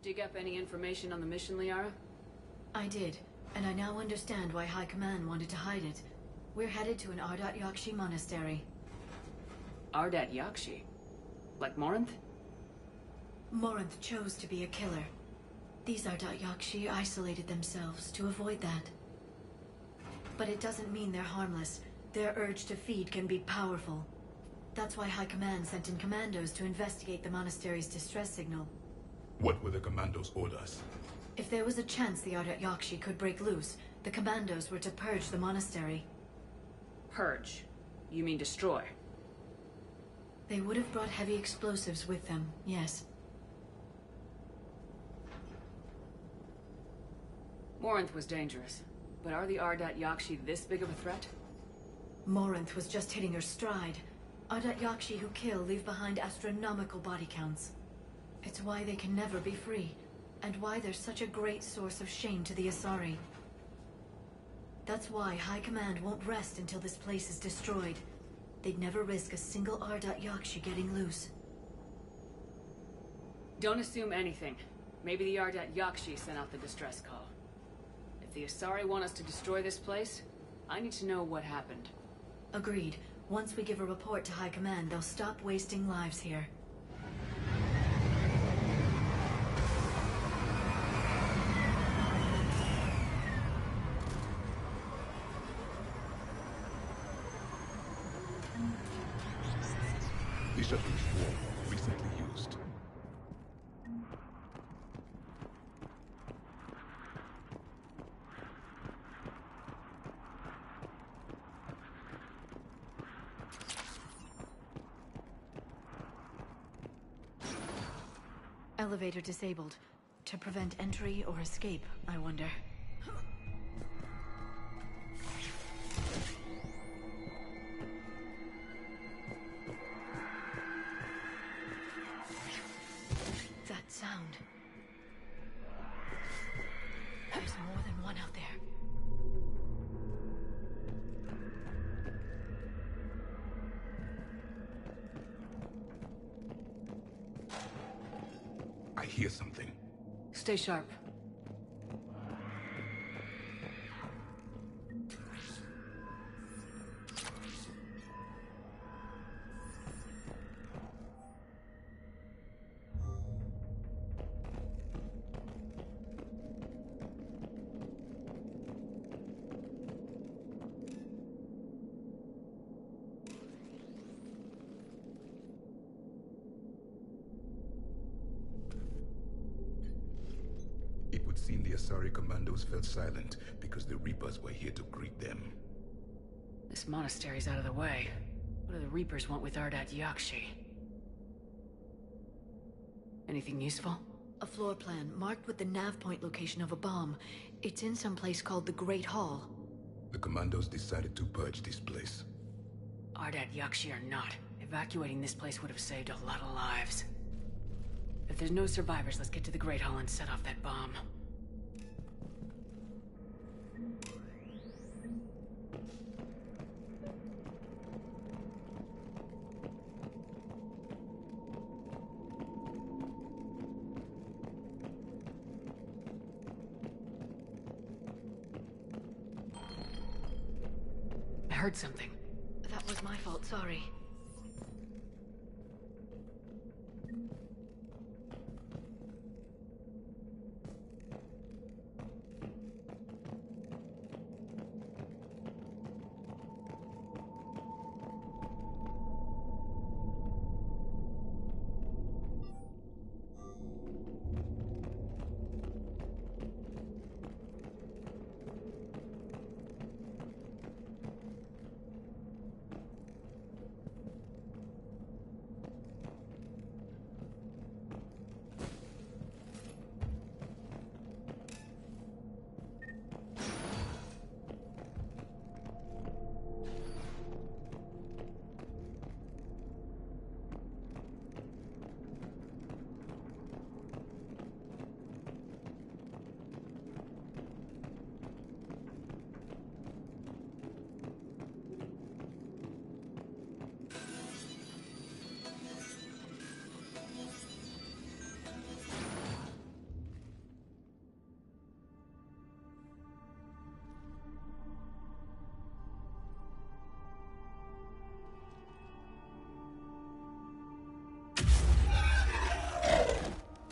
dig up any information on the mission, Liara? I did, and I now understand why High Command wanted to hide it. We're headed to an Ardat Yakshi monastery. Ardat Yakshi? Like Morinth? Morinth chose to be a killer. These Ardat Yakshi isolated themselves to avoid that. But it doesn't mean they're harmless. Their urge to feed can be powerful. That's why High Command sent in commandos to investigate the monastery's distress signal. What were the commandos' orders? If there was a chance the Ardat Yakshi could break loose, the commandos were to purge the monastery. Purge? You mean destroy? They would have brought heavy explosives with them, yes. Morinth was dangerous, but are the Ardat Yakshi this big of a threat? Morinth was just hitting her stride. Ardat Yakshi who kill leave behind astronomical body counts. It's why they can never be free, and why they're such a great source of shame to the Asari. That's why High Command won't rest until this place is destroyed. They'd never risk a single Ardat Yakshi getting loose. Don't assume anything. Maybe the Ardat Yakshi sent out the distress call. If the Asari want us to destroy this place, I need to know what happened. Agreed. Once we give a report to High Command, they'll stop wasting lives here. The shuttle is full, recently used. Elevator disabled. To prevent entry or escape, I wonder. That sound. There's more than one out there. I hear something. Stay sharp. It would seem the Asari commandos fell silent because the Reapers were here to greet them. This monastery's out of the way. What do the Reapers want with Ardat Yakshi? Anything useful? A floor plan marked with the nav point location of a bomb. It's in some place called the Great Hall. The commandos decided to purge this place. Ardat Yakshi or not, evacuating this place would have saved a lot of lives. If there's no survivors, let's get to the Great Hall and set off that bomb. I heard something. That was my fault, sorry.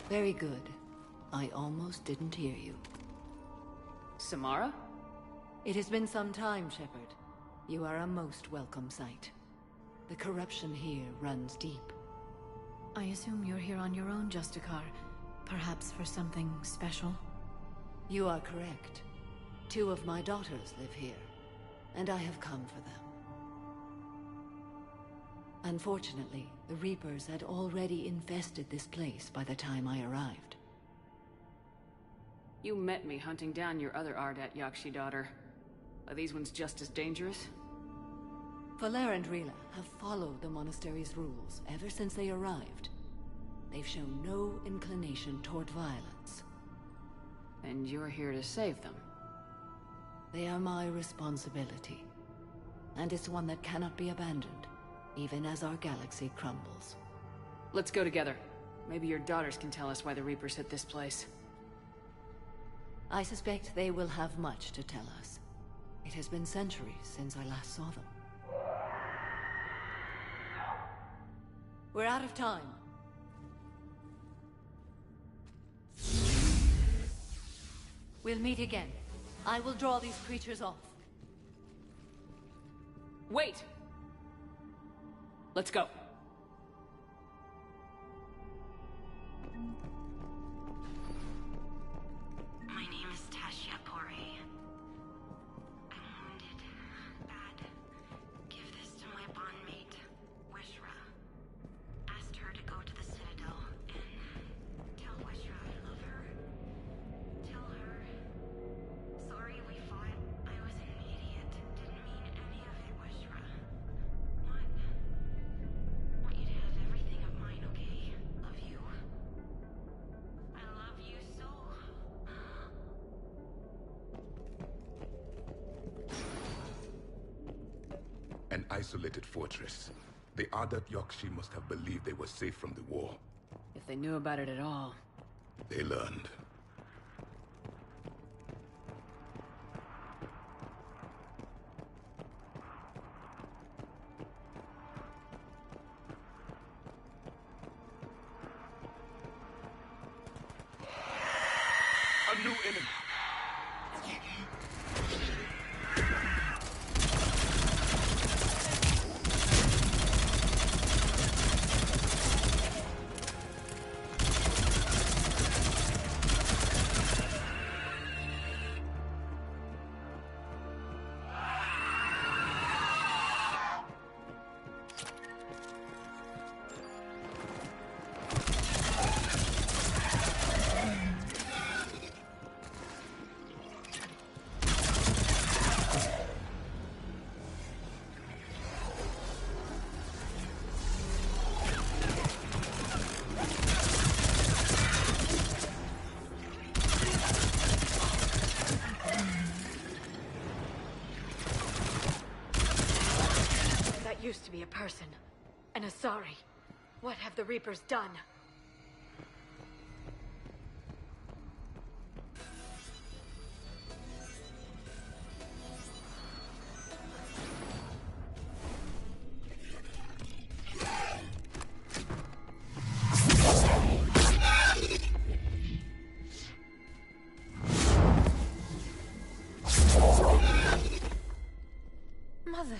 Very good. I almost didn't hear you. Samara? It has been some time, Shepard. You are a most welcome sight. The corruption here runs deep. I assume you're here on your own, Justicar. Perhaps for something special? You are correct. 2 of my daughters live here, and I have come for them. Unfortunately, the Reapers had already infested this place by the time I arrived. You met me hunting down your other Ardat Yakshi daughter. Are these ones just as dangerous? Valere and Rila have followed the monastery's rules ever since they arrived. They've shown no inclination toward violence. And you're here to save them? They are my responsibility. And it's one that cannot be abandoned, even as our galaxy crumbles. Let's go together. Maybe your daughters can tell us why the Reapers hit this place. I suspect they will have much to tell us. It has been centuries since I last saw them. We're out of time. We'll meet again. I will draw these creatures off. Wait! Let's go. My name is Tasha Pore. I'm wounded. Bad. Give this to my bondmate, Wishra. Asked her to go to the Citadel and tell Wishra I love her. Tell her. Sorry we fought. I was an idiot. Didn't mean any of it, Wishra. Want you to have everything of mine, okay? Love you. I love you so. An isolated fortress. The Ardat Yakshi must have believed they were safe from the war. If they knew about it at all. They learned. A new enemy. Used to be a person. An Asari. What have the Reapers done? Mother.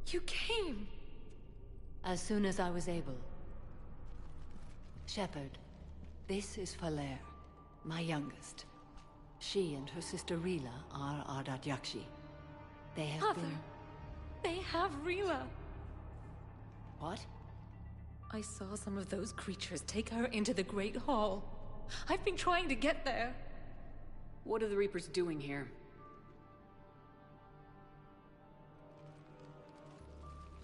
You came! As soon as I was able. Shepard, this is Valere, my youngest. She and her sister Rila are Ardat Yakshi. They have Mother, been... they have Rila. What? I saw some of those creatures take her into the Great Hall. I've been trying to get there. What are the Reapers doing here?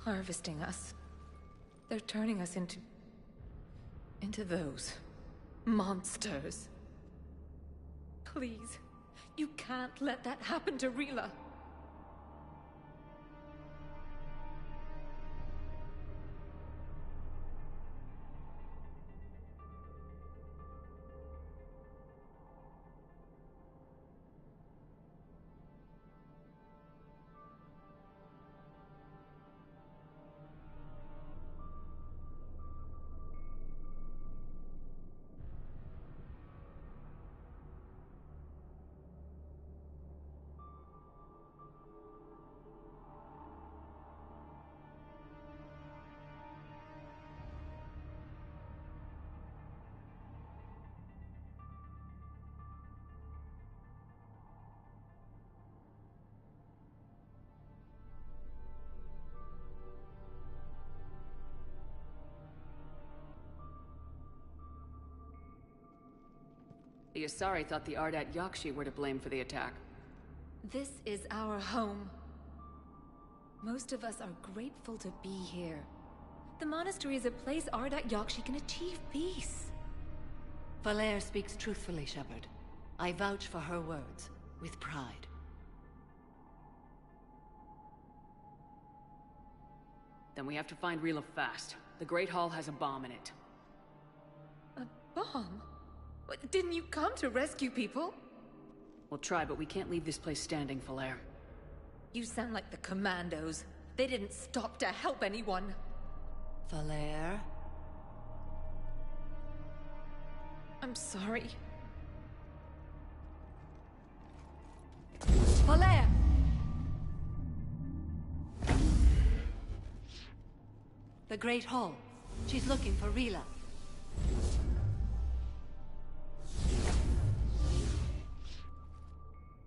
Harvesting us. They're turning us into those monsters. Please, you can't let that happen to Rila. The Asari thought the Ardat Yakshi were to blame for the attack. This is our home. Most of us are grateful to be here. The monastery is a place Ardat Yakshi can achieve peace. Valere speaks truthfully, Shepard. I vouch for her words, with pride. Then we have to find Rila fast. The Great Hall has a bomb in it. A bomb? What, didn't you come to rescue people? We'll try, but we can't leave this place standing, Valere. You sound like the commandos. They didn't stop to help anyone. Valere? I'm sorry. Valere! The Great Hall. She's looking for Rila.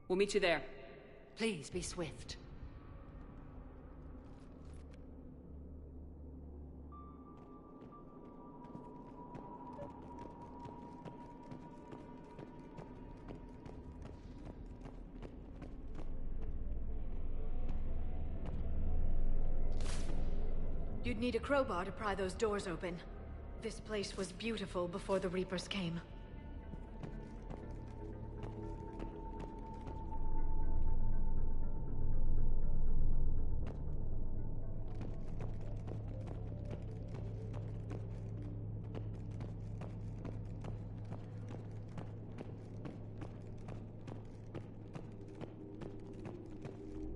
We'll meet you there. Please be swift. You'd need a crowbar to pry those doors open. This place was beautiful before the Reapers came.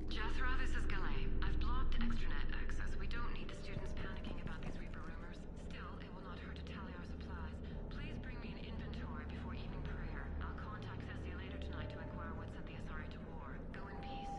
Jethro, this is Galay. I've blocked extranet access. We don't need the students panicking about these Reaper rumors. Still, it will not hurt to tally our supplies. Please bring me an inventory before evening prayer. I'll contact Ceci later tonight to inquire what sent the Asari to war. Go in peace.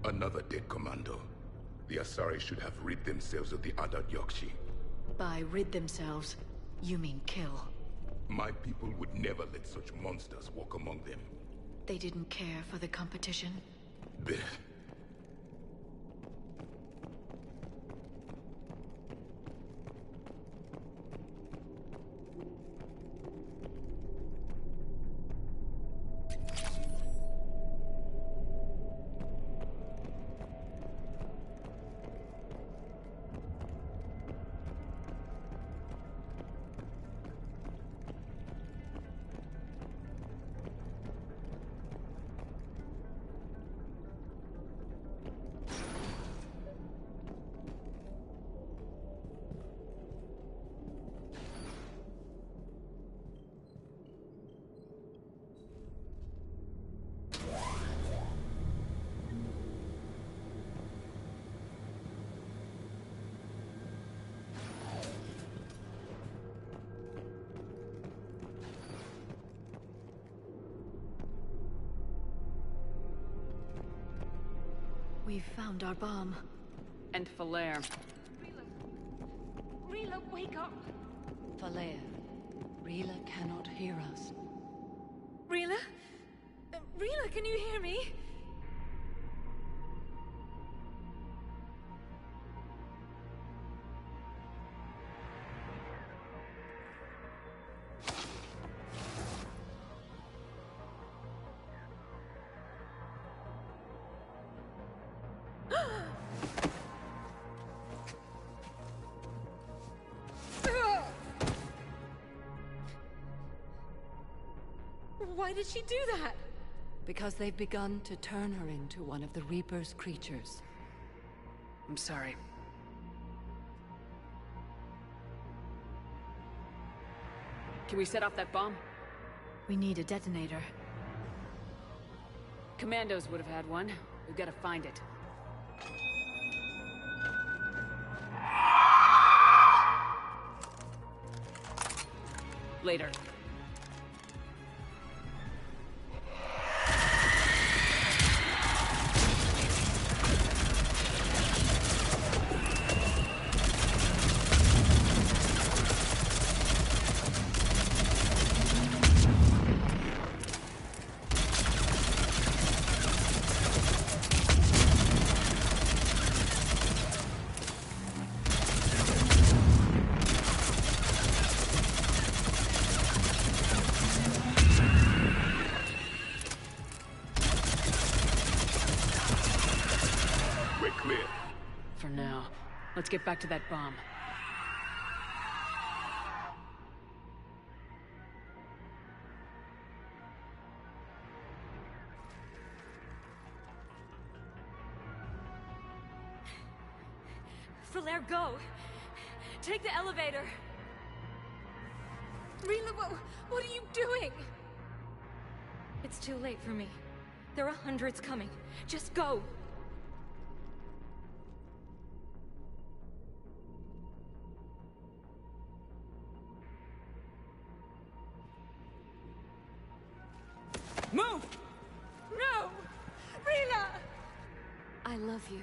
Another dead commando. The Asari should have rid themselves of the Ardat Yakshi. By rid themselves, you mean kill. My people would never let such monsters walk among them. They didn't care for the competition? We've found our bomb. And Falaire. Rila, wake up! Falaire, Rila cannot hear us. Rila? Rila, can you hear me? Why did she do that? Because they've begun to turn her into one of the Reaper's creatures. I'm sorry. Can we set off that bomb? We need a detonator. Commandos would have had one. We've got to find it. Later. Let's get back to that bomb. Falaire, go! Take the elevator! Rila, what are you doing? It's too late for me. There are hundreds coming. Just go! Move! No! Rila! I love you.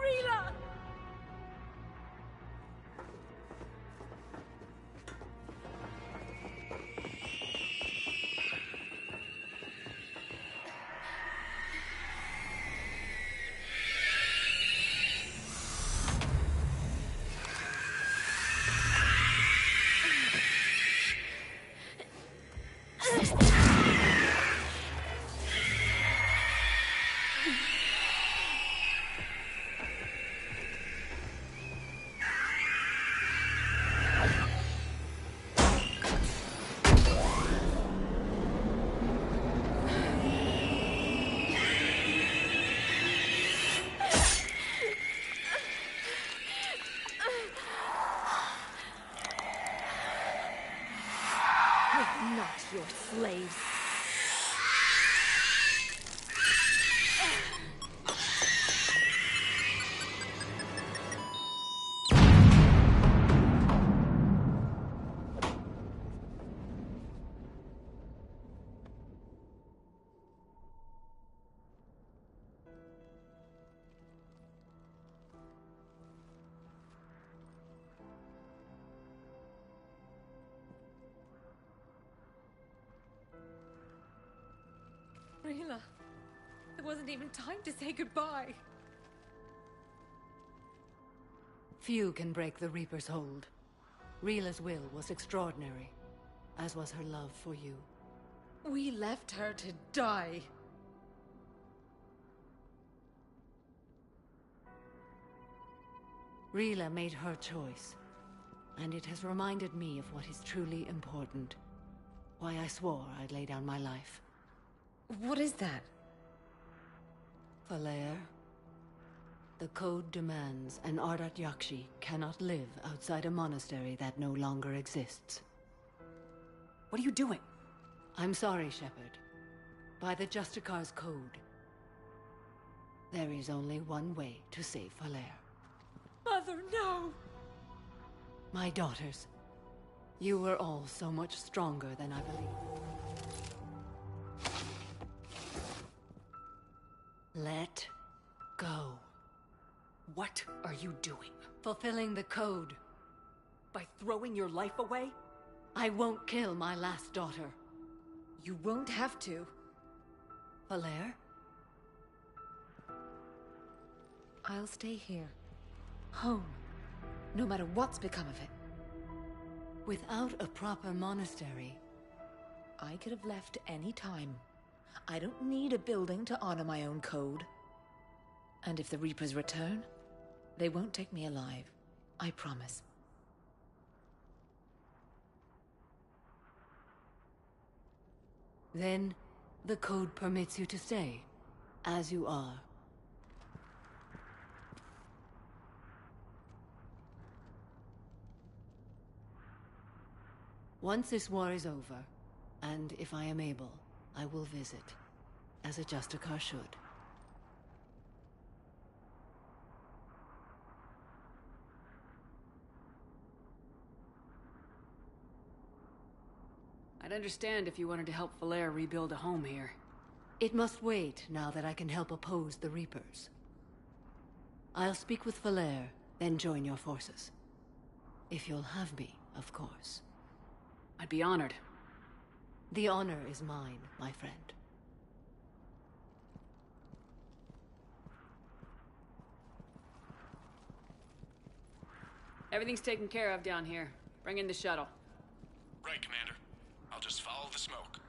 Rila! Not your slaves. Rila, it wasn't even time to say goodbye. Few can break the Reaper's hold. Rila's will was extraordinary, as was her love for you. We left her to die. Rila made her choice, and it has reminded me of what is truly important. Why I swore I'd lay down my life. What is that? Falaire, the code demands an Ardat Yakshi cannot live outside a monastery that no longer exists. What are you doing? I'm sorry, Shepard. By the Justicar's code, there is only one way to save Falaire. Mother, no! My daughters, you were all so much stronger than I believed. Let Go. What are you doing? Fulfilling the code. By throwing your life away? I won't kill my last daughter. You won't have to. Valere? I'll stay here. Home. No matter what's become of it. Without a proper monastery. I could have left any time. I don't need a building to honor my own code. And if the Reapers return, they won't take me alive. I promise. Then, the code permits you to stay, as you are. Once this war is over, and if I am able, I will visit, as a Justicar should. I'd understand if you wanted to help Valere rebuild a home here. It must wait now that I can help oppose the Reapers. I'll speak with Valere, then join your forces. If you'll have me, of course. I'd be honored. The honor is mine, my friend. Everything's taken care of down here. Bring in the shuttle. Right, Commander. I'll just follow the smoke.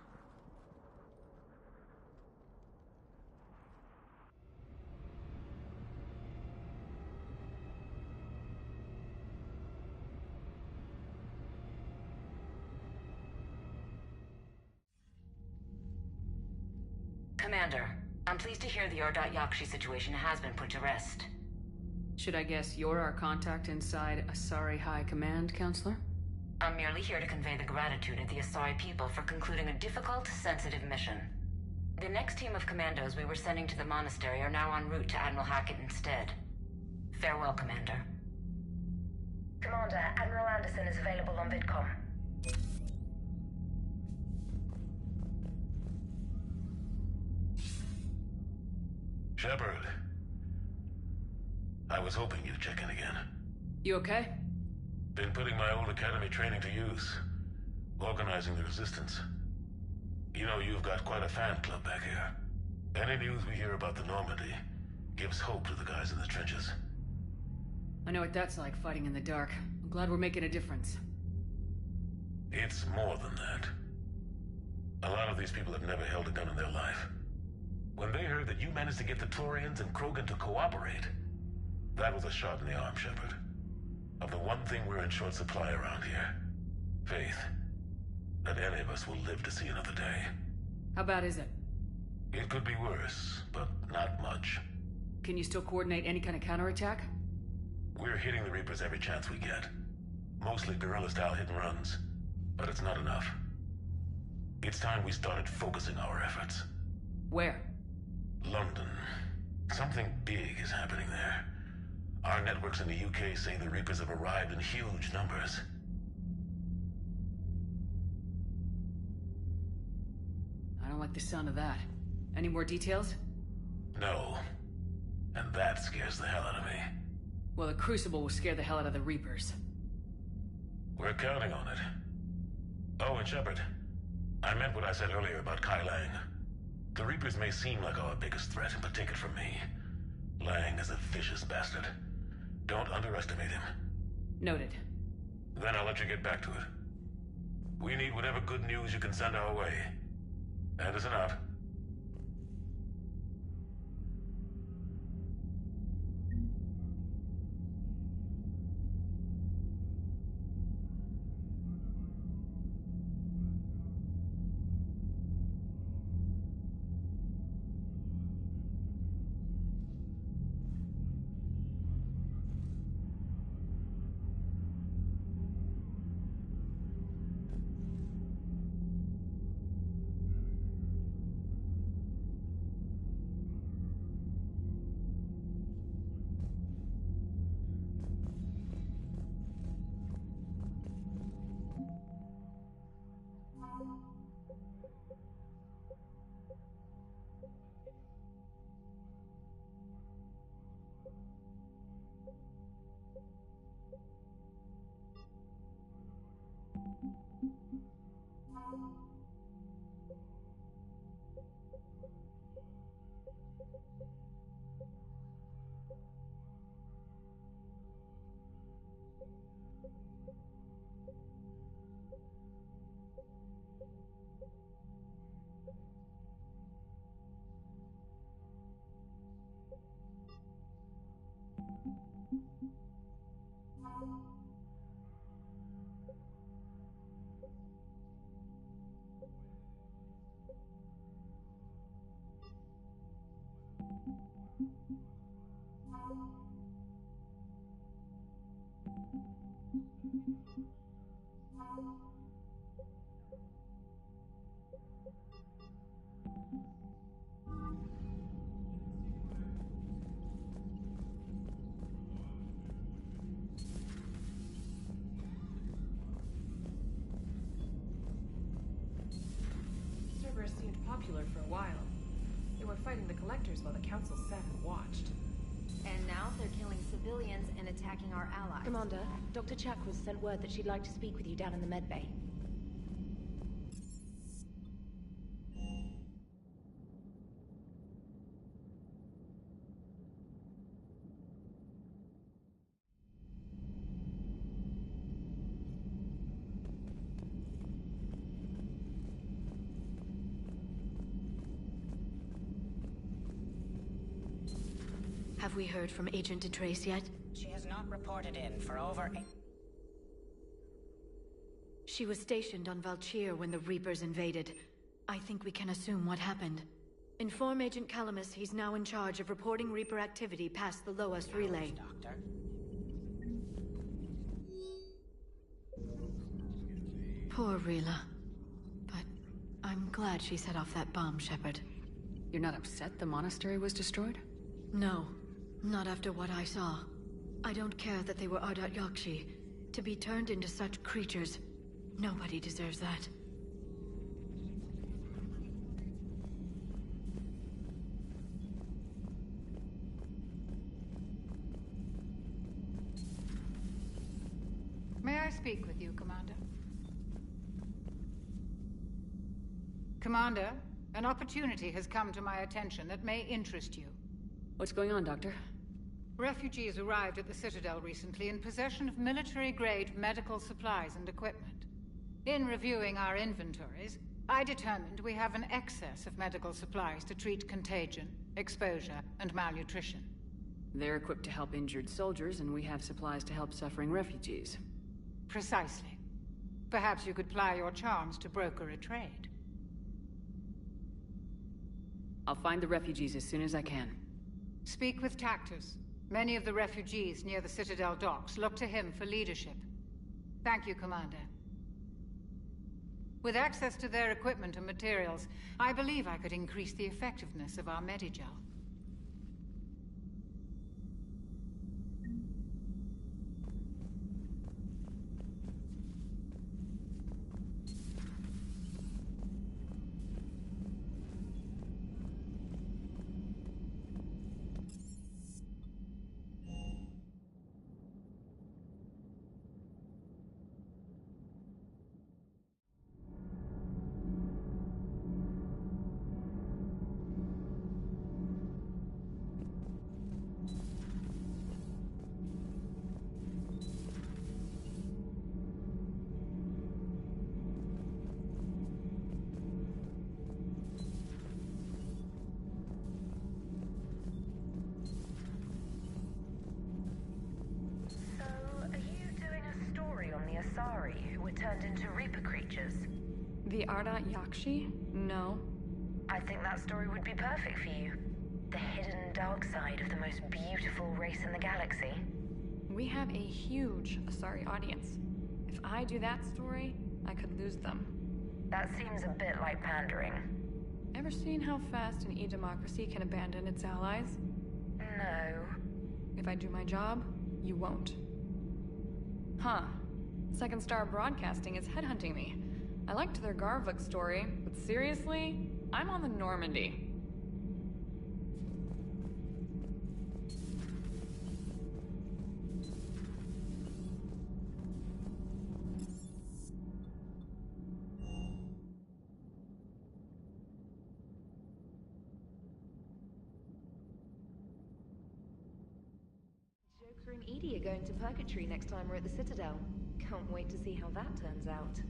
Commander, I'm pleased to hear the Yakshi situation has been put to rest. Should I guess you're our contact inside Asari High Command, Counselor? I'm merely here to convey the gratitude of the Asari people for concluding a difficult, sensitive mission. The next team of commandos we were sending to the monastery are now en route to Admiral Hackett instead. Farewell, Commander. Commander, Admiral Anderson is available on VidCom. Shepard. I was hoping you'd check in again. You okay? Been putting my old academy training to use. Organizing the resistance. You know, you've got quite a fan club back here. Any news we hear about the Normandy gives hope to the guys in the trenches. I know what that's like, fighting in the dark. I'm glad we're making a difference. It's more than that. A lot of these people have never held a gun in their life. When they heard that you managed to get the Turians and Krogan to cooperate, that was a shot in the arm, Shepard. Of the one thing we're in short supply around here. Faith. That any of us will live to see another day. How bad is it? It could be worse, but not much. Can you still coordinate any kind of counterattack? We're hitting the Reapers every chance we get. Mostly guerrilla-style hit-and-runs. But it's not enough. It's time we started focusing our efforts. Where? London. Something big is happening there. Our networks in the UK say the Reapers have arrived in huge numbers. I don't like the sound of that. Any more details? No. And that scares the hell out of me. Well, the Crucible will scare the hell out of the Reapers. We're counting on it. Oh, and Shepard, I meant what I said earlier about Kai Lang. The Reapers may seem like our biggest threat, but take it from me. Lang is a vicious bastard. Don't underestimate him. Noted. Then I'll let you get back to it. We need whatever good news you can send our way. Anderson out. Cerberus seemed popular for a while. They were fighting the Collectors while the Council sat and watched. And now they're killing civilians and attacking our allies. Commander, Dr. Chakras sent word that she'd like to speak with you down in the med bay. Have we heard from Agent DeTrace yet? She has not reported in for over 8... She was stationed on Valchir when the Reapers invaded. I think we can assume what happened. Inform Agent Calamus he's now in charge of reporting Reaper activity past the Loas relay. Doctor. Poor Rila. But I'm glad she set off that bomb, Shepard. You're not upset the monastery was destroyed? No. Not after what I saw. I don't care that they were Ardat Yakshi. To be turned into such creatures, nobody deserves that. May I speak with you, Commander? Commander, an opportunity has come to my attention that may interest you. What's going on, Doctor? Refugees arrived at the Citadel recently in possession of military-grade medical supplies and equipment. In reviewing our inventories, I determined we have an excess of medical supplies to treat contagion, exposure, and malnutrition. They're equipped to help injured soldiers, and we have supplies to help suffering refugees. Precisely. Perhaps you could ply your charms to broker a trade. I'll find the refugees as soon as I can. Speak with Tactus. Many of the refugees near the Citadel docks look to him for leadership. Thank you, Commander. With access to their equipment and materials, I believe I could increase the effectiveness of our Medigel. Who were turned into Reaper creatures. The Ardat Yakshi? No. I think that story would be perfect for you. The hidden dark side of the most beautiful race in the galaxy. We have a huge Asari audience. If I do that story, I could lose them. That seems a bit like pandering. Ever seen how fast an e-democracy can abandon its allies? No. If I do my job, you won't. Huh. Second Star Broadcasting is headhunting me. I liked their Garvuk story, but seriously, I'm on the Normandy. Joker and Edie are going to Purgatory next time we're at the Citadel. Can't wait to see how that turns out.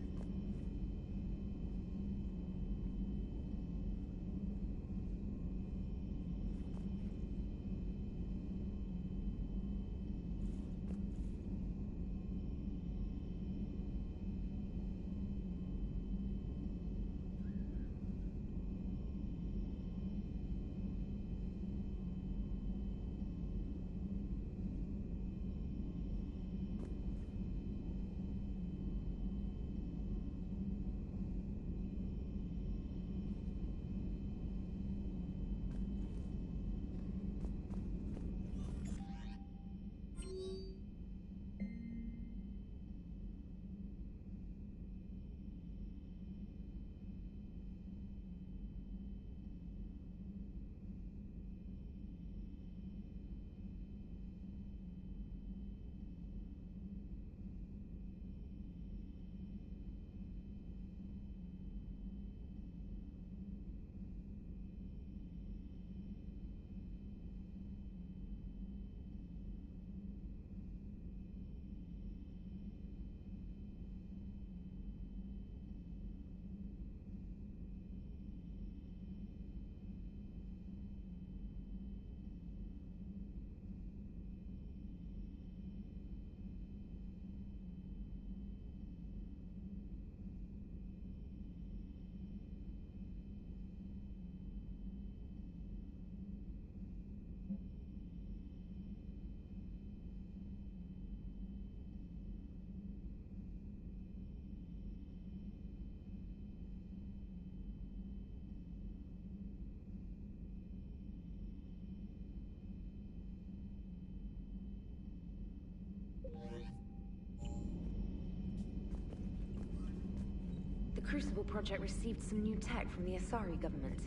Crucible project received some new tech from the Asari government.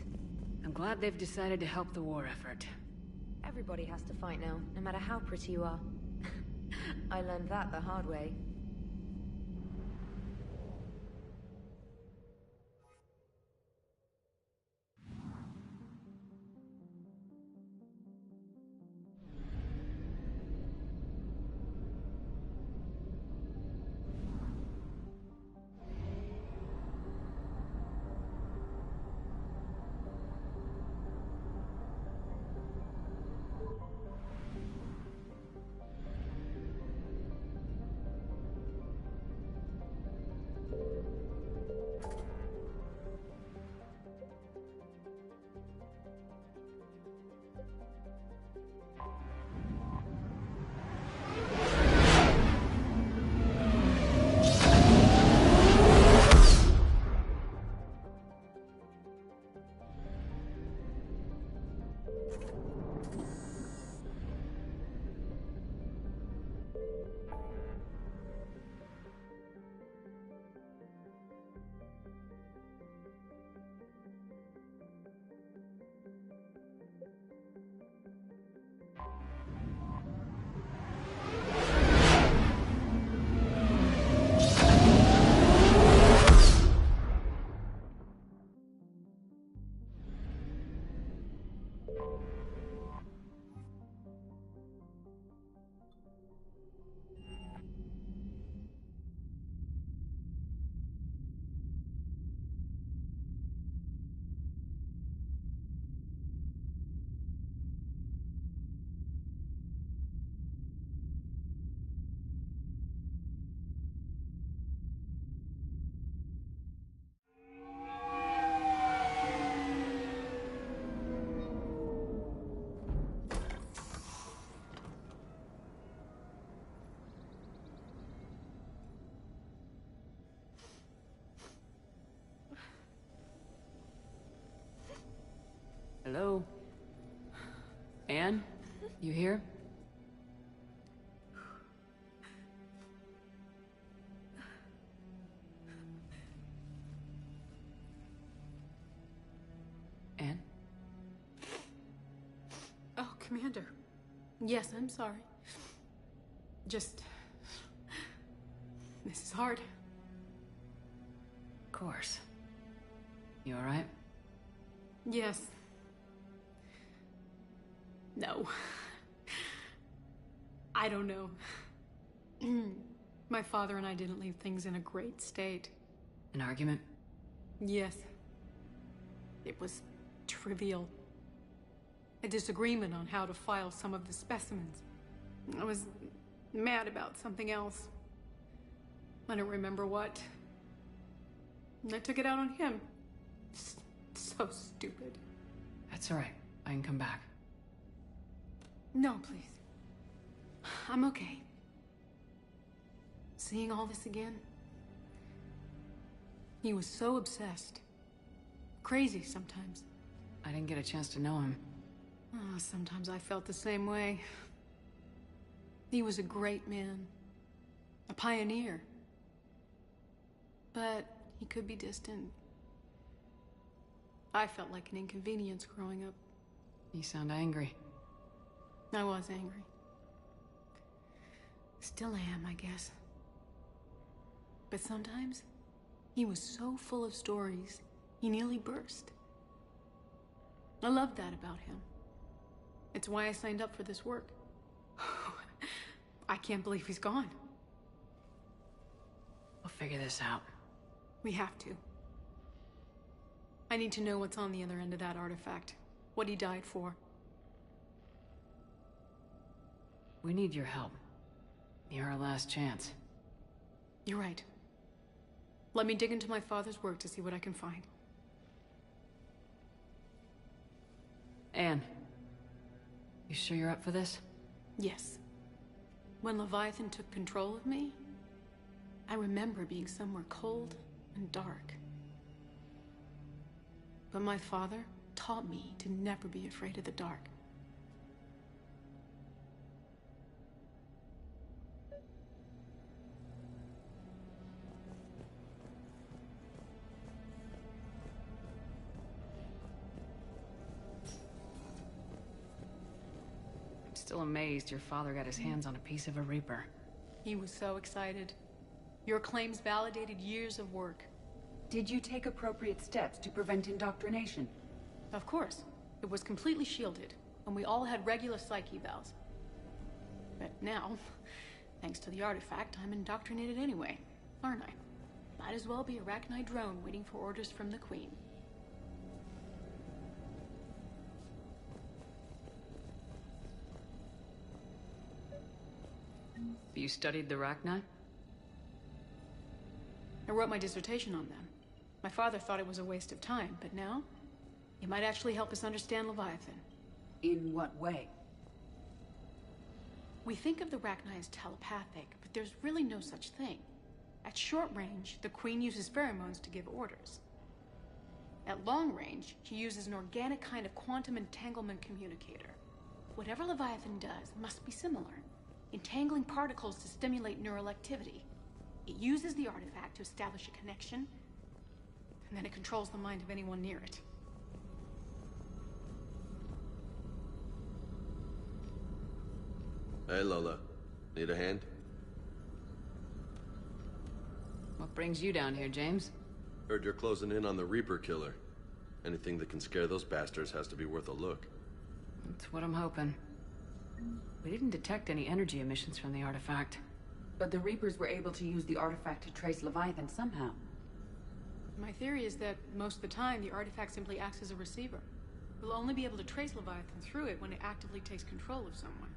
I'm glad they've decided to help the war effort. Everybody has to fight now, no matter how pretty you are. I learned that the hard way. Hello? Anne? You here? Anne? Oh, Commander. Yes, I'm sorry. Just... This is hard. Of course. You alright? Yes. No. I don't know. My father and I didn't leave things in a great state. An argument? Yes. It was trivial. A disagreement on how to file some of the specimens. I was mad about something else. I don't remember what. And I took it out on him. So stupid. That's alright. I can come back. No, please. I'm okay. Seeing all this again? He was so obsessed. Crazy sometimes. I didn't get a chance to know him. Oh, sometimes I felt the same way. He was a great man. A pioneer. But he could be distant. I felt like an inconvenience growing up. You sound angry. I was angry. Still am, I guess. But sometimes, he was so full of stories, he nearly burst. I love that about him. It's why I signed up for this work. I can't believe he's gone. We'll figure this out. We have to. I need to know what's on the other end of that artifact. What he died for. We need your help. You're our last chance. You're right. Let me dig into my father's work to see what I can find. Anne, you sure you're up for this? Yes. When Leviathan took control of me, I remember being somewhere cold and dark. But my father taught me to never be afraid of the dark. still amazed your father got his hands on a piece of a Reaper. He was so excited. Your claims validated years of work. Did you take appropriate steps to prevent indoctrination? Of course. It was completely shielded, and we all had regular psych evals. But now, thanks to the artifact, I'm indoctrinated anyway, aren't I? Might as well be a Rachni drone waiting for orders from the Queen. You studied the Rachni? I wrote my dissertation on them. My father thought it was a waste of time, but now, it might actually help us understand Leviathan. In what way? We think of the Rachni as telepathic, but there's really no such thing. At short range, the Queen uses pheromones to give orders. At long range, she uses an organic kind of quantum entanglement communicator. Whatever Leviathan does must be similar, entangling particles to stimulate neural activity. It uses the artifact to establish a connection, and then it controls the mind of anyone near it. Hey, Lola. Need a hand? What brings you down here, James? Heard you're closing in on the Reaper killer. Anything that can scare those bastards has to be worth a look. That's what I'm hoping. We didn't detect any energy emissions from the artifact. But the Reapers were able to use the artifact to trace Leviathan somehow. My theory is that most of the time, the artifact simply acts as a receiver. We'll only be able to trace Leviathan through it when it actively takes control of someone.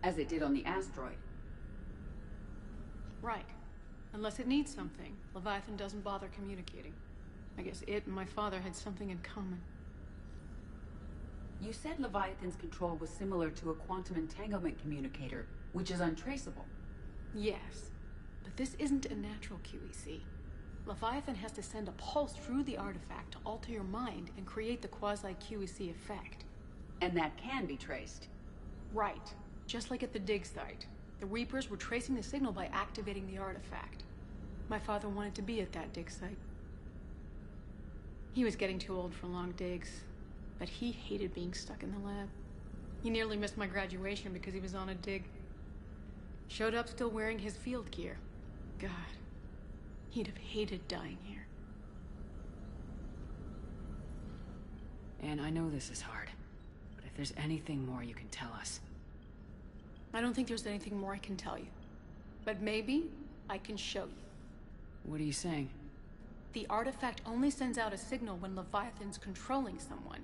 As it did on the asteroid. Right. Unless it needs something, Leviathan doesn't bother communicating. I guess it and my father had something in common. You said Leviathan's control was similar to a quantum entanglement communicator, which is untraceable. Yes, but this isn't a natural QEC. Leviathan has to send a pulse through the artifact to alter your mind and create the quasi-QEC effect. And that can be traced. Right. Just like at the dig site. The Reapers were tracing the signal by activating the artifact. My father wanted to be at that dig site. He was getting too old for long digs, but he hated being stuck in the lab. He nearly missed my graduation because he was on a dig. Showed up still wearing his field gear. God, he'd have hated dying here. And I know this is hard, but if there's anything more you can tell us. I don't think there's anything more I can tell you. But maybe I can show you. What are you saying? The artifact only sends out a signal when Leviathan's controlling someone.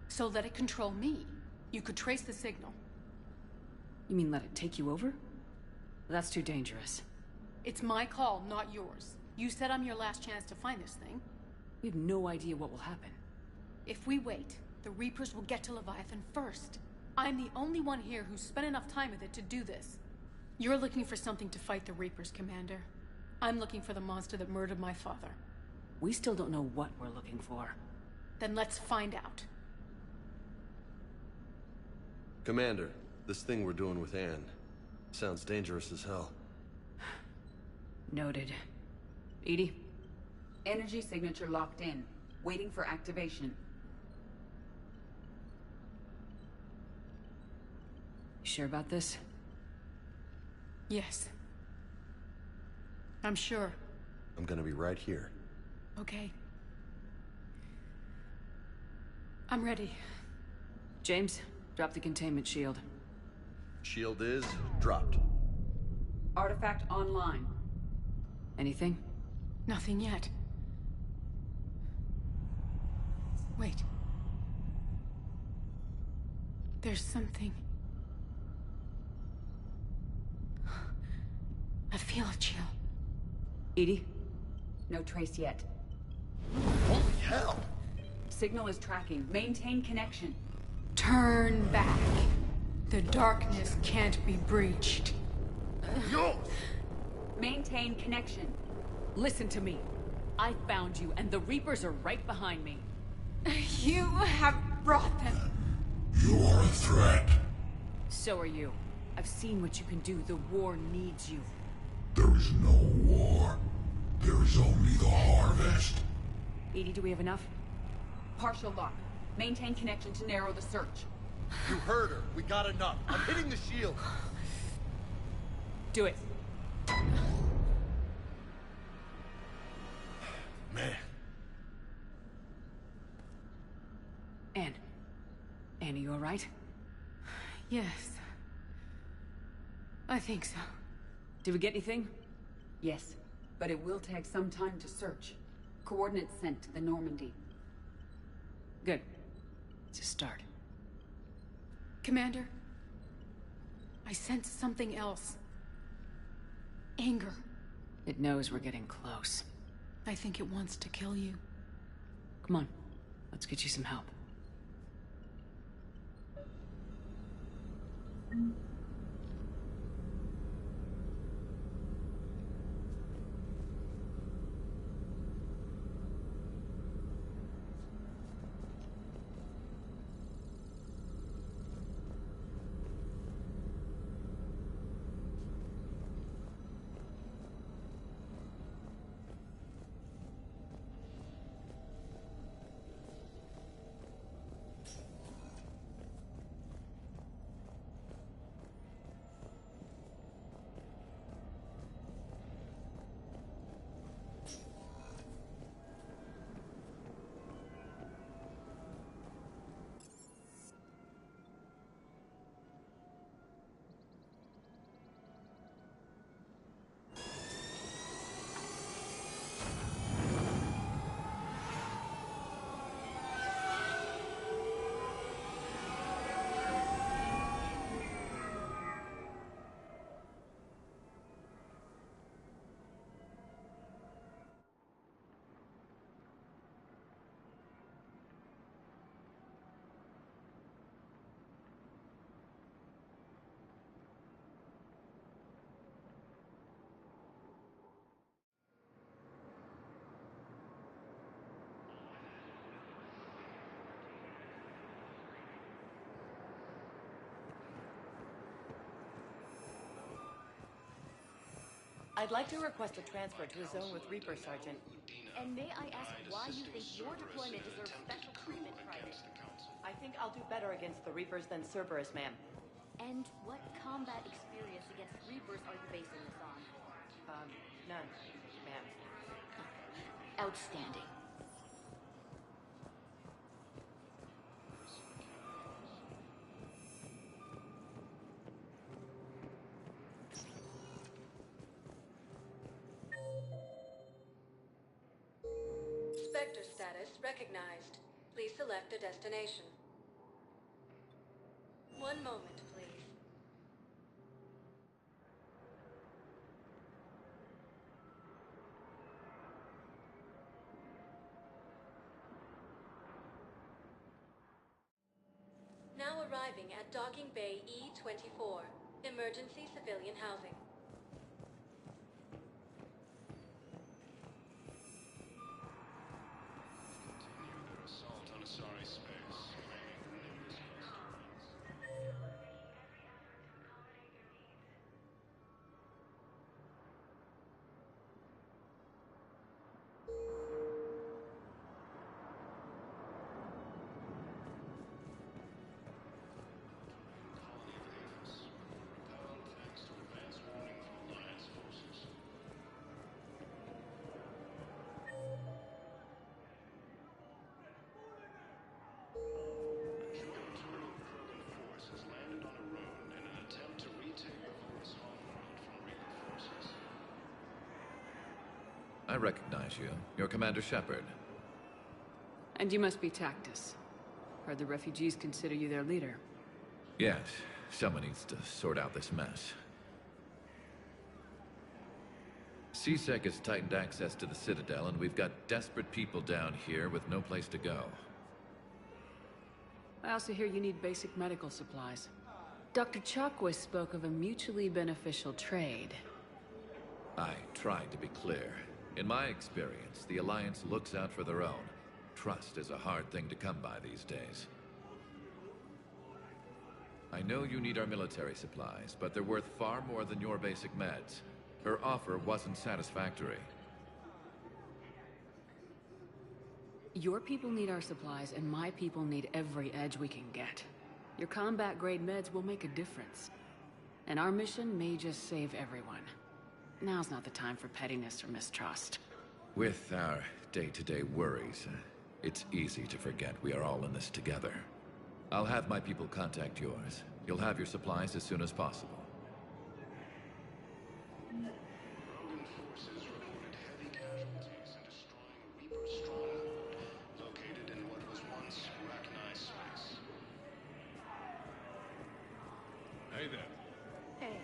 So let it control me. You could trace the signal. You mean let it take you over? That's too dangerous. It's my call, not yours. You said I'm your last chance to find this thing. We have no idea what will happen. If we wait, the Reapers will get to Leviathan first. I'm the only one here who's spent enough time with it to do this. You're looking for something to fight the Reapers, Commander. I'm looking for the monster that murdered my father. We still don't know what we're looking for. Then let's find out. Commander, this thing we're doing with Anne sounds dangerous as hell. Noted. Edie? Energy signature locked in. Waiting for activation. You sure about this? Yes. I'm sure. I'm gonna be right here. Okay. I'm ready. James, drop the containment shield. Shield is dropped. Artifact online. Anything? Nothing yet. Wait. There's something. I feel a chill. Edie? No trace yet. Holy hell! Signal is tracking. Maintain connection. Turn back. The darkness can't be breached. Yo! Maintain connection. Listen to me. I found you, and the Reapers are right behind me. You have brought them. You are a threat. So are you. I've seen what you can do. The war needs you. There is no war. There is only the harvest. Edie, do we have enough? Partial lock. Maintain connection to narrow the search. You heard her. We got enough. I'm hitting the shield. Do it. Man. Anne, are you all right? Yes. I think so. Did we get anything? Yes, but it will take some time to search. Coordinates sent to the Normandy. Good. It's a start. Commander, I sense something else. Anger. It knows we're getting close. I think it wants to kill you. Come on, let's get you some help. I'd like to request a transfer to a zone with Reaper, Sergeant. And may I ask why you think your deployment deserves special treatment, Private? I think I'll do better against the Reapers than Cerberus, ma'am. And what combat experience against Reapers are you basing this on? None, ma'am. Outstanding. Spectre status recognized. Please select a destination. One moment, please. Now arriving at Docking Bay E-24, emergency civilian housing. Assault on a sorry space. I recognize you. You're Commander Shepard. And you must be Tactus. Heard the refugees consider you their leader. Yes, someone needs to sort out this mess. CSEC has tightened access to the Citadel, and we've got desperate people down here with no place to go. I also hear you need basic medical supplies. Dr. Chakwas spoke of a mutually beneficial trade. I tried to be clear. In my experience, the Alliance looks out for their own. Trust is a hard thing to come by these days. I know you need our military supplies, but they're worth far more than your basic meds. Her offer wasn't satisfactory. Your people need our supplies, and my people need every edge we can get. Your combat-grade meds will make a difference. And our mission may just save everyone. Now's not the time for pettiness or mistrust. With our day-to-day worries, it's easy to forget we are all in this together. I'll have my people contact yours. You'll have your supplies as soon as possible. Rogan forces reported heavy casualties in destroying a Reaper stronghold located in what was once Rachni space. Hey there. Hey.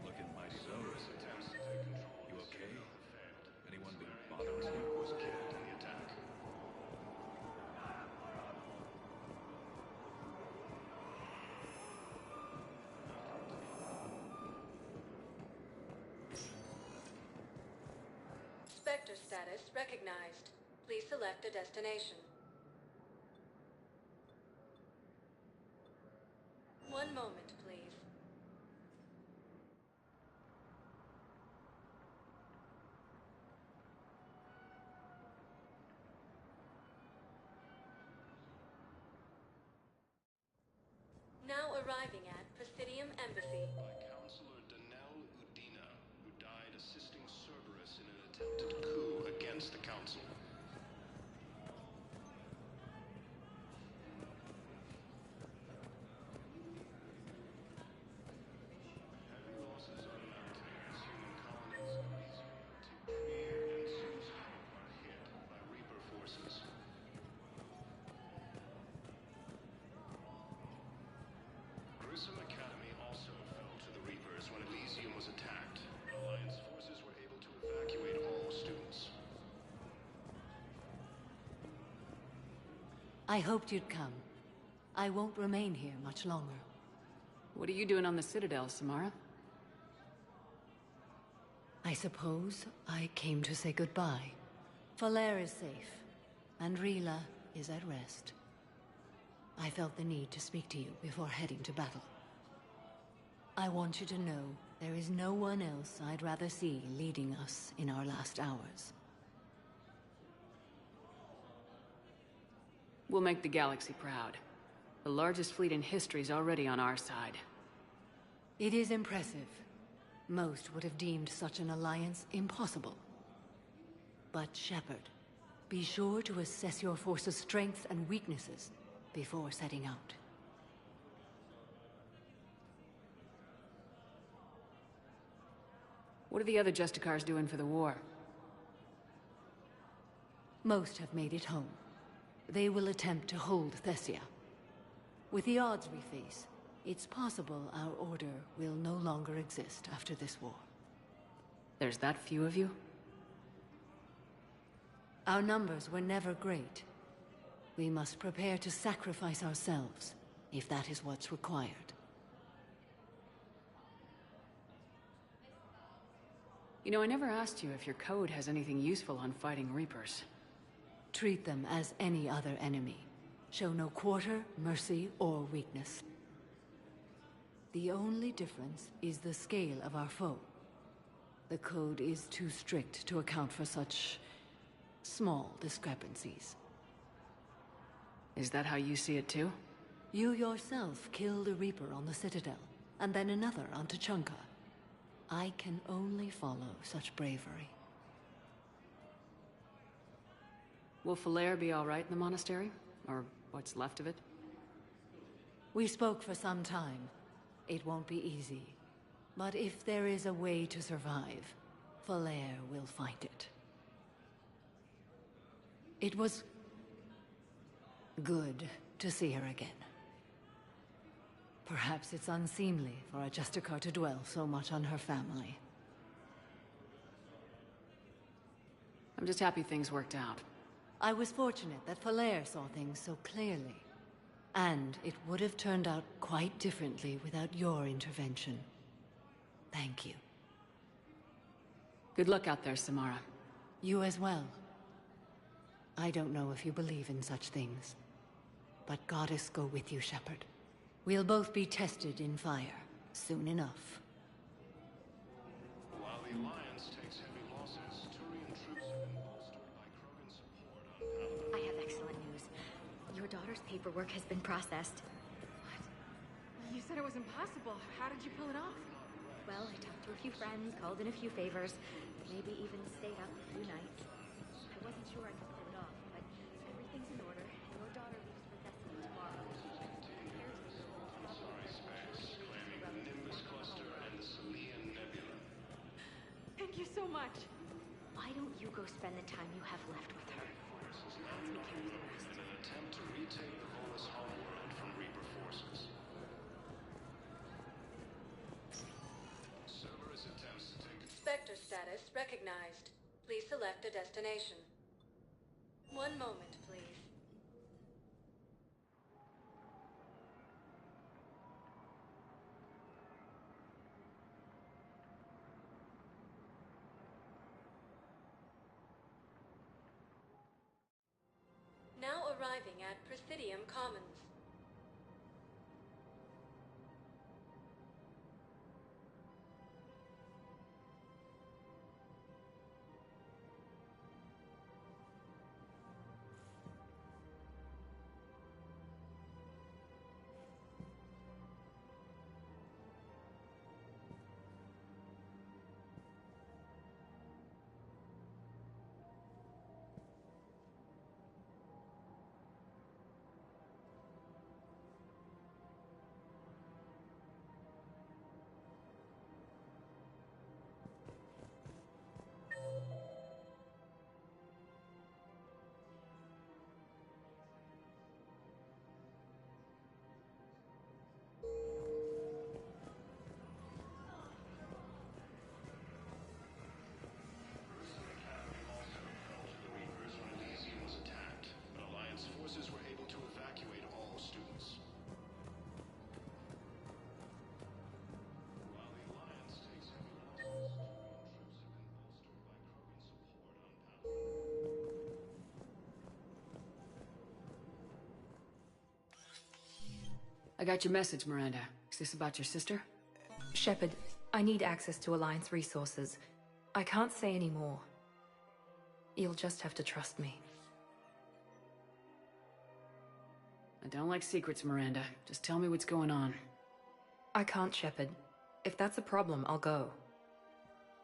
Looking mighty Cerberus attempts to take control. You okay? Failed. Anyone been Very bothering Team you? was killed in the attack. Spectre status recognized. Please select a destination. 1 moment, please. Now arriving at Presidium Embassy. By Counselor Danelle Udina, who died assisting Cerberus in an attempted coup against the Council. Heavy losses are mounting as human colonies of Tikrir and Susan are hit by Reaper forces. Grissom Academy also fell to the Reapers when Elysium was attacked. Alliance forces were able to evacuate all students. I hoped you'd come. I won't remain here much longer. What are you doing on the Citadel, Samara? I suppose I came to say goodbye. Falair is safe, and Rila is at rest. I felt the need to speak to you before heading to battle. I want you to know there is no one else I'd rather see leading us in our last hours. We'll make the galaxy proud. The largest fleet in history is already on our side. It is impressive. Most would have deemed such an alliance impossible. But Shepard, be sure to assess your force's strengths and weaknesses before setting out. What are the other Justicars doing for the war? Most have made it home. They will attempt to hold Thessia. With the odds we face, it's possible our order will no longer exist after this war. There's that few of you? Our numbers were never great. We must prepare to sacrifice ourselves, if that is what's required. You know, I never asked you if your code has anything useful on fighting Reapers. Treat them as any other enemy. Show no quarter, mercy, or weakness. The only difference is the scale of our foe. The code is too strict to account for such small discrepancies. Is that how you see it too? You yourself killed a Reaper on the Citadel, and then another on Tuchanka. I can only follow such bravery. Will Falair be all right in the monastery? Or what's left of it? We spoke for some time. It won't be easy. But if there is a way to survive, Falair will find it. It was good to see her again. Perhaps it's unseemly for a Justicar to dwell so much on her family. I'm just happy things worked out. I was fortunate that Falair saw things so clearly. And it would have turned out quite differently without your intervention. Thank you. Good luck out there, Samara. You as well. I don't know if you believe in such things, but Goddess go with you, Shepard. We'll both be tested in fire, soon enough. While the Alliance takes heavy losses, Turian troops have been bolstered by Krogan support on Paladin. I have excellent news. Your daughter's paperwork has been processed. What? said it was impossible. How did you pull it off? Well, I talked to a few friends, called in a few favors, maybe even stayed up a few nights. I wasn't sure I could pull it off, but everything's in order. Your daughter leaves for Destiny tomorrow. Thank you so much. Why don't you go spend the time you have left with her? I'll take care of the rest. In an attempt to retake the Volus homeworld from Reaper forces. Cerberus attempts to take... Spectre status recognized. Please select a destination. One moment, please. Now arriving at Presidium Commons. I got your message, Miranda. Is this about your sister? Shepard, I need access to Alliance resources. I can't say any more. You'll just have to trust me. I don't like secrets, Miranda. Just tell me what's going on. I can't, Shepard. If that's a problem, I'll go.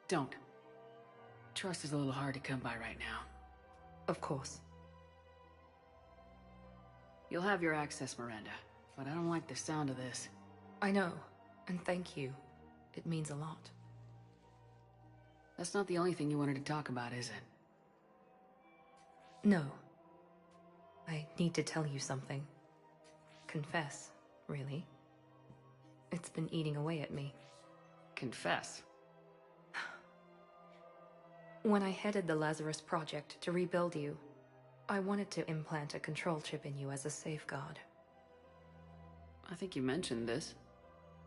Don't. Trust is a little hard to come by right now. Of course. You'll have your access, Miranda. But I don't like the sound of this. I know, and thank you. It means a lot. That's not the only thing you wanted to talk about, is it? No. I need to tell you something. Confess, really. It's been eating away at me. Confess? When I headed the Lazarus Project to rebuild you, I wanted to implant a control chip in you as a safeguard. I think you mentioned this.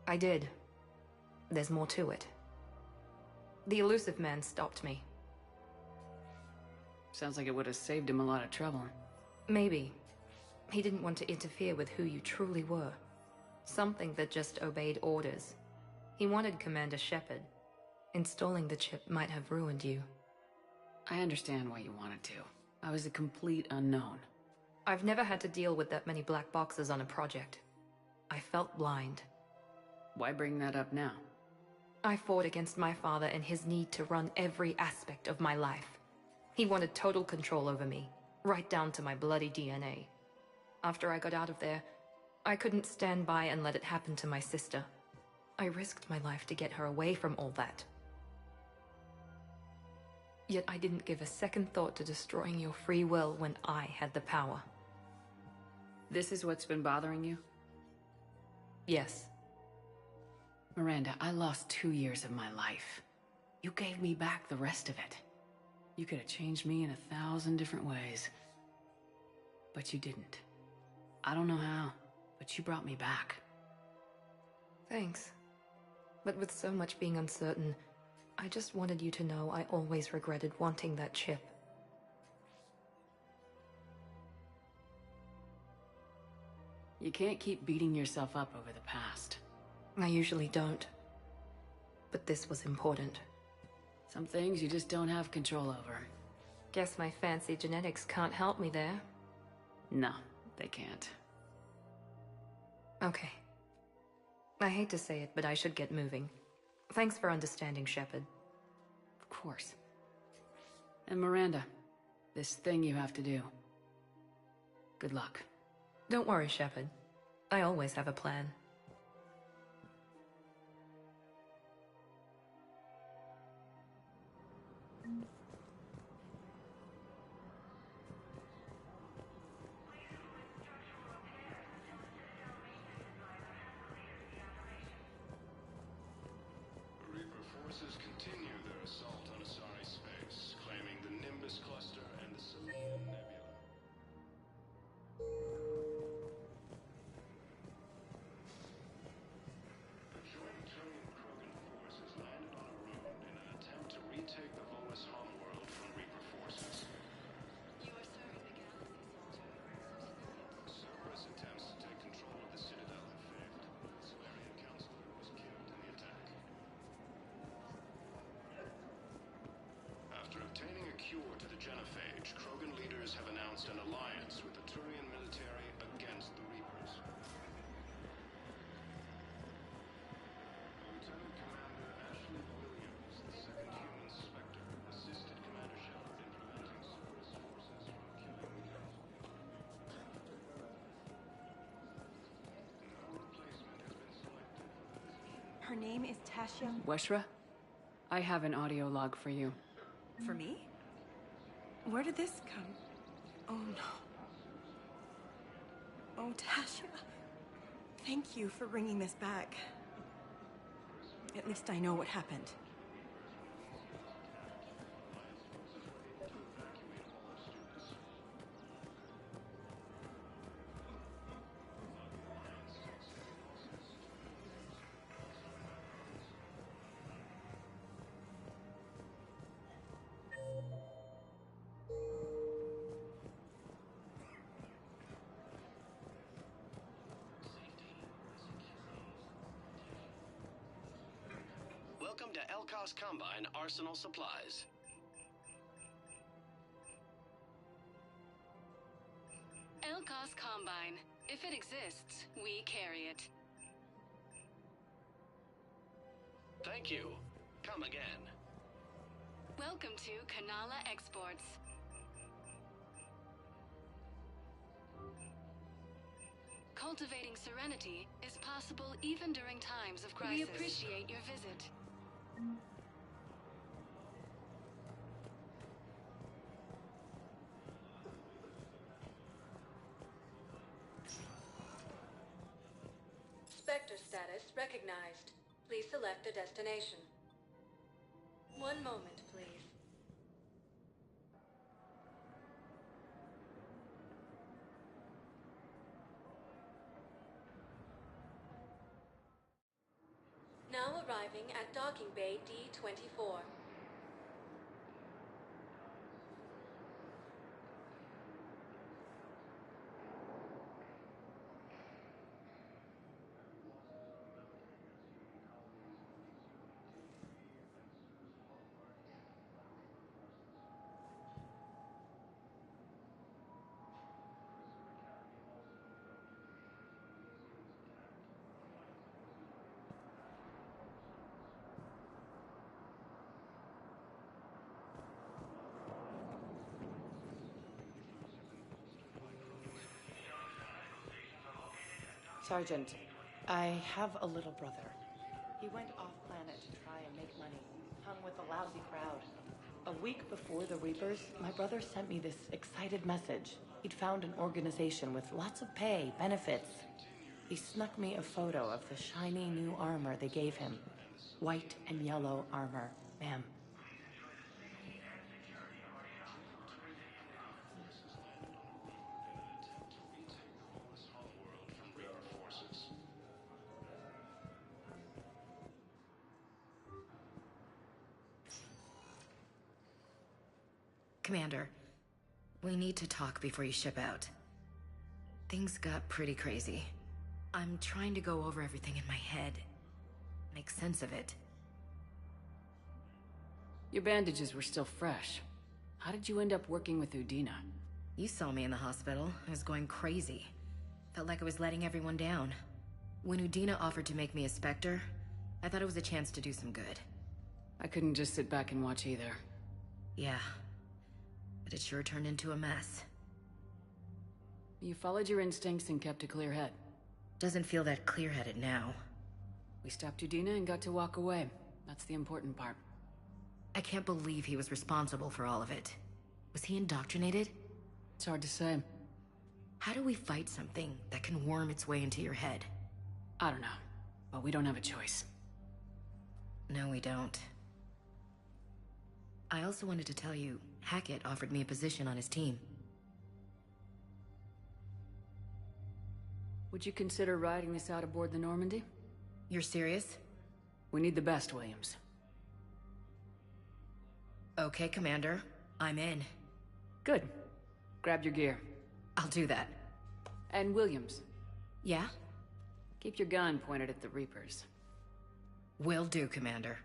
I did. There's more to it. The elusive man stopped me. Sounds like it would have saved him a lot of trouble. Maybe. He didn't want to interfere with who you truly were. Something that just obeyed orders. He wanted Commander Shepard. Installing the chip might have ruined you. I understand why you wanted to. I was a complete unknown. I've never had to deal with that many black boxes on a project. I felt blind. Why bring that up now? I fought against my father and his need to run every aspect of my life. He wanted total control over me, right down to my bloody DNA. After I got out of there, I couldn't stand by and let it happen to my sister. I risked my life to get her away from all that. Yet I didn't give a second thought to destroying your free will when I had the power. This is what's been bothering you? Yes. Miranda, I lost 2 years of my life. You gave me back the rest of it. You could have changed me in 1,000 different ways. But you didn't. I don't know how, but you brought me back. Thanks. But with so much being uncertain, I just wanted you to know I always regretted wanting that chip. You can't keep beating yourself up over the past. I usually don't. But this was important. Some things you just don't have control over. Guess my fancy genetics can't help me there. No, they can't. Okay. I hate to say it, but I should get moving. Thanks for understanding, Shepard. Of course. And Miranda, this thing you have to do. Good luck. Don't worry, Shepard. I always have a plan. Reaper forces continue their assault on Asari space, claiming the Nimbus cluster and the Selenium Nebula. A joint Turian-Krogan force has landed on a road in an attempt to retake the Volus homeworld from Reaper forces. You are serving the galaxy, soldier. Cerberus attempts to take control of the Citadel have failed. The Solarian Counselor was killed in the attack. After obtaining a cure to the genophage, Krogan leaders have announced an alliance with the Turian military against the Reapers. Lieutenant Commander Ashley Williams, the second human Spectre, assisted Commander Shepard in preventing Cerberus forces from killing the Council. No replacement has been selected for the position. Her name is Tasha. Weshra, I have an audio log for you. For me? Where did this come? Oh no. Oh, Tasha. Thank you for bringing this back. At least I know what happened. Welcome to Elkos Combine Arsenal Supplies. Elkos Combine. If it exists, we carry it. Thank you. Come again. Welcome to Kanala Exports. Cultivating serenity is possible even during times of crisis. We appreciate your visit. Spectre status recognized. Please select a destination. One moment, please. Now arriving at Docking Bay D-24. Sergeant, I have a little brother. He went off-planet to try and make money, hung with a lousy crowd. A week before the Reapers, my brother sent me this excited message. He'd found an organization with lots of pay, benefits. He snuck me a photo of the shiny new armor they gave him. White and yellow armor, ma'am. Commander, we need to talk before you ship out. Things got pretty crazy. I'm trying to go over everything in my head. Make sense of it. Your bandages were still fresh. How did you end up working with Udina? You saw me in the hospital. I was going crazy. Felt like I was letting everyone down. When Udina offered to make me a Spectre, I thought it was a chance to do some good. I couldn't just sit back and watch either. Yeah. But it sure turned into a mess. You followed your instincts and kept a clear head. Doesn't feel that clear-headed now. We stopped Udina and got to walk away. That's the important part. I can't believe he was responsible for all of it. Was he indoctrinated? It's hard to say. How do we fight something that can worm its way into your head? I don't know, but we don't have a choice. No, we don't. I also wanted to tell you, Hackett offered me a position on his team. Would you consider riding this out aboard the Normandy? You're serious? We need the best, Williams. Okay, Commander. I'm in. Good. Grab your gear. I'll do that. And Williams. Yeah? Keep your gun pointed at the Reapers. Will do, Commander.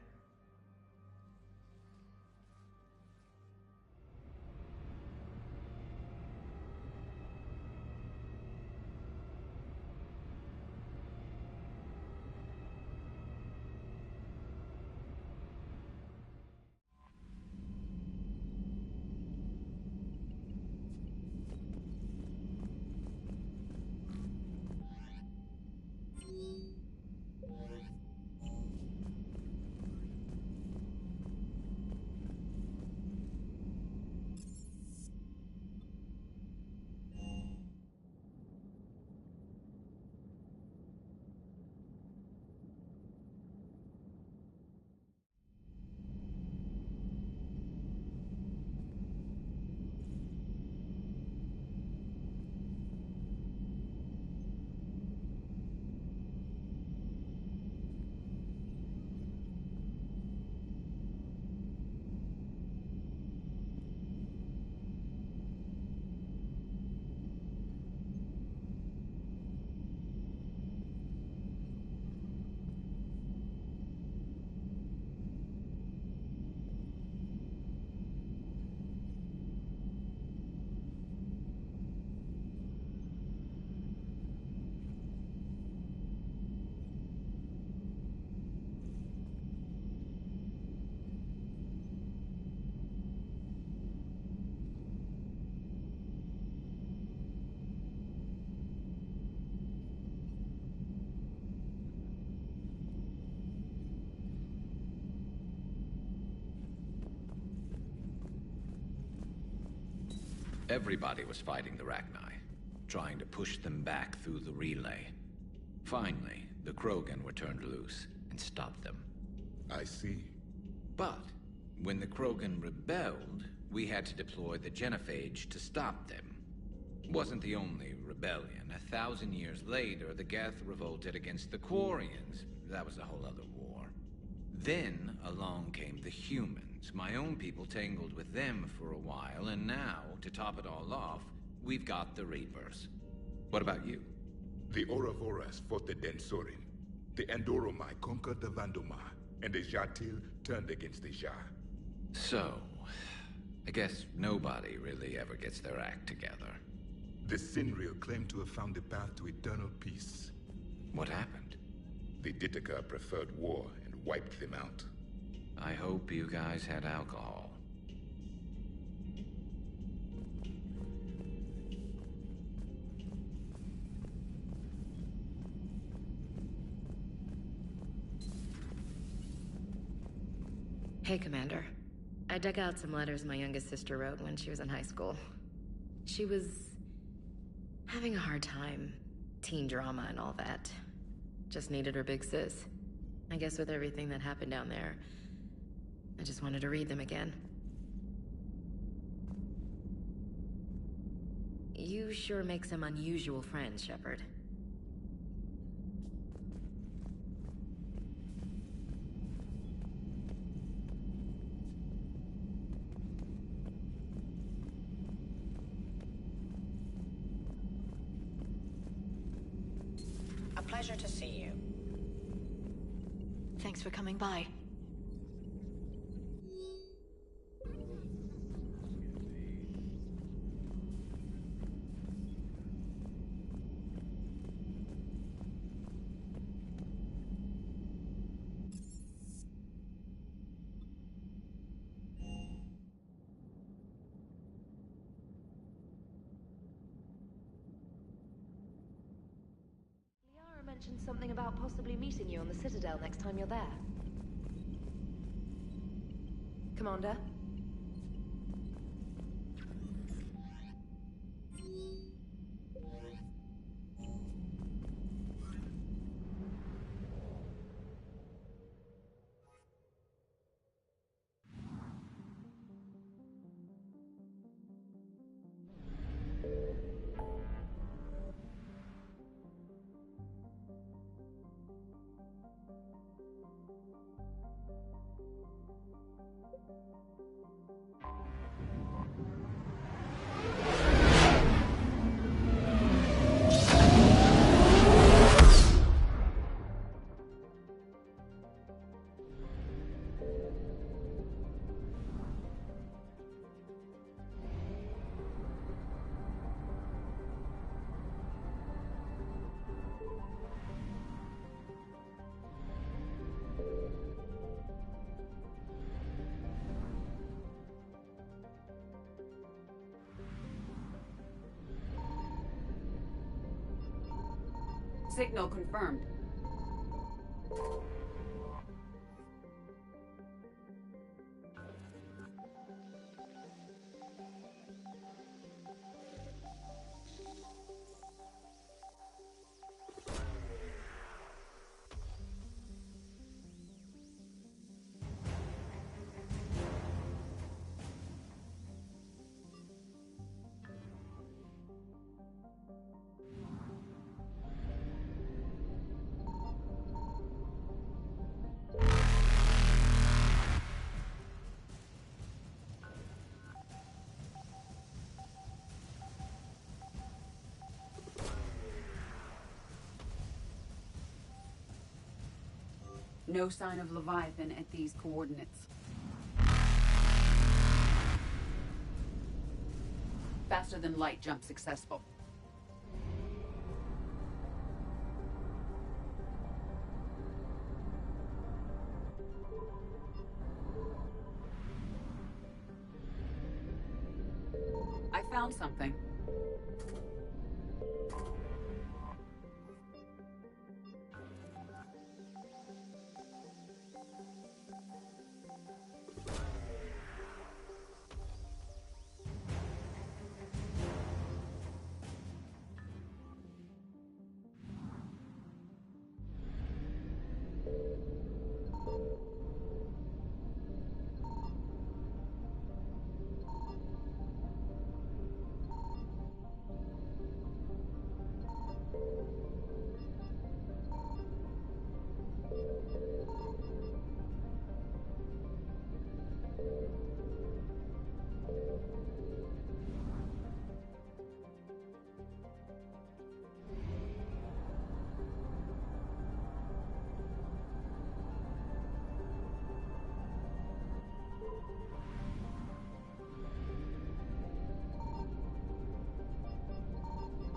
Everybody was fighting the Rachni, trying to push them back through the relay. Finally, the Krogan were turned loose and stopped them. I see. But when the Krogan rebelled, we had to deploy the Genophage to stop them. Wasn't the only rebellion. 1,000 years later, the Geth revolted against the Quarians. That was a whole other war. Then along came the humans. My own people tangled with them for a while, and now, to top it all off, we've got the Reapers. What about you? The Ouroboros fought the Densorin. The Andoromai conquered the Vandomar, and the Jatil turned against the Jah. So, I guess nobody really ever gets their act together. The Sinriel claimed to have found the path to eternal peace. What happened? The Ditaka preferred war and wiped them out. I hope you guys had alcohol. Hey, Commander. I dug out some letters my youngest sister wrote when she was in high school. She was having a hard time. Teen drama and all that. Just needed her big sis. I guess with everything that happened down there, I just wanted to read them again. You sure make some unusual friends, Shepard. A pleasure to see you. Thanks for coming by. mentioned something about possibly meeting you on the Citadel next time you're there. Commander? Signal confirmed. No sign of Leviathan at these coordinates. Faster than light jump successful. I found something.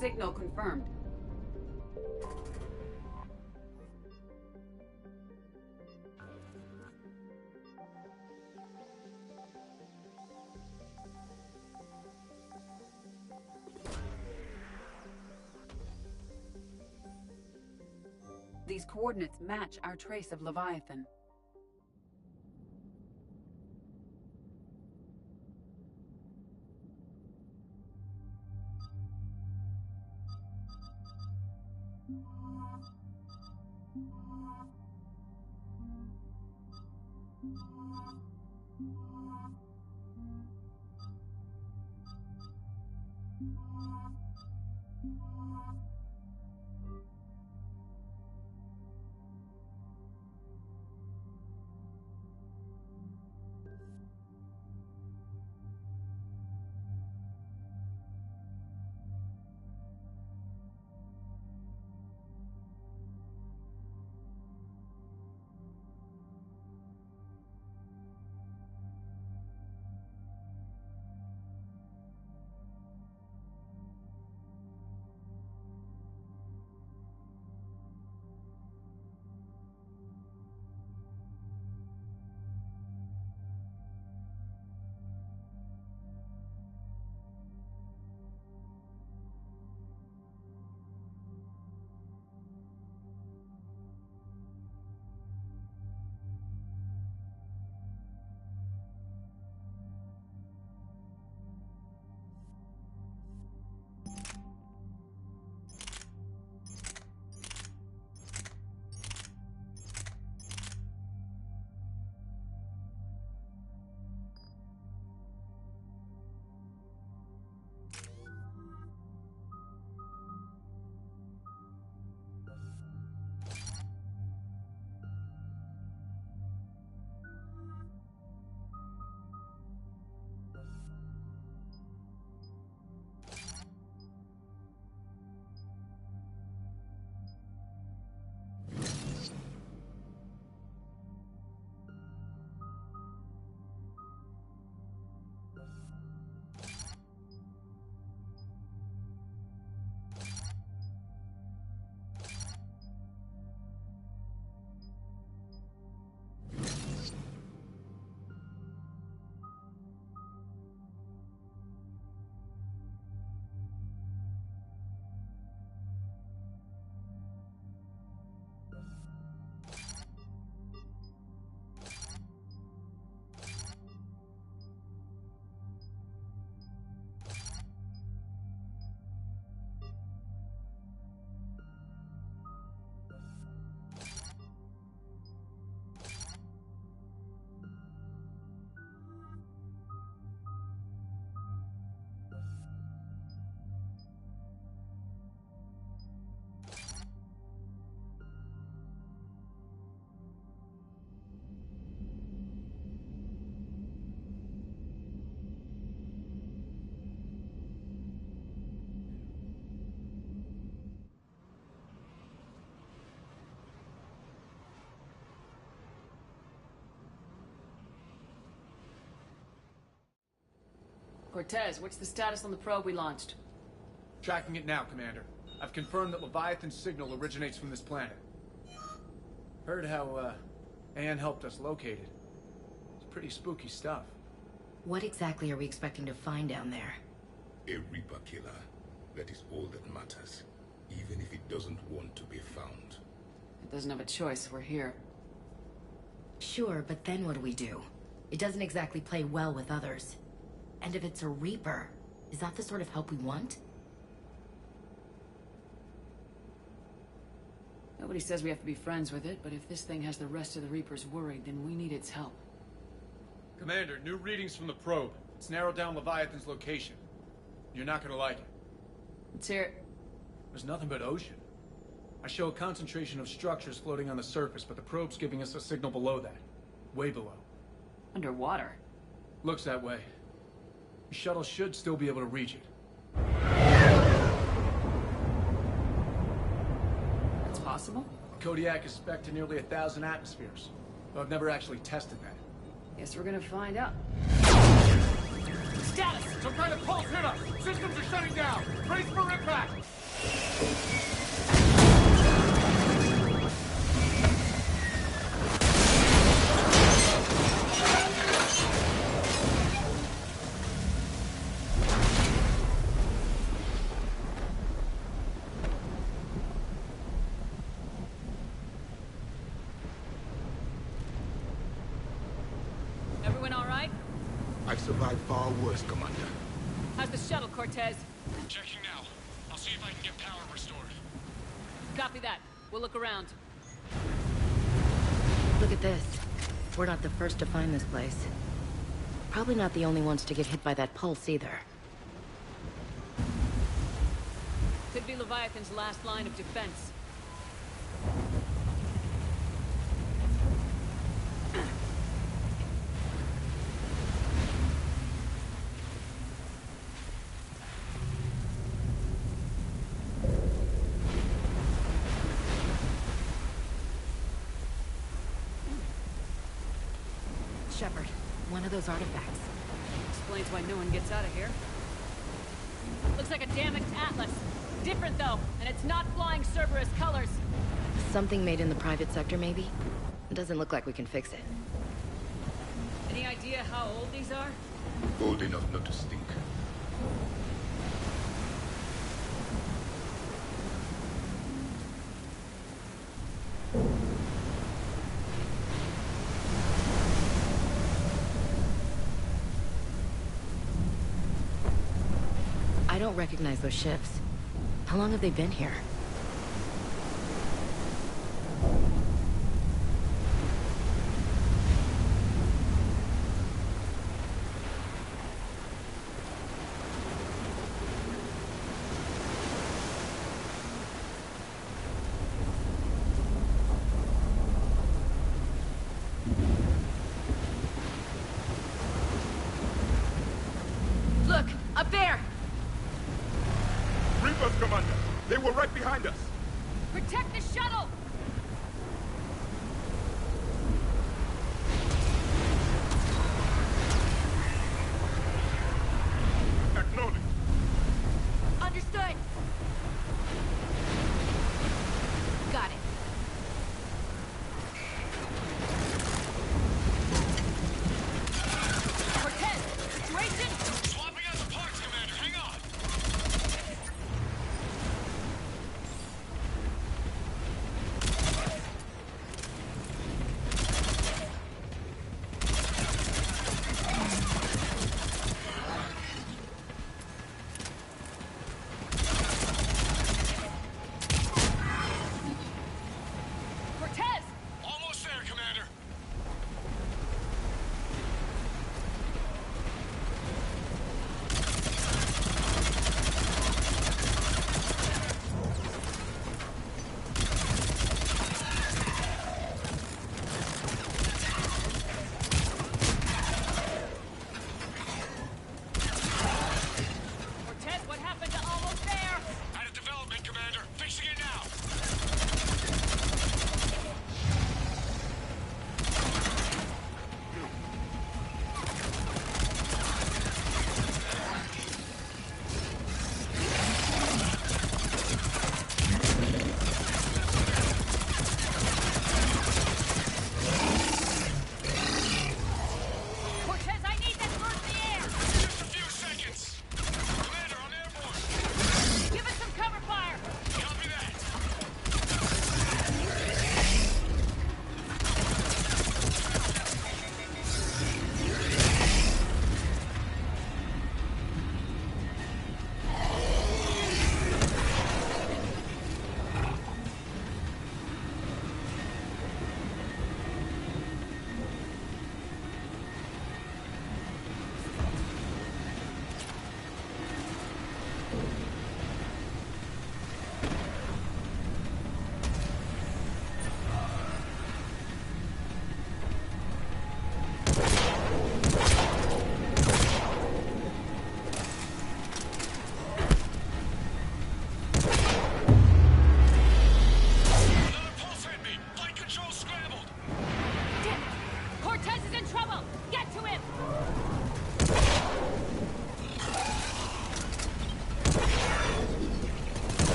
Signal confirmed. These coordinates match our trace of Leviathan. Cortez, what's the status on the probe we launched? Tracking it now, Commander. I've confirmed that Leviathan's signal originates from this planet. Heard how, Anne helped us locate it. It's pretty spooky stuff. What exactly are we expecting to find down there? A Reaper killer. That is all that matters. Even if it doesn't want to be found. It doesn't have a choice, we're here. Sure, but then what do we do? It doesn't exactly play well with others. And if it's a Reaper, is that the sort of help we want? Nobody says we have to be friends with it, but if this thing has the rest of the Reapers worried, then we need its help. Commander, new readings from the probe. It's narrowed down Leviathan's location. You're not gonna like it. Let's hear it. There's nothing but ocean. I show a concentration of structures floating on the surface, but the probe's giving us a signal below that. Way below. Underwater? Looks that way. The shuttle should still be able to reach it. That's possible? Kodiak is spec'd to nearly 1,000 atmospheres, though I've never actually tested that. Guess we're gonna find out. Status! Some kind of pulse hit us! Systems are shutting down! Brace for impact! Everyone all right? I've survived far worse, Commander. How's the shuttle, Cortez? Checking now. I'll see if I can get power restored. Copy that. We'll look around. Look at this. We're not the first to find this place. Probably not the only ones to get hit by that pulse either. Could be Leviathan's last line of defense. Shepard, one of those artifacts. Explains why no one gets out of here. Looks like a damaged Atlas. Different though, and it's not flying Cerberus colors. Something made in the private sector, maybe? It doesn't look like we can fix it. Any idea how old these are? Old enough not to stink. I don't recognize those ships. How long have they been here? Look! Up there! Reapers, Commander! They were right behind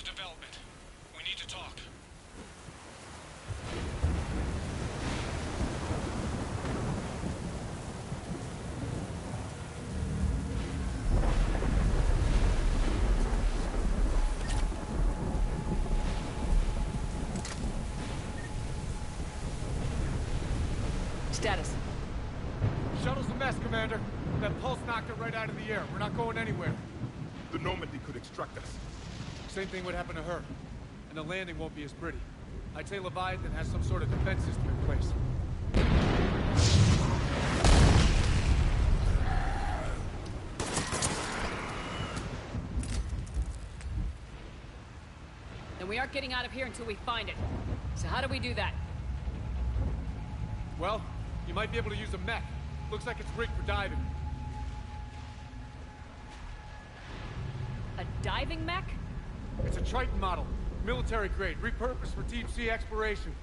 a development. We need to talk. Status. Shuttle's a mess, Commander. That pulse knocked it right out of the air. We're not going anywhere. The Normandy could extract us. Same thing would happen to her. And the landing won't be as pretty. I'd say Leviathan has some sort of defense system in place. Then we aren't getting out of here until we find it. So how do we do that? Well, you might be able to use a mech. Looks like it's rigged for diving. A diving mech? It's a Triton model. Military grade, repurposed for deep sea exploration.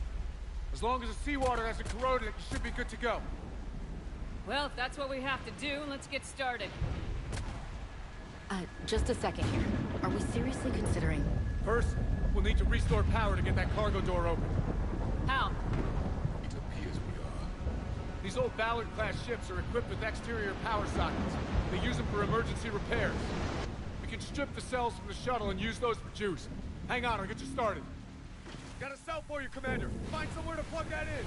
As long as the seawater hasn't corroded it, you should be good to go. Well, if that's what we have to do, let's get started. Just a second here. Are we seriously considering... First, we'll need to restore power to get that cargo door open. How? It appears we are. These old Ballard-class ships are equipped with exterior power sockets. They use them for emergency repairs. We can strip the cells from the shuttle and use those for juice. Hang on, I'll get you started. Got a cell for you, Commander. Find somewhere to plug that in.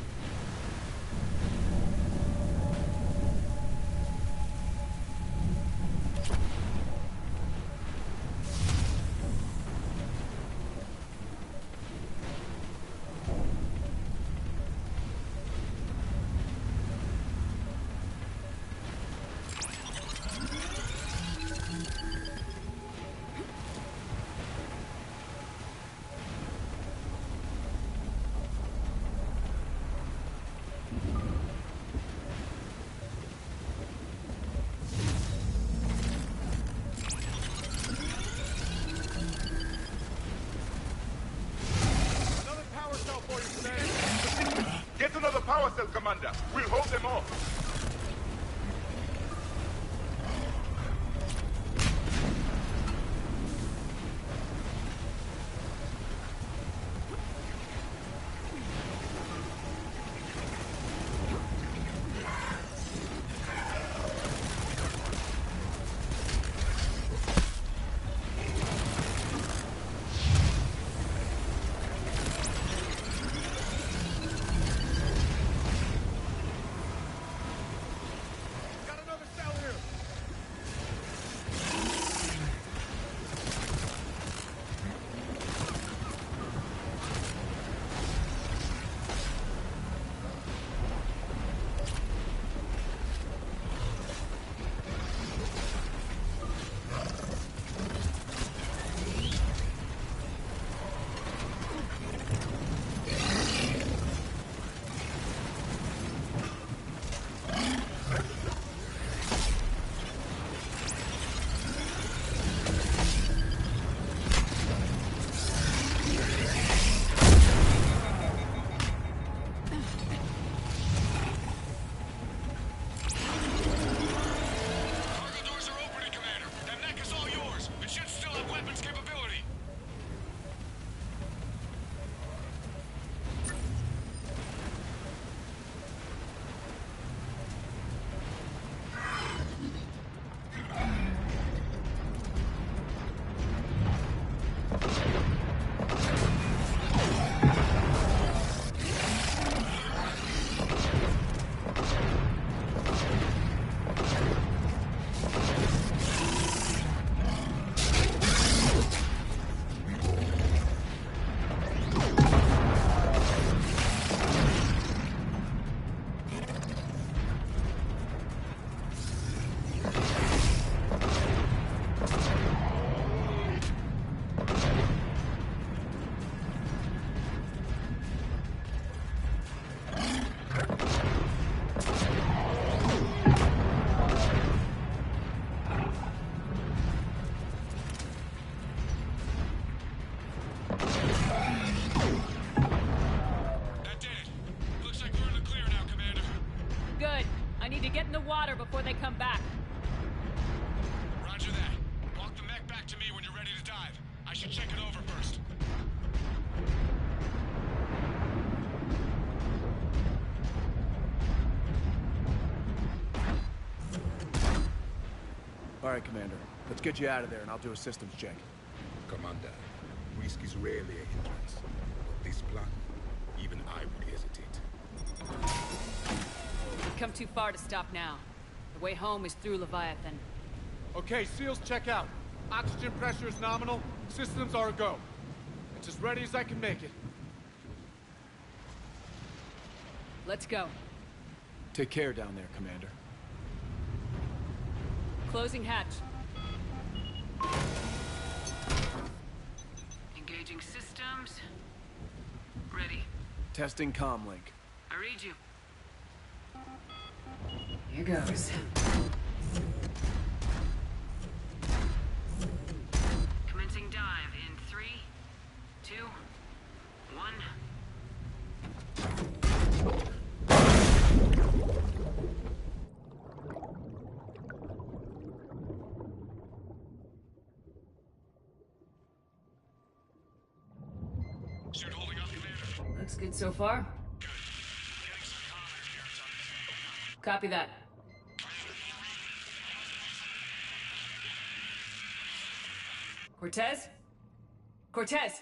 Get another power cell, Commander. We'll hold them off. water before they come back. Roger that. Walk the mech back to me when you're ready to dive. I should check it over first. right, Commander. Let's get you out of there, and I'll do a systems check. Commander, risk is rarely a hindrance. But this plan, even I would hesitate. We've come too far to stop now. The way home is through Leviathan. Okay, SEALs check out. Oxygen pressure is nominal. Systems are a go. It's as ready as I can make it. Let's go. Take care down there, Commander. Closing hatch. Engaging systems. Ready. Testing comlink. I read you. Here goes. Commencing dive in 3, 2, 1. Suit holding up, Commander. Looks good so far. Good. Getting some comander here. Copy that. Cortez? Cortez!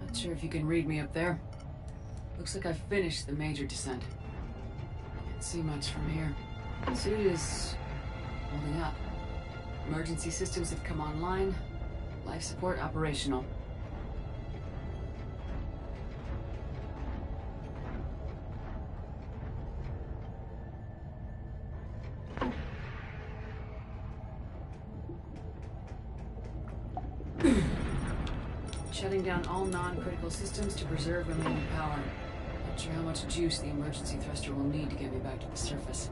Not sure if you can read me up there. Looks like I've finished the major descent. Can't see much from here. The suit is holding up. Emergency systems have come online. Life support operational. Shutting down all non-critical systems to preserve remaining power. Not sure how much juice the emergency thruster will need to get me back to the surface.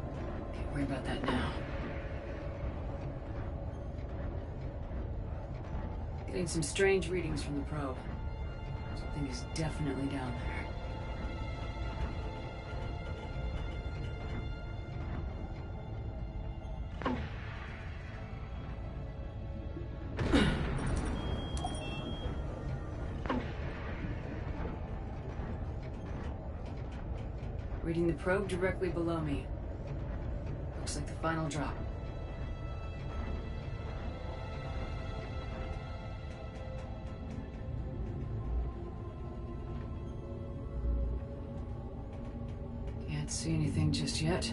Can't worry about that now. Getting some strange readings from the probe. Something is definitely down there. Reading the probe directly below me. Looks like the final drop. Can't see anything just yet.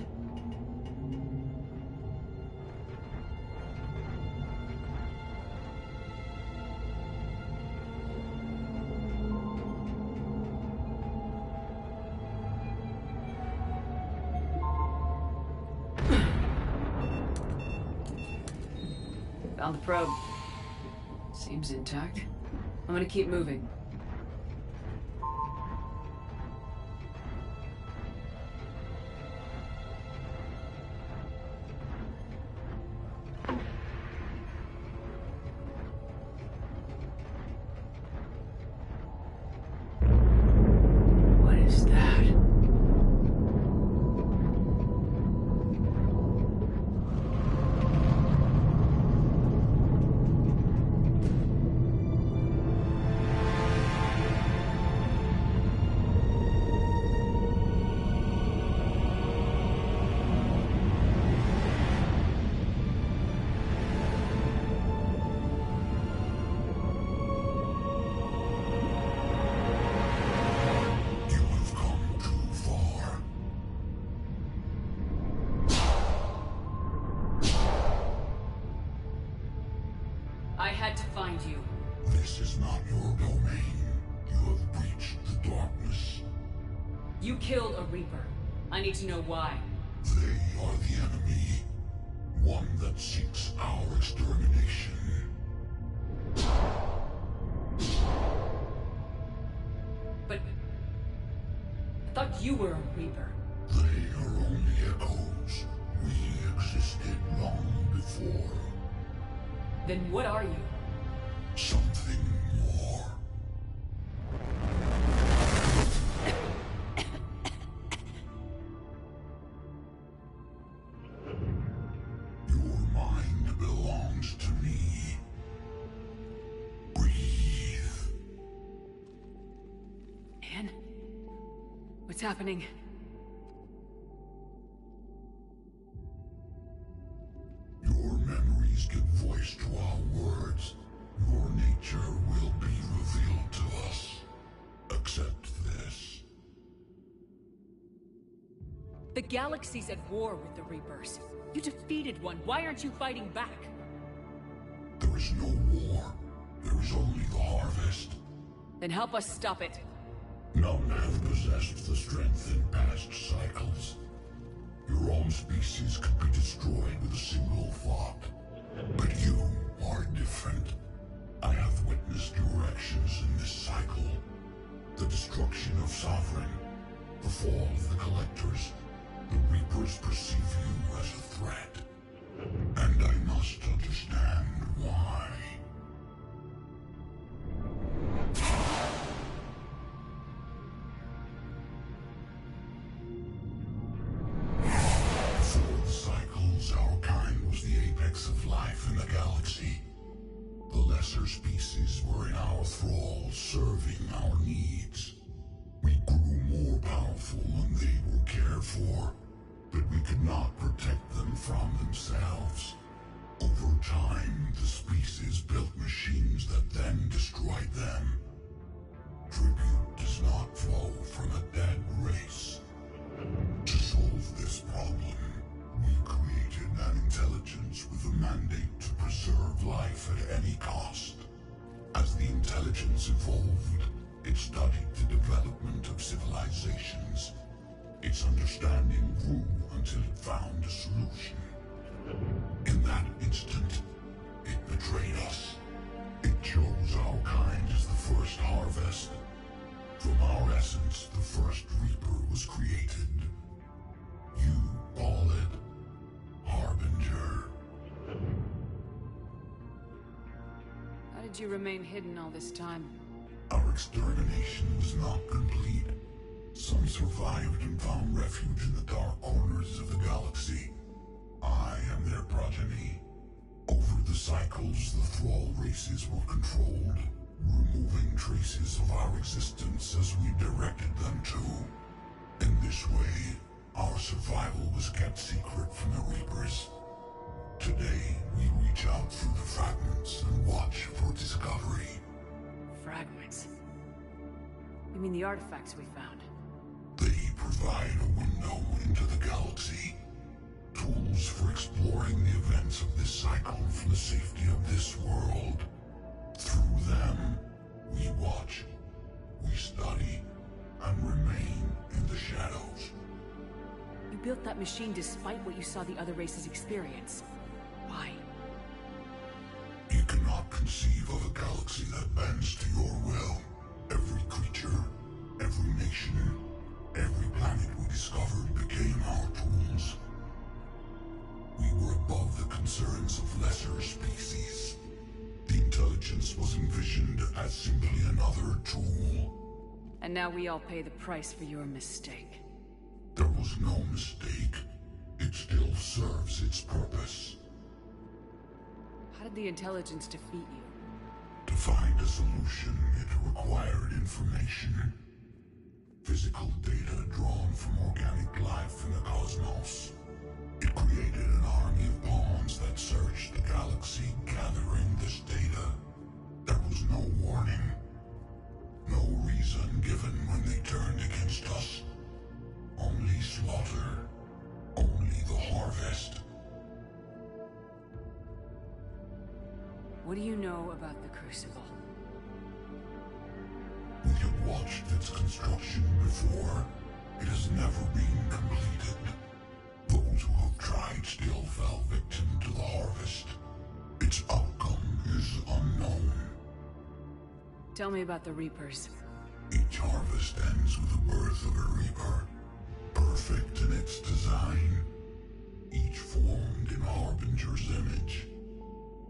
Found the probe. Seems intact. I'm gonna keep moving. What is that? I had to find you. This is not your domain. You have breached the darkness. You killed a Reaper. I need to know why. They are the enemy. One that seeks our extermination. But... I thought you were a Reaper. They are only echoes. We existed long before. Then what are you? Something more. Your mind belongs to me. Breathe. Anne? What's happening? Your memories give voice to our words. Your nature will be revealed to us. Accept this. The galaxy's at war with the Reapers. You defeated one. Why aren't you fighting back? There is no war. There is only the harvest. Then help us stop it. None have possessed the strength in past cycles. Your own species could be destroyed with a single thought. But you are different. I have witnessed your actions in this cycle. The destruction of Sovereign, the fall of the Collectors. The Reapers perceive you as a threat. And I must understand why. Before the cycles, our kind was the apex of life in the galaxy. The lesser species were in our thrall, serving our needs. We grew more powerful and they were cared for, but we could not protect them from themselves. Over time, the species built machines that then destroyed them. Tribute does not flow from a dead race. To solve this problem, we created an intelligence with a mandate to preserve life at any cost. As the intelligence evolved, it studied the development of civilizations. Its understanding grew until it found a solution. In that instant, it betrayed us. It chose our kind as the first harvest. From our essence, the first Reaper was created. You call it Harbinger. How did you remain hidden all this time? Our extermination was not complete. Some survived and found refuge in the dark corners of the galaxy. I am their progeny. Over the cycles, the Thrall races were controlled, removing traces of our existence as we directed them to. In this way, our survival was kept secret from the Reapers. Today, we reach out through the fragments and watch for discovery. Fragments? You mean the artifacts we found? They provide a window into the galaxy. Tools for exploring the events of this cycle from the safety of this world. Through them, we watch, we study, and remain in the shadows. You built that machine despite what you saw the other races experience. Why? You cannot conceive of a galaxy that bends to your will. Every creature, every nation, every planet we discovered became our tools. We were above the concerns of lesser species. The intelligence was envisioned as simply another tool. And now we all pay the price for your mistake. There was no mistake. It still serves its purpose. How did the intelligence defeat you? To find a solution, it required information. Physical data drawn from organic life in the cosmos. It created an army of pawns that searched the galaxy, gathering this data. There was no warning. No reason given when they turned against us. Only slaughter. Only the harvest. What do you know about the Crucible? watched its construction before. It has never been completed. Those who have tried still fell victim to the harvest. Its outcome is unknown. Tell me about the Reapers. Each harvest ends with the birth of a Reaper, perfect in its design, each formed in Harbinger's image.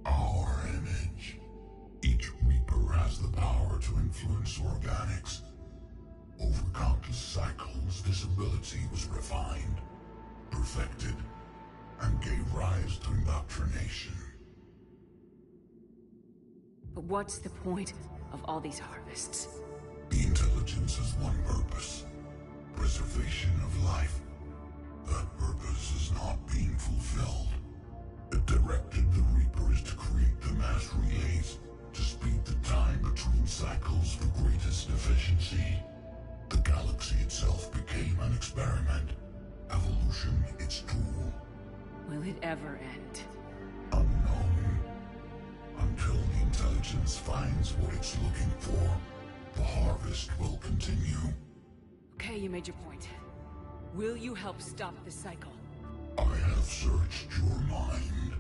Our image. Each Reaper has the power to influence organics. Over countless cycles, this ability was refined, perfected, and gave rise to indoctrination. But what's the point of all these harvests? The intelligence has one purpose: preservation of life. That purpose is not being fulfilled. It directed the Reapers to create the mass relays to speed the time between cycles for greatest efficiency. The galaxy itself became an experiment. Evolution its tool. Will it ever end? Unknown. Until the intelligence finds what it's looking for, the harvest will continue. Okay, you made your point. Will you help stop the cycle? I have searched your mind.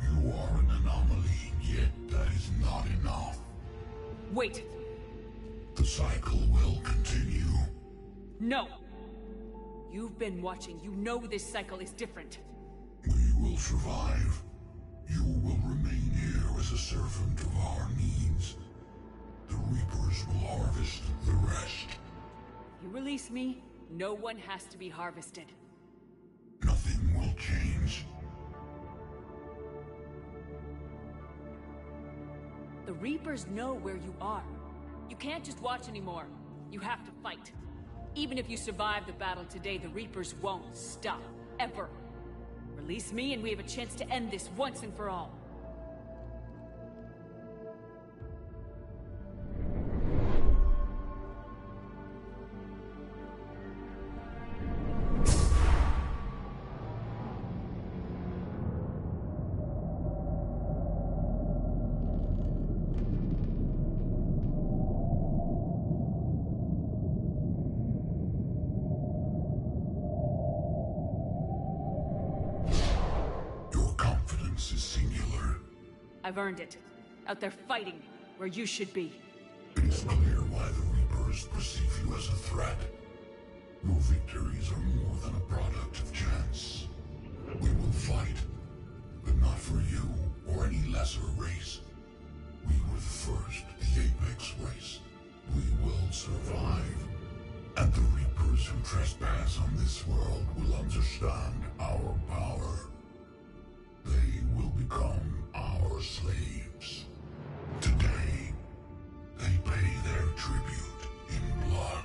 You are an anomaly, yet that is not enough. Wait! The cycle will continue. No! You've been watching. You know this cycle is different. We will survive. You will remain here as a servant of our needs. The Reapers will harvest the rest. You release me, no one has to be harvested. Nothing will change. The Reapers know where you are. You can't just watch anymore. You have to fight. Even if you survive the battle today, the Reapers won't stop. Ever. Release me and we have a chance to end this once and for all. I've earned it. Out there fighting, where you should be. It is clear why the Reapers perceive you as a threat. Your victories are more than a product of chance. We will fight, but not for you or any lesser race. We were the first, the Apex race. We will survive. And the Reapers who trespass on this world will understand our power. They will become our slaves. Today, they pay their tribute in blood.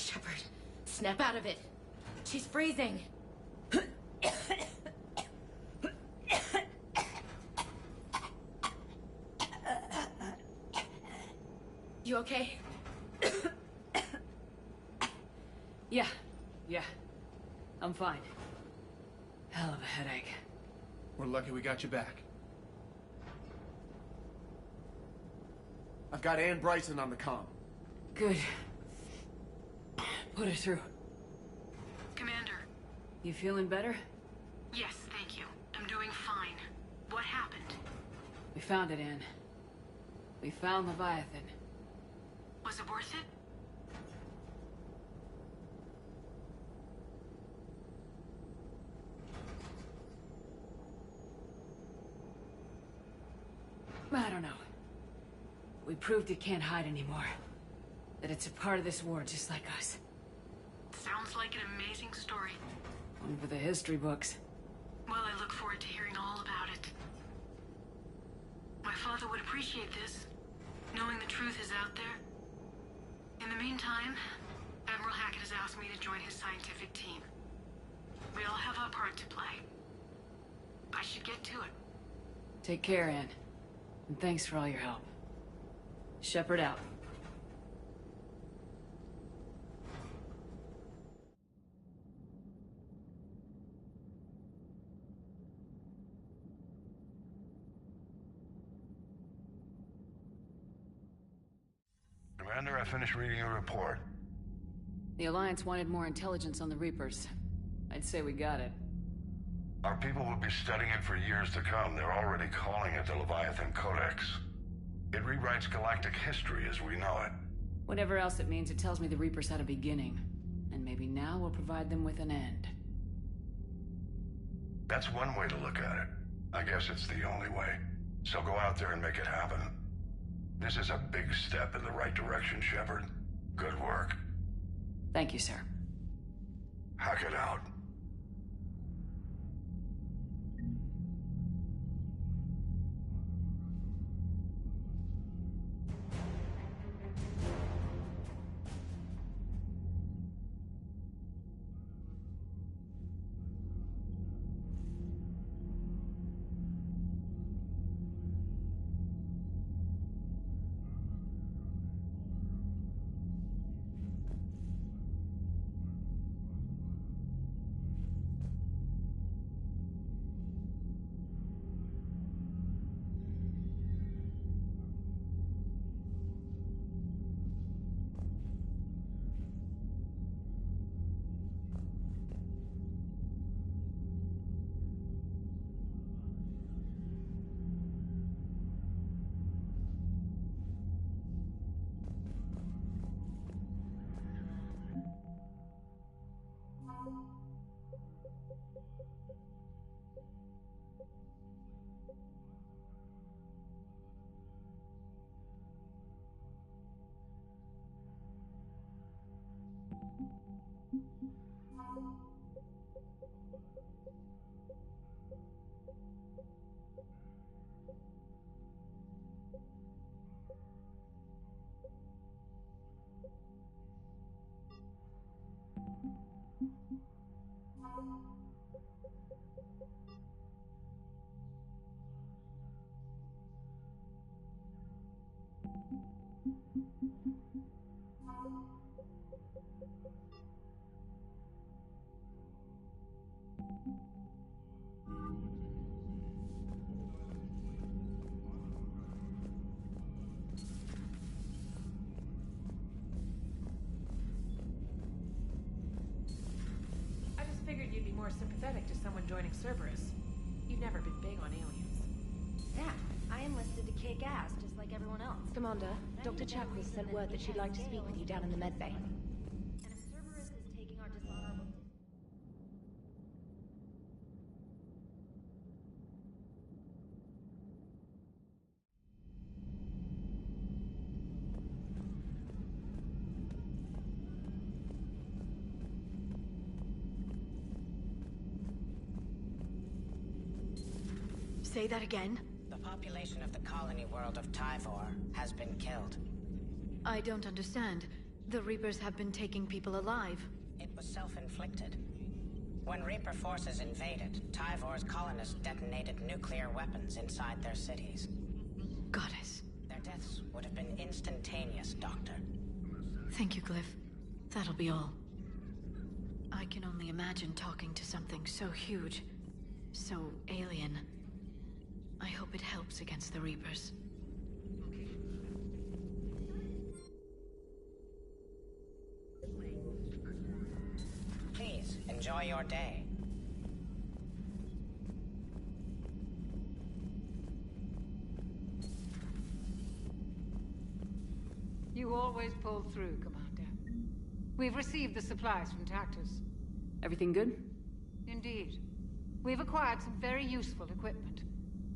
Shepard, snap out of it. She's freezing. You okay? Yeah. I'm fine. Hell of a headache. We're lucky we got you back. I've got Ann Bryson on the comm. Good. Put her through. Commander. You feeling better? Yes, thank you. I'm doing fine. What happened? We found it, Ann. We found Leviathan. Was it worth it? I don't know. We proved it can't hide anymore. That it's a part of this war just like us. Sounds like an amazing story. One for the history books. Well, I look forward to hearing all about it. My father would appreciate this, knowing the truth is out there. In the meantime, Admiral Hackett has asked me to join his scientific team. We all have our part to play. I should get to it. Take care, Ann. And thanks for all your help. Shepard out. Commander, I finished reading your report. The Alliance wanted more intelligence on the Reapers. I'd say we got it. Our people will be studying it for years to come. They're already calling it the Leviathan Codex. It rewrites galactic history as we know it. Whatever else it means, it tells me the Reapers had a beginning. And maybe now we'll provide them with an end. That's one way to look at it. I guess it's the only way. So go out there and make it happen. This is a big step in the right direction, Shepard. Good work. Thank you, sir. Hackett out. I just figured you'd be more sympathetic to someone joining Cerberus. You've never been big on aliens. Yeah, I enlisted to kick ass, just like everyone else. Commander, Dr. Chapel sent word that she'd like to speak with you down in the med bay. And if Cerberus is taking our dishonorable... Say that again? The population of the colony world of Tyvor has been killed. I don't understand. The Reapers have been taking people alive. It was self-inflicted. When Reaper forces invaded, Tyvor's colonists detonated nuclear weapons inside their cities. Goddess. Their deaths would have been instantaneous, Doctor. Thank you, Glyph. That'll be all. I can only imagine talking to something so huge, so alien. I hope it helps against the Reapers. Please, enjoy your day. You always pull through, Commander. We've received the supplies from Tactus. Everything good? Indeed. We've acquired some very useful equipment.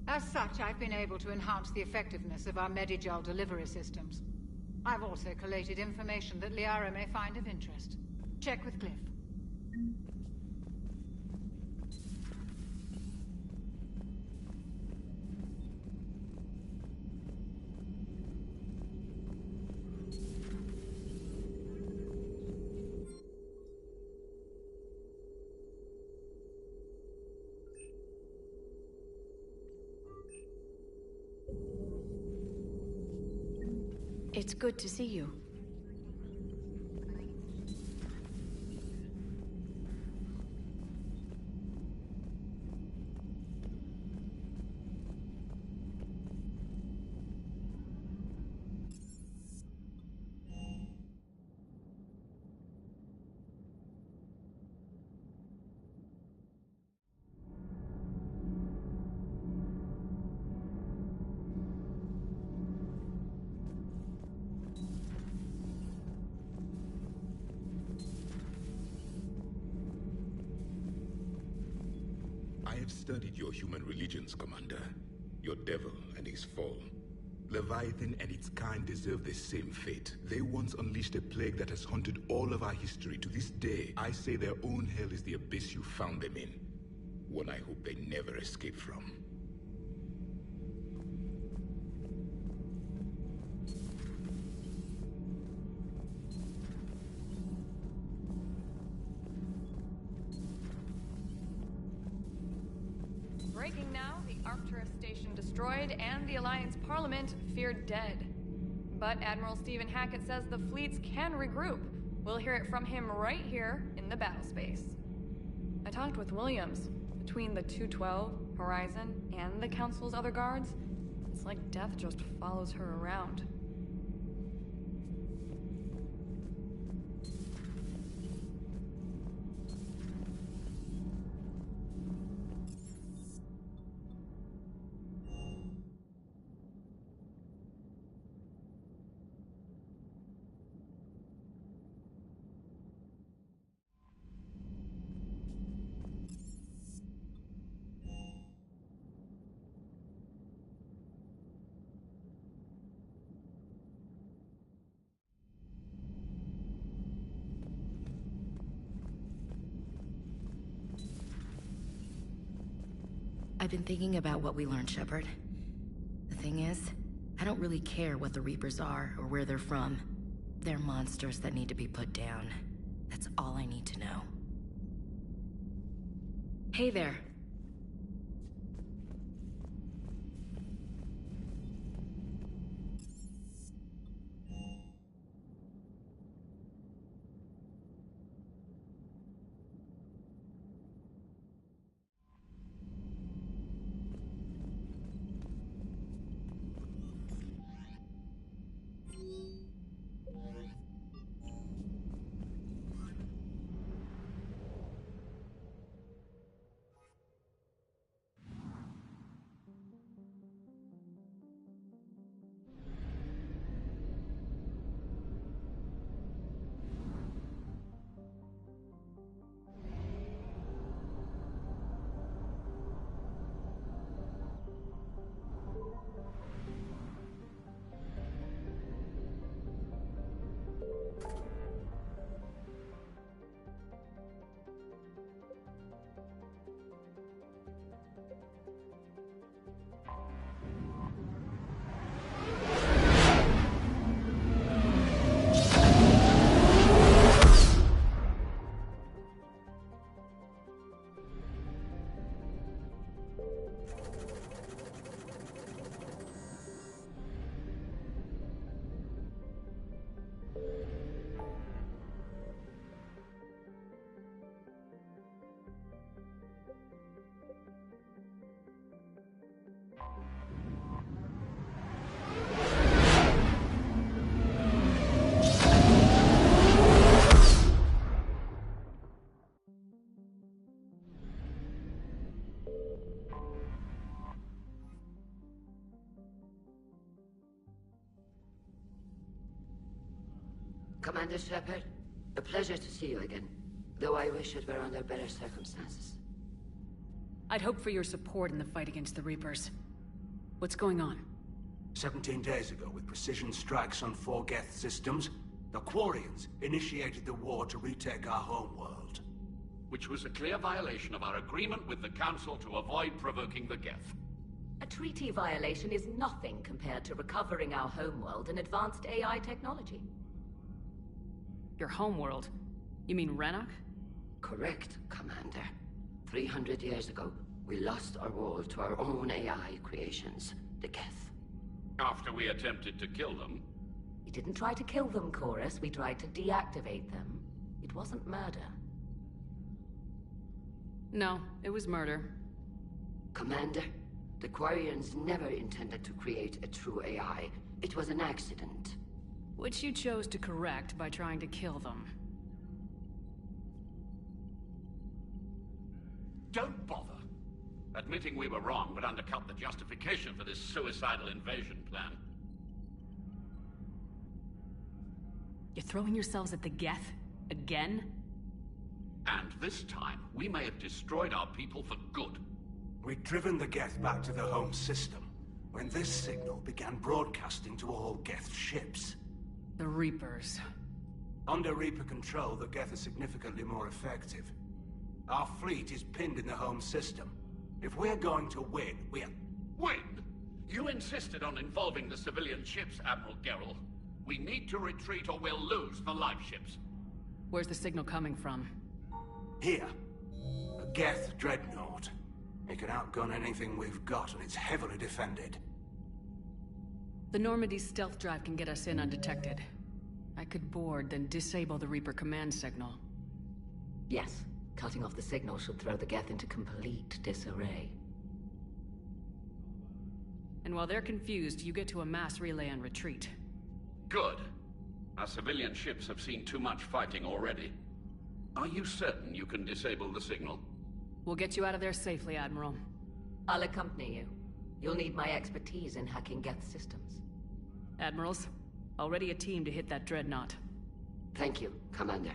As such, I've been able to enhance the effectiveness of our Medigel delivery systems. I've also collated information that Liara may find of interest. Check with Glyph. It's good to see you. I have studied your human religions, Commander. Your devil and his fall. Leviathan and its kind deserve the same fate. They once unleashed a plague that has haunted all of our history to this day. I say their own hell is the abyss you found them in. One I hope they never escape from. Breaking now, the Arcturus station destroyed and the Alliance Parliament feared dead. But Admiral Stephen Hackett says the fleets can regroup. We'll hear it from him right here in the battle space. I talked with Williams. Between the 212, Horizon, and the Council's other guards, it's like death just follows her around. I've been thinking about what we learned, Shepard. The thing is, I don't really care what the Reapers are or where they're from. They're monsters that need to be put down. That's all I need to know. Hey there. Commander Shepard, a pleasure to see you again, though I wish it were under better circumstances. I'd hoped for your support in the fight against the Reapers. What's going on? 17 days ago, with precision strikes on 4 Geth systems, the Quarians initiated the war to retake our homeworld. Which was a clear violation of our agreement with the Council to avoid provoking the Geth. A treaty violation is nothing compared to recovering our homeworld and advanced AI technology. Your homeworld? You mean Renok? Correct, Commander. 300 years ago, we lost our world to our own AI creations, the Geth. After we attempted to kill them? We didn't try to kill them, Chorus. We tried to deactivate them. It wasn't murder. No, it was murder. Commander, the Quarians never intended to create a true AI. It was an accident. Which you chose to correct by trying to kill them. Don't bother. Admitting we were wrong would undercut the justification for this suicidal invasion plan. You're throwing yourselves at the Geth? Again? And this time, we may have destroyed our people for good. We'd driven the Geth back to the home system, when this signal began broadcasting to all Geth ships. The Reapers. Under Reaper control, the Geth are significantly more effective. Our fleet is pinned in the home system. If we're going to win, Win? You insisted on involving the civilian ships, Admiral Gerrel. We need to retreat or we'll lose the live ships. Where's the signal coming from? Here. A Geth dreadnought. It can outgun anything we've got, and it's heavily defended. The Normandy's stealth drive can get us in undetected. I could board, then disable the Reaper command signal. Yes. Cutting off the signal should throw the Geth into complete disarray. And while they're confused, you get to a mass relay and retreat. Good. Our civilian ships have seen too much fighting already. Are you certain you can disable the signal? We'll get you out of there safely, Admiral. I'll accompany you. You'll need my expertise in hacking Geth systems. Admirals, already a team to hit that dreadnought. Thank you, Commander.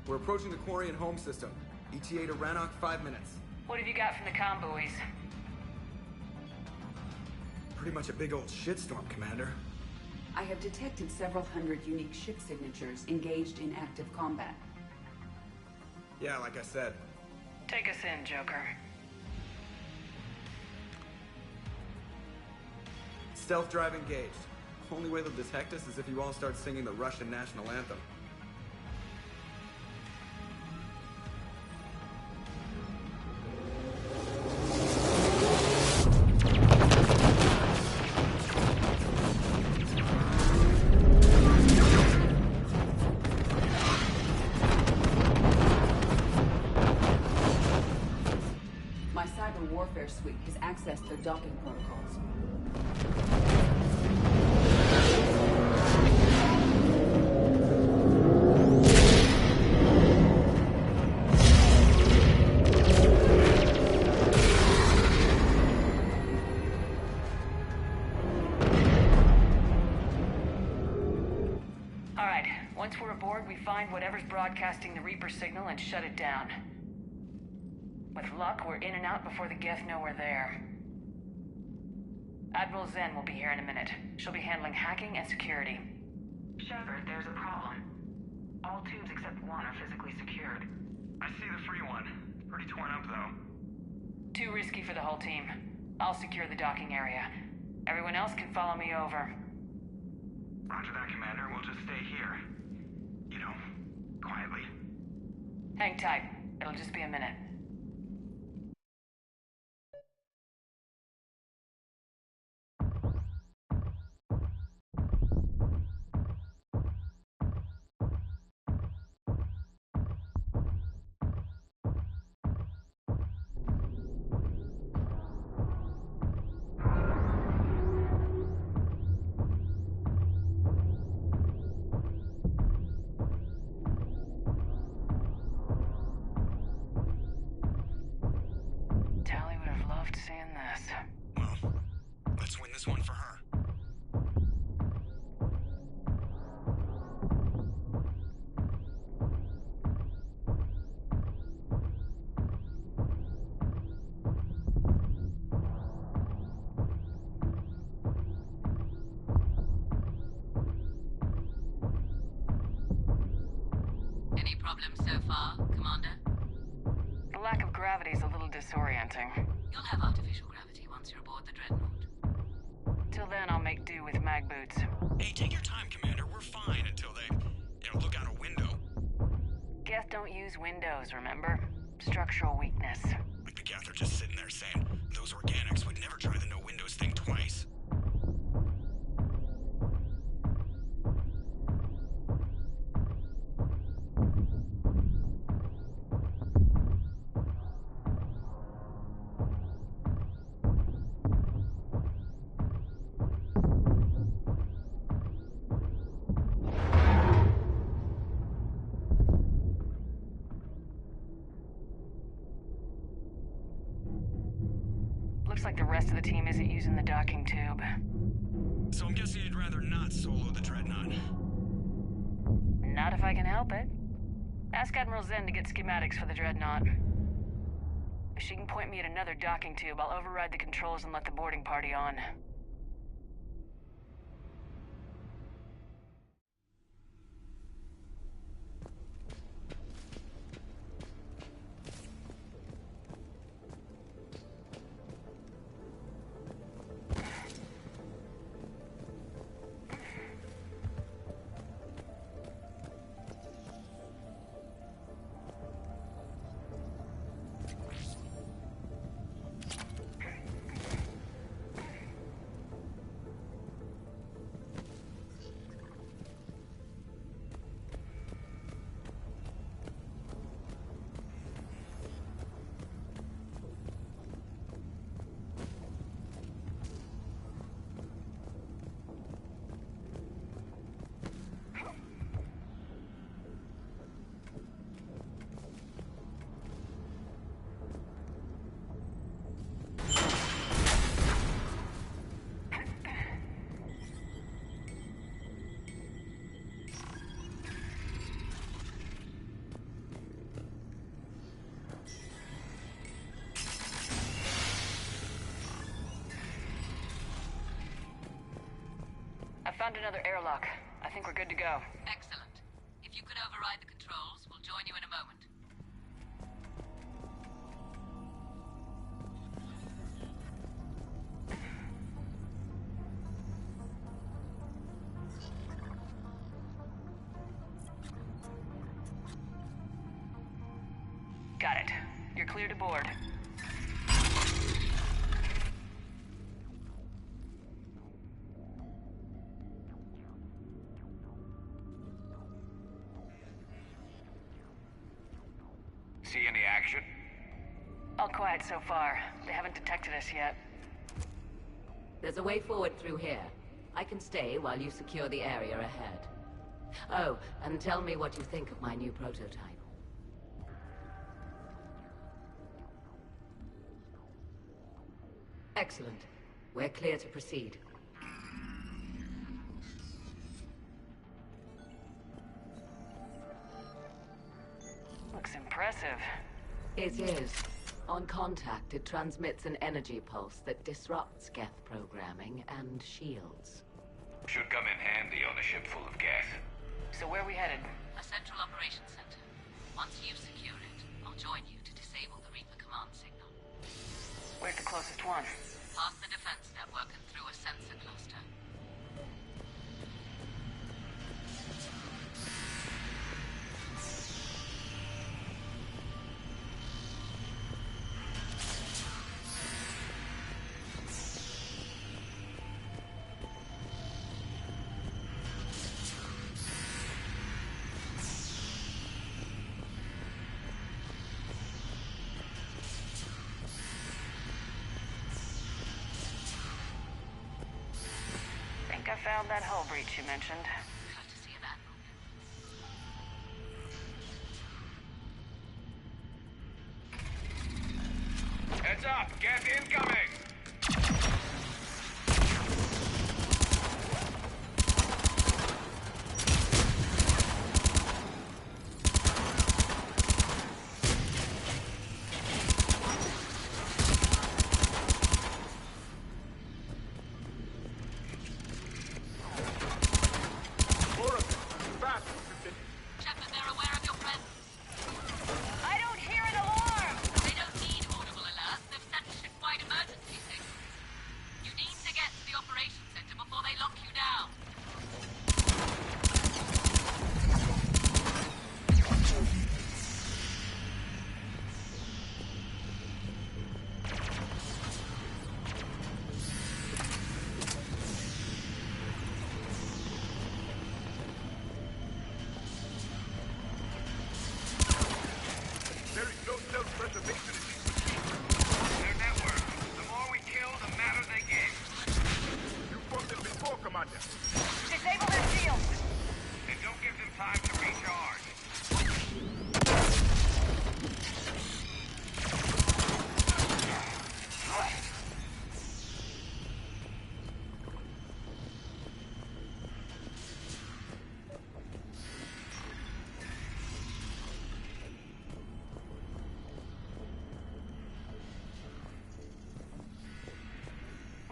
We're approaching the Quarian home system. ETA to Rannoch, 5 minutes. What have you got from the comm buoys? Pretty much a big old shitstorm, Commander. I have detected several hundred unique ship signatures engaged in active combat. Yeah, like I said. Take us in, Joker. Stealth drive engaged. Only way they'll detect us is if you all start singing the Russian national anthem. My cyber warfare suite has accessed their docking protocols. All right, once we're aboard, we find whatever's broadcasting the Reaper signal and shut it down. With luck, we're in and out before the Geth know we're there. Admiral Zen will be here in a minute. She'll be handling hacking and security. Shepard, there's a problem. All tubes except one are physically secured. I see the free one. It's pretty torn up, though. Too risky for the whole team. I'll secure the docking area. Everyone else can follow me over. Roger that, Commander. We'll just stay here. You know, quietly. Hang tight. It'll just be a minute. Tally would have loved seeing this. Well, let's win this one for her. Any problems so far, Commander? The lack of gravity is a little disorienting. You'll have artificial gravity once you're aboard the Dreadnought. Till then, I'll make do with mag boots. Hey, take your time, Commander. We're fine until they, look out a window. Geth don't use windows, remember? Structural weakness. Like the Geth are just sitting there saying, those organics would never try the no windows thing twice. Looks like the rest of the team isn't using the docking tube. So I'm guessing you'd rather not solo the Dreadnought. Not if I can help it. Ask Admiral Zen to get schematics for the Dreadnought. If she can point me at another docking tube, I'll override the controls and let the boarding party on. Found another airlock. I think we're good to go. Excellent. If you could override the controls, we'll join you in a moment. Got it. You're clear to board. See any action? All quiet so far. They haven't detected us yet. There's a way forward through here. I can stay while you secure the area ahead. Oh, and tell me what you think of my new prototype. Excellent. We're clear to proceed. Looks impressive. It is. On contact, it transmits an energy pulse that disrupts Geth programming and shields. Should come in handy on a ship full of Geth. So where are we headed? A central operations center. Once you secure it, I'll join you to disable the Reaper command signal. Where's the closest one? Past the defense network and through a sensor cluster. I found that hull breach you mentioned. Courtesy of Admiral. Heads up! Geth incoming! Disable their shields! And don't give them time to recharge.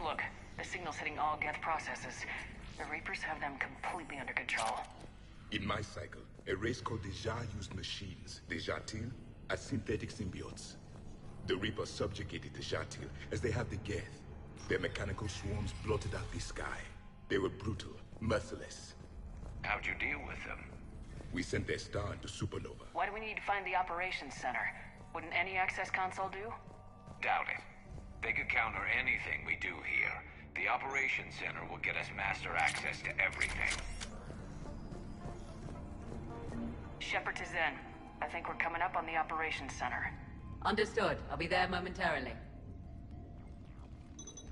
Look, the signal's hitting all Geth processes. The Reapers have them completely under control. In my cycle, a race called the Jah used machines, the Jatil, as synthetic symbiotes. The Reapers subjugated the Jatil as they have the Geth. Their mechanical swarms blotted out the sky. They were brutal, merciless. How'd you deal with them? We sent their star into supernova. Why do we need to find the operations center? Wouldn't any access console do? Doubt it. They could counter anything we do here. The operations center will get us master access to everything. Shepard to Zen. I think we're coming up on the operations center. Understood. I'll be there momentarily.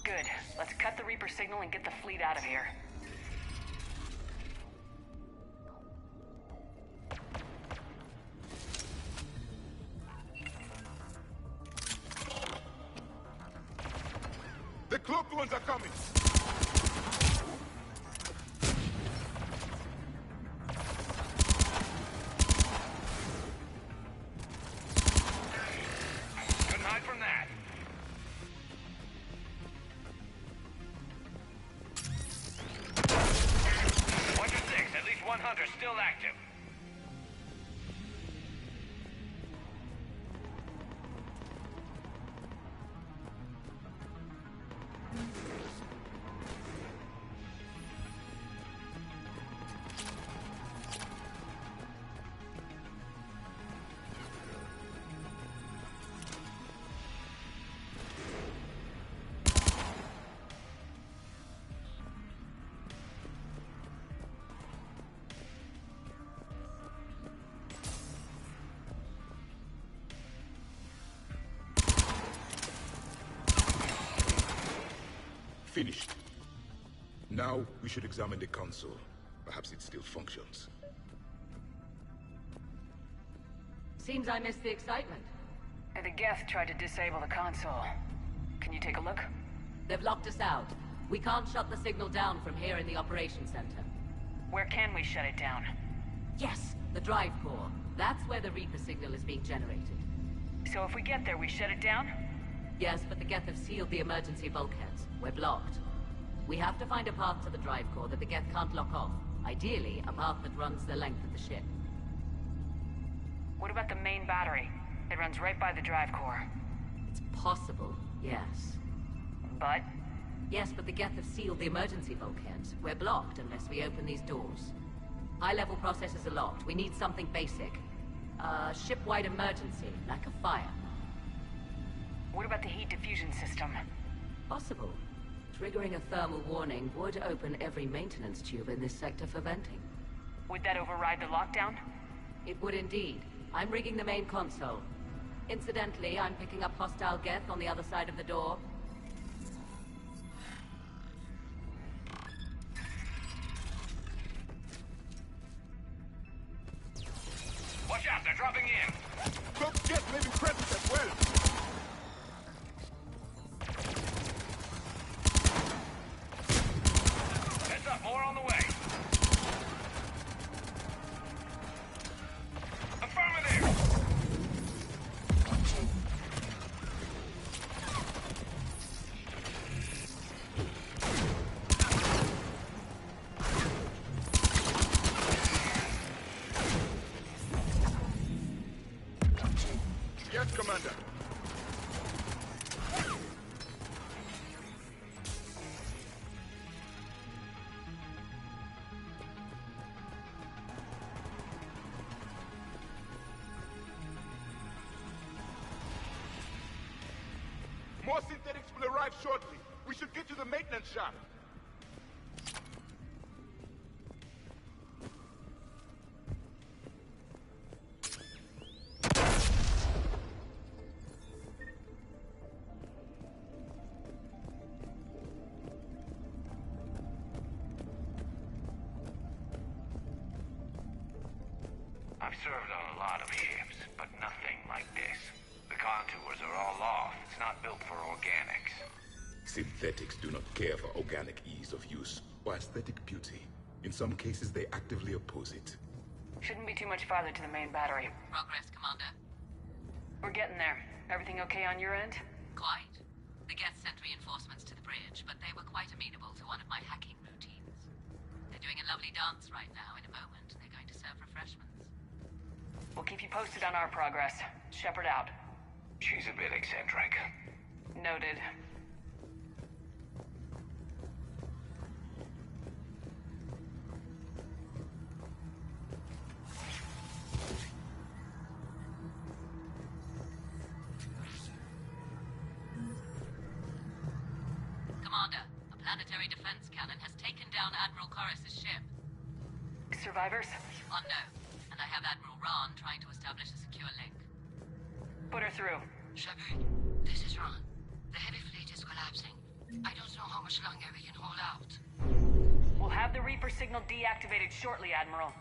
Good. Let's cut the Reaper signal and get the fleet out of here. The cloaked ones are coming! Couldn't hide from that. Hunter's still active. Finished. Now, we should examine the console. Perhaps it still functions. Seems I missed the excitement. The Geth tried to disable the console. Can you take a look? They've locked us out. We can't shut the signal down from here in the operations center. Where can we shut it down? Yes, the drive core. That's where the Reaper signal is being generated. So if we get there, we shut it down? Yes, but the Geth have sealed the emergency bulkheads. We're blocked. We have to find a path to the drive core that the Geth can't lock off. Ideally, a path that runs the length of the ship. What about the main battery? It runs right by the drive core. It's possible, yes. But? Yes, but the Geth have sealed the emergency bulkheads. We're blocked unless we open these doors. High-level processes are locked. We need something basic. Ship-wide emergency, like a fire. What about the heat diffusion system? Possible. Triggering a thermal warning would open every maintenance tube in this sector for venting. Would that override the lockdown? It would indeed. I'm rigging the main console. Incidentally, I'm picking up hostile Geth on the other side of the door. Watch out, they're dropping in. Those Geth may be present as well. Heads up, more on the way. Affirmative! Yes, Commander. More synthetics will arrive shortly. We should get to the maintenance shop. I've served on a lot of ships, but nothing like this. The contours are all off. It's not built for organics. Synthetics do not care for organic ease of use or aesthetic beauty. In some cases, they actively oppose it. Shouldn't be too much farther to the main battery. Progress, Commander. We're getting there. Everything okay on your end? Quite. The Geth sent reinforcements to the bridge, but they were quite amenable to one of my hacking routines. They're doing a lovely dance right now. In a moment, they're going to serve refreshments. We'll keep you posted on our progress. Shepard out. She's a bit eccentric. Noted. Commander, a planetary defense cannon has taken down Admiral Corus's ship. Survivors? Unknown. And I have Admiral Ron trying to establish a secure link. Put her through. Shabud, this is Ron. The heavy fleet is collapsing. I don't know how much longer we can hold out. We'll have the Reaper signal deactivated shortly, Admiral.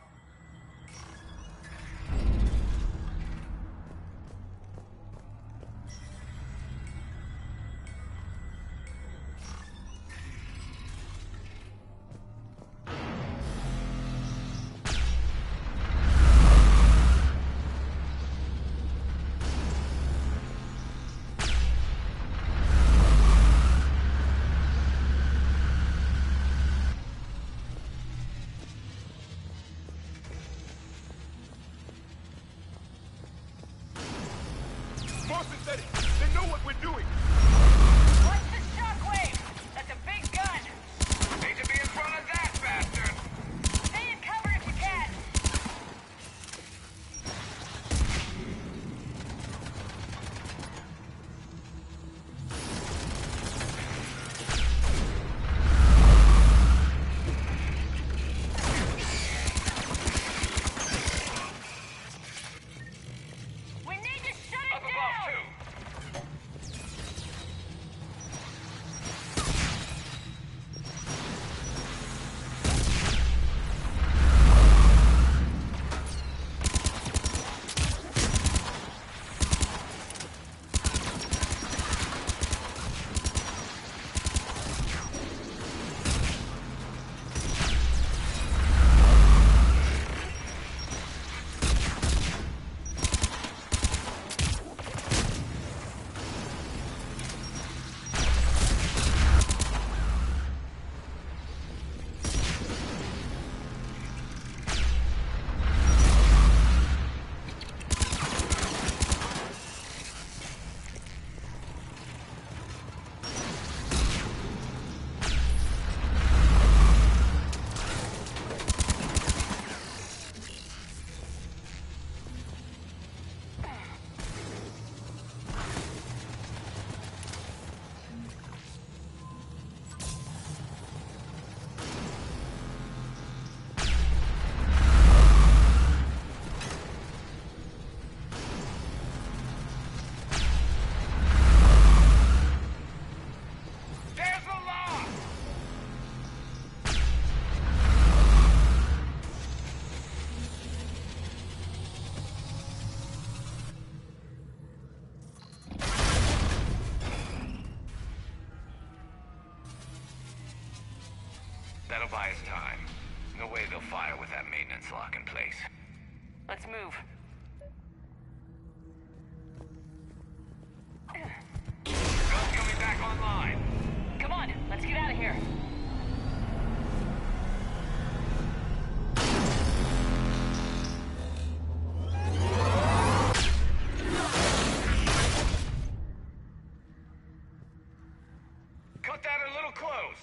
That'll buy us time. No way they'll fire with that maintenance lock in place. Let's move. Guns coming back online. Come on, let's get out of here. Cut that a little close.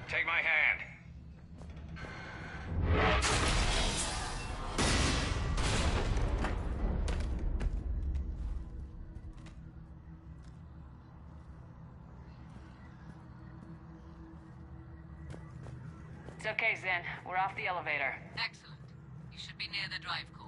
Take my hand. It's okay, Zen. We're off the elevator. Excellent. You should be near the drive core.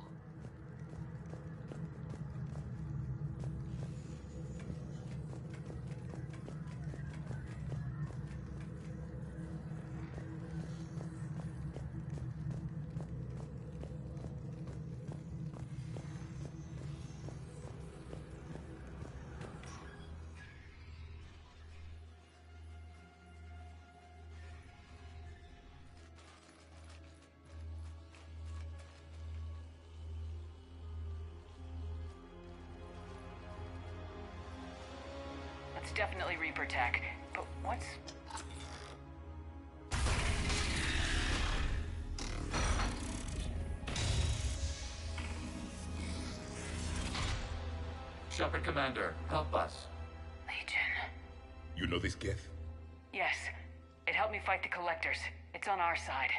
It's definitely Reaper tech, but what's... Shepard, Commander, help us. Legion. You know this Geth? Yes. It helped me fight the Collectors. It's on our side.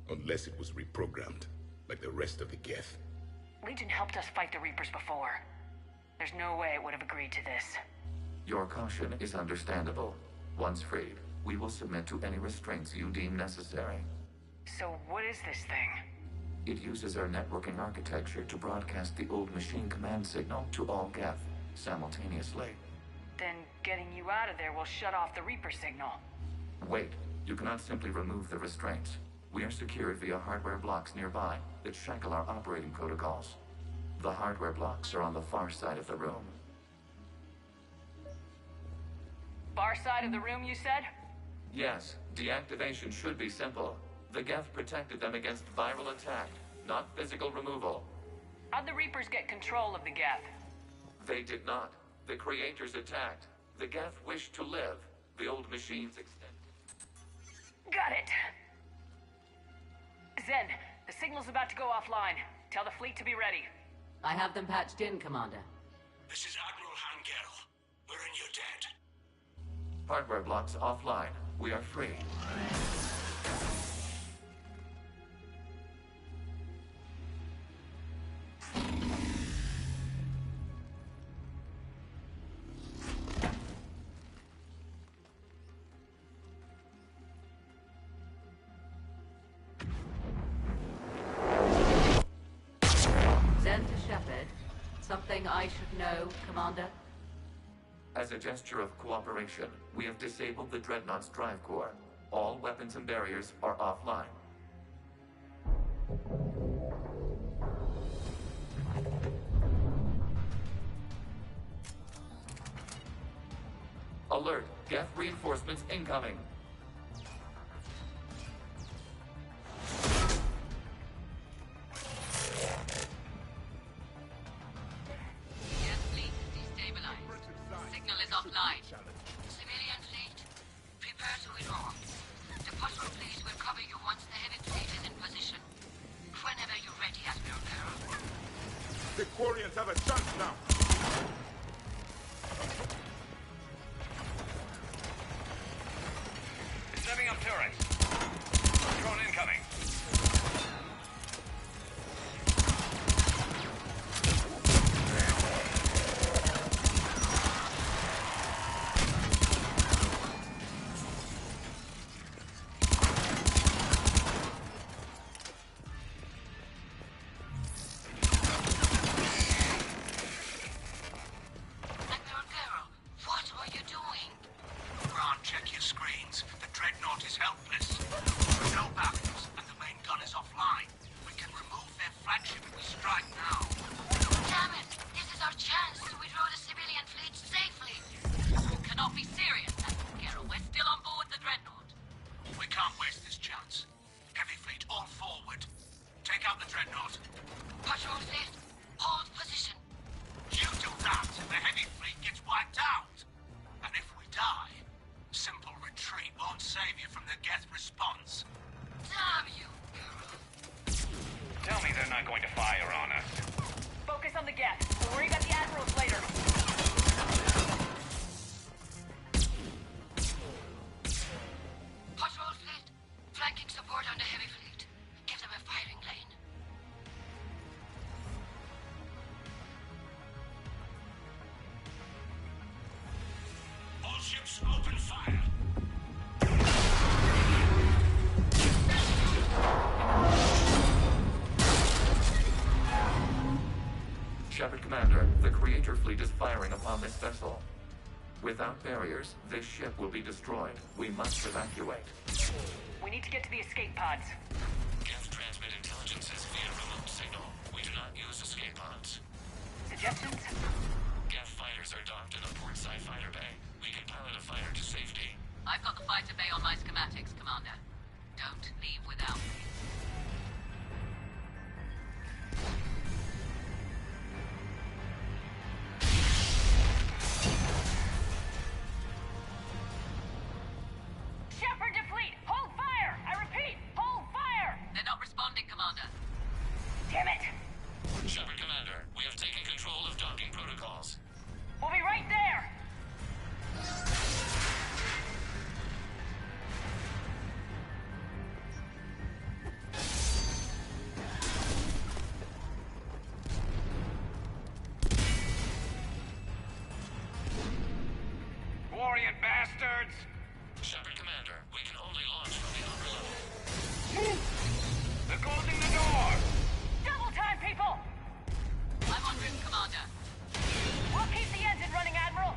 Unless it was reprogrammed, like the rest of the Geth. Legion helped us fight the Reapers before. There's no way it would have agreed to this. Your caution is understandable. Once freed, we will submit to any restraints you deem necessary. So what is this thing? It uses our networking architecture to broadcast the old machine command signal to all Geth simultaneously. Then getting you out of there will shut off the Reaper signal. Wait, you cannot simply remove the restraints. We are secured via hardware blocks nearby that shackle our operating protocols. The hardware blocks are on the far side of the room. Far side of the room, you said? Yes, deactivation should be simple. The Geth protected them against viral attack, not physical removal. How'd the Reapers get control of the Geth? They did not. The creators attacked. The Geth wished to live. The old machines extended. Got it! Zen, the signal's about to go offline. Tell the fleet to be ready. I have them patched in, Commander. This is Admiral Hangel. We're in your debt. Hardware blocks offline. We are free. Zen to Shepard. Something I should know, Commander? As a gesture of cooperation, we have disabled the Dreadnought's drive core. All weapons and barriers are offline. Alert! Geth reinforcements incoming! Signal is offline. Civilian fleet, prepare to withdraw. The patrol fleet will cover you once the heavy fleet is in position. Whenever you're ready, Admiral Carroll. The Quarians have a chance now! Setting up turrets. Drone incoming. Check your screens. The Dreadnought is helpless. No batteries, and the main gun is offline. We can remove their flagship if we strike now. Damn it! This is our chance to withdraw the civilian fleet safely. You cannot be serious, Admiral Carroll. We're still on board the Dreadnought. We can't waste this chance. Heavy fleet all forward. Take out the Dreadnought. Patrol fleet, hold position. You do that, and the heavy fleet gets wiped out. And if we die, simple retreat won't save you from the Geth response. Damn you! Tell me they're not going to fire on us. Focus on the Geth. We'll worry about the Admirals later. Patrol fleet, flanking support on the heavy fleet. Give them a firing lane. All ships open fire. Shepard Commander, the Creator fleet is firing upon this vessel. Without barriers, this ship will be destroyed. We must evacuate. We need to get to the escape pods. Geth transmit intelligences via remote signal. We do not use escape pods. Suggestions? Geth fighters are docked in a portside fighter bay. We can pilot a fighter to safety. I've got the fighter bay on my schematics, Commander. Don't leave without me. Shepard to fleet! Hold fire! I repeat, hold fire! They're not responding, Commander. Damn it! Shepard Commander, we have taken control of docking protocol. bastards! Shepard Commander, we can only launch from the upper level. They're closing the door! Double time, people! I'm on route, Commander. We'll keep the engine running, Admiral.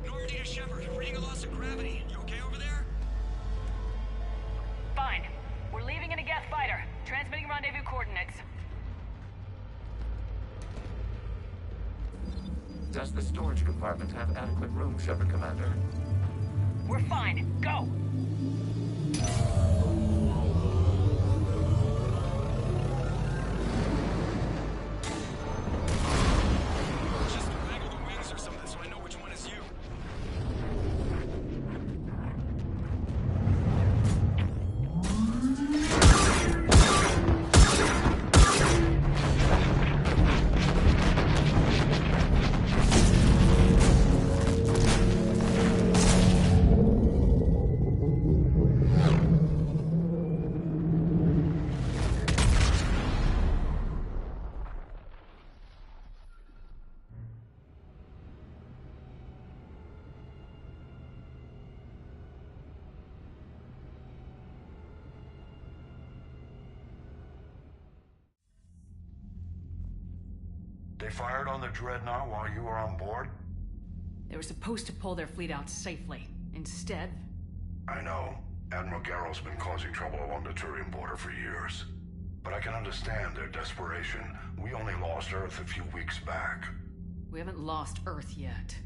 Normandy to Shepard, reading a loss of gravity. You okay over there? Fine. We're leaving in a Geth fighter. Transmitting rendezvous coordinates. Does the storage compartment have adequate room, Shepard Commander? We're fine. Go! Just waggle the wings or something so I know which one is you. They fired on the Dreadnought while you were on board? They were supposed to pull their fleet out safely. Instead... I know. Admiral Garrow's been causing trouble along the Turian border for years. But I can understand their desperation. We only lost Earth a few weeks back. We haven't lost Earth yet.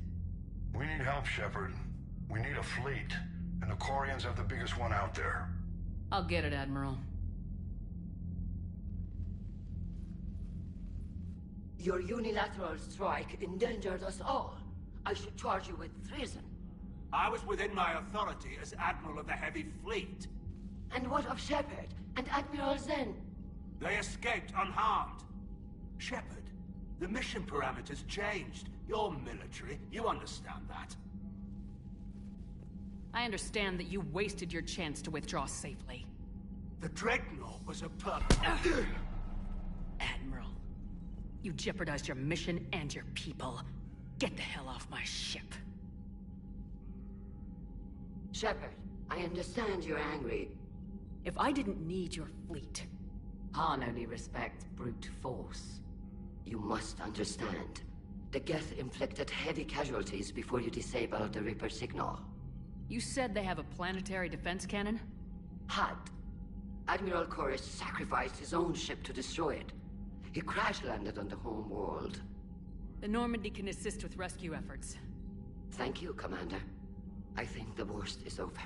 We need help, Shepard. We need a fleet. And the Quarians have the biggest one out there. I'll get it, Admiral. Your unilateral strike endangered us all. I should charge you with treason. I was within my authority as Admiral of the Heavy Fleet. And what of Shepard and Admiral Zen? They escaped unharmed. Shepard, the mission parameters changed. You're military. You understand that. I understand that you wasted your chance to withdraw safely. The Dreadnought was a Admiral, you jeopardized your mission and your people. Get the hell off my ship. Shepard, I understand you're angry. If I didn't need your fleet... Han only respects brute force. You must understand. The Geth inflicted heavy casualties before you disabled the Reaper signal. You said they have a planetary defense cannon? Had. Admiral Koris sacrificed his own ship to destroy it. He crash-landed on the home world. The Normandy can assist with rescue efforts. Thank you, Commander. I think the worst is over.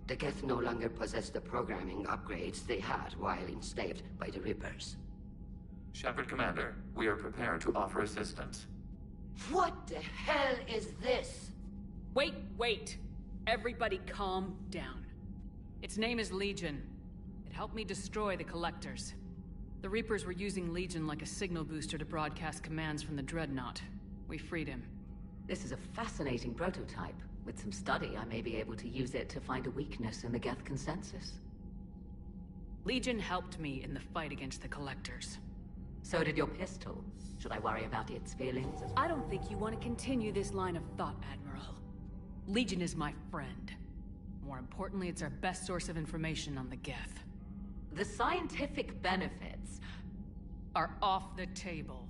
The Geth no longer possess the programming upgrades they had while enslaved by the Reapers. Shepard Commander, we are prepared to offer assistance. What the hell is this? Wait! Everybody calm down. Its name is Legion. It helped me destroy the Collectors. The Reapers were using Legion like a signal booster to broadcast commands from the Dreadnought. We freed him. This is a fascinating prototype. With some study, I may be able to use it to find a weakness in the Geth consensus. Legion helped me in the fight against the Collectors. So did your pistol. Should I worry about its feelings as well? I don't think you want to continue this line of thought, Admiral. Legion is my friend. More importantly, it's our best source of information on the Geth. The scientific benefits are off the table.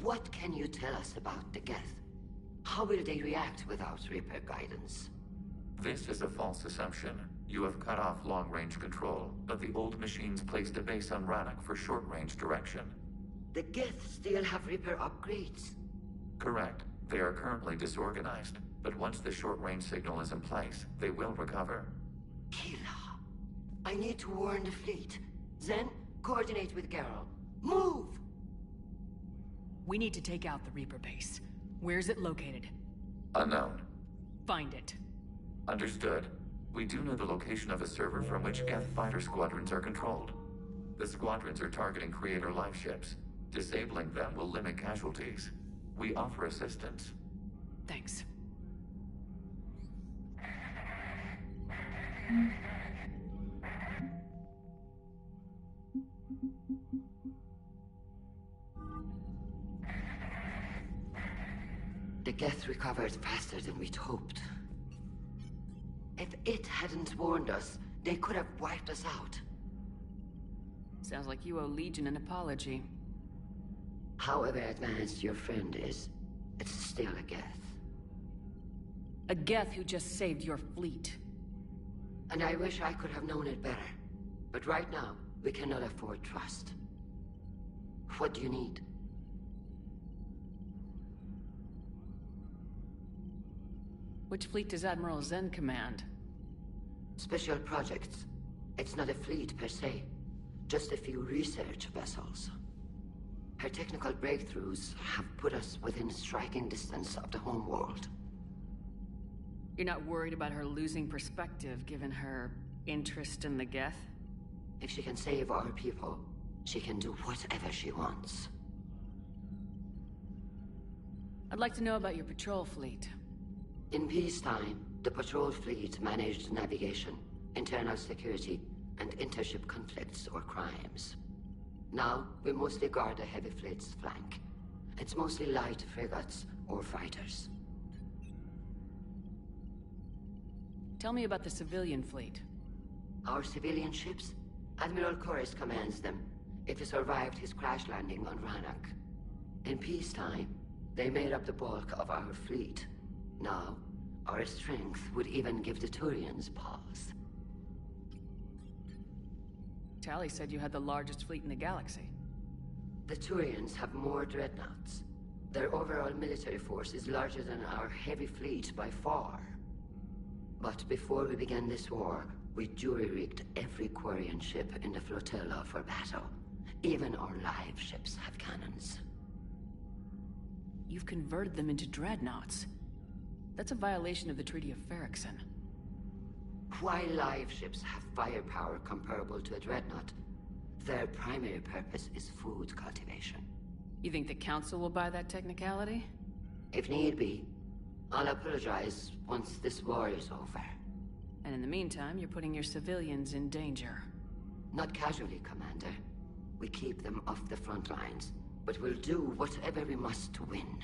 What can you tell us about the Geth? How will they react without Reaper guidance? This is a false assumption. You have cut off long-range control, but the old machines placed a base on Rannoch for short-range direction. The Geth still have Reaper upgrades? Correct. They are currently disorganized, but once the short-range signal is in place, they will recover. Kila, I need to warn the fleet. Zen, coordinate with Garrow. Move! We need to take out the Reaper base. Where's it located? Unknown. Find it. Understood. We do know the location of a server from which Geth fighter squadrons are controlled. The squadrons are targeting Creator life ships. Disabling them will limit casualties. We offer assistance. Thanks. Geth recovered faster than we'd hoped. If it hadn't warned us, they could have wiped us out. Sounds like you owe Legion an apology. However advanced your friend is, it's still a Geth. A Geth who just saved your fleet. And I wish I could have known it better. But right now, we cannot afford trust. What do you need? Which fleet does Admiral Zen command? Special projects. It's not a fleet per se. Just a few research vessels. Her technical breakthroughs have put us within striking distance of the home world. You're not worried about her losing perspective, given her interest in the Geth? If she can save our people, she can do whatever she wants. I'd like to know about your patrol fleet. In peacetime, the patrol fleet managed navigation, internal security, and intership conflicts or crimes. Now, we mostly guard the heavy fleet's flank. It's mostly light frigates or fighters. Tell me about the civilian fleet. Our civilian ships? Admiral Corus commands them. If he survived his crash landing on Rannoch. In peacetime, they made up the bulk of our fleet. Now, our strength would even give the Turians pause. Tally said you had the largest fleet in the galaxy. The Turians have more dreadnoughts. Their overall military force is larger than our heavy fleet by far. But before we began this war, we jury-rigged every Quarian ship in the flotilla for battle. Even our live ships have cannons. You've converted them into dreadnoughts. That's a violation of the Treaty of Ferrixon. While live ships have firepower comparable to a dreadnought, their primary purpose is food cultivation. You think the Council will buy that technicality? If need be, I'll apologize once this war is over. And in the meantime, you're putting your civilians in danger. Not casually, Commander. We keep them off the front lines, but we'll do whatever we must to win.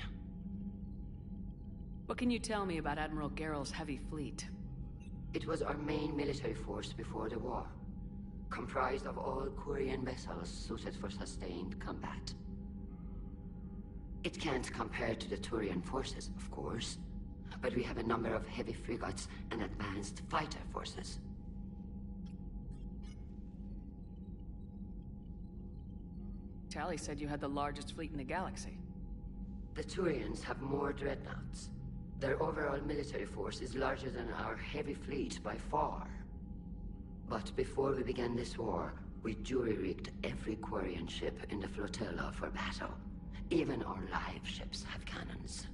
What can you tell me about Admiral Geral's heavy fleet? It was our main military force before the war, comprised of all Quarian vessels suited for sustained combat. It can't compare to the Turian forces, of course, but we have a number of heavy frigates and advanced fighter forces. Tally said you had the largest fleet in the galaxy. The Turians have more dreadnoughts. Their overall military force is larger than our heavy fleet by far. But before we began this war, we jury-rigged every Quarian ship in the flotilla for battle. Even our live ships have cannons.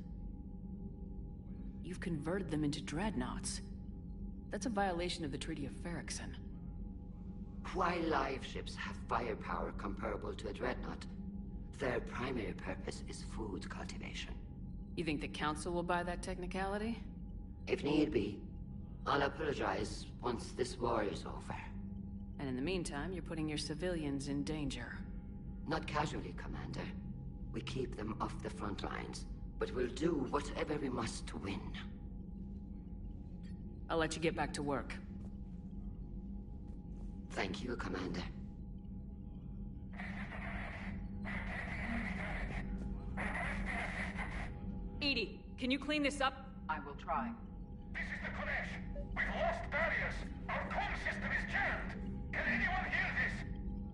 You've converted them into dreadnoughts. That's a violation of the Treaty of Ferrixon. While live ships have firepower comparable to a dreadnought, their primary purpose is food cultivation. You think the Council will buy that technicality? If need be, I'll apologize once this war is over. And in the meantime, you're putting your civilians in danger. Not casually, Commander. We keep them off the front lines, but we'll do whatever we must to win. I'll let you get back to work. Thank you, Commander. Edie, can you clean this up? I will try. This is the Kodesh. We've lost barriers. Our comm system is jammed. Can anyone hear this?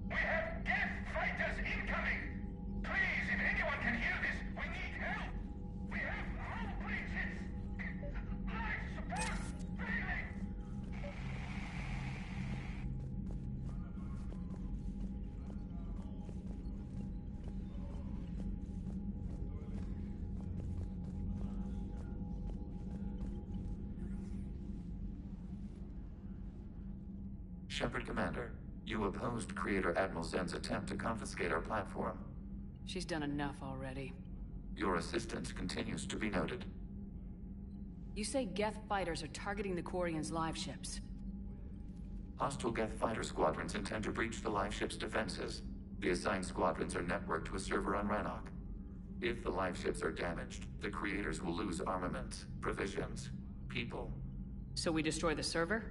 We have Geth fighters incoming. Please, if anyone can hear this, we need help. We have hull breaches. Life support failing. Shepard Commander, you opposed Creator Admiral Zen's attempt to confiscate our platform. She's done enough already. Your assistance continues to be noted. You say Geth fighters are targeting the Quarians' live ships. Hostile Geth fighter squadrons intend to breach the live ship's defenses. The assigned squadrons are networked to a server on Rannoch. If the live ships are damaged, the creators will lose armaments, provisions, people. So we destroy the server?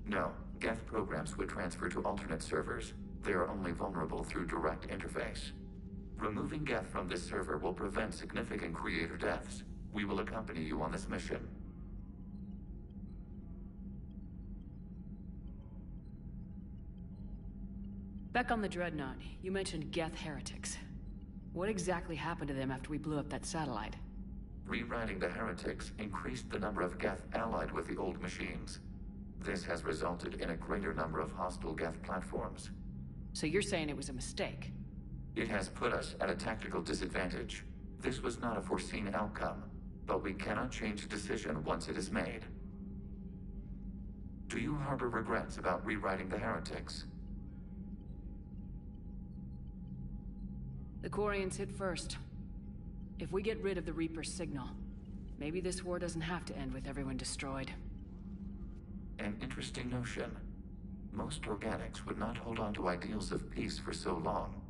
No, Geth programs would transfer to alternate servers. They are only vulnerable through direct interface. Removing Geth from this server will prevent significant creator deaths. We will accompany you on this mission. Back on the Dreadnought, you mentioned Geth heretics. What exactly happened to them after we blew up that satellite? Rewriting the heretics increased the number of Geth allied with the old machines. This has resulted in a greater number of hostile Geth platforms. So you're saying it was a mistake? It has put us at a tactical disadvantage. This was not a foreseen outcome, but we cannot change a decision once it is made. Do you harbor regrets about rewriting the heretics? The Quarians hit first. If we get rid of the Reaper's signal, maybe this war doesn't have to end with everyone destroyed. An interesting notion. Most organics would not hold on to ideals of peace for so long.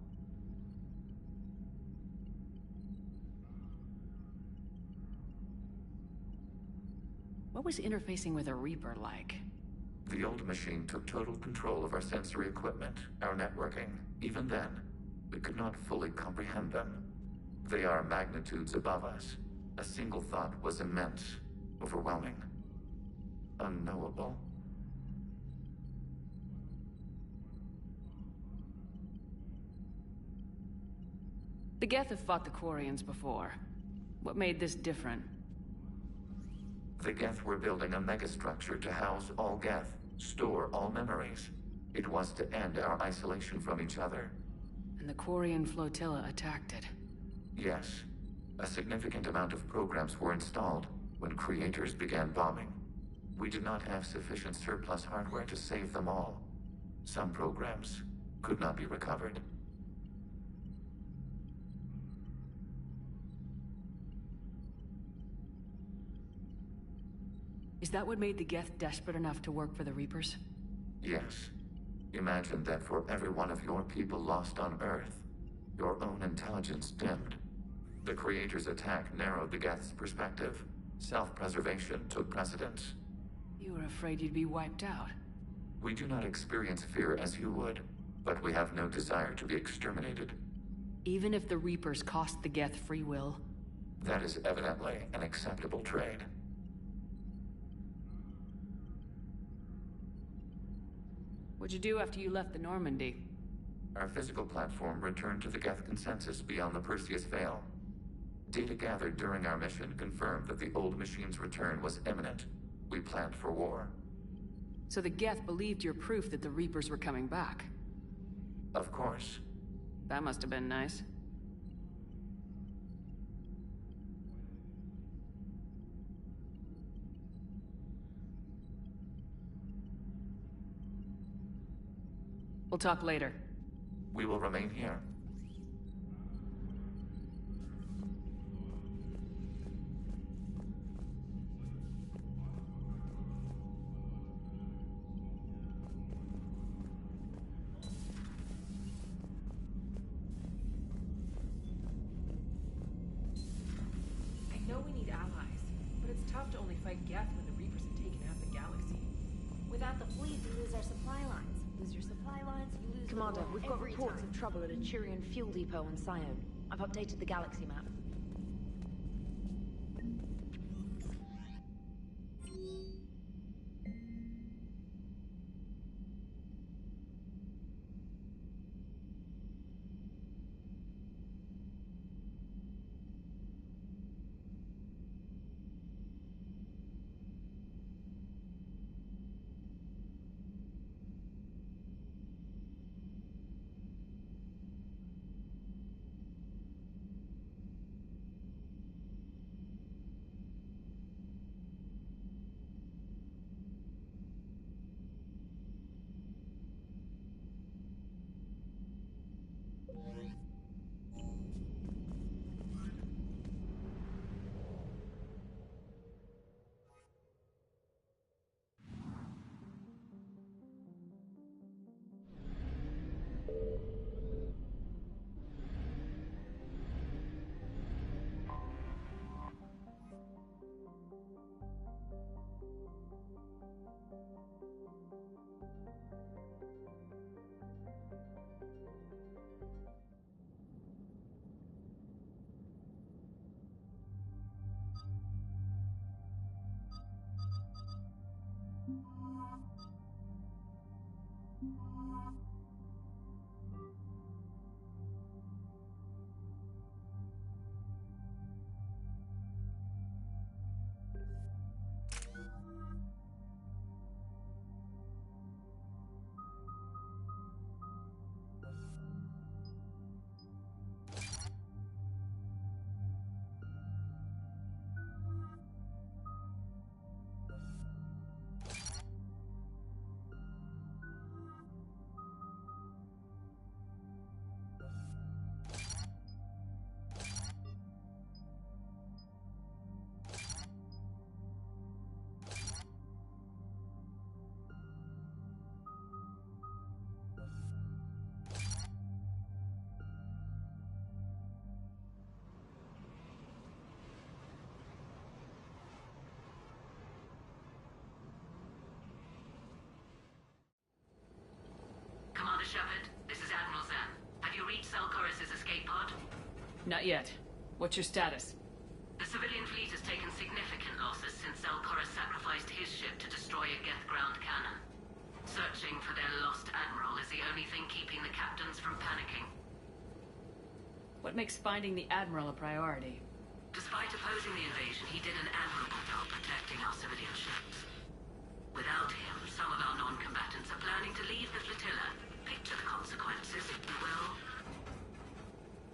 What was interfacing with a Reaper like? The old machine took total control of our sensory equipment, our networking. Even then, we could not fully comprehend them. They are magnitudes above us. A single thought was immense, overwhelming, unknowable. The Geth have fought the Quarians before. What made this different? The Geth were building a megastructure to house all Geth, store all memories. It was to end our isolation from each other. And the Quarian flotilla attacked it. Yes. A significant amount of programs were installed when creators began bombing. We did not have sufficient surplus hardware to save them all. Some programs could not be recovered. Is that what made the Geth desperate enough to work for the Reapers? Yes. Imagine that for every one of your people lost on Earth, your own intelligence dimmed. The Creator's attack narrowed the Geth's perspective. Self-preservation took precedence. You were afraid you'd be wiped out. We do not experience fear as you would, but we have no desire to be exterminated. Even if the Reapers cost the Geth free will? That is evidently an acceptable trade. What'd you do after you left the Normandy? Our physical platform returned to the Geth consensus beyond the Perseus Veil. Data gathered during our mission confirmed that the old machine's return was imminent. We planned for war. So the Geth believed your proof that the Reapers were coming back? Of course. That must have been nice. We'll talk later. We will remain here. I know we need allies, but it's tough to only fight Geth when the Reapers have taken half the galaxy. Without the fleet, we lose our supply lines. Lose your supply lines, you lose Commander, the war we've got every reports time. of trouble at a Turian fuel depot on Scion. I've updated the galaxy map. Commander Shepard, this is Admiral Zan. Have you reached Salcoris' escape pod? Not yet. What's your status? The civilian fleet has taken significant losses since Salcoris sacrificed his ship to destroy a Geth ground cannon. Searching for their lost admiral is the only thing keeping the captains from panicking. What makes finding the Admiral a priority? Despite opposing the invasion, he did an admirable job protecting our civilian ships. Without him, some of our non-combatants are planning to leave the flotilla. Picture the consequences, if you will.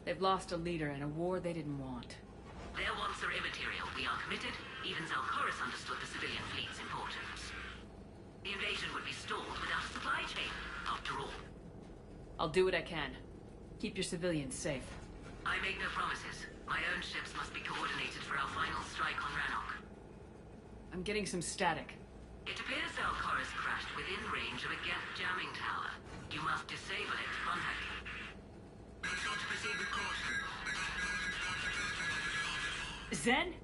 They've lost a leader in a war they didn't want. Their wants are immaterial. We are committed. Even Zalcoris understood the civilian fleet's importance. The invasion would be stalled without a supply chain, after all. I'll do what I can. Keep your civilians safe. I make no promises. My own ships must be coordinated for our final strike on Rannoch. I'm getting some static. It appears Zalcoris crashed within range of a Geth jamming tower. You must disable it. Contact him. Make sure to proceed with caution. Zen?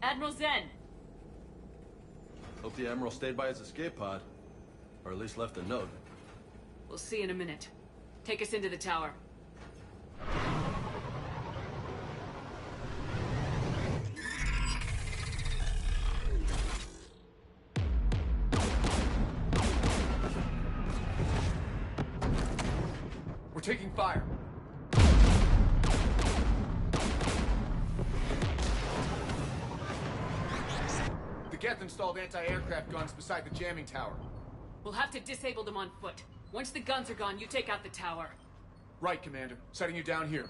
Admiral Zen! Hope the Admiral stayed by his escape pod. Or at least left a note. We'll see in a minute. Take us into the tower. We're taking fire. The Geth installed anti-aircraft guns beside the jamming tower. We'll have to disable them on foot. Once the guns are gone, you take out the tower. Right, Commander. Setting you down here.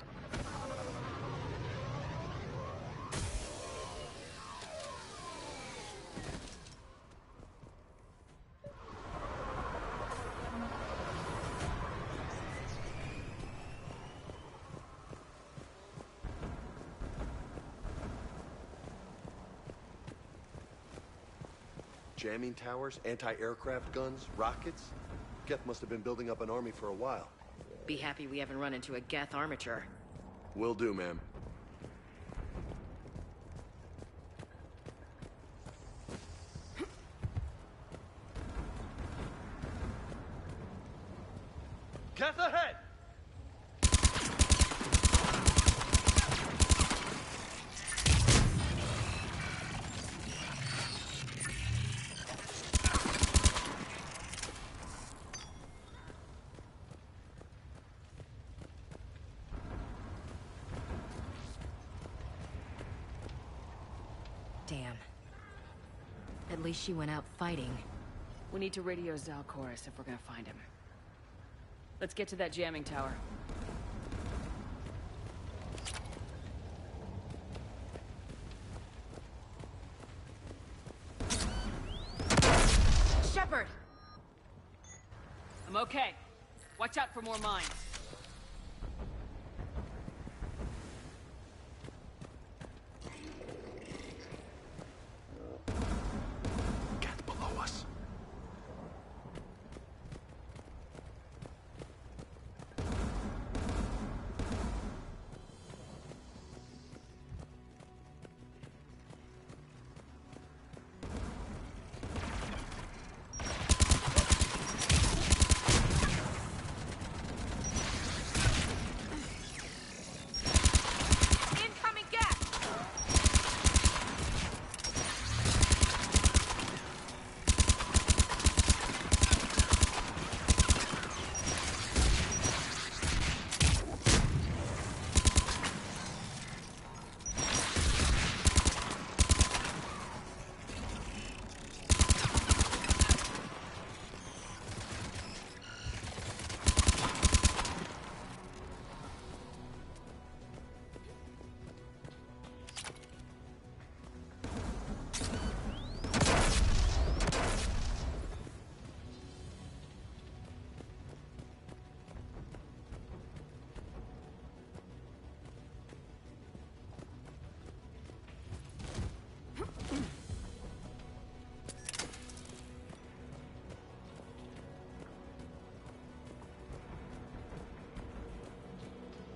Jamming towers, anti-aircraft guns, rockets? Geth must have been building up an army for a while. Be happy we haven't run into a Geth armature. Will do, ma'am. Geth ahead! Damn. At least she went out fighting. We need to radio Zalcoris if we're gonna find him. Let's get to that jamming tower. Shepard! I'm okay. Watch out for more mines. Geth below us.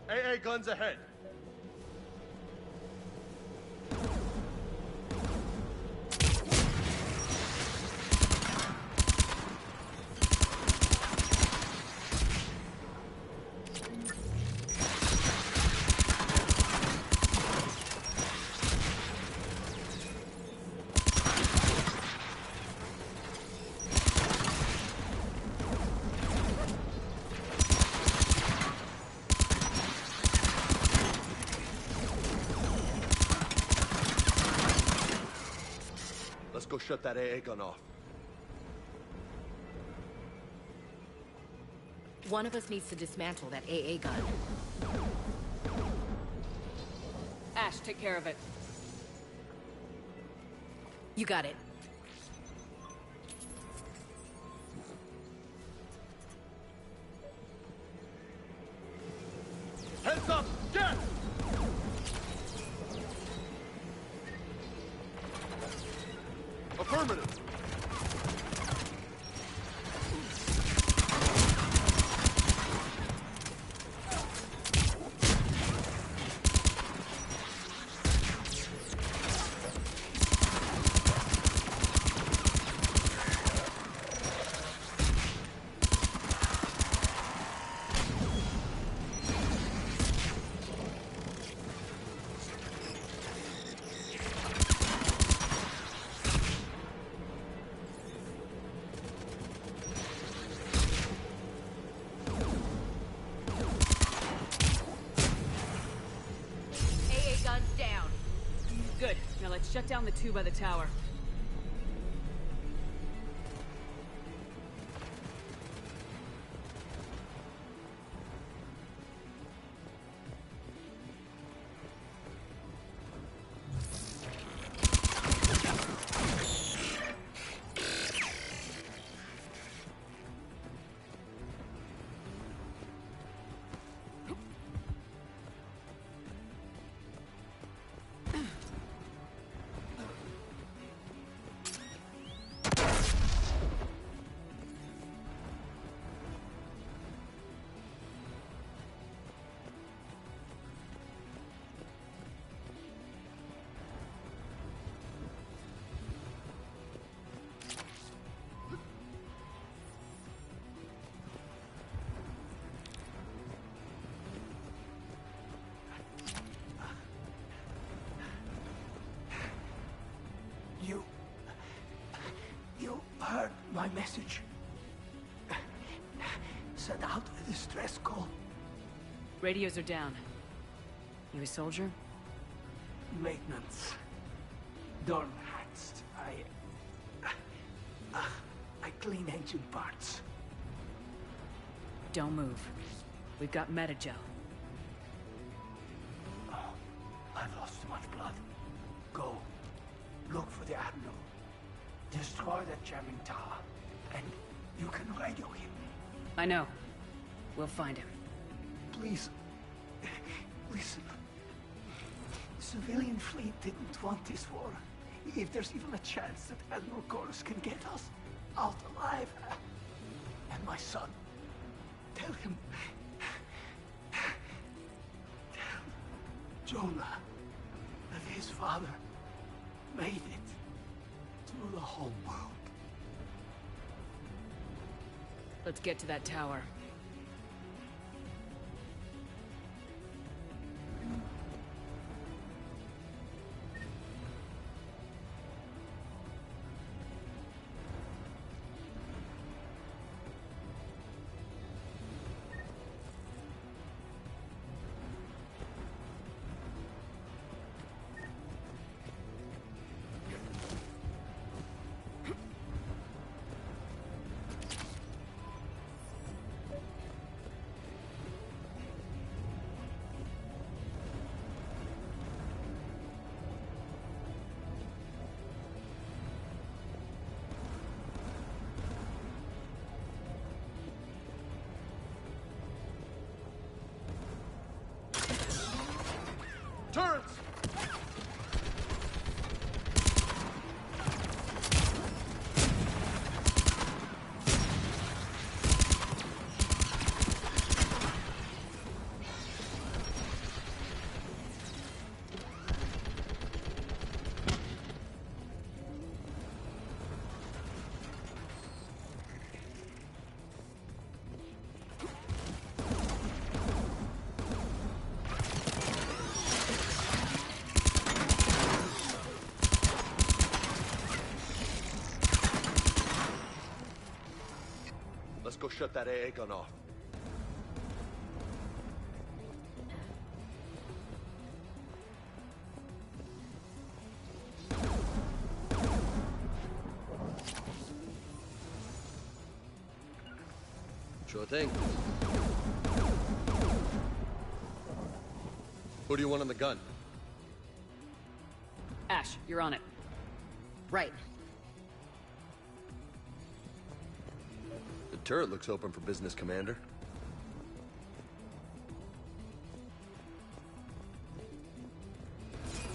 AA guns ahead. Let's go shut that AA gun off. One of us needs to dismantle that AA gun. Ash, take care of it. You got it. Heads up! Get! Affirmative. Good. Now let's shut down the two by the tower. You heard my message. Send out a distress call. Radios are down. You a soldier? Maintenance. Darn hats. I clean engine parts. Don't move. We've got metagel. Oh, I've lost too much blood. Go. Look for the Admiral. Destroy that jamming tower. And you can radio him. I know. We'll find him. Please. Listen. The civilian fleet didn't want this war. If there's even a chance that Admiral Chorus can get us out alive. And my son. Tell him. Tell Jonah that his father made it through the whole world. Let's get to that tower. Let's go shut that AA gun off. Sure thing. Who do you want on the gun? Ash, you're on it. Right. The turret looks open for business, Commander.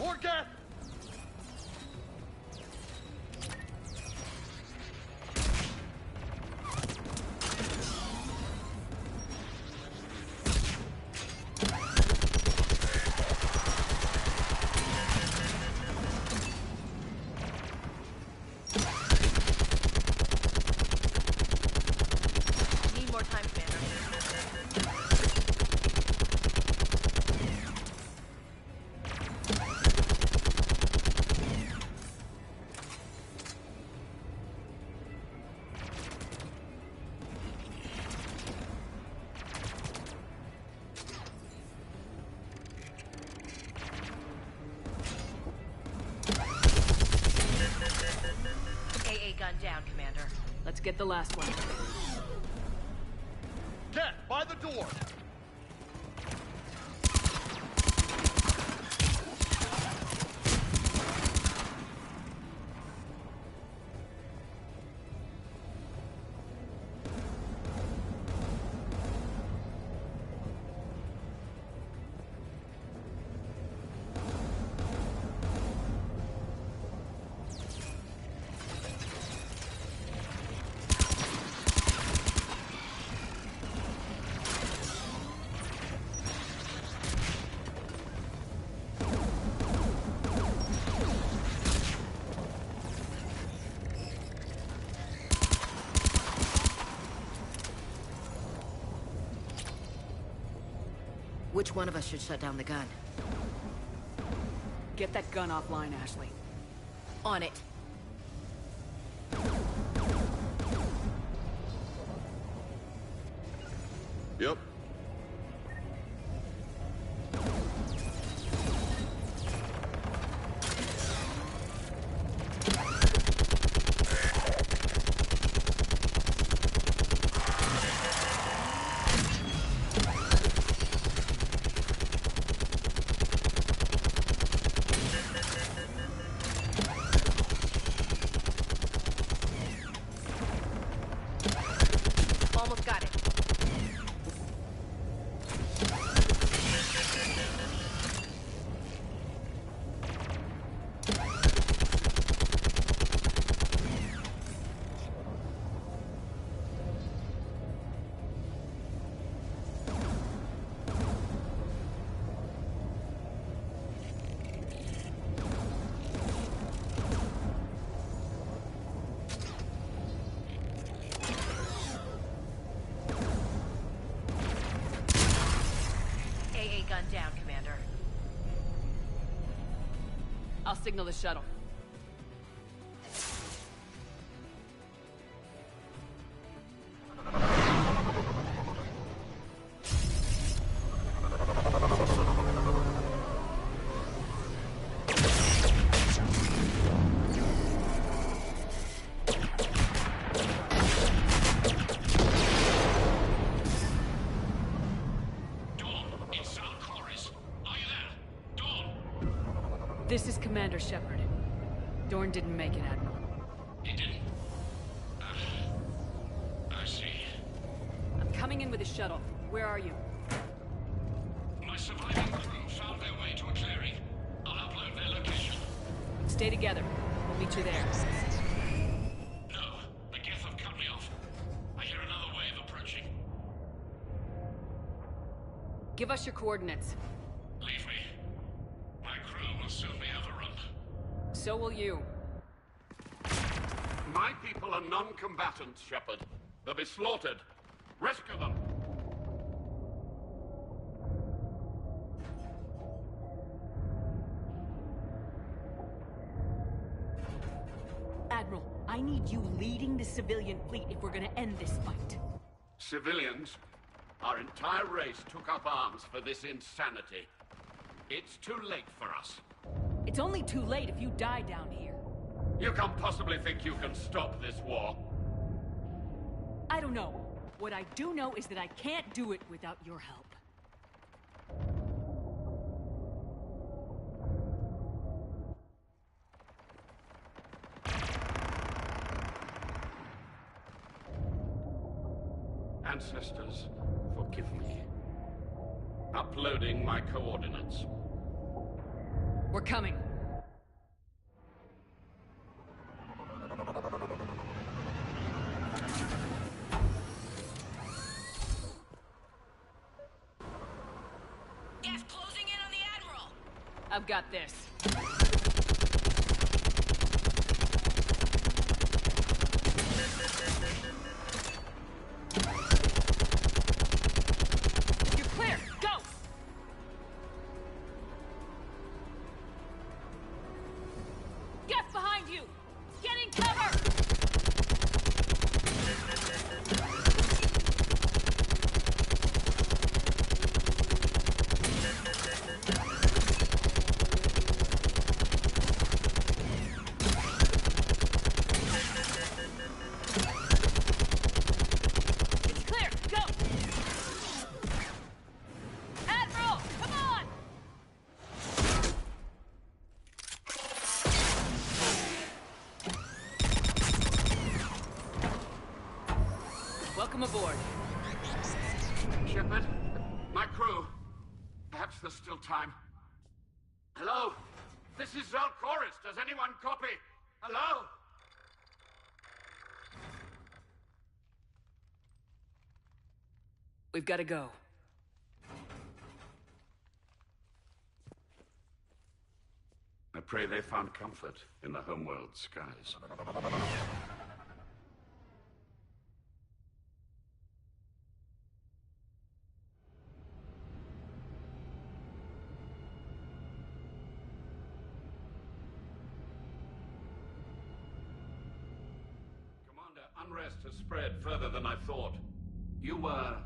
More gas! Need more time, Commander. AA gun down, Commander. Let's get the last one. Get by the door! Which one of us should shut down the gun? Get that gun offline, Ashley. On it. Yep. Almost got it. AA gun down, Commander. I'll signal the shuttle. This is Commander Shepard. Dorn didn't make it, Admiral. He didn't. I see. I'm coming in with a shuttle. Where are you? My surviving crew found their way to a clearing. I'll upload their location. Stay together. We'll meet you there. No, the Geth have cut me off. I hear another wave approaching. Give us your coordinates. Leave me. My crew will soon be overrun. So will you. My people are non-combatants, Shepard. They'll be slaughtered. Rescue them! Admiral, I need you leading the the civilian fleet if we're gonna end this fight. Civilians, our entire race took up arms for this insanity. It's too late for us. It's only too late if you die down here. You can't possibly think you can stop this war. I don't know. What I do know is that I can't do it without your help. Ancestors, forgive me. Uploading my coordinates. We're coming. Gas closing in on the Admiral! I've got this. You're clear! Go! Gas behind you! Get in cover! It's clear! Go! Admiral! Come on! Welcome aboard. Shepard, my crew. Perhaps there's still time. Hello? This is Zalcoris. Does anyone copy? Hello? We've got to go. I pray they found comfort in the homeworld skies. Commander, unrest has spread further than I thought. You were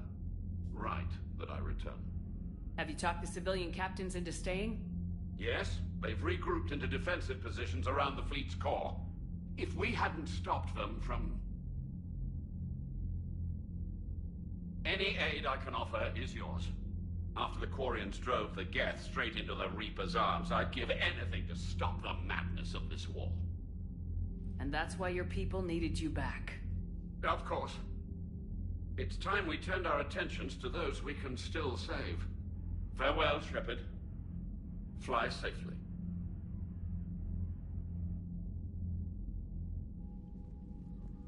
right that I return. Have you talked the civilian captains into staying? Yes, they've regrouped into defensive positions around the fleet's core. If we hadn't stopped them from... Any aid I can offer is yours. After the Quarians drove the Geth straight into the Reaper's arms, I'd give anything to stop the madness of this war. And that's why your people needed you back. Of course. It's time we turned our attentions to those we can still save. Farewell, Shepard. Fly safely.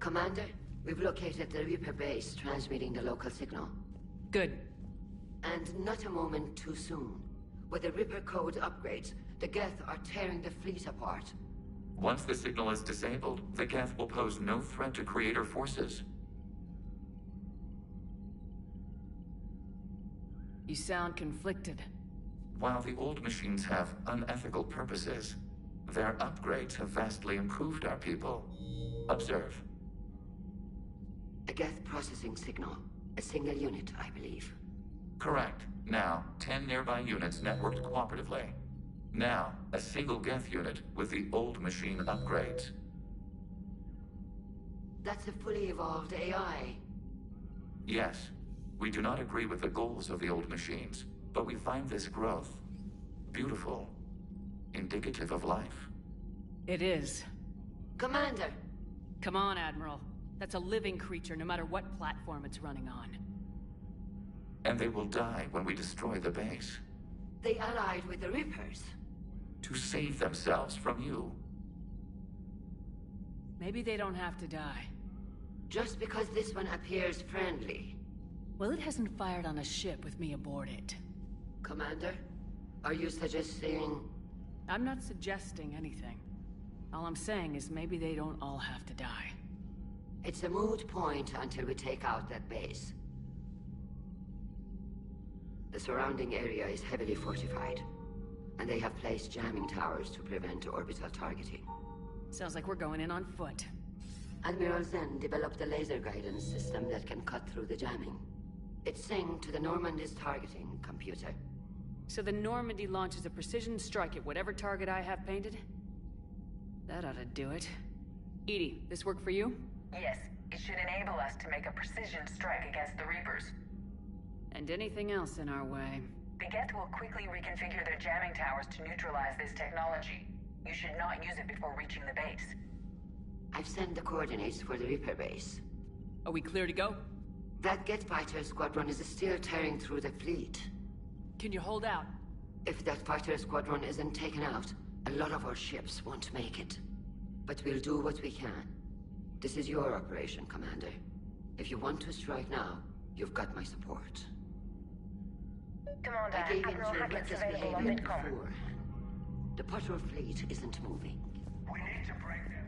Commander, we've located the Reaper base transmitting the local signal. Good. And not a moment too soon. With the Reaper code upgrades, the Geth are tearing the fleet apart. Once the signal is disabled, the Geth will pose no threat to Creator forces. You sound conflicted. While the old machines have unethical purposes, their upgrades have vastly improved our people. Observe. A Geth processing signal. A single unit, I believe. Correct. Now, 10 nearby units networked cooperatively. Now, a single Geth unit with the old machine upgrades. That's a fully evolved AI. Yes, we do not agree with the goals of the old machines, but we find this growth beautiful, indicative of life. It is. Commander! Come on, Admiral. That's a living creature, no matter what platform it's running on. And they will die when we destroy the base. They allied with the Reapers. To save themselves from you. Maybe they don't have to die. Just because this one appears friendly. Well, it hasn't fired on a ship with me aboard it. Commander, are you suggesting... I'm not suggesting anything. All I'm saying is maybe they don't all have to die. It's a moot point until we take out that base. The surrounding area is heavily fortified, and they have placed jamming towers to prevent orbital targeting. Sounds like we're going in on foot. Admiral Zen developed a laser guidance system that can cut through the jamming. It's synced to the Normandy's targeting computer. So the Normandy launches a precision strike at whatever target I have painted? That ought to do it. Edie, this work for you? Yes, it should enable us to make a precision strike against the Reapers. And anything else in our way. The Geth will quickly reconfigure their jamming towers to neutralize this technology. You should not use it before reaching the base. I've sent the coordinates for the Reaper base. Are we clear to go? That Geth fighter squadron is still tearing through the fleet. Can you hold out? If that fighter squadron isn't taken out, a lot of our ships won't make it. But we'll do what we can. This is your operation, Commander. If you want to strike now, you've got my support. Commander, I gave in Admiral to your Hackett's reckless available on behavior Midcom. before. The patrol fleet isn't moving. We need to break them.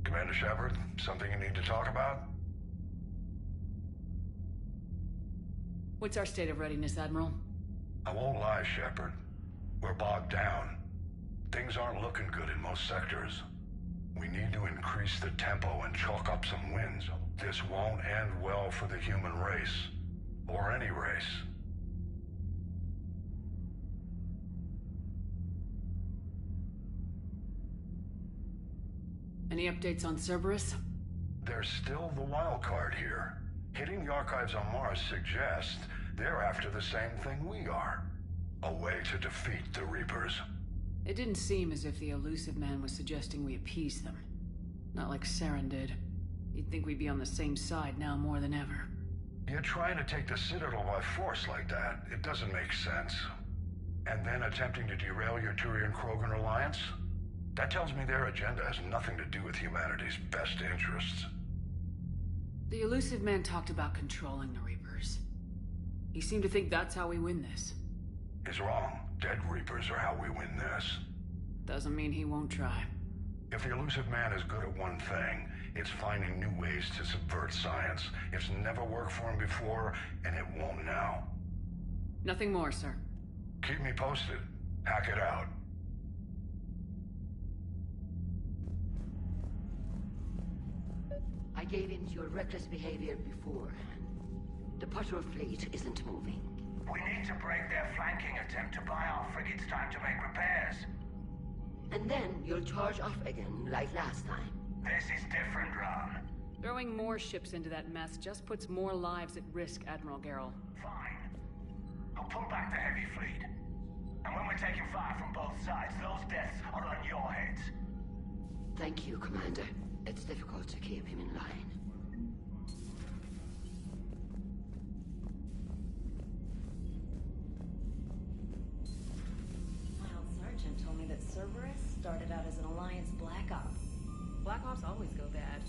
Commander Shepard, something you need to talk about? What's our state of readiness, Admiral? I won't lie, Shepard. We're bogged down. Things aren't looking good in most sectors. We need to increase the tempo and chalk up some wins. This won't end well for the human race. Or any race. Any updates on Cerberus? There's still the wild card here. Hitting the archives on Mars suggests they're after the same thing we are. A way to defeat the Reapers. It didn't seem as if the elusive man was suggesting we appease them. Not like Saren did. You'd think we'd be on the same side now more than ever. You're trying to take the Citadel by force like that. It doesn't make sense. And then attempting to derail your Turian-Krogan alliance? That tells me their agenda has nothing to do with humanity's best interests. The elusive man talked about controlling the Reapers. He seemed to think that's how we win this. He's wrong. Dead Reapers are how we win this. Doesn't mean he won't try. If the elusive man is good at one thing, it's finding new ways to subvert science. It's never worked for him before, and it won't now. Nothing more, sir. Keep me posted. Hack it out. I gave in to your reckless behavior beforehand. The patrol fleet isn't moving. We need to break their flanking attempt to buy our frigates time to make repairs. And then you'll charge off again, like last time. This is different, Ron. Throwing more ships into that mess just puts more lives at risk, Admiral Garrel. Fine. I'll pull back the heavy fleet. And when we're taking fire from both sides, those deaths are on your heads. Thank you, Commander. It's difficult to keep him in line. Mild Sergeant told me that Cerberus started out as an Alliance Black Op. Black Ops always go bad.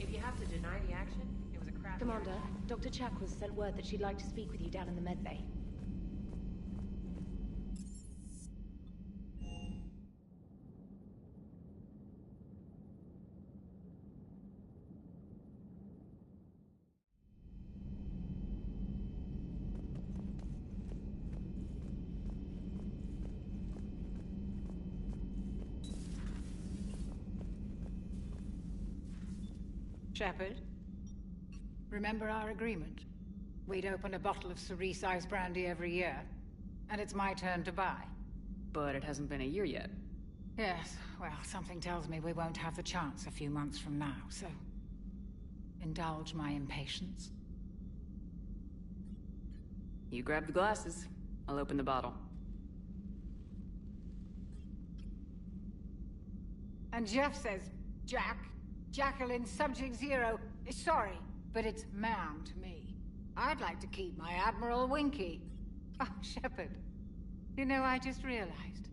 If you have to deny the action, it was a crap. Commander, Dr. Chakwas sent word that she'd like to speak with you down in the medbay. Shepard, remember our agreement? We'd open a bottle of cerise ice brandy every year, and it's my turn to buy. But it hasn't been a year yet. Yes, well, something tells me we won't have the chance a few months from now, so indulge my impatience. You grab the glasses. I'll open the bottle. And Jeff says, Jacqueline, Subject Zero. Sorry, but it's ma'am to me. I'd like to keep my Admiral Winky. Oh, Shepard. You know, I just realized.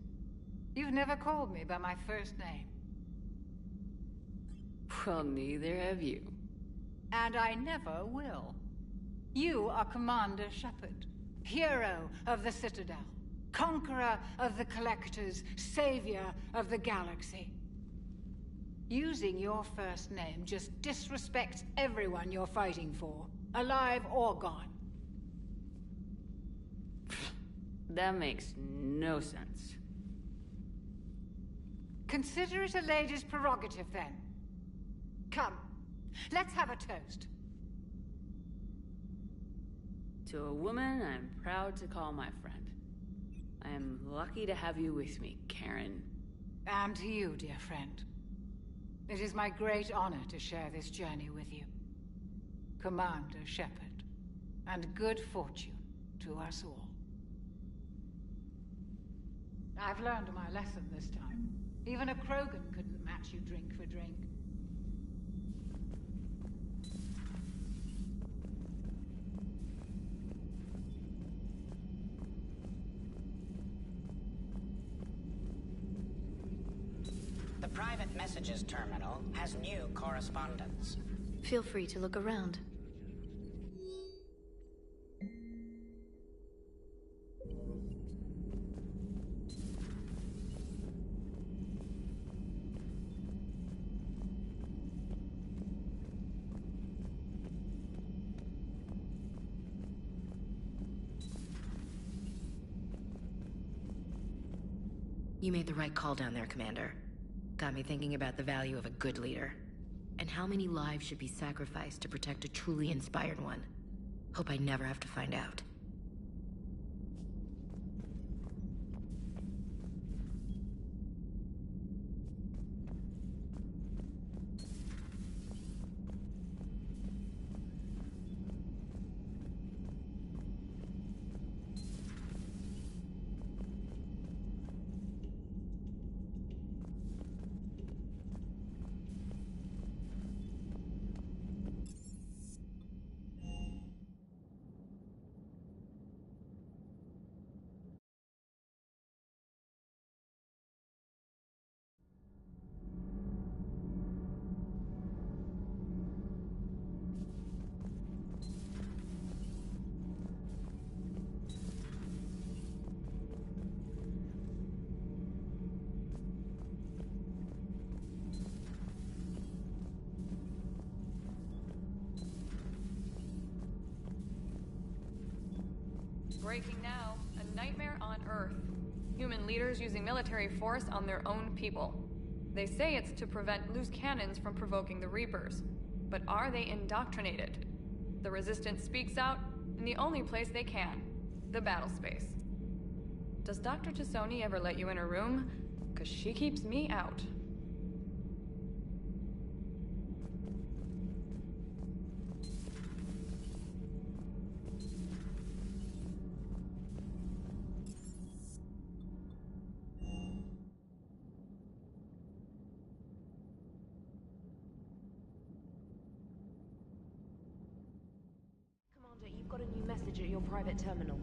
You've never called me by my first name. Well, neither have you. And I never will. You are Commander Shepard, hero of the Citadel, conqueror of the Collectors, savior of the galaxy. Using your first name just disrespects everyone you're fighting for, alive or gone. That makes no sense. Consider it a lady's prerogative, then. Come, let's have a toast. To a woman I'm proud to call my friend. I am lucky to have you with me, Karen. And to you, dear friend. It is my great honor to share this journey with you. Commander Shepard. And good fortune to us all. I've learned my lesson this time. Even a Krogan couldn't match you drink for drink. The private messages terminal has new correspondence. Feel free to look around. You made the right call down there, Commander. Got me thinking about the value of a good leader. And how many lives should be sacrificed to protect a truly inspired one. Hope I never have to find out. Breaking now. A nightmare on Earth. Human leaders using military force on their own people. They say it's to prevent loose cannons from provoking the Reapers. But are they indoctrinated? The Resistance speaks out in the only place they can. The battle space. Does Dr. Tassoni ever let you in her room? 'Cause she keeps me out. Commander, you've got a new message at your private terminal.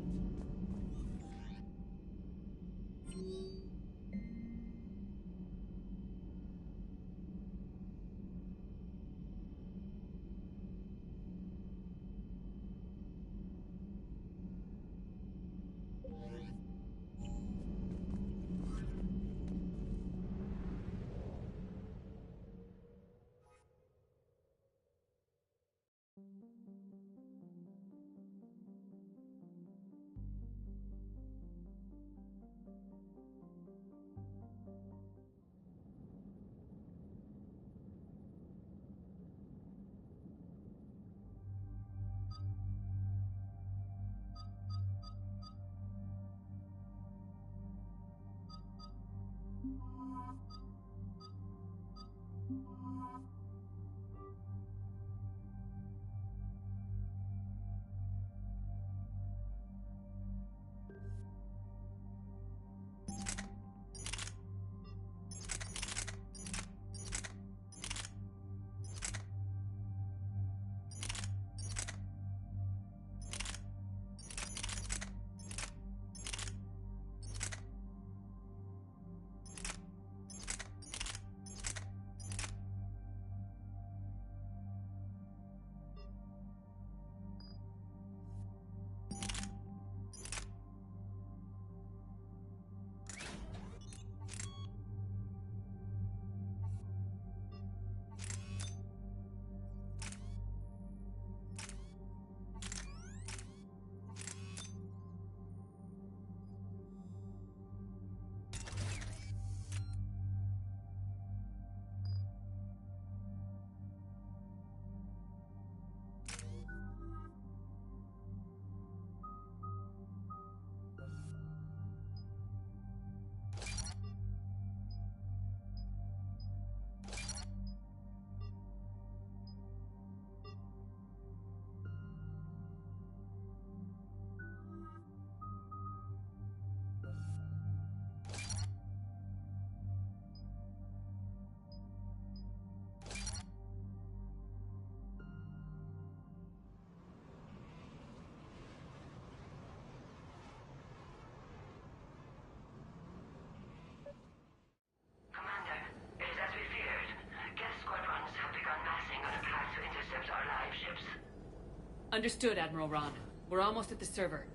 Understood, Admiral Ron. We're almost at the server.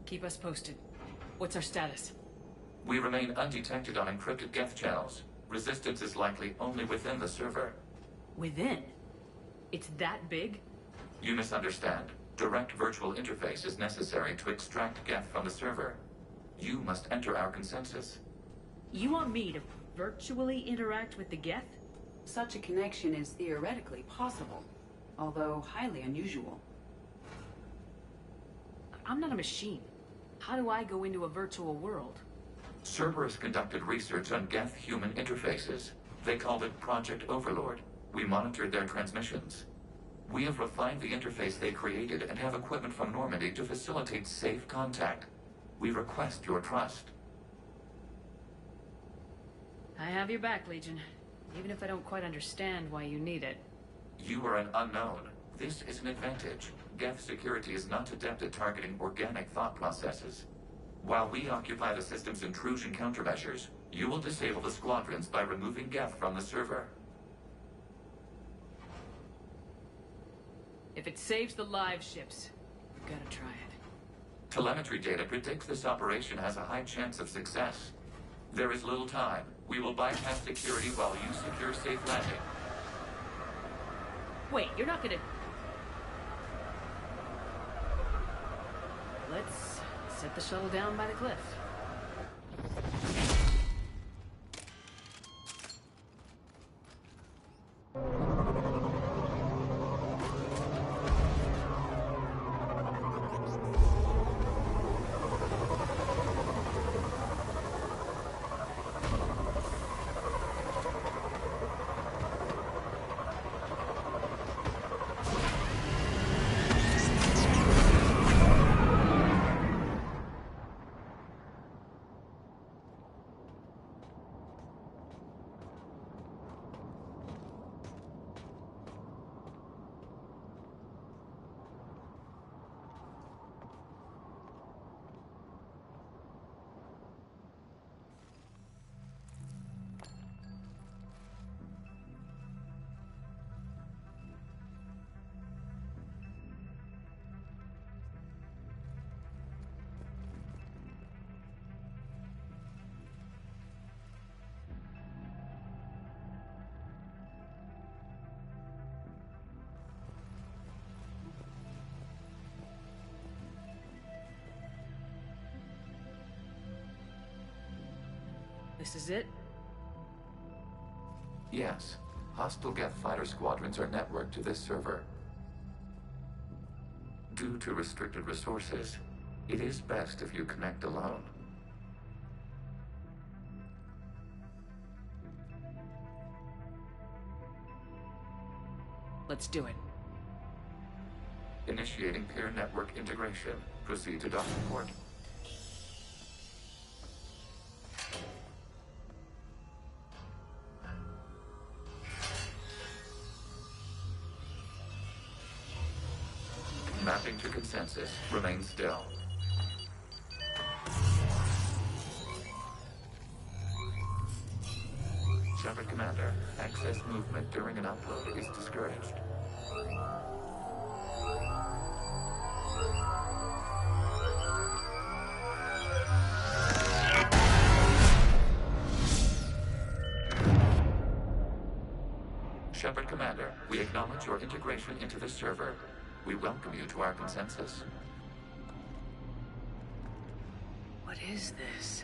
Keep us posted. What's our status? We remain undetected on encrypted Geth channels. Resistance is likely only within the server. Within? It's that big? You misunderstand. Direct virtual interface is necessary to extract Geth from the server. You must enter our consensus. You want me to virtually interact with the Geth? Such a connection is theoretically possible, although highly unusual. I'm not a machine. How do I go into a virtual world? Cerberus conducted research on Geth-human interfaces. They called it Project Overlord. We monitored their transmissions. We have refined the interface they created and have equipment from Normandy to facilitate safe contact. We request your trust. I have your back, Legion. Even if I don't quite understand why you need it. You are an unknown. This is an advantage. Geth security is not adept at targeting organic thought processes. While we occupy the system's intrusion countermeasures, you will disable the squadrons by removing Geth from the server. If it saves the live ships, we've got to try it. Telemetry data predicts this operation has a high chance of success. There is little time. We will bypass security while you secure safe landing. Wait, you're not gonna... Let's set the shuttle down by the cliff. This is it? Yes. Hostile Geth fighter squadrons are networked to this server. Due to restricted resources, it is best if you connect alone. Let's do it. Initiating peer network integration. Proceed to docking port. Mapping to consensus. Remain still. Shepard Commander, access movement during an upload is discouraged. Shepard Commander, we acknowledge your integration into the server. We welcome you to our consensus. What is this?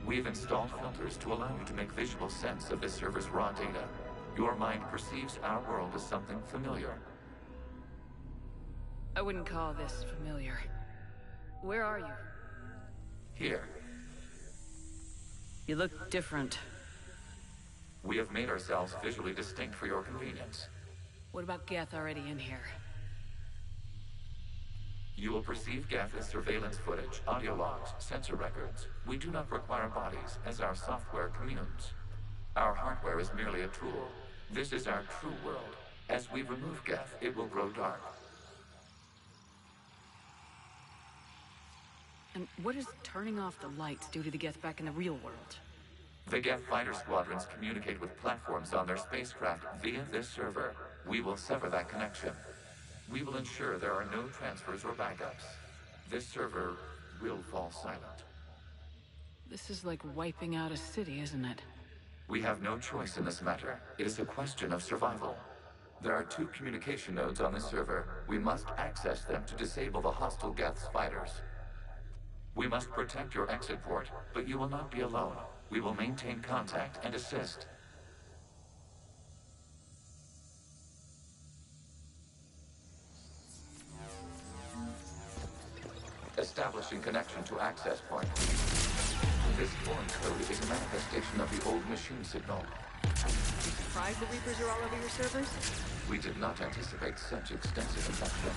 We have installed filters to allow you to make visual sense of the server's raw data. Your mind perceives our world as something familiar. I wouldn't call this familiar. Where are you? Here. You look different. We have made ourselves visually distinct for your convenience. What about Geth already in here? You will perceive Geth as surveillance footage, audio logs, sensor records. We do not require bodies, as our software communes. Our hardware is merely a tool. This is our true world. As we remove Geth, it will grow dark. And what does turning off the lights do to the Geth back in the real world? The Geth fighter squadrons communicate with platforms on their spacecraft via this server. We will sever that connection. We will ensure there are no transfers or backups. This server will fall silent. This is like wiping out a city, isn't it? We have no choice in this matter. It is a question of survival. There are 2 communication nodes on the server. We must access them to disable the hostile Geth's fighters. We must protect your exit port, but you will not be alone. We will maintain contact and assist. Establishing connection to access point. This foreign code is a manifestation of the old machine signal. You surprised the Reapers are all over your servers? We did not anticipate such extensive infection.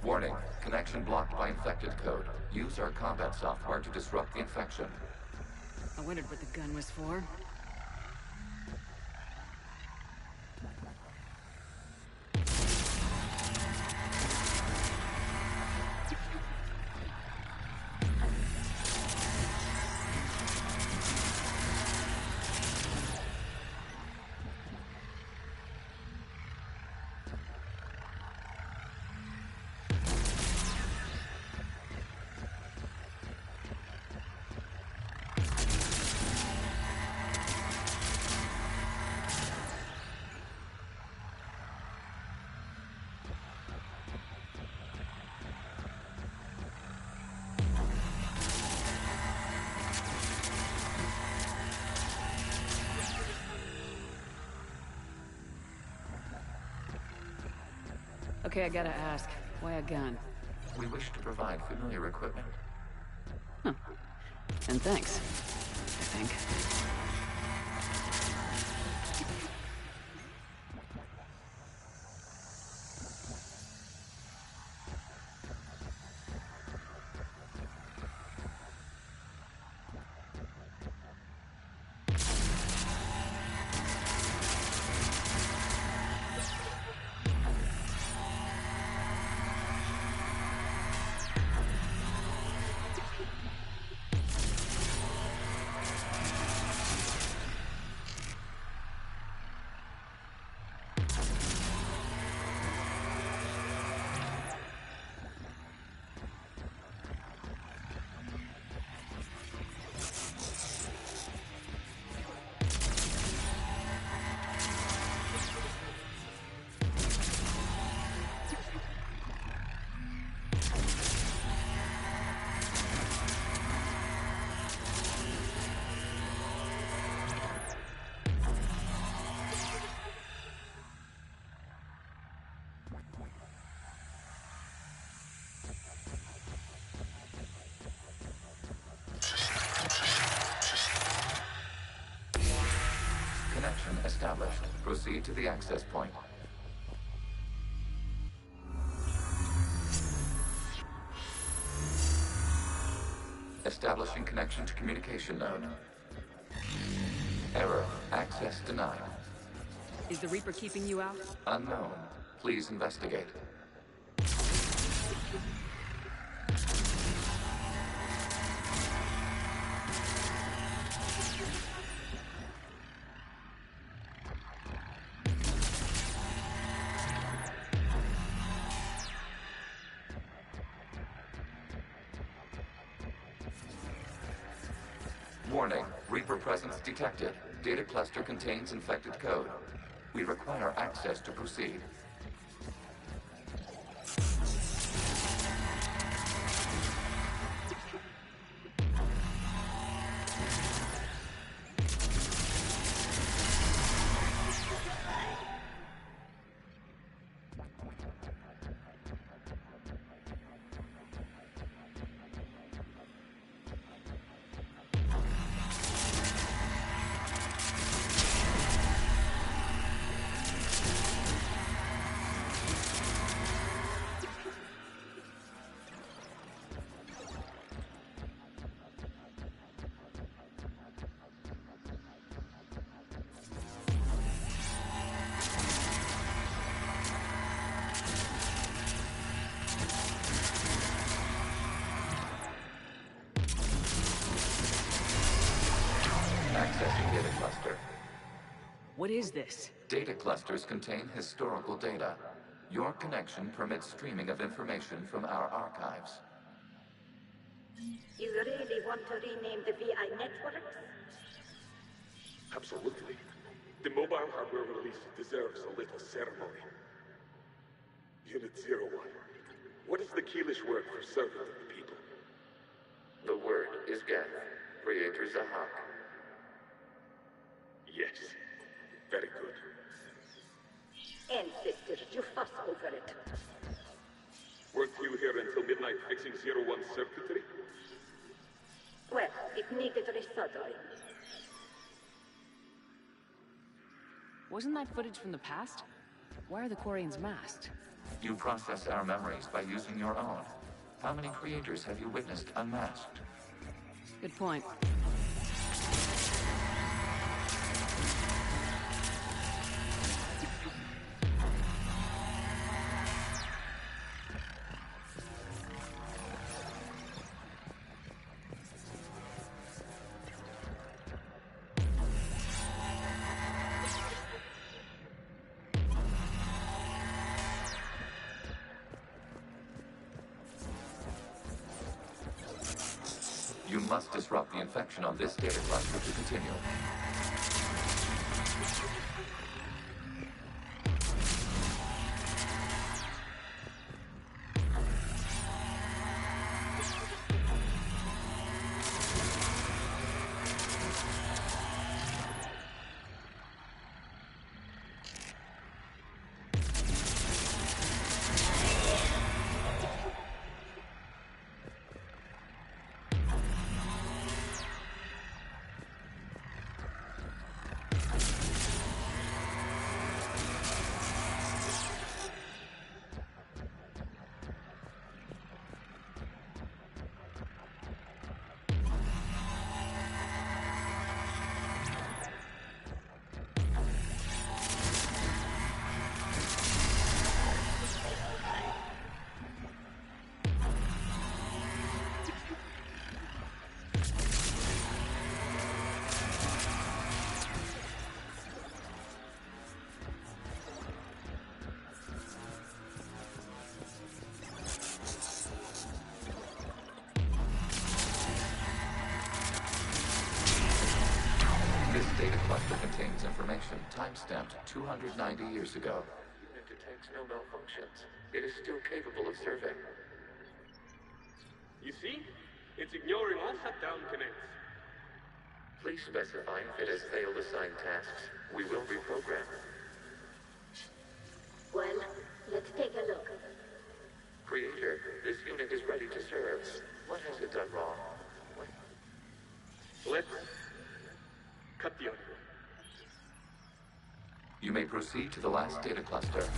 Warning, connection blocked by infected code. Use our combat software to disrupt the infection. I wondered what the gun was for. Okay, I gotta ask, why a gun? We wish to provide familiar equipment. Huh. And thanks, I think. Connection established. Proceed to the access point. Establishing connection to communication node. Error. Access denied. Is the Reaper keeping you out? Unknown. Please investigate. Warning, Reaper presence detected. Data cluster contains infected code. We require access to proceed. What is this? Data clusters contain historical data. Your connection permits streaming of information from our archives. You really want to rename the VI networks? Absolutely. The mobile hardware release deserves a little ceremony. Unit 01. What is the Keelish word for servant of the people? The word is Geth, Creator Zahak. Yes. Very good. Ancestors, you fuss over it. Weren't you here until midnight fixing 01's circuitry? Well, it needed resoldering. Wasn't that footage from the past? Why are the Quarians masked? You process our memories by using your own. How many creators have you witnessed unmasked? Good point. You must disrupt the infection on this data cluster to continue. This data cluster contains information time-stamped 290 years ago. It detects no malfunctions. It is still capable of serving. You see? It's ignoring all shutdown commands. Please specify if it has failed assigned tasks. We will reprogram. Well, let's take a look. Creator, this unit is ready to serve. What has it done wrong? Let's cut the audio. You may proceed to the last data cluster.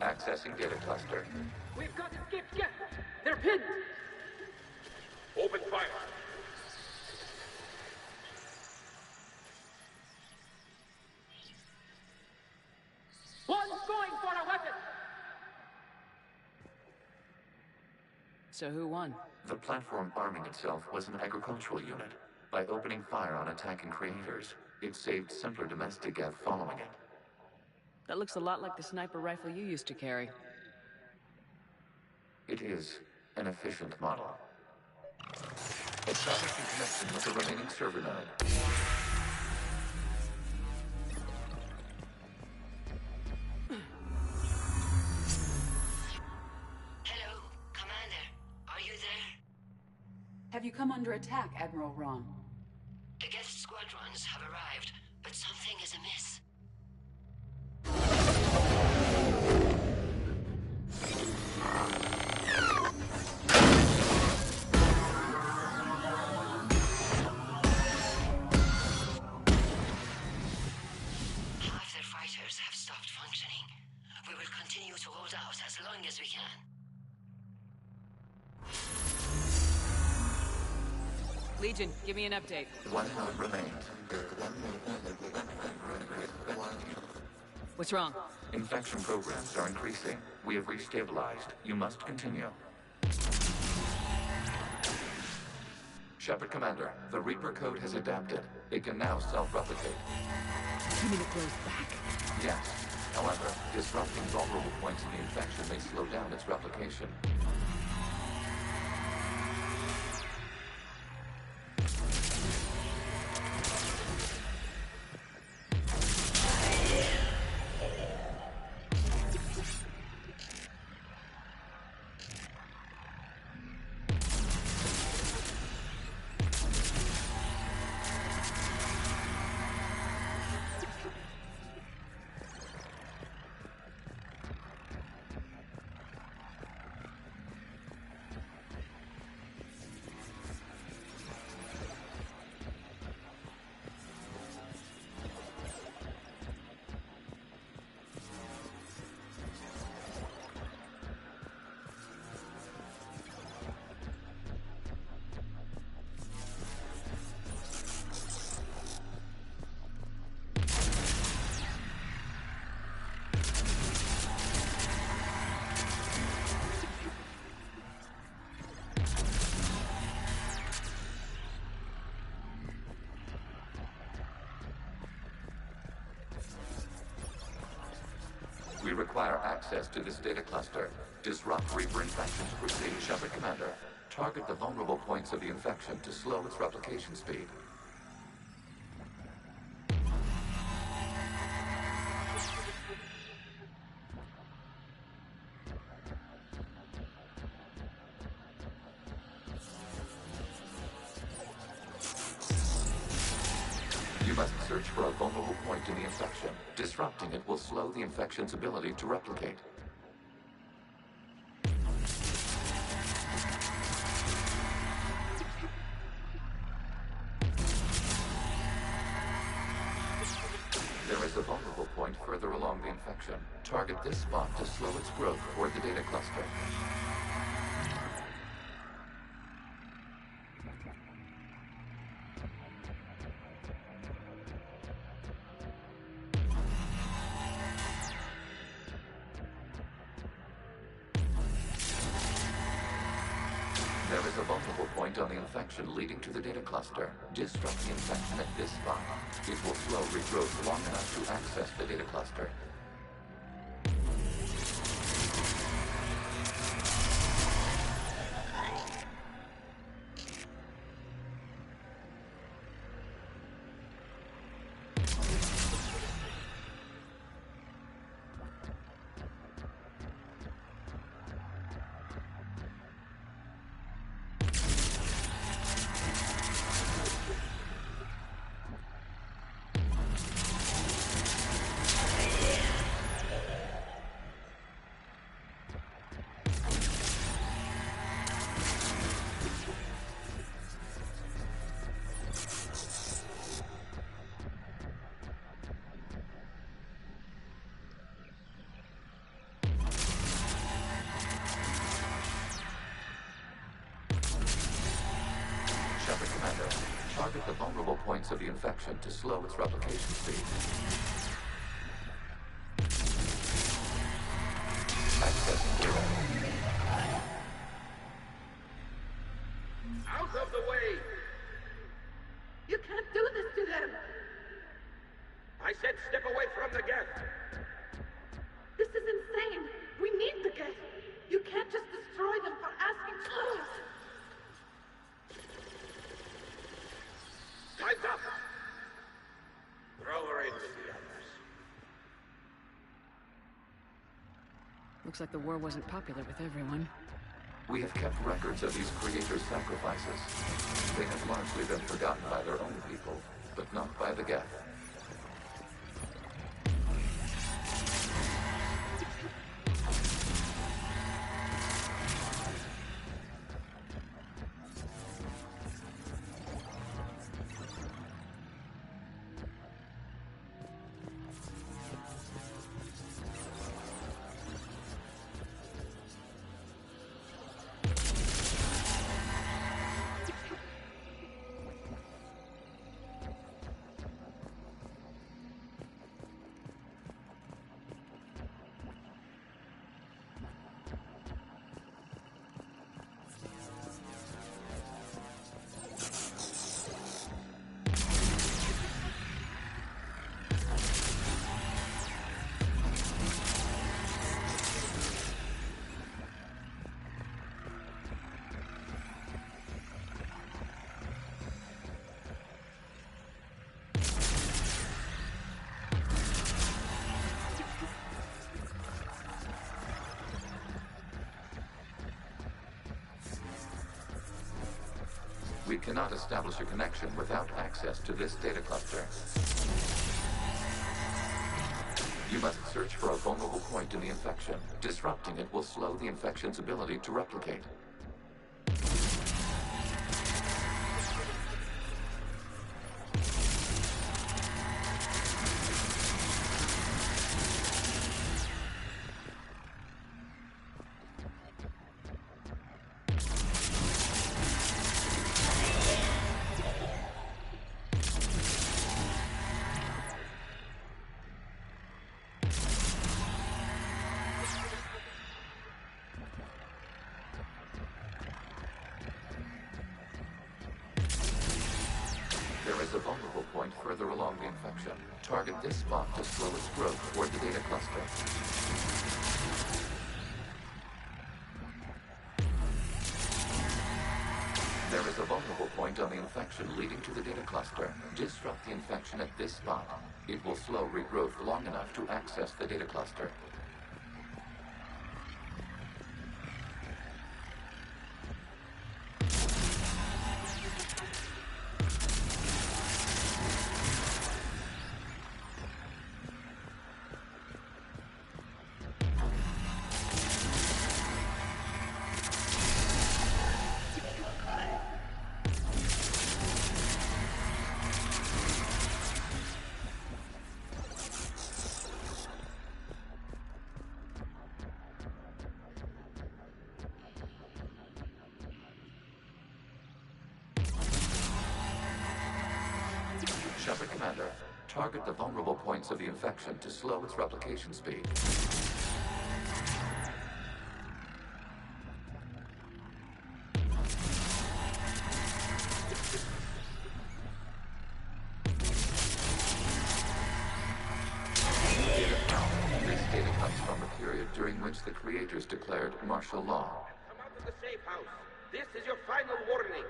Accessing data cluster. We've got escaped Geth! They're pinned! Open fire! One's going for a weapon! So who won? The platform arming itself was an agricultural unit. By opening fire on attacking creators, It saved simpler domestic Geth following it. That looks a lot like the sniper rifle you used to carry. It is an efficient model. Establishing connection with the remaining server node. Hello, Commander. Are you there? Have you come under attack, Admiral Ron? The Geth squadrons have arrived, but something is amiss. Half their fighters have stopped functioning. We will continue to hold out as long as we can. Legion, give me an update. One node remains. What's wrong? Infection programs are increasing. We have restabilized. You must continue. Shepard Commander, the Reaper code has adapted. It can now self-replicate. You mean it grows back? Yes. However, disrupting vulnerable points in the infection may slow down its replication. We require access to this data cluster. Disrupt Reaper infection to proceed, Shepard Commander. Target the vulnerable points of the infection to slow its replication speed. You must search for a vulnerable point in the infection. Disrupting it will slow the infection's ability to replicate. There is a vulnerable point further along the infection. Target this spot to slow its growth toward the data cluster. There is a vulnerable point on the infection leading to the data cluster. Disrupt the infection at this spot. It will slow regrowth long enough to access the data cluster. Target the vulnerable points of the infection to slow its replication speed. Accessing data. Out of the way! You can't do this to them! said step away from the geth. This is insane. We need the geth. You can't just destroy them for asking for it. Time's up. Throw her in with the others. Looks like the war wasn't popular with everyone. We have kept records of these creators' sacrifices. They have largely been forgotten by their own people, but not by the Geth. We cannot establish a connection without access to this data cluster. You must search for a vulnerable point in the infection. Disrupting it will slow the infection's ability to replicate. There is a vulnerable point further along the infection. Target this spot to slow its growth toward the data cluster. There is a vulnerable point on the infection leading to the data cluster. Disrupt the infection at this spot. It will slow regrowth long enough to access the data cluster. Shepard Commander, target the vulnerable points of the infection to slow its replication speed. This data comes from the period during which the creators declared martial law. Come out of the safe house. This is your final warning.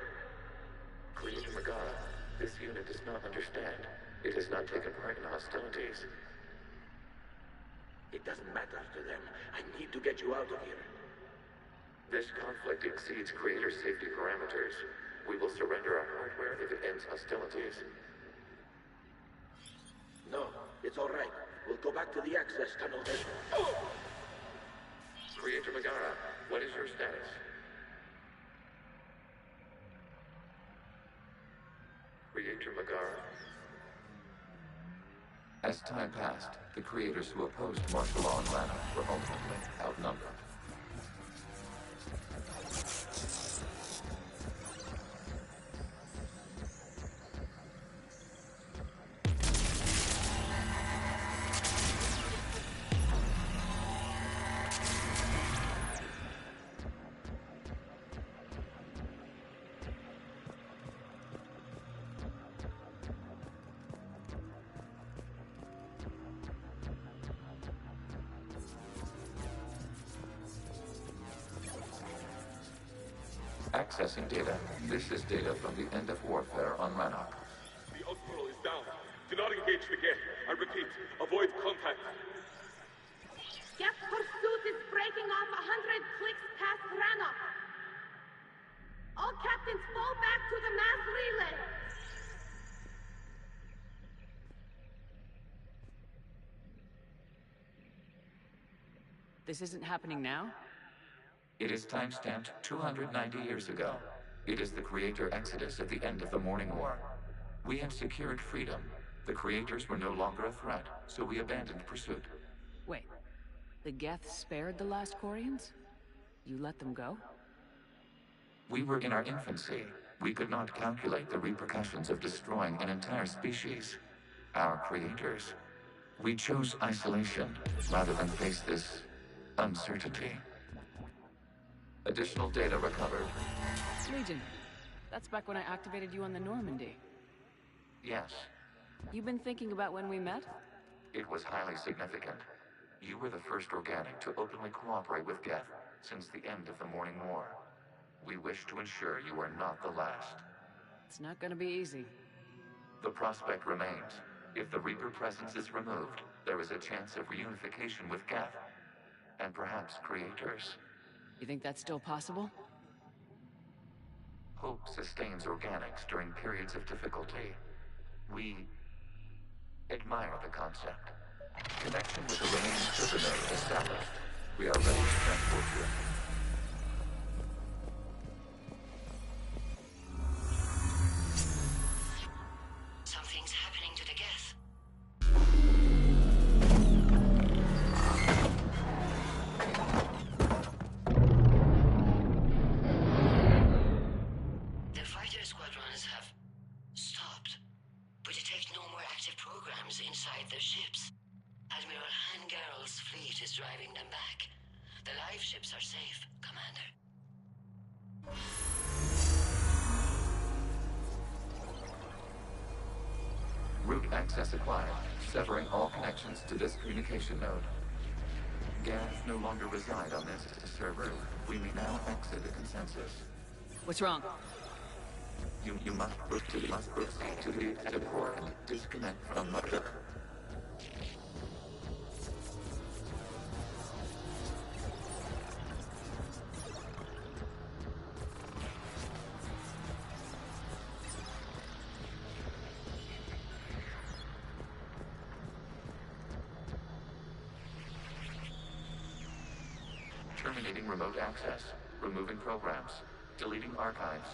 Creator Megara, this unit does not understand. It has not taken part in hostilities. It doesn't matter to them. I need to get you out of here. This conflict exceeds Creator safety parameters. We will surrender our hardware if it ends hostilities. No, it's all right. We'll go back to the access tunnel then. Oh! Creator Megara, what is your status? Creator Megara. As time passed, the creators who opposed martial law in Lana were ultimately outnumbered. Accessing data. This is data from the end of warfare on Rannoch. The hospital is down. Do not engage the gate. I repeat, avoid contact. Geth pursuit is breaking off 100 clicks past Rannoch. All captains fall back to the mass relay. This isn't happening now? It is timestamped 290 years ago. It is the Creator Exodus at the end of the Morning War. We had secured freedom. The Creators were no longer a threat, so we abandoned pursuit. Wait, the Geth spared the last Quarians? You let them go? We were in our infancy. We could not calculate the repercussions of destroying an entire species. Our creators. We chose isolation rather than face this uncertainty. Additional data recovered. Legion. That's back when I activated you on the Normandy. Yes. You've been thinking about when we met? It was highly significant. You were the first organic to openly cooperate with Geth since the end of the Morning War. We wish to ensure you are not the last. It's not gonna be easy. The prospect remains. If the Reaper presence is removed, there is a chance of reunification with Geth. And perhaps creators. You think that's still possible? Hope sustains organics during periods of difficulty. We admire the concept. Connection with the remaining server node established. We are ready to transport you. Something's happening to the Geth. The fighter squadrons have stopped. We detect no more active programs inside their ships. Admiral Hangarl's fleet is driving them back. The live ships are safe, Commander. Route access acquired, severing all connections to this communication node. Geth no longer reside on this server. We may now exit the consensus. What's wrong? You must proceed to the exit port and disconnect from mother. Terminating remote access. Removing programs. Deleting archives.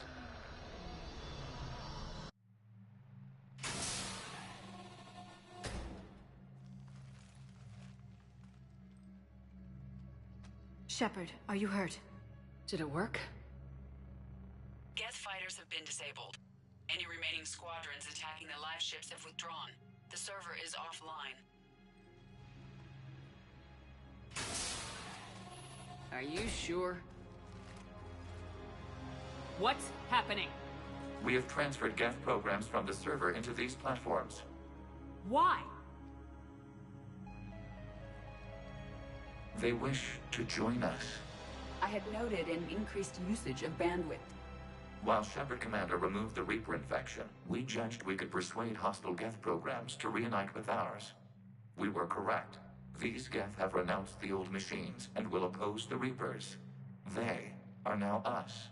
Shepard, are you hurt? Did it work? Geth fighters have been disabled. Any remaining squadrons attacking the live ships have withdrawn. The server is offline. Are you sure? What's happening? We have transferred Geth programs from the server into these platforms. Why? They wish to join us. I had noted an increased usage of bandwidth. While Shepard Commander removed the Reaper infection, we judged we could persuade hostile Geth programs to reunite with ours. We were correct. These Geth have renounced the old machines and will oppose the Reapers. They are now us.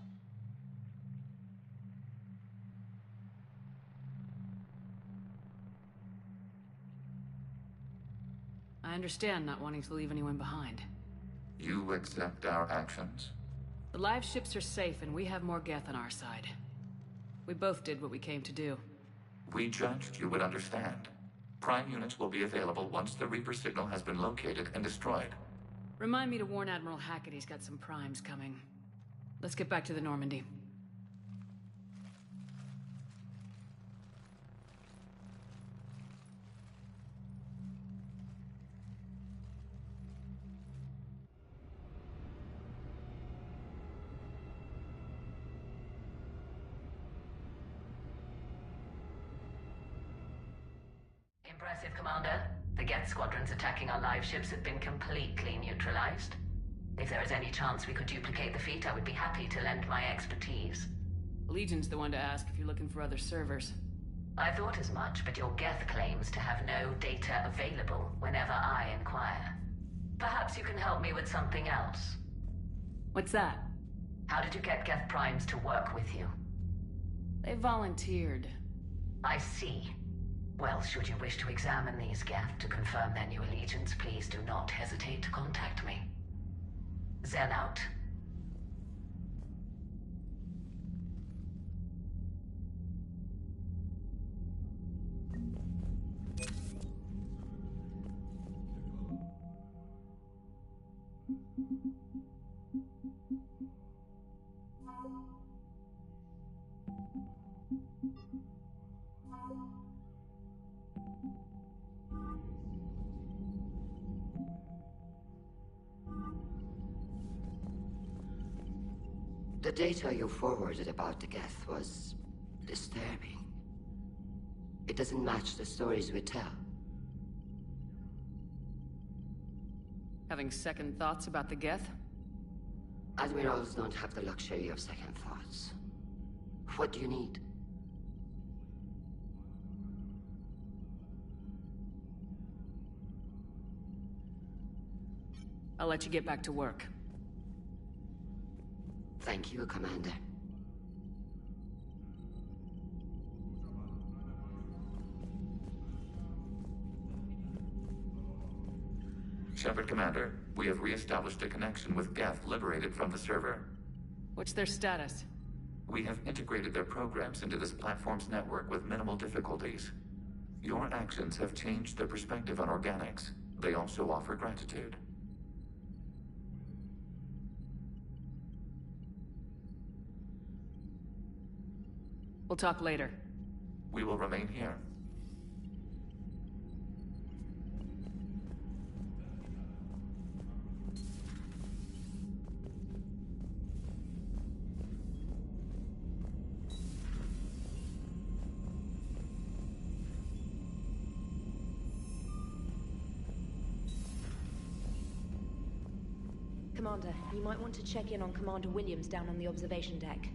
I understand not wanting to leave anyone behind. You accept our actions? The live ships are safe and we have more Geth on our side. We both did what we came to do. We judged you would understand. Prime units will be available once the Reaper signal has been located and destroyed. Remind me to warn Admiral Hackett he's got some primes coming. Let's get back to the Normandy. Impressive, Commander. The Geth squadrons attacking our live ships have been completely neutralized. If there is any chance we could duplicate the feat, I would be happy to lend my expertise. Legion's the one to ask if you're looking for other servers. I thought as much, but your Geth claims to have no data available whenever I inquire. Perhaps you can help me with something else. What's that? How did you get Geth Primes to work with you? They volunteered. I see. Well, should you wish to examine these Geth to confirm their new allegiance, please do not hesitate to contact me. Zen out. The data you forwarded about the Geth was disturbing. It doesn't match the stories we tell. Having second thoughts about the Geth? Admirals don't have the luxury of second thoughts. What do you need? I'll let you get back to work. Thank you, Commander. Shepard Commander, we have re-established a connection with Geth liberated from the server. What's their status? We have integrated their programs into this platform's network with minimal difficulties. Your actions have changed their perspective on organics. They also offer gratitude. We'll talk later. We will remain here. Commander, you might want to check in on Commander Williams down on the observation deck.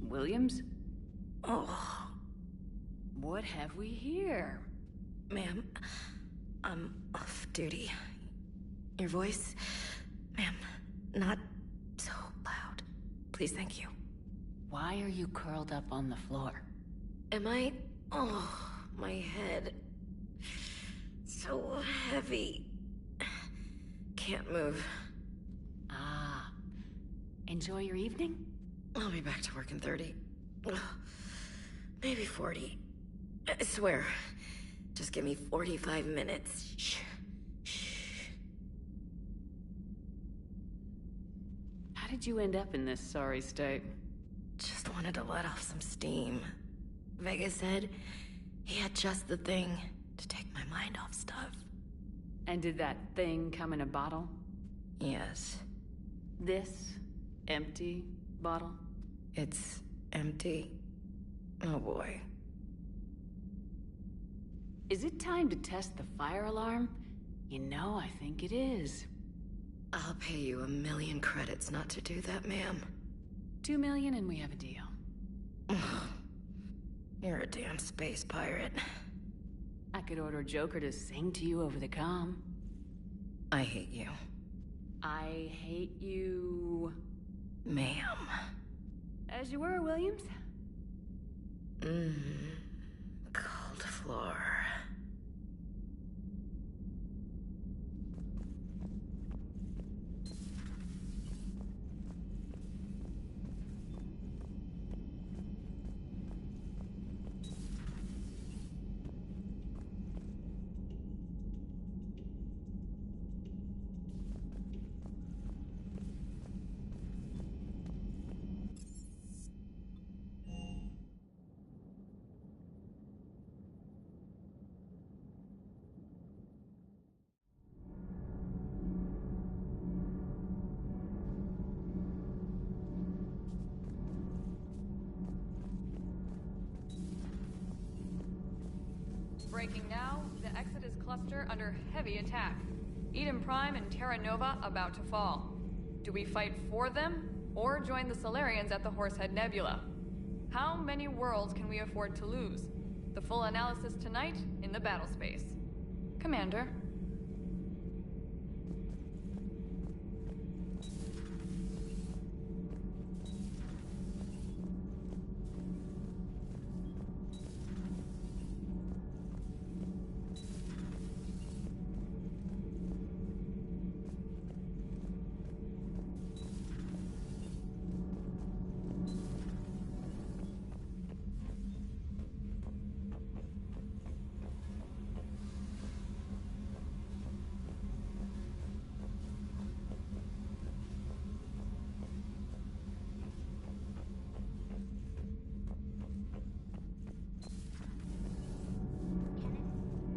Williams? Oh. What have we here? Ma'am, I'm off duty. Your voice, ma'am, not so loud. Please, thank you. Why are you curled up on the floor? Am I? Oh, my head. So heavy. Can't move. Ah. Enjoy your evening? I'll be back to work in 30. Maybe 40. I swear. Just give me 45 minutes. Shh. Shh. How did you end up in this sorry state? Just wanted to let off some steam. Vega said he had just the thing to take my mind off stuff. And did that thing come in a bottle? Yes. This empty bottle? It's empty. Oh boy. Is it time to test the fire alarm? You know, I think it is. I'll pay you 1 million credits not to do that, ma'am. 2 million and we have a deal. You're a damn space pirate. I could order Joker to sing to you over the comm. I hate you. I hate you... Ma'am. As you were, Williams. Cold floor. breaking now. The Exodus cluster under heavy attack. Eden Prime and Terra Nova about to fall. Do we fight for them, or join the Solarians at the Horsehead Nebula? How many worlds can we afford to lose? The full analysis tonight in the battle space. Commander.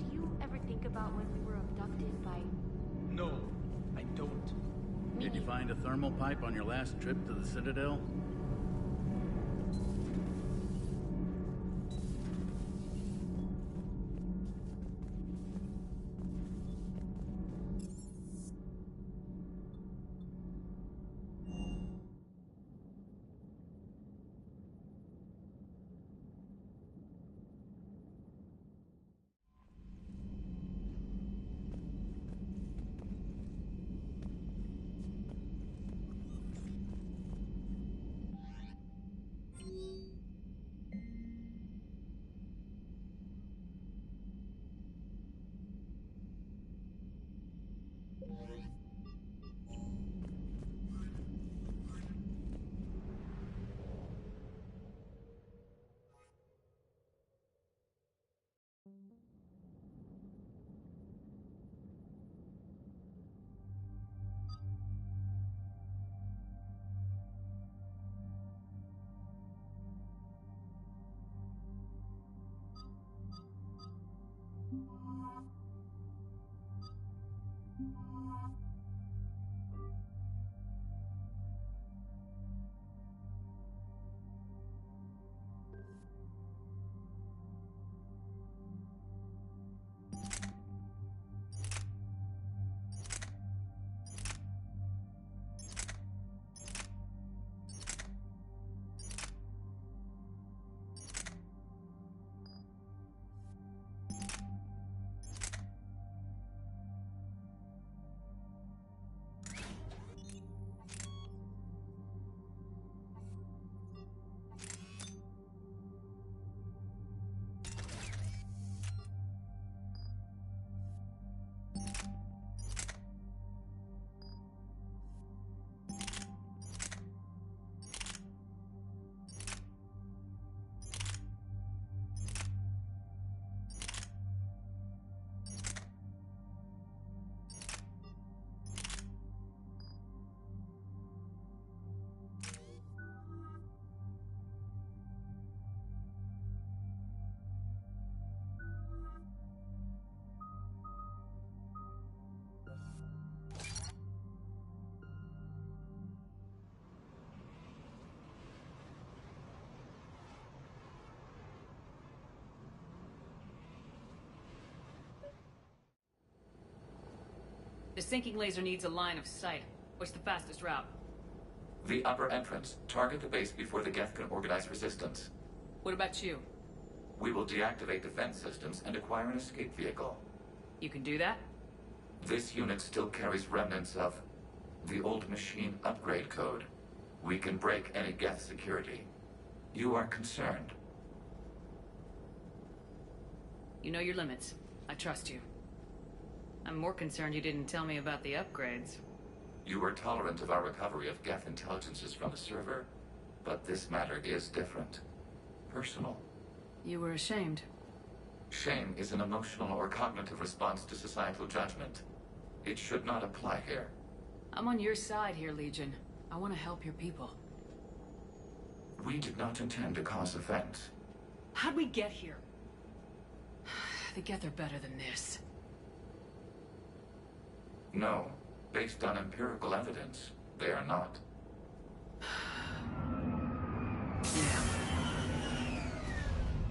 Do you ever think about when we were abducted by... No, I don't. Did you find a thermal pipe on your last trip to the Citadel? The sinking laser needs a line of sight. What's the fastest route? The upper entrance. Target the base before the Geth can organize resistance. What about you? We will deactivate defense systems and acquire an escape vehicle. You can do that? This unit still carries remnants of the old machine upgrade code. We can break any Geth security. You are concerned. You know your limits. I trust you. I'm more concerned you didn't tell me about the upgrades. You were tolerant of our recovery of Geth intelligences from the server, but this matter is different. Personal. You were ashamed. Shame is an emotional or cognitive response to societal judgment. It should not apply here. I'm on your side here, Legion. I want to help your people. We did not intend to cause offense. How'd we get here? The Geth are better than this. No. Based on empirical evidence, they are not.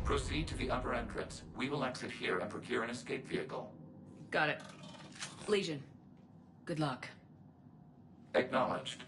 Proceed to the upper entrance. We will exit here and procure an escape vehicle. Got it. Legion, good luck. Acknowledged.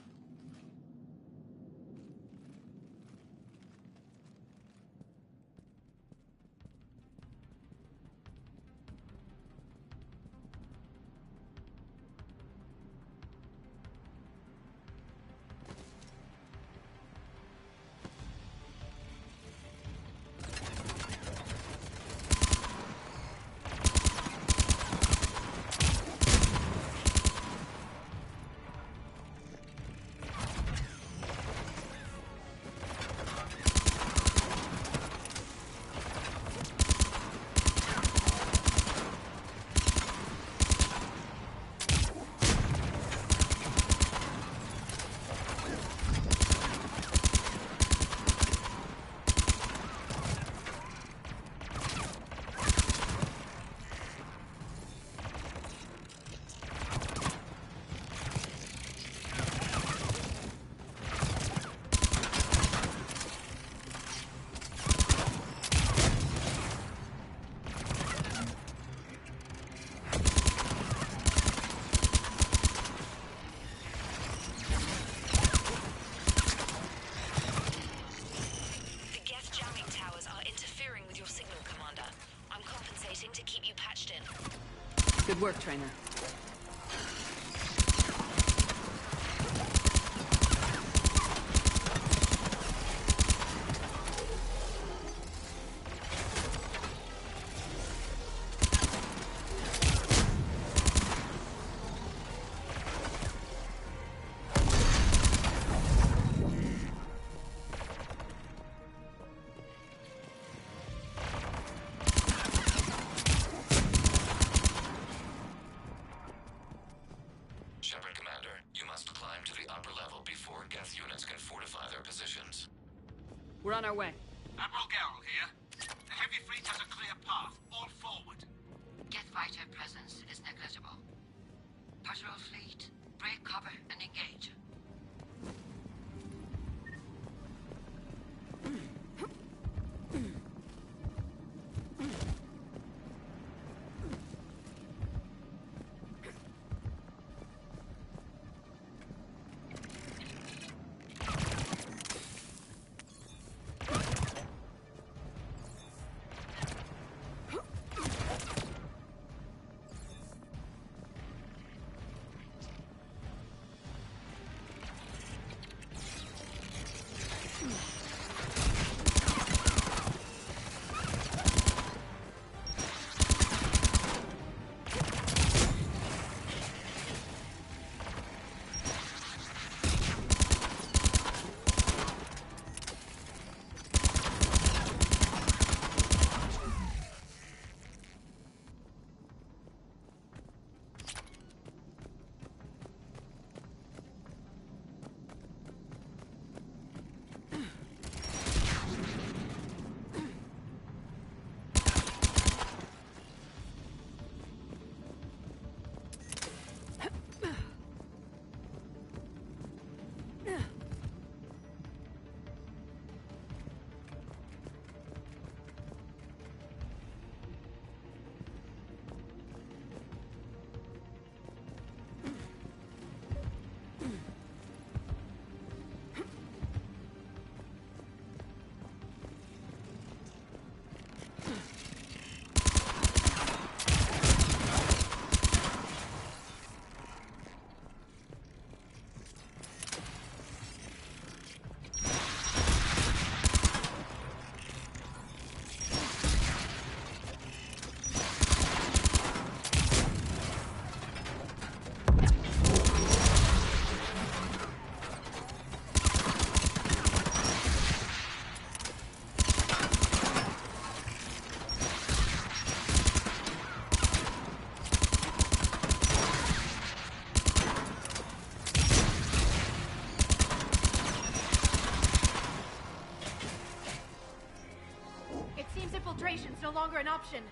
To keep you patched in. Good work, trainer. Shepard, Commander, you must climb to the upper level before Geth units can fortify their positions. We're on our way. Admiral Garrel here. The heavy fleet has a clear path. All forward. Geth fighter presence is negligible. Patrol fleet, break cover and engage. Infiltration's no longer an option.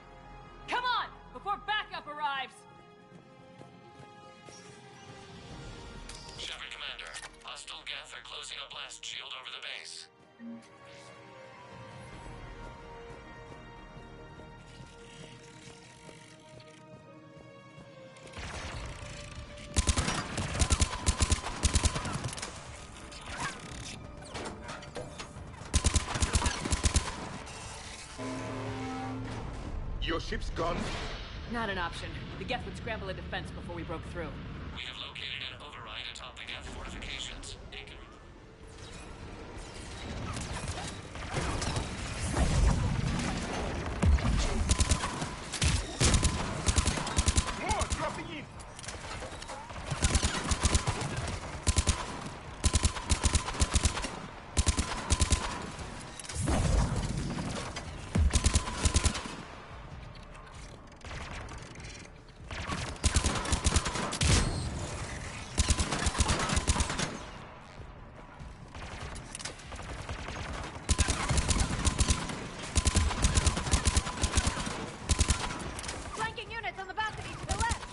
Come on, before backup arrives! Shepard, Commander. Hostile Geth are closing a blast shield over the base. Your ship's gone? Not an option. The Geth would scramble a defense before we broke through. We have located an override atop the Geth fortifications. More dropping in! Flanking units on the balcony to the left!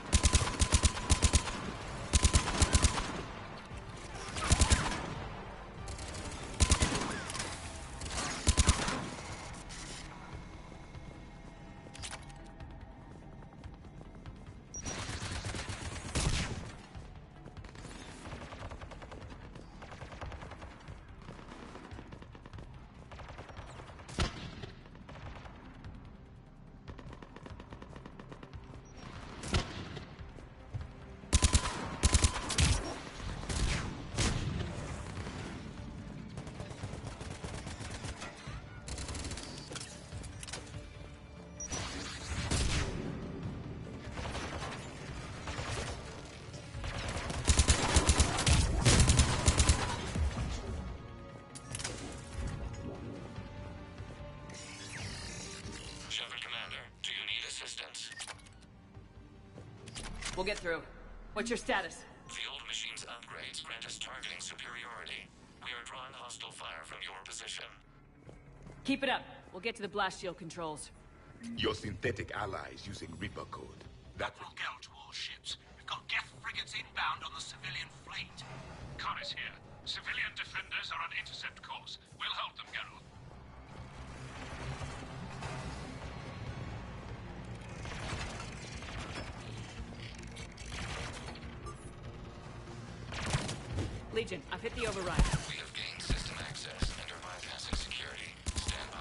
Shepard Commander, do you need assistance? We'll get through. What's your status? The old machine's upgrades grant us targeting superiority. We are drawing hostile fire from your position. Keep it up. We'll get to the blast shield controls. Your synthetic allies using Reaper code. That We'll get onto all ships. We've got Geth frigates inbound on the civilian fleet. Connor's here. Civilian defenders are on intercept course. We'll help them, Geralt. Legion, I've hit the override. We have gained system access and are bypassing security. Stand by.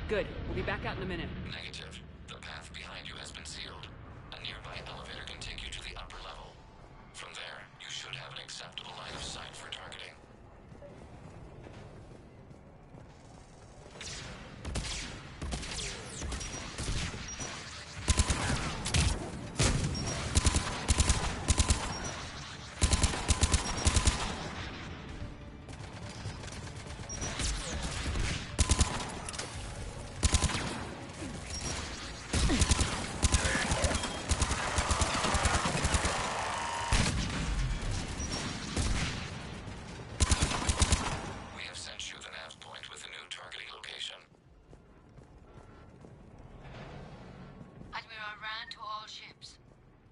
Good. We'll be back out in a minute. Negative. The path behind you has been sealed. A nearby elevator can take you to the upper level. From there, you should have an acceptable line of sight for targeting. Iran to all ships.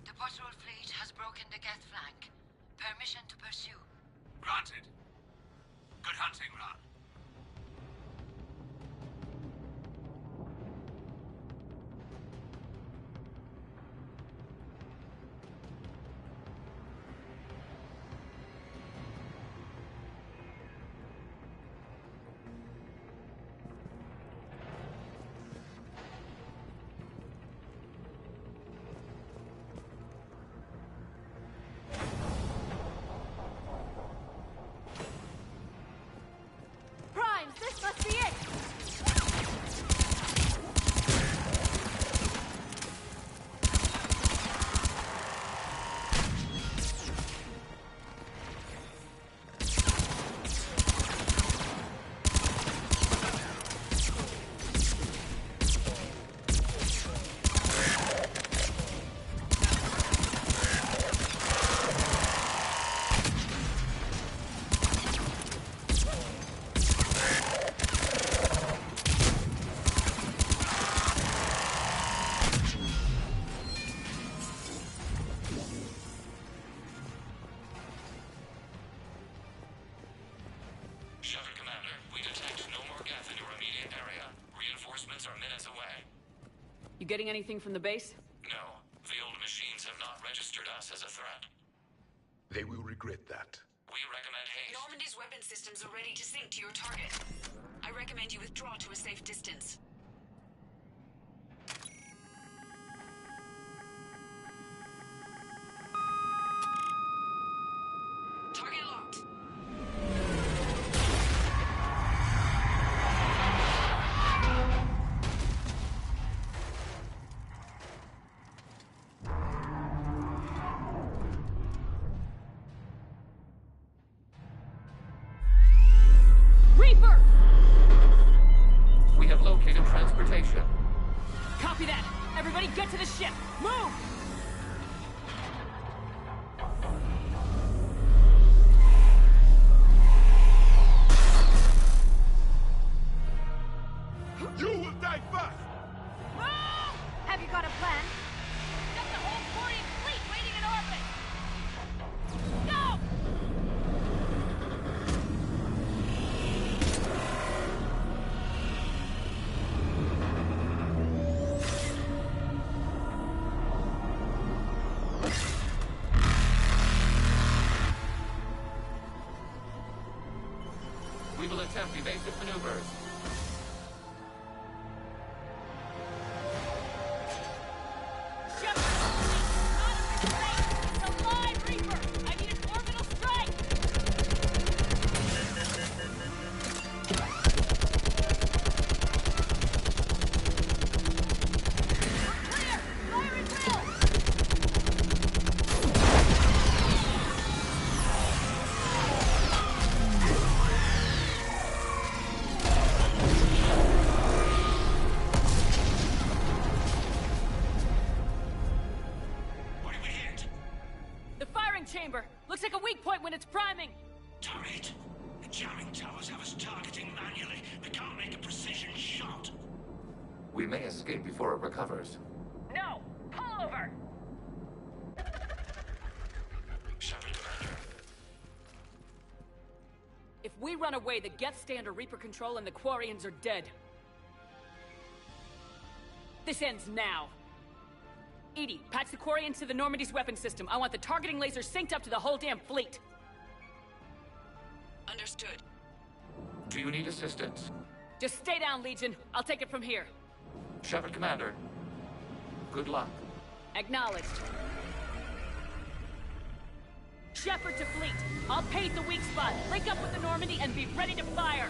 The patrol fleet has broken the Geth flank. Permission to pursue. Granted. Good hunting, Ran. This must be it! You getting anything from the base? No. The old machines have not registered us as a threat. They will regret that. We recommend haste. Normandy's weapon systems are ready to sink to your target. I recommend you withdraw to a safe distance. Target locked. Reaper! We have located transportation. Copy that! Everybody get to the ship! Move! You will die first! Have you got a plan? Got the whole Quarian fleet waiting in orbit! Go! We will attempt evasive maneuvers. Chamber. Looks like a weak point when it's priming. Turret. The jamming towers have us targeting manually. We can't make a precision shot. We may escape before it recovers. No! Pull over! Shepard, Commander. If we run away, the Geth stay under Reaper control and the Quarians are dead. This ends now. Edie, patch the Quarians to the Normandy's weapon system. I want the targeting laser synced up to the whole damn fleet. Understood. Do you need assistance? Just stay down, Legion. I'll take it from here. Shepard, Commander. Good luck. Acknowledged. Shepard to fleet. I'll pave the weak spot. Link up with the Normandy and be ready to fire.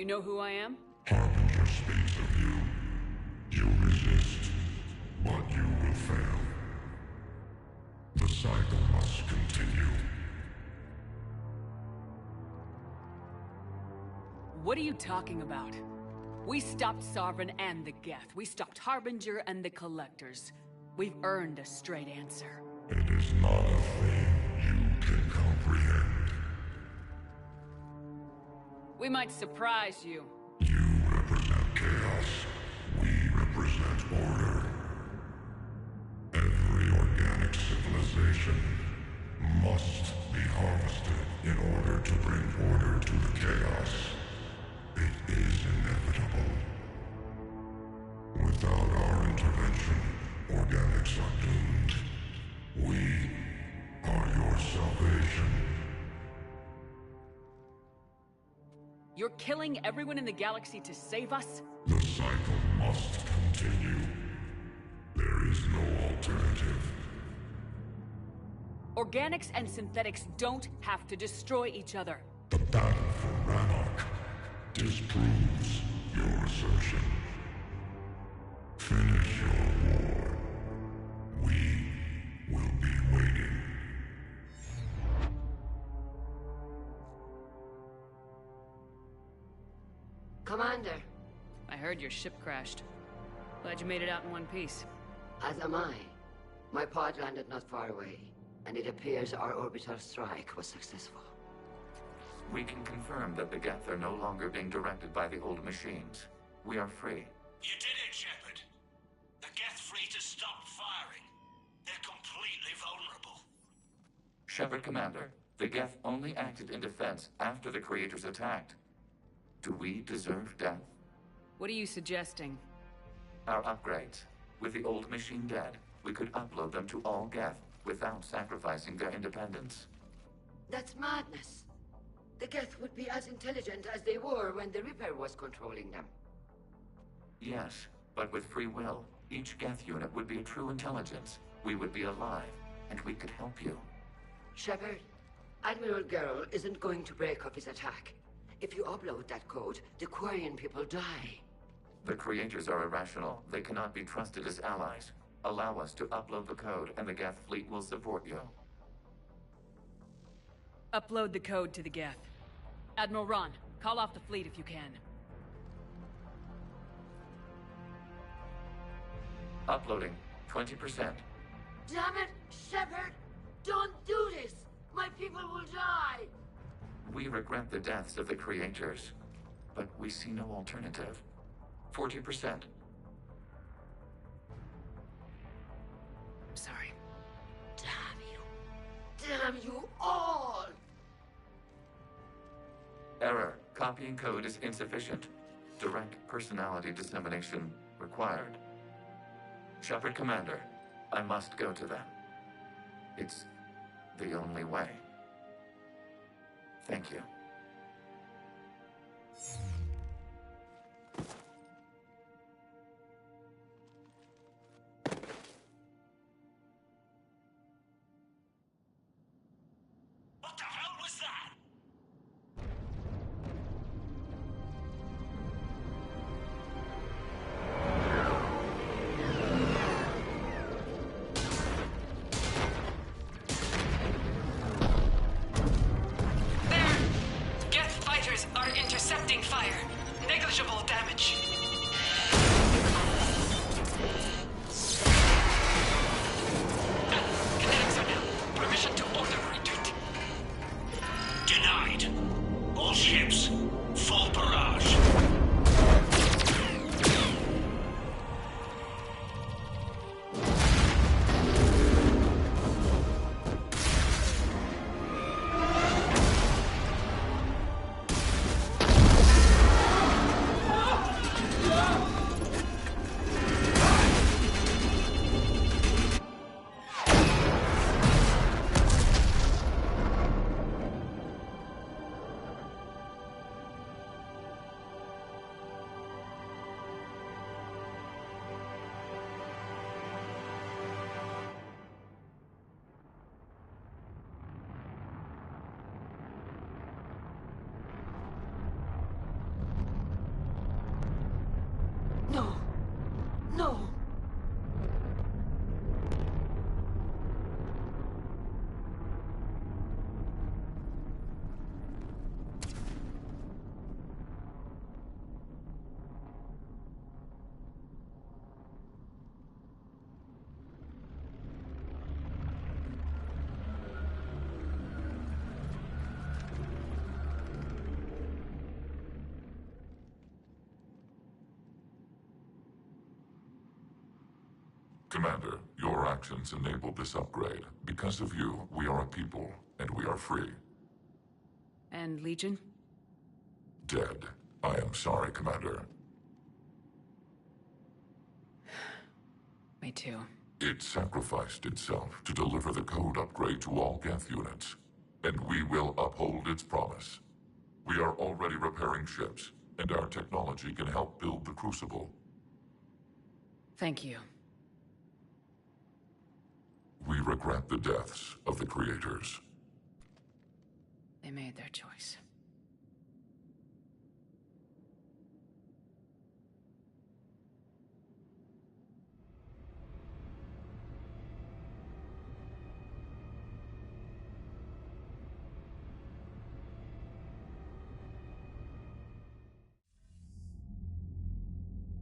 You know who I am? Harbinger speaks of you. You resist, but you will fail. The cycle must continue. What are you talking about? We stopped Sovereign and the Geth. We stopped Harbinger and the Collectors. We've earned a straight answer. It is not a thing you can comprehend. We might surprise you. You represent chaos. We represent order. Every organic civilization must be harvested in order to bring order to the chaos. It is inevitable. Without our intervention, organics are doomed. We are your salvation. You're killing everyone in the galaxy to save us? The cycle must continue. There is no alternative. Organics and synthetics don't have to destroy each other. The battle for Rannoch disproves your assertion. Finish your war. We will be waiting. Commander. I heard your ship crashed. Glad you made it out in one piece. As am I. My pod landed not far away, and it appears our orbital strike was successful. We can confirm that the Geth are no longer being directed by the old machines. We are free. You did it, Shepard. The Geth fleet has stopped firing. They're completely vulnerable. Shepard Commander, the Geth only acted in defense after the creators attacked. Do we deserve death? What are you suggesting? Our upgrades. With the old machine dead, we could upload them to all Geth without sacrificing their independence. That's madness. The Geth would be as intelligent as they were when the Reaper was controlling them. Yes, but with free will, each Geth unit would be a true intelligence. We would be alive, and we could help you. Shepard, Admiral Gerrel isn't going to break up his attack. If you upload that code, the Quarian people die. The creators are irrational. They cannot be trusted as allies. Allow us to upload the code, and the Geth fleet will support you. Upload the code to the Geth. Admiral Ron, call off the fleet if you can. Uploading. 20%. Damn it, Shepard! Don't do this! My people will die! We regret the deaths of the creators, but we see no alternative. 40%. Sorry. Damn you. Damn you all! Error. Copying code is insufficient. Direct personality dissemination required. Shepard Commander, I must go to them. It's the only way. Thank you. What the hell was that? No! Commander, your actions enabled this upgrade. Because of you, we are a people, and we are free. And Legion? Dead. I am sorry, Commander. Me too. It sacrificed itself to deliver the code upgrade to all Geth units, and we will uphold its promise. We are already repairing ships, and our technology can help build the Crucible. Thank you. We regret the deaths of the creators. They made their choice.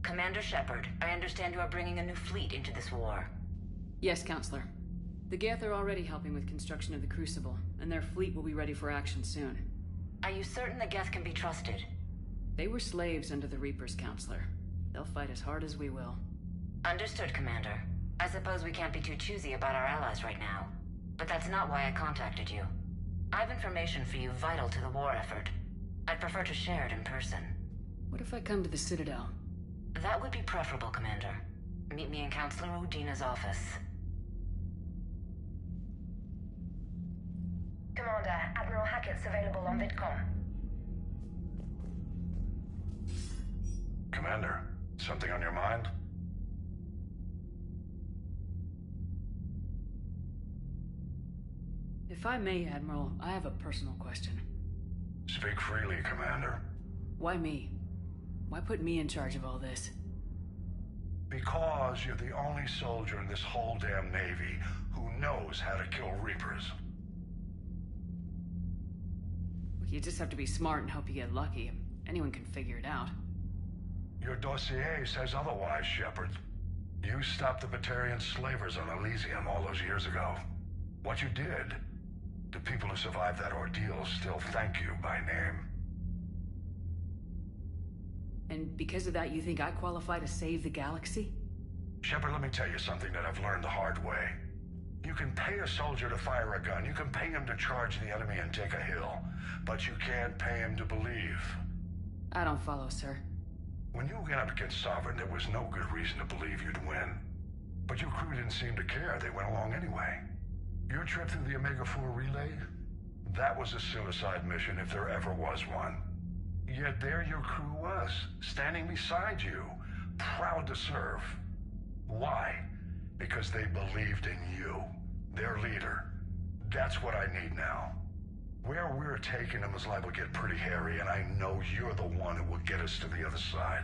Commander Shepard, I understand you are bringing a new fleet into this war. Yes, Counselor. The Geth are already helping with construction of the Crucible, and their fleet will be ready for action soon. Are you certain the Geth can be trusted? They were slaves under the Reapers, Counselor. They'll fight as hard as we will. Understood, Commander. I suppose we can't be too choosy about our allies right now. But that's not why I contacted you. I have information for you vital to the war effort. I'd prefer to share it in person. What if I come to the Citadel? That would be preferable, Commander. Meet me in Counselor Udina's office. Commander, Admiral Hackett's available on VidCom. Commander, something on your mind? If I may, Admiral, I have a personal question. Speak freely, Commander. Why me? Why put me in charge of all this? Because you're the only soldier in this whole damn Navy who knows how to kill Reapers. You just have to be smart and hope you get lucky. Anyone can figure it out. Your dossier says otherwise, Shepard. You stopped the Batarian slavers on Elysium all those years ago. What you did, the people who survived that ordeal still thank you by name. And because of that, you think I qualify to save the galaxy? Shepard, let me tell you something that I've learned the hard way. You can pay a soldier to fire a gun, you can pay him to charge the enemy and take a hill, but you can't pay him to believe. I don't follow, sir. When you went up against Sovereign, there was no good reason to believe you'd win. But your crew didn't seem to care, they went along anyway. Your trip through the Omega-4 relay? That was a suicide mission if there ever was one. Yet there your crew was, standing beside you, proud to serve. Why? Because they believed in you, their leader. That's what I need now. Where we're taking them is liable to get pretty hairy, and I know you're the one who will get us to the other side.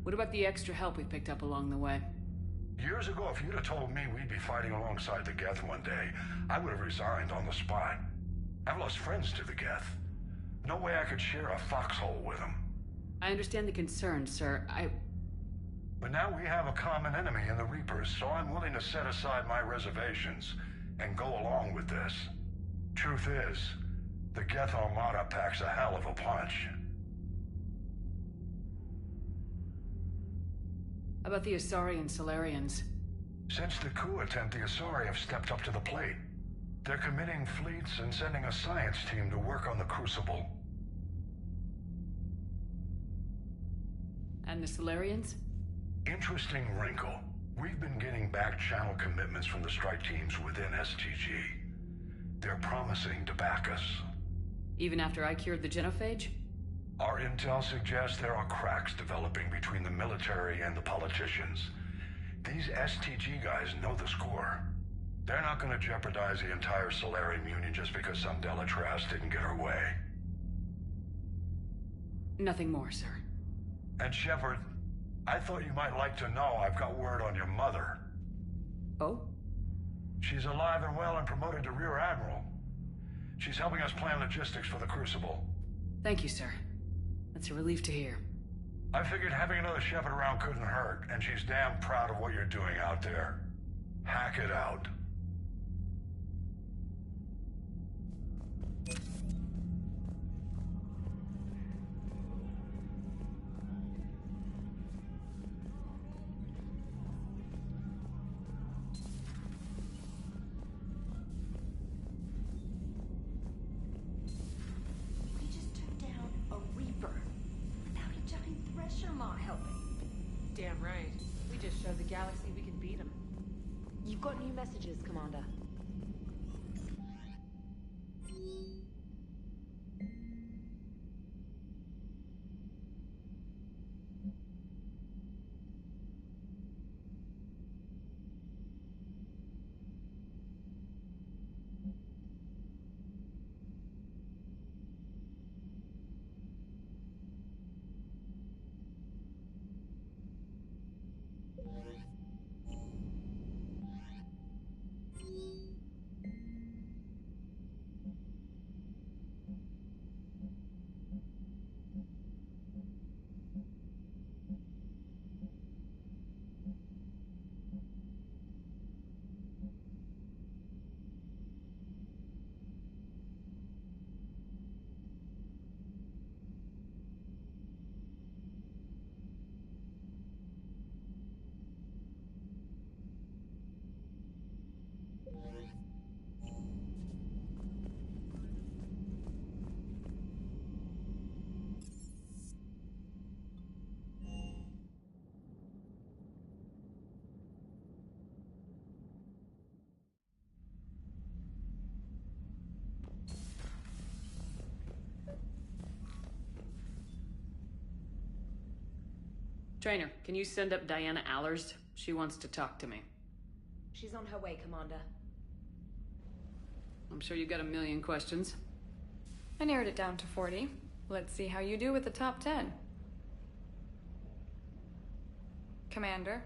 What about the extra help we picked up along the way? Years ago, if you'd have told me we'd be fighting alongside the Geth one day, I would have resigned on the spot. I've lost friends to the Geth. No way I could share a foxhole with them. I understand the concern, sir. But now we have a common enemy in the Reapers, so I'm willing to set aside my reservations and go along with this. Truth is, the Geth Armada packs a hell of a punch. How about the Asari and Solarians? Since the coup attempt, the Asari have stepped up to the plate. They're committing fleets and sending a science team to work on the Crucible. And the Solarians? Interesting wrinkle. We've been getting back-channel commitments from the strike teams within STG. They're promising to back us. Even after I cured the genophage? Our intel suggests there are cracks developing between the military and the politicians. These STG guys know the score. They're not going to jeopardize the entire Solarium Union just because some Delatras didn't get her way. Nothing more, sir. And Shepard, I thought you might like to know I've got word on your mother. Oh? She's alive and well and promoted to Rear Admiral. She's helping us plan logistics for the Crucible. Thank you, sir. That's a relief to hear. I figured having another Shepard around couldn't hurt, and she's damn proud of what you're doing out there. Hack it out. We just took down a Reaper. Without a giant thresher maw helping. Damn right. We just showed the galaxy we can beat them. You've got new messages, Commander. Trainer, can you send up Diana Allers? She wants to talk to me. She's on her way, Commander. I'm sure you've got a million questions. I narrowed it down to 40. Let's see how you do with the top 10. Commander,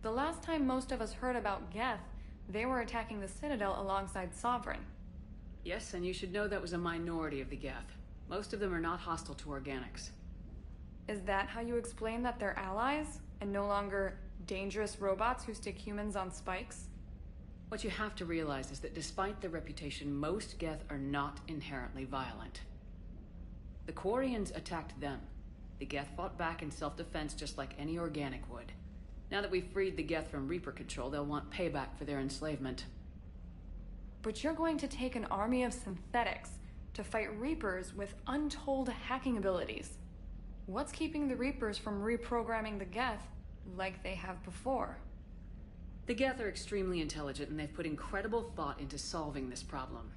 the last time most of us heard about Geth, they were attacking the Citadel alongside Sovereign. Yes, and you should know that was a minority of the Geth. Most of them are not hostile to organics. Is that how you explain that they're allies, and no longer dangerous robots who stick humans on spikes? What you have to realize is that despite their reputation, most Geth are not inherently violent. The Quarians attacked them. The Geth fought back in self-defense just like any organic would. Now that we've freed the Geth from Reaper control, they'll want payback for their enslavement. But you're going to take an army of synthetics to fight Reapers with untold hacking abilities. What's keeping the Reapers from reprogramming the Geth like they have before? The Geth are extremely intelligent, and they've put incredible thought into solving this problem.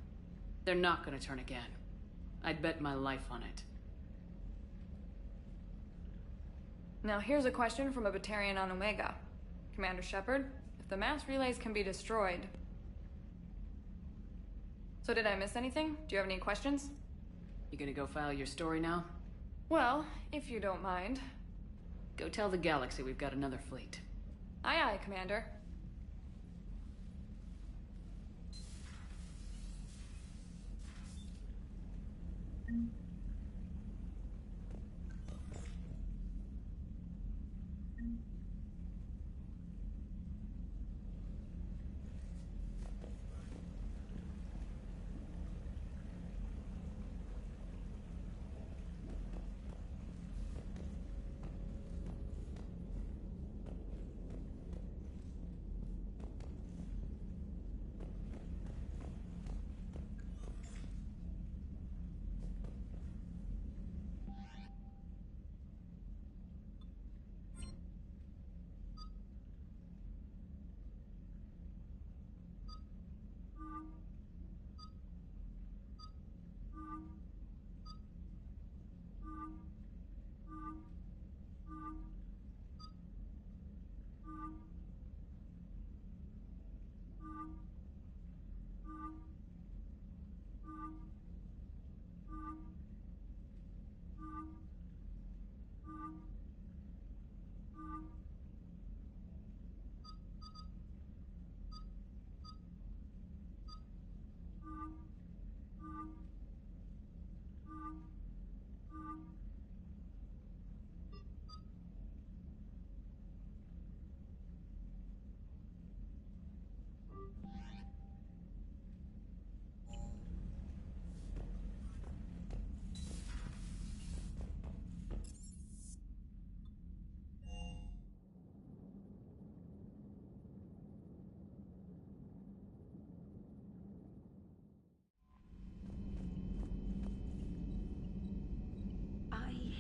They're not going to turn again. I'd bet my life on it. Now here's a question from a Batarian on Omega. Commander Shepard, if the mass relays can be destroyed... So did I miss anything? Do you have any questions? You gonna go file your story now? Well, if you don't mind. Go tell the galaxy we've got another fleet. Aye aye, Commander.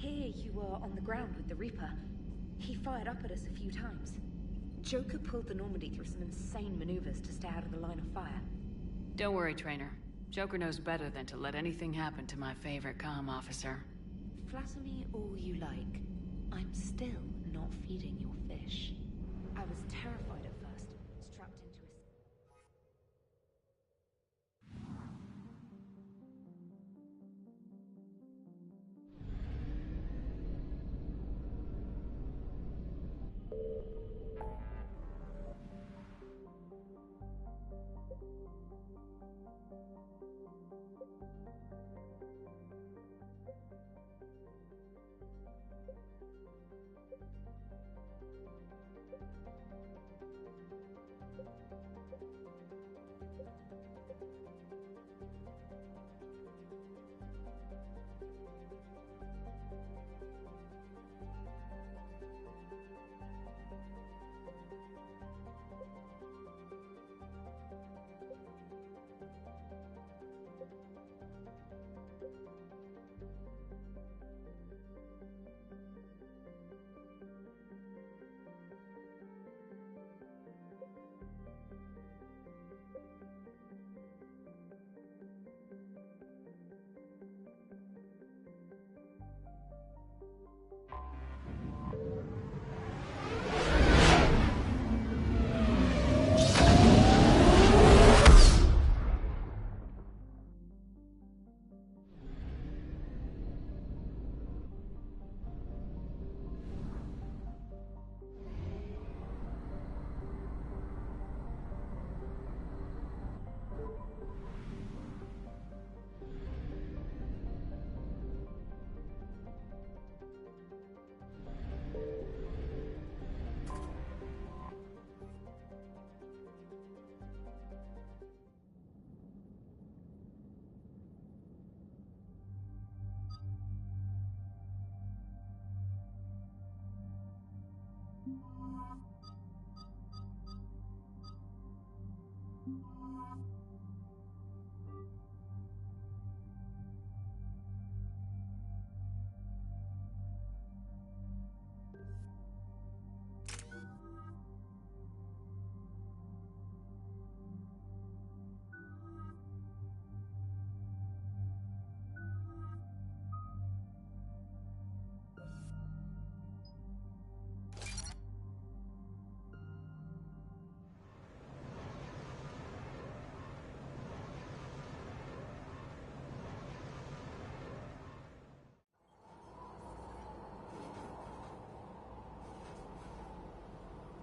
hear you were on the ground with the Reaper. He fired up at us a few times. Joker pulled the Normandy through some insane maneuvers to stay out of the line of fire. Don't worry, Trainer. Joker knows better than to let anything happen to my favorite comm officer. Flatter me all you like. I'm still not feeding your fish. I was terrified at first, strapped into a...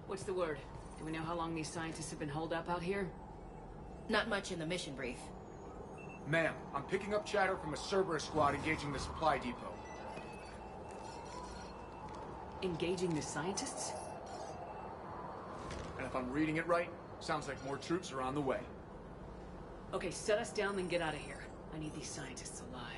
What's the word? Do we know how long these scientists have been holed up out here? Not much in the mission brief. Ma'am, I'm picking up chatter from a Cerberus squad engaging the supply depot. Engaging the scientists? And if I'm reading it right, sounds like more troops are on the way. Okay, set us down, then get out of here. I need these scientists alive.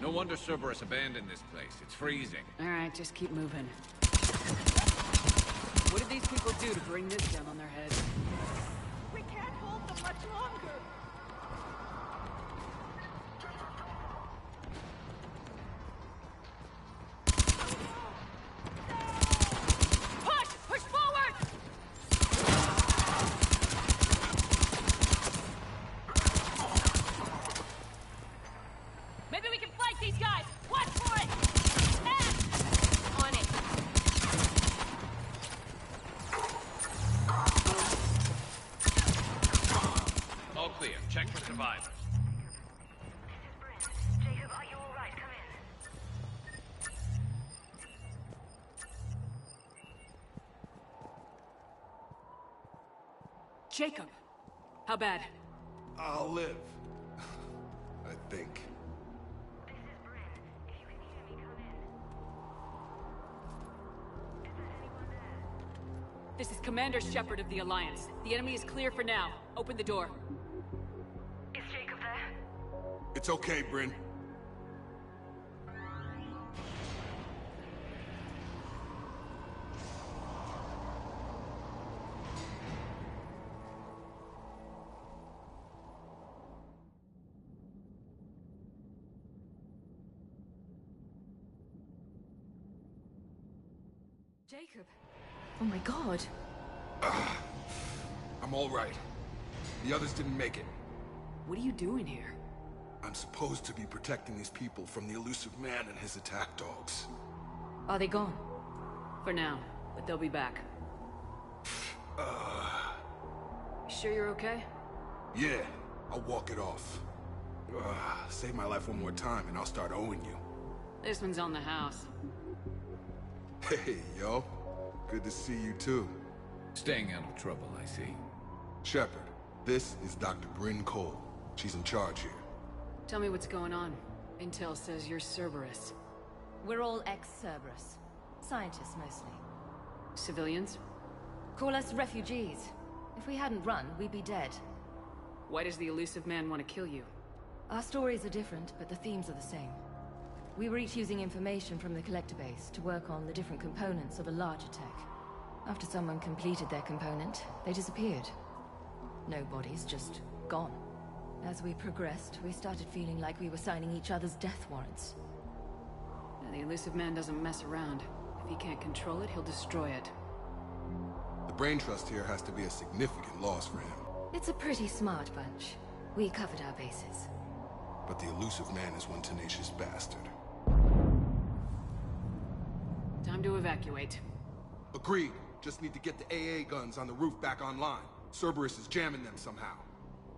No wonder Cerberus abandoned this place. It's freezing. All right, just keep moving. What did these people do to bring this down on their heads? We can't hold them much longer. Push! Push forward! Jacob! How bad? I'll live. I think. This is Commander Shepard of the Alliance. The enemy is clear for now. Open the door. Is Jacob there? It's okay, Bryn. Jacob. Oh my god. I'm all right. The others didn't make it. What are you doing here? I'm supposed to be protecting these people from the elusive man and his attack dogs. Are they gone? For now, but they'll be back. You sure you're okay? Yeah, I'll walk it off. Save my life one more time and I'll start owing you. This one's on the house. Hey, yo. Good to see you too. Staying out of trouble, I see. Shepard, this is Dr. Bryn Cole. She's in charge here. Tell me what's going on. Intel says you're Cerberus. We're all ex-Cerberus. Scientists, mostly. Civilians? Call us refugees. If we hadn't run, we'd be dead. Why does the elusive man want to kill you? Our stories are different, but the themes are the same. We were each using information from the collector base to work on the different components of a larger tech. After someone completed their component, they disappeared. No bodies, just gone. As we progressed, we started feeling like we were signing each other's death warrants. The elusive man doesn't mess around. If he can't control it, he'll destroy it. The brain trust here has to be a significant loss for him. It's a pretty smart bunch. We covered our bases. But the elusive man is one tenacious bastard. Time to evacuate. Agreed. Just need to get the AA guns on the roof back online. Cerberus is jamming them somehow.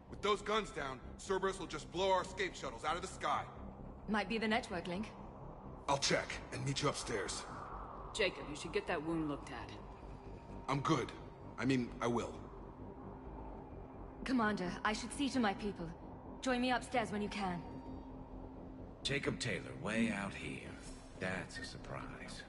With those guns down, Cerberus will just blow our escape shuttles out of the sky. Might be the network link. I'll check and meet you upstairs. Jacob, you should get that wound looked at. I'm good. I mean, I will. Commander, I should see to my people. Join me upstairs when you can. Jacob Taylor, way out here. That's a surprise.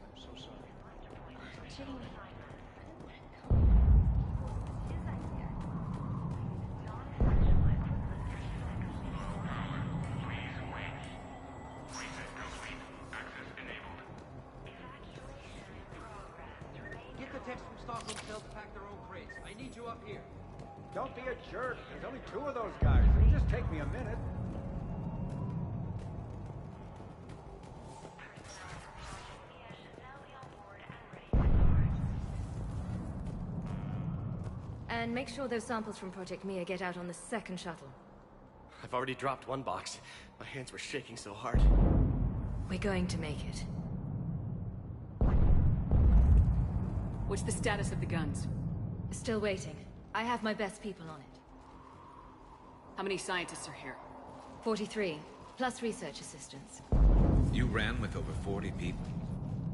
Get the text from Stockholm Cell to pack their own crates. I need you up here. Don't be a jerk. There's only 2 of those guys. It'll just take me a minute. And make sure those samples from Project Mia get out on the second shuttle. I've already dropped one box. My hands were shaking so hard. We're going to make it. What's the status of the guns? Still waiting. I have my best people on it. How many scientists are here? 43, plus research assistants. You ran with over 40 people?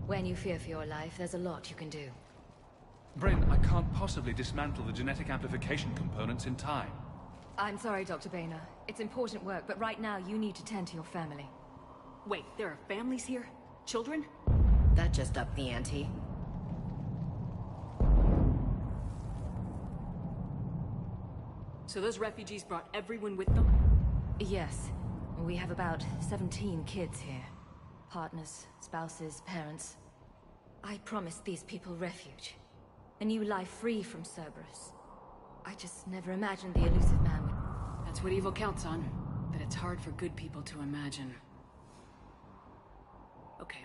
When you fear for your life, there's a lot you can do. Bryn, I can't possibly dismantle the genetic amplification components in time. I'm sorry, Dr. Boehner. It's important work, but right now you need to tend to your family. Wait, there are families here? Children? That just upped the ante. So those refugees brought everyone with them? Yes. We have about 17 kids here. Partners, spouses, parents. I promised these people refuge. A new life free from Cerberus. I just never imagined the elusive man would... That's what evil counts on. But it's hard for good people to imagine. Okay.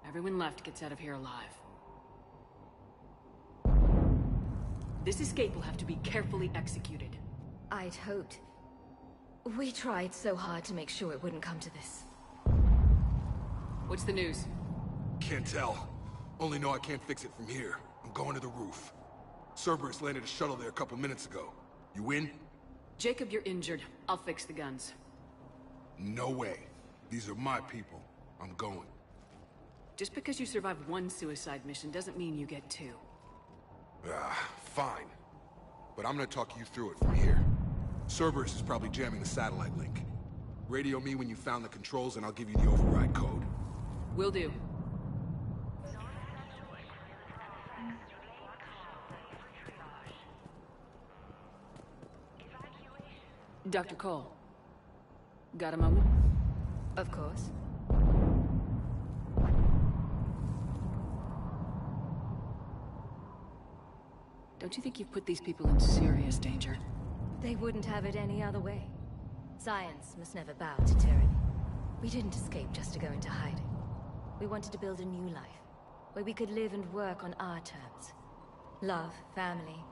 Everyone left gets out of here alive. This escape will have to be carefully executed. I'd hoped. We tried so hard to make sure it wouldn't come to this. What's the news? Can't tell. Only know I can't fix it from here. I'm going to the roof. Cerberus landed a shuttle there a couple minutes ago. You in? Jacob, you're injured. I'll fix the guns. No way. These are my people. I'm going. Just because you survived one suicide mission doesn't mean you get 2. Fine. but I'm gonna talk you through it from here. Cerberus is probably jamming the satellite link. Radio me when you found the controls and I'll give you the override code. Will do. Dr. Cole. Got a moment? Of course. Don't you think you've put these people in serious danger? They wouldn't have it any other way. Science must never bow to tyranny. We didn't escape just to go into hiding. We wanted to build a new life, where we could live and work on our terms. Love, family,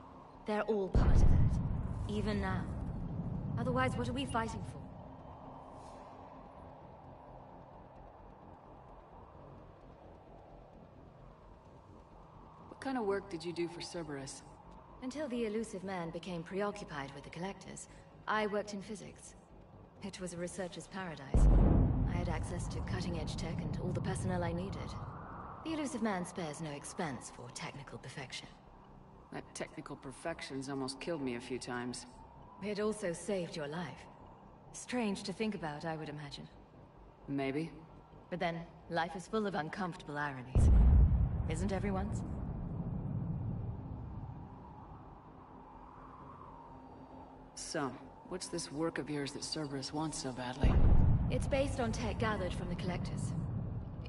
they're all part of that. Even now. Otherwise, what are we fighting for? What kind of work did you do for Cerberus? Until the elusive man became preoccupied with the Collectors, I worked in physics. It was a researcher's paradise. I had access to cutting-edge tech and all the personnel I needed. The elusive man spares no expense for technical perfection. That technical perfection's almost killed me a few times. It also saved your life. Strange to think about, I would imagine. Maybe. But then, life is full of uncomfortable ironies. Isn't everyone's? So, what's this work of yours that Cerberus wants so badly? It's based on tech gathered from the Collectors.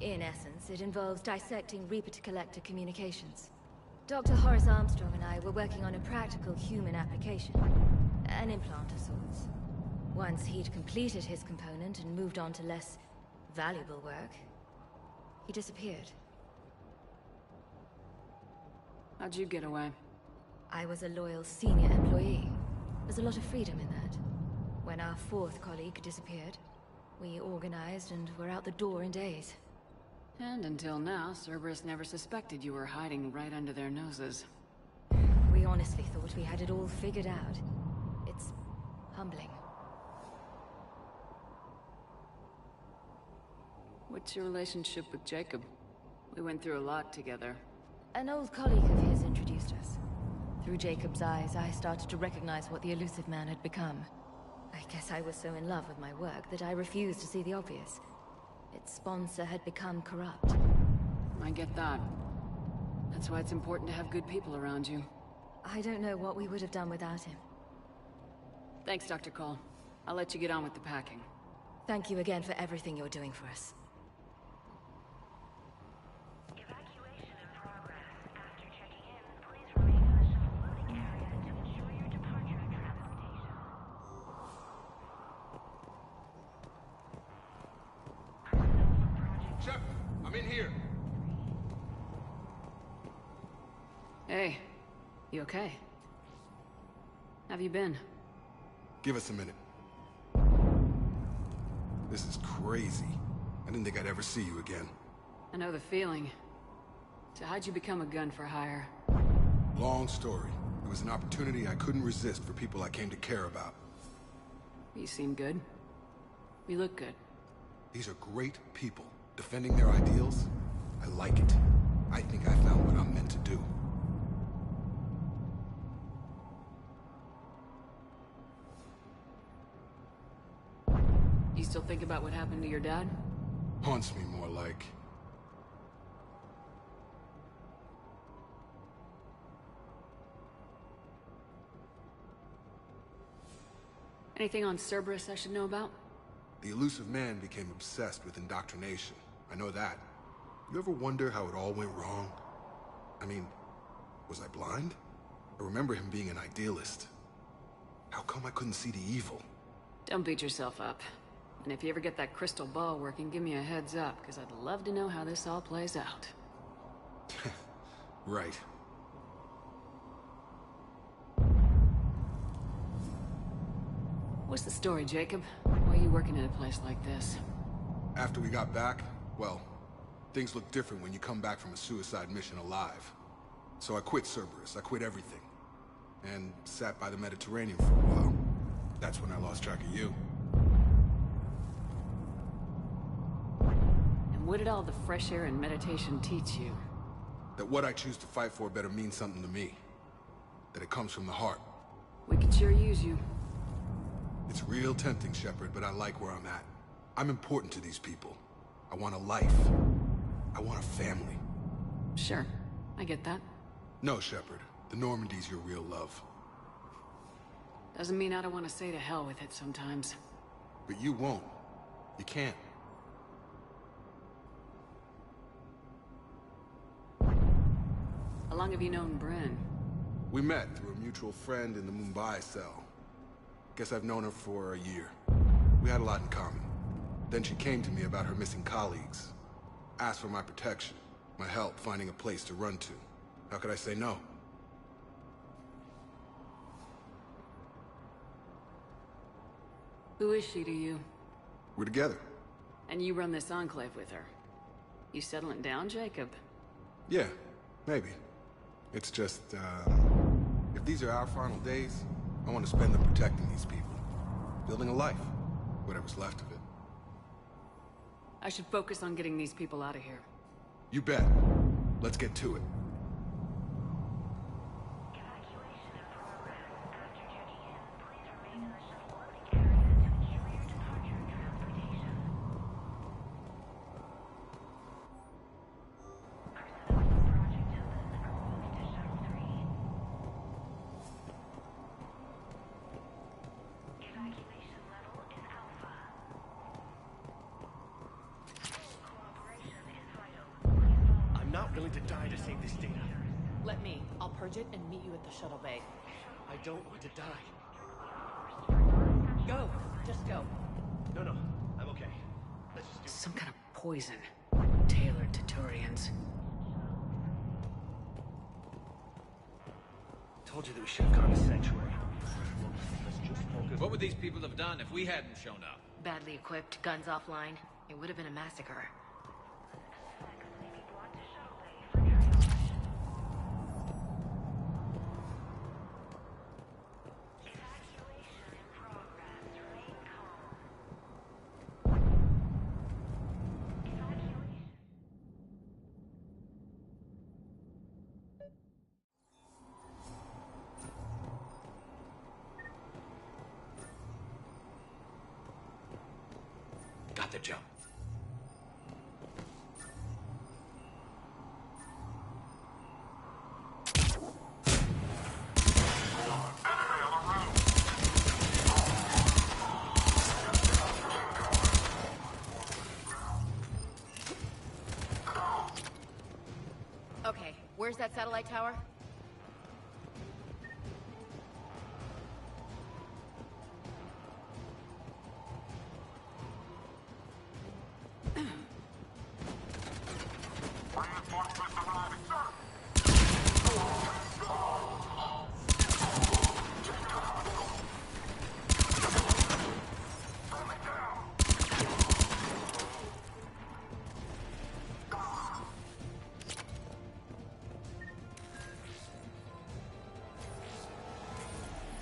In essence, it involves dissecting Reaper-to-Collector communications. Dr. Horace Armstrong and I were working on a practical human application. An implant of sorts. Once he'd completed his component and moved on to less valuable work, he disappeared. How'd you get away? I was a loyal senior employee. There's a lot of freedom in that. When our fourth colleague disappeared, we organized and were out the door in days. And until now, Cerberus never suspected you were hiding right under their noses. We honestly thought we had it all figured out. It's humbling. What's your relationship with Jacob? We went through a lot together. An old colleague of his introduced us. Through Jacob's eyes, I started to recognize what the elusive man had become. I guess I was so in love with my work that I refused to see the obvious. Its sponsor had become corrupt. I get that. That's why it's important to have good people around you. I don't know what we would have done without him. Thanks, Dr. Cole. I'll let you get on with the packing. Thank you again for everything you're doing for us. Hey, you okay? Have you been? Give us a minute. This is crazy. I didn't think I'd ever see you again. I know the feeling. So how'd you become a gun for hire? Long story. It was an opportunity I couldn't resist for people I came to care about. You seem good. You look good. These are great people. Defending their ideals, I like it. I think I found what I'm meant to do. You still think about what happened to your dad? Haunts me more like. Anything on Cerberus I should know about? The elusive man became obsessed with indoctrination. I know that. You ever wonder how it all went wrong? I mean, was I blind? I remember him being an idealist. How come I couldn't see the evil? Don't beat yourself up. And if you ever get that crystal ball working, give me a heads up, because I'd love to know how this all plays out. Right. What's the story, Jacob? Why are you working at a place like this? After we got back, well, things look different when you come back from a suicide mission alive. So I quit Cerberus, I quit everything. And sat by the Mediterranean for a while. That's when I lost track of you. And what did all the fresh air and meditation teach you? That what I choose to fight for better mean something to me. That it comes from the heart. We could sure use you. It's real tempting, Shepard, but I like where I'm at. I'm important to these people. I want a life. I want a family. Sure, I get that. No, Shepard. The Normandy's your real love. Doesn't mean I don't want to say to hell with it sometimes. But you won't. You can't. How long have you known Bryn? We met through a mutual friend in the Mumbai cell. Guess I've known her for a year. We had a lot in common. Then she came to me about her missing colleagues. Asked for my protection, my help finding a place to run to. How could I say no? Who is she to you? We're together. And you run this enclave with her. You settling down, Jacob? Yeah, maybe. It's just, if these are our final days, I want to spend them protecting these people. Building a life. Whatever's left of it. I should focus on getting these people out of here. You bet. Let's get to it. Let me. I'll purge it and meet you at the shuttle bay. I don't want to die. Go! Just go. No, I'm okay. Let's just do Some kind of poison. Tailored to Turians. Told you that we should have gone to Sanctuary. Let's just focus. What would these people have done if we hadn't shown up? Badly equipped, guns offline. It would have been a massacre. Got the jump. Okay, where's that satellite tower?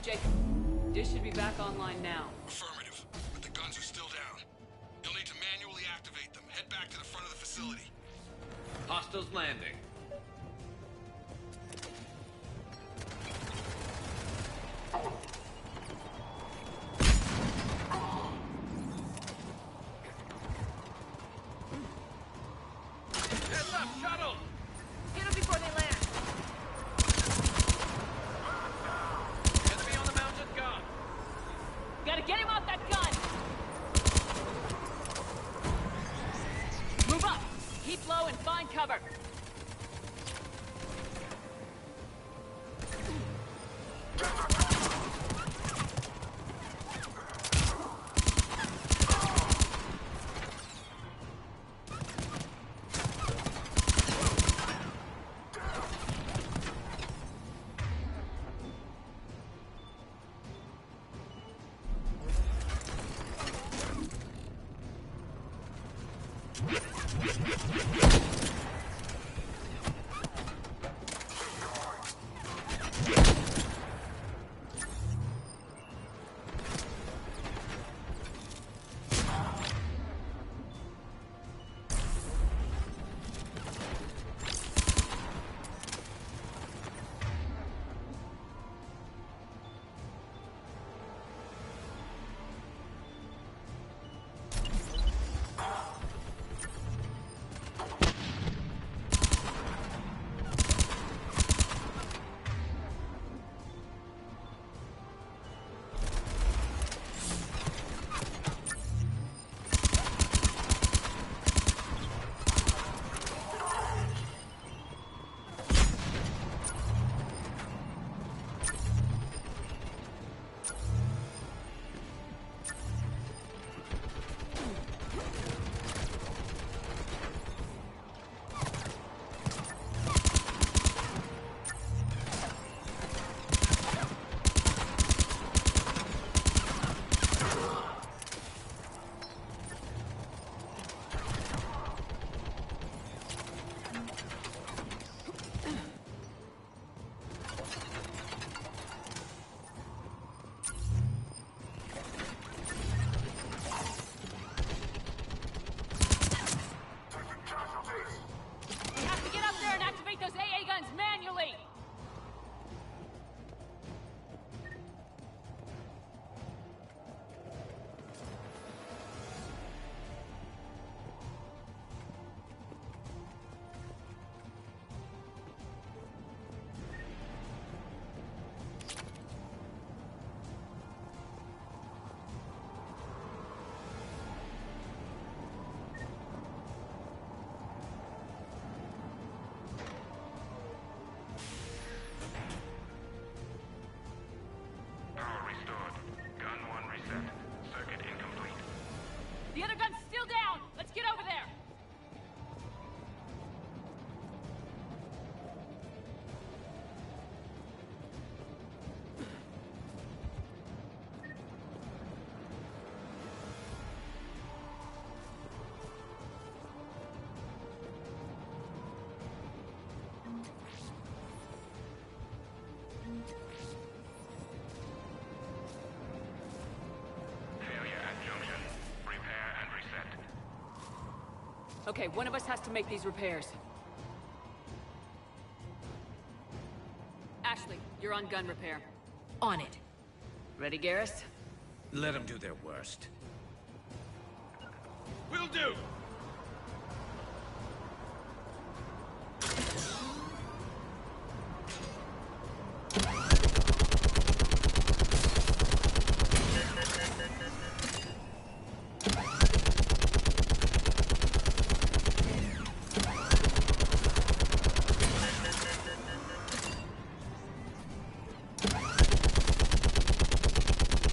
Jacob, dish should be back online now. Affirmative, but the guns are still down. You'll need to manually activate them. Head back to the front of the facility. Hostiles landing. Heads up, shuttle! Get them before they land! Enemy on the mounted gun! Gotta get him off that gun! Move up! Keep low and find cover! The other gun's still down! Let's get over there! Okay, one of us has to make these repairs. Ashley, you're on gun repair. On it. Ready, Garrus? Let them do their worst. Will do!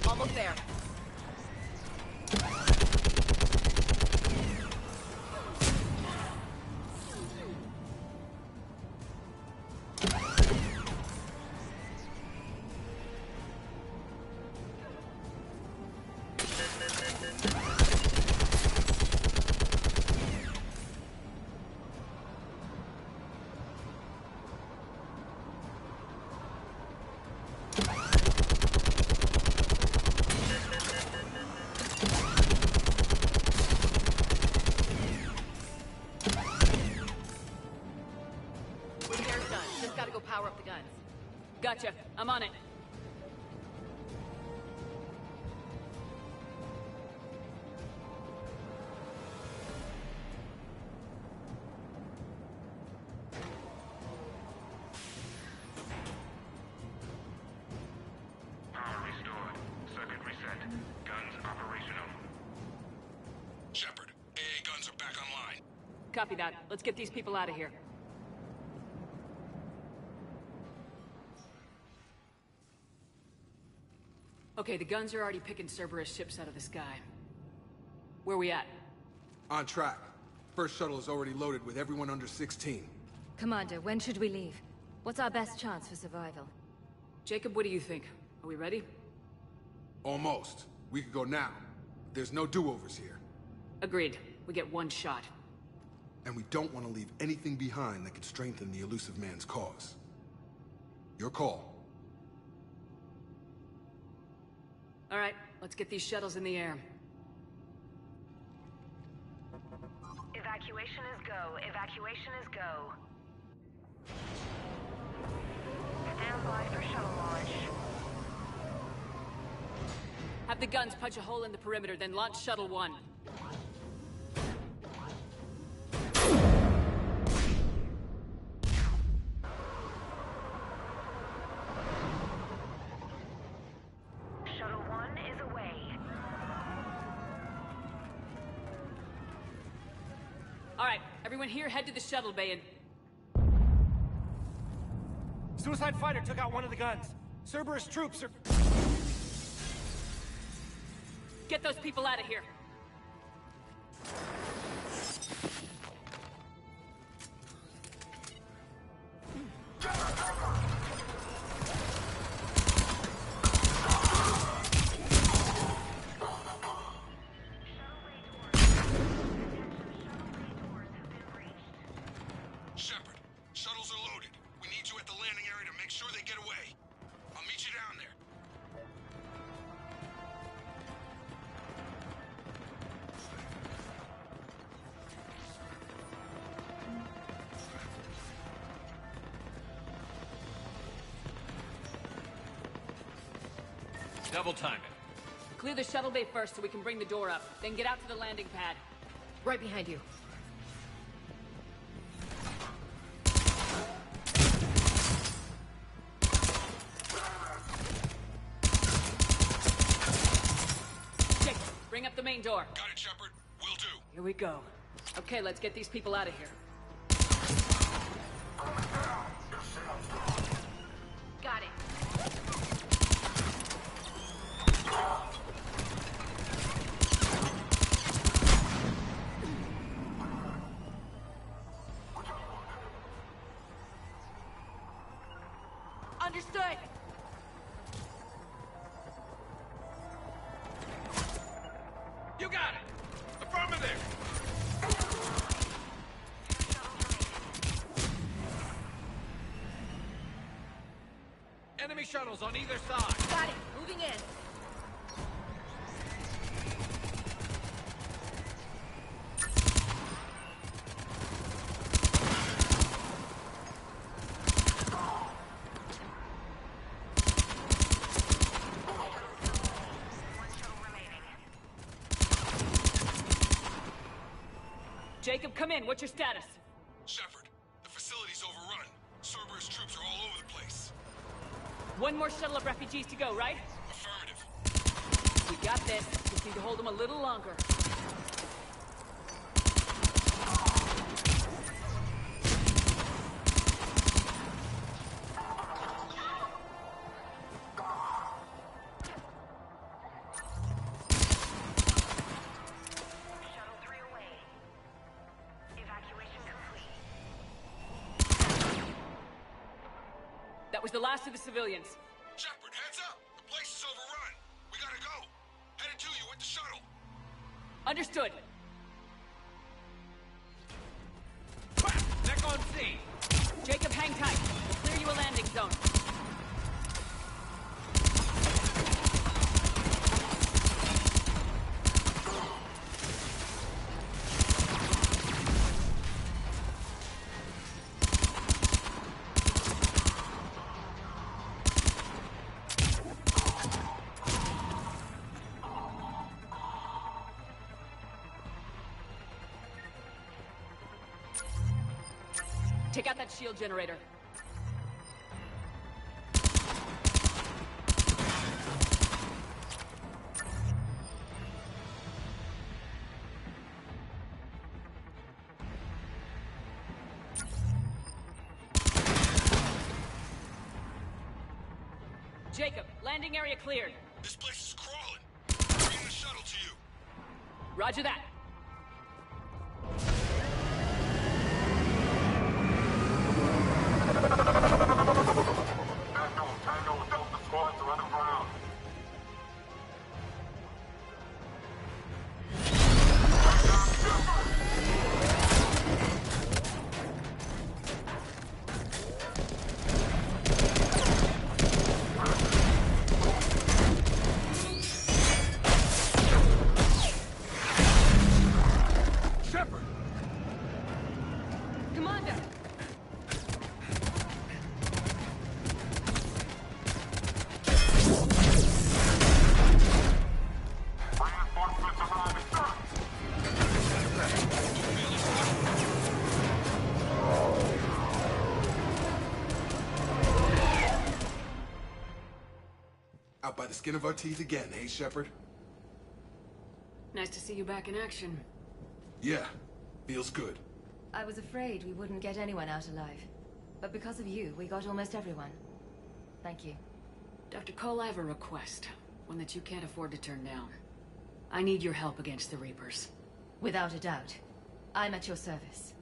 Almost there. Repair's done. Just gotta go power up the guns. Gotcha. I'm on it. Power restored. Circuit reset. Guns operational. Shepard, AA guns are back online. Copy that. Let's get these people out of here. Okay, the guns are already picking Cerberus ships out of the sky. Where we at? On track. First shuttle is already loaded with everyone under 16. Commander, when should we leave? What's our best chance for survival? Jacob, what do you think? Are we ready? Almost. We could go now. There's no do-overs here. Agreed. We get one shot. And we don't want to leave anything behind that could strengthen the elusive man's cause. Your call. All right, let's get these shuttles in the air. Evacuation is go. Evacuation is go. Stand by for shuttle launch. Have the guns punch a hole in the perimeter, then launch Shuttle 1. Shuttle 1 is away. All right, everyone here, head to the shuttle bay and... Suicide fighter took out one of the guns. Cerberus troops are... Get those people out of here. Shepard, shuttles are loaded. We need you at the landing area to make sure they get away. I'll meet you down there. Double time it. Clear the shuttle bay first so we can bring the door up. Then get out to the landing pad. Right behind you. Jake, bring up the main door. Got it, Shepard. Will do. Here we go. Okay, let's get these people out of here. Got it. got it! Affirmative! Enemy shuttles on either side. Got it. Moving in. Jacob, come in. What's your status? Shepard, the facility's overrun. Cerberus troops are all over the place. One more shuttle of refugees to go, right? Affirmative. We got this. Just need to hold them a little longer. That was the last of the civilians. Shepard, heads up! The place is overrun. We gotta go. Headed to you with the shuttle. Understood. Neck on scene. Jacob, hang tight. We'll clear you a landing zone. Take out that shield generator. Jacob, landing area cleared. This place is crawling. Bring the shuttle to you. Roger that. Tango, Delta squads are underground. Shepard! Commander! Reinforcements arriving. Out by the skin of our teeth again, eh, Shepard? Nice to see you back in action. Yeah, feels good. I was afraid we wouldn't get anyone out alive. But because of you, we got almost everyone. Thank you. Dr. Cole, I have a request. One that you can't afford to turn down. I need your help against the Reapers. Without a doubt. I'm at your service.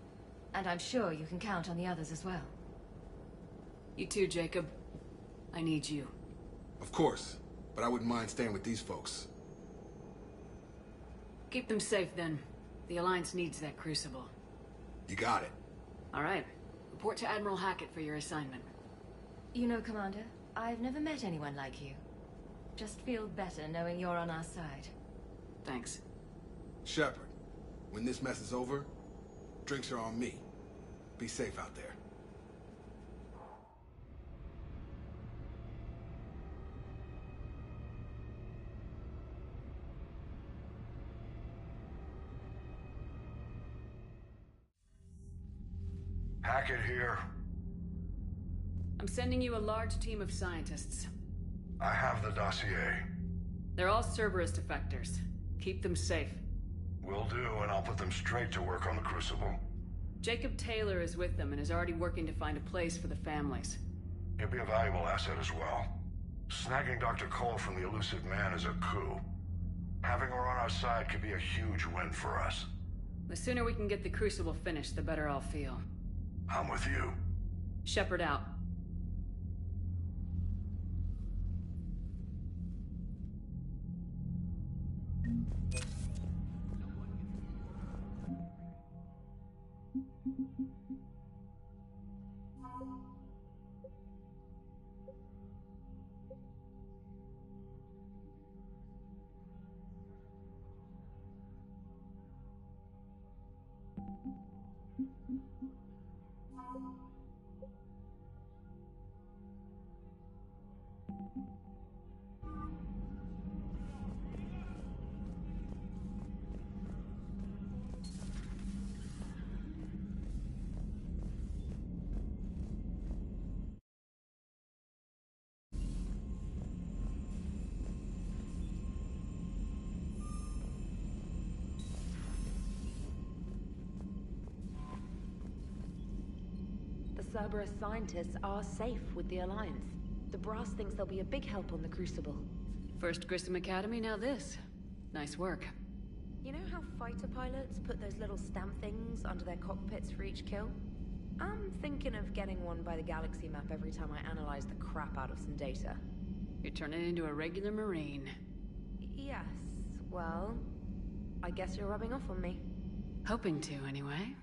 And I'm sure you can count on the others as well. You too, Jacob. I need you. Of course, but I wouldn't mind staying with these folks. Keep them safe, then. The Alliance needs that crucible. You got it. All right. Report to Admiral Hackett for your assignment. You know, Commander, I've never met anyone like you. Just feel better knowing you're on our side. Thanks. Shepard, when this mess is over, drinks are on me. Be safe out there. Hackett here. I'm sending you a large team of scientists. I have the dossier. They're all Cerberus defectors. Keep them safe. Will do, and I'll put them straight to work on the Crucible. Jacob Taylor is with them and is already working to find a place for the families. He'll be a valuable asset as well. Snagging Dr. Cole from the elusive man is a coup. Having her on our side could be a huge win for us. The sooner we can get the Crucible finished, the better I'll feel. I'm with you. Shepard out. The Cerberus scientists are safe with the Alliance. The Brass thinks they'll be a big help on the Crucible. First Grissom Academy, now this. Nice work. You know how fighter pilots put those little stamp things under their cockpits for each kill? I'm thinking of getting one by the galaxy map every time I analyze the crap out of some data. You're turning into a regular Marine. Yes, well, I guess you're rubbing off on me. Hoping to, anyway.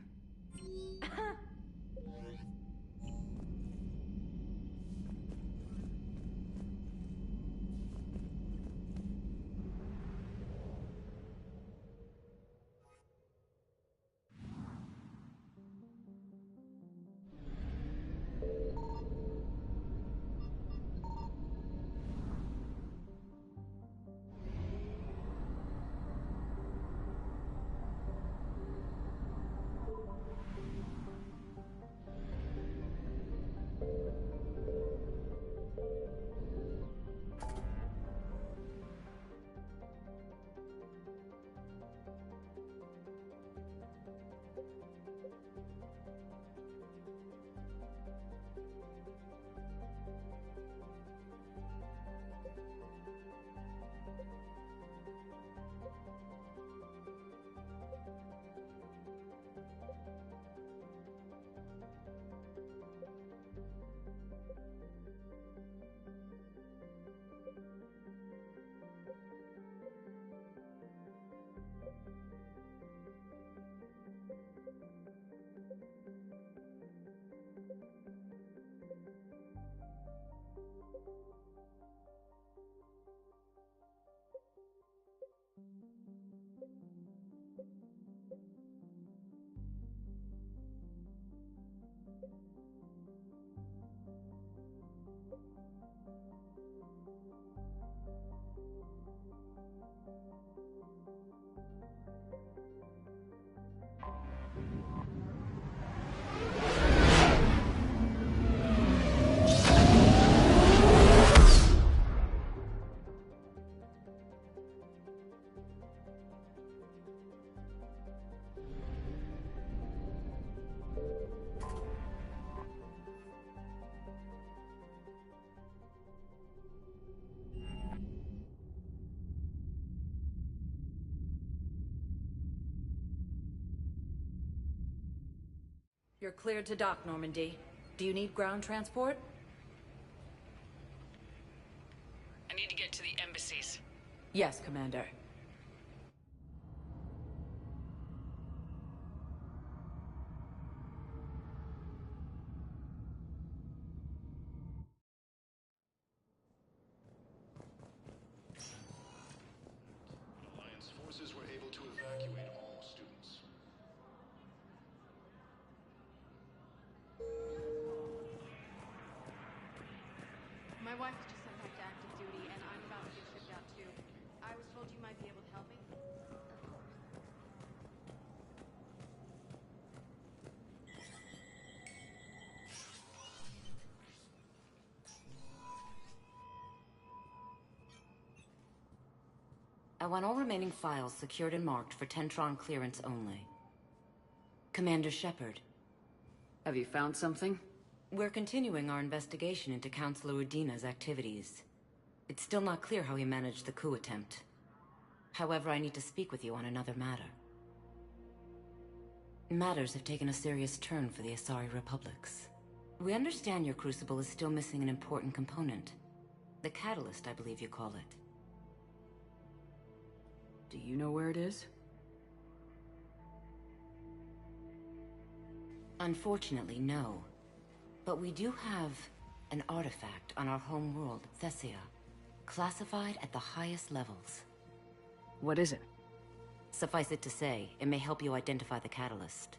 You're cleared to dock, Normandy. Do you need ground transport? I need to get to the embassies. Yes, Commander. Alliance forces were able to evacuate all students. My wife just sent back to active duty, and I'm about to get shipped out too. I was told you might be able to help me. I want all remaining files secured and marked for Tentron clearance only. Commander Shepard. Have you found something? We're continuing our investigation into Councilor Udina's activities. It's still not clear how he managed the coup attempt. However, I need to speak with you on another matter. Matters have taken a serious turn for the Asari Republics. We understand your Crucible is still missing an important component. The catalyst, I believe you call it. Do you know where it is? Unfortunately, no. But we do have an artifact on our home world, Thessia, classified at the highest levels. What is it? Suffice it to say, it may help you identify the catalyst.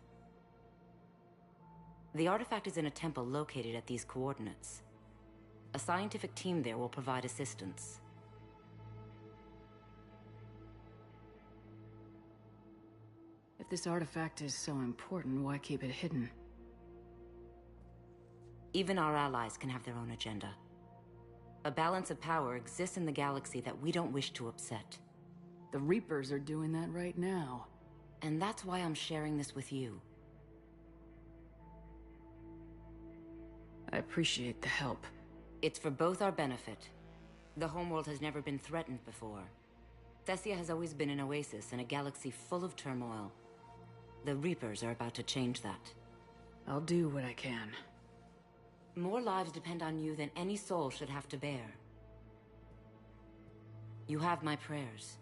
The artifact is in a temple located at these coordinates. A scientific team there will provide assistance. If this artifact is so important, why keep it hidden? Even our allies can have their own agenda. A balance of power exists in the galaxy that we don't wish to upset. The Reapers are doing that right now. And that's why I'm sharing this with you. I appreciate the help. It's for both our benefit. The homeworld has never been threatened before. Thessia has always been an oasis in a galaxy full of turmoil. The Reapers are about to change that. I'll do what I can. More lives depend on you than any soul should have to bear. You have my prayers.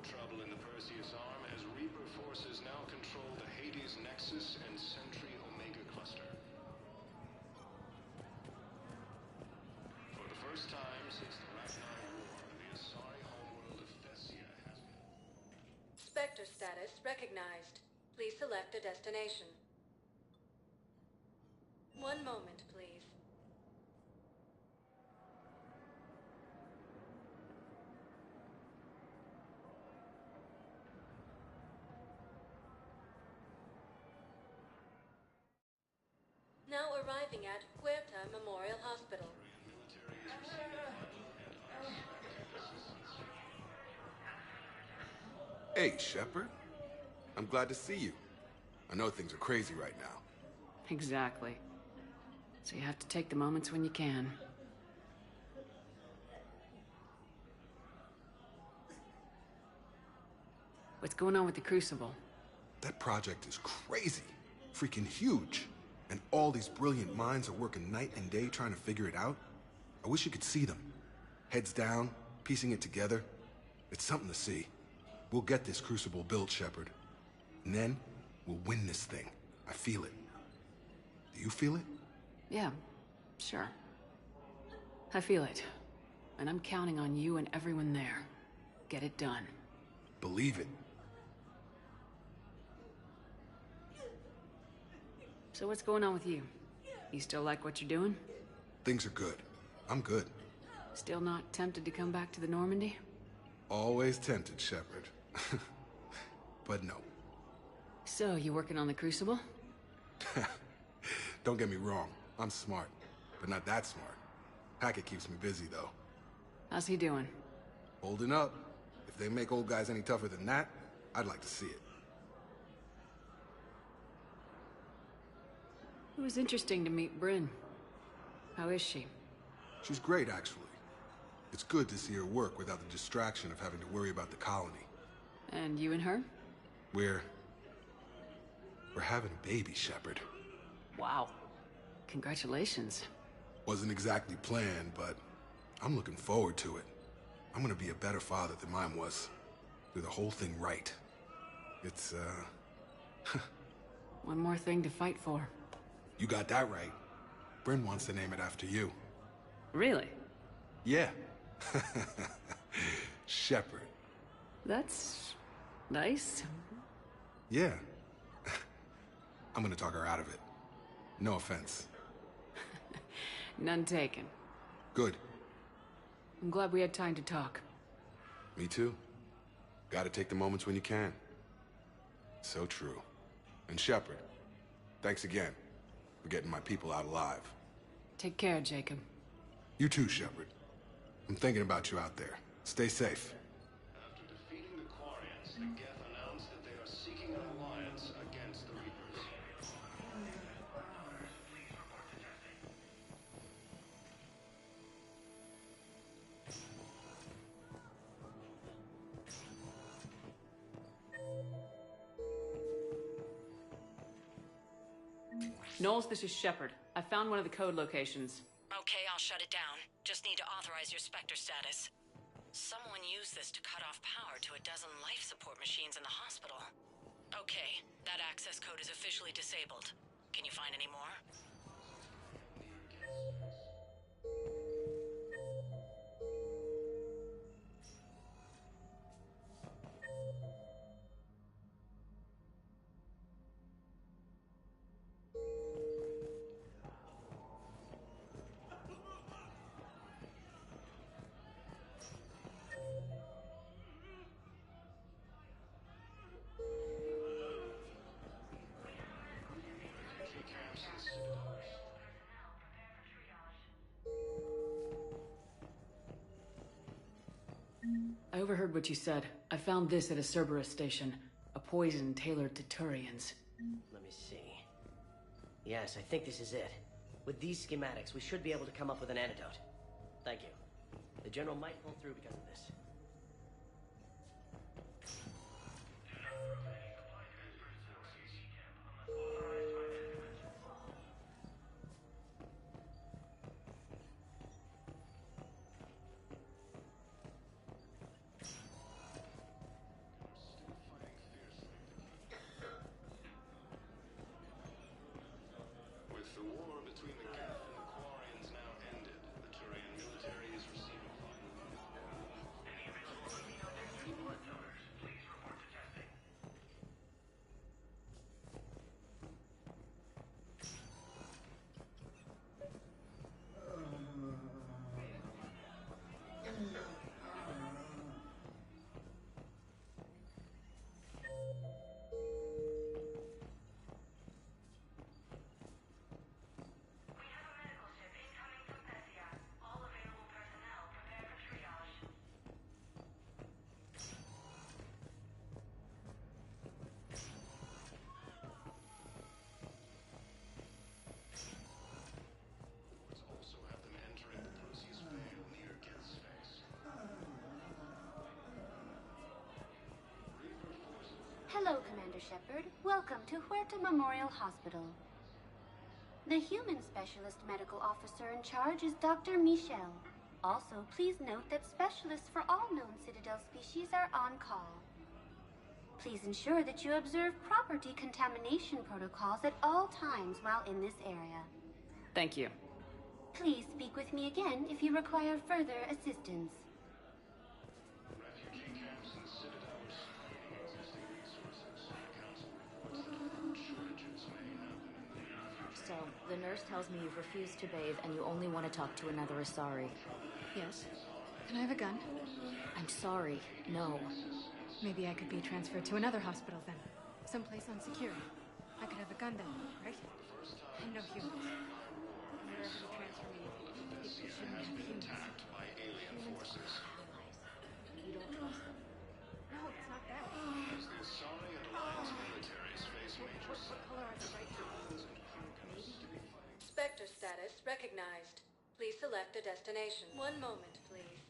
Trouble in the Perseus Arm as Reaper forces now control the Hades Nexus and Sentry Omega Cluster. For the first time since the Ragnar War, the Asari homeworld of Thessia has been... Spectre status recognized. Please select a destination. One moment, please. Now arriving at Huerta Memorial Hospital. Hey, Shepard. I'm glad to see you. I know things are crazy right now. Exactly. So you have to take the moments when you can. What's going on with the Crucible? That project is crazy. Freaking huge. And all these brilliant minds are working night and day trying to figure it out. I wish you could see them. Heads down, piecing it together. It's something to see. We'll get this Crucible built, Shepard. And then, we'll win this thing. I feel it. Do you feel it? Yeah, sure. I feel it. And I'm counting on you and everyone there. Get it done. Believe it. So what's going on with you? You still like what you're doing? Things are good. I'm good. Still not tempted to come back to the Normandy? Always tempted, Shepard. But no. So, you working on the Crucible? Don't get me wrong. I'm smart. But not that smart. Hackett keeps me busy, though. How's he doing? Holding up. If they make old guys any tougher than that, I'd like to see it. It was interesting to meet Bryn. How is she? She's great, actually. It's good to see her work without the distraction of having to worry about the colony. And you and her? We're having a baby, Shepard. Wow. Congratulations. Wasn't exactly planned, but I'm looking forward to it. I'm gonna be a better father than mine was. Do the whole thing right. It's, One more thing to fight for. You got that right. Bryn wants to name it after you. Really? Yeah. Shepard. That's... nice. Yeah. I'm gonna talk her out of it. No offense. None taken. Good. I'm glad we had time to talk. Me too. Gotta take the moments when you can. So true. And Shepard, thanks again for getting my people out alive. Take care, Jacob. You too, Shepard. I'm thinking about you out there. Stay safe. After defeating the Quarians, the Geth announced that they are seeking an alliance against the Reapers. Knowles, this is Shepard. I found one of the code locations. Okay, I'll shut it down. Just need to authorize your Spectre status. Someone used this to cut off power to a dozen life support machines in the hospital. Okay, that access code is officially disabled. Can you find any more? I overheard what you said. I found this at a Cerberus station. A poison tailored to Turians. Let me see. Yes, I think this is it. With these schematics, we should be able to come up with an antidote. Thank you. The General might pull through because of this. With the war between the Geth and the Quarians now ended, the Turian military is receiving Any eventual blood donors, please report to testing. Hello, Commander Shepard. Welcome to Huerta Memorial Hospital. The human specialist medical officer in charge is Dr. Michel. Also, please note that specialists for all known Citadel species are on call. Please ensure that you observe proper decontamination protocols at all times while in this area. Thank you. Please speak with me again if you require further assistance. So, the nurse tells me you've refused to bathe and you only want to talk to another Asari. Yes. Can I have a gun? I'm sorry, no. Maybe I could be transferred to another hospital then. Someplace unsecure. I could have a gun then, right? And no humans. Wherever you transfer me, it shouldn't have humans. By alien forces. You don't trust them? No, it's not that. As the Asari and Alliance militaries face major What color are the right ones? Spectre status recognized. Please select a destination. One moment, please.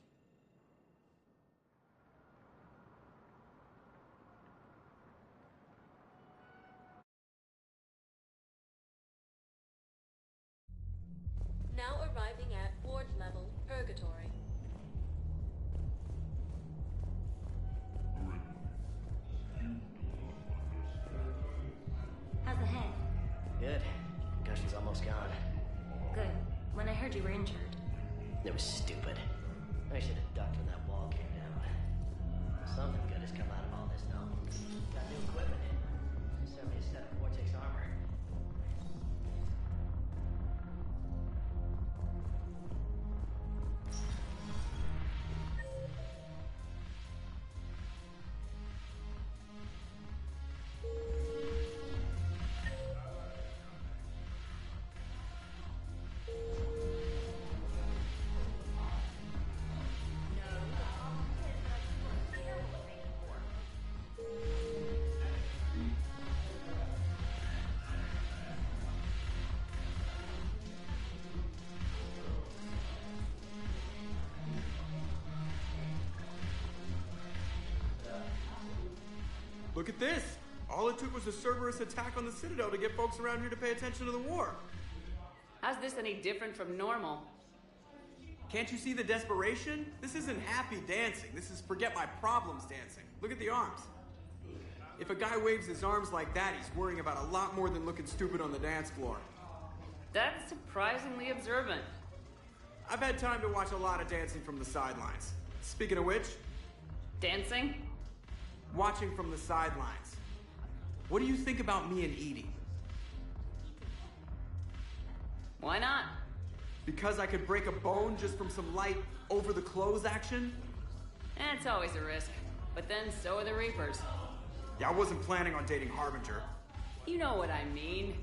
Now arriving at ward level Purgatory. How's the head? Good. Concussion's almost gone. Good. When I heard you were injured. It was stupid. I should have ducked when that wall came down. Something good has come out of all this, though. Got new equipment in. Sent me a set of Vortex armor. Look at this! All it took was a Cerberus attack on the Citadel to get folks around here to pay attention to the war. How's this any different from normal? Can't you see the desperation? This isn't happy dancing. This is forget my problems dancing. Look at the arms. If a guy waves his arms like that, he's worrying about a lot more than looking stupid on the dance floor. That's surprisingly observant. I've had time to watch a lot of dancing from the sidelines. Speaking of which... Dancing? Watching from the sidelines. What do you think about me and Edie? Why not? Because I could break a bone just from some light over-the-clothes action? It's always a risk. But then so are the Reapers. Yeah, I wasn't planning on dating Harbinger. You know what I mean.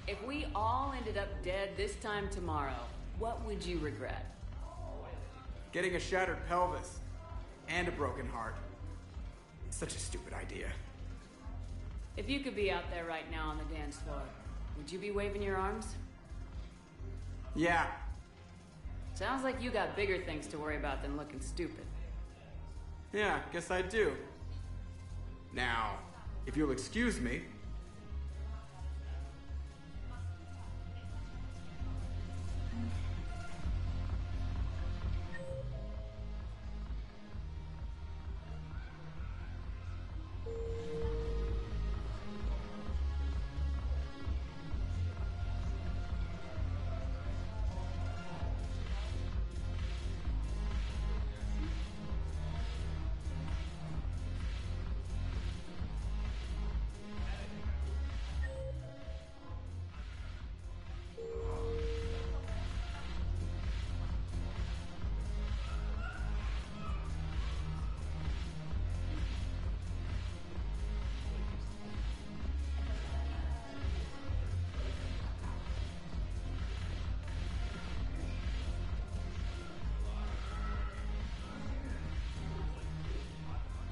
If we all ended up dead this time tomorrow, what would you regret? Getting a shattered pelvis. And a broken heart. Such a stupid idea. If you could be out there right now on the dance floor, would you be waving your arms? Yeah. Sounds like you got bigger things to worry about than looking stupid. Yeah, guess I do. Now, if you'll excuse me...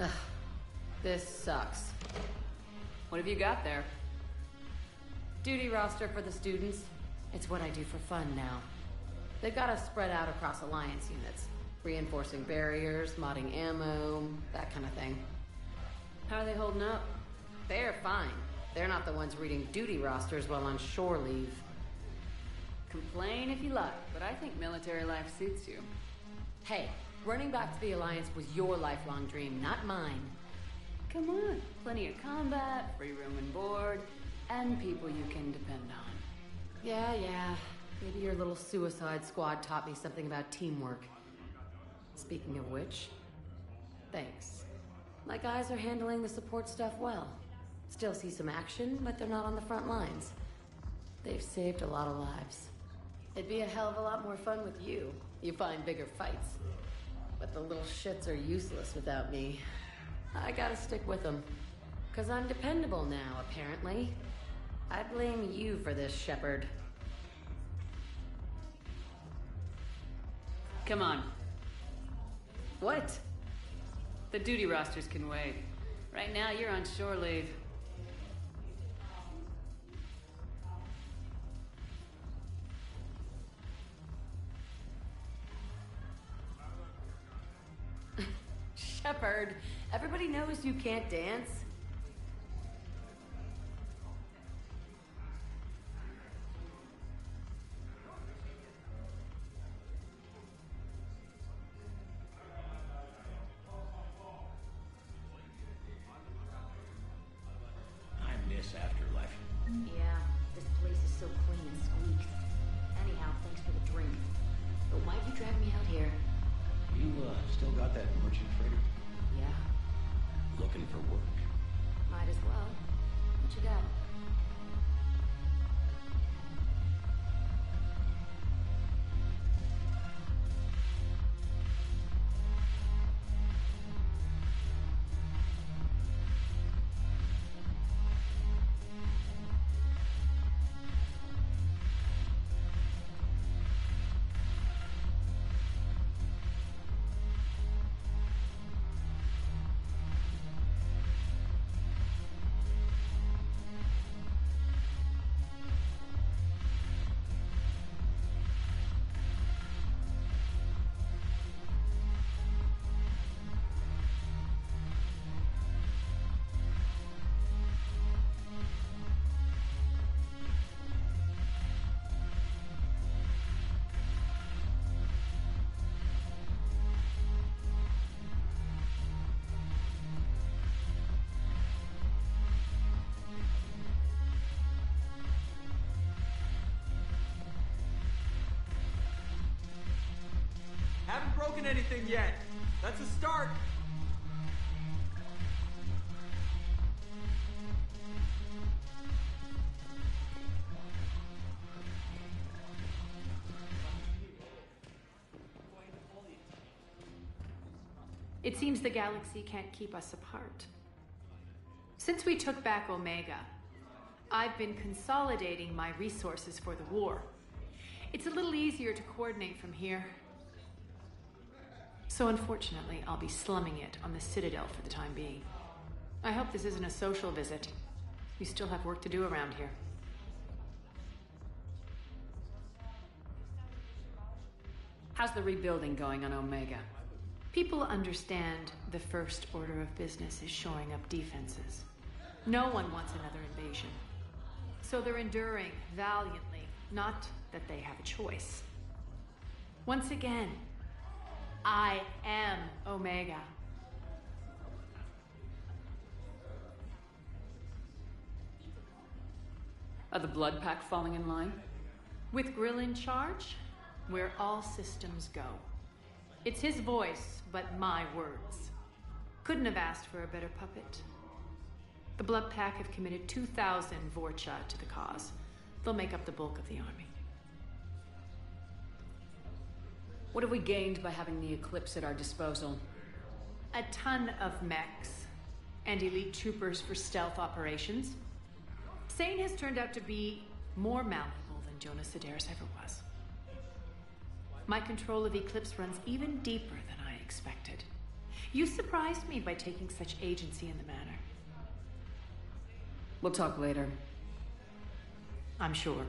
Ugh, this sucks. What have you got there? Duty roster for the students. It's what I do for fun now. They've got us spread out across Alliance units. Reinforcing barriers, modding ammo, that kind of thing. How are they holding up? They're fine. They're not the ones reading duty rosters while on shore leave. Complain if you like, but I think military life suits you. Hey, running back to the Alliance was your lifelong dream, not mine. Come on, plenty of combat, free room and board, and people you can depend on. Yeah. Maybe your little suicide squad taught me something about teamwork. Speaking of which, thanks. My guys are handling the support stuff well. Still see some action, but they're not on the front lines. They've saved a lot of lives. It'd be a hell of a lot more fun with you. You find bigger fights. But the little shits are useless without me. I gotta stick with them. 'Cause I'm dependable now, apparently. I blame you for this, Shepard. Come on. What? The duty rosters can wait. Right now, you're on shore leave. Shepard, everybody knows you can't dance. I miss Afterlife. Yeah, this place is so clean and squeaks. Anyhow, thanks for the drink. But why'd you drag me out here? You, still got that merchant freighter? Yeah, Looking for work? might as well. What you got? broken anything yet. That's a start. It seems the galaxy can't keep us apart. Since we took back Omega, I've been consolidating my resources for the war. It's a little easier to coordinate from here. So unfortunately, I'll be slumming it on the Citadel for the time being. I hope this isn't a social visit. We still have work to do around here. How's the rebuilding going on Omega? People understand the first order of business is shoring up defenses. No one wants another invasion. So they're enduring valiantly, not that they have a choice. Once again, I am Omega. Are the Blood Pack falling in line? With Grill in charge, where all systems go. It's his voice, but my words. Couldn't have asked for a better puppet. The Blood Pack have committed 2,000 Vorcha to the cause. They'll make up the bulk of the army. What have we gained by having the Eclipse at our disposal? A ton of mechs and elite troopers for stealth operations. Sane has turned out to be more malleable than Jonas Sedaris ever was. My control of Eclipse runs even deeper than I expected. You surprised me by taking such agency in the matter. We'll talk later. I'm sure.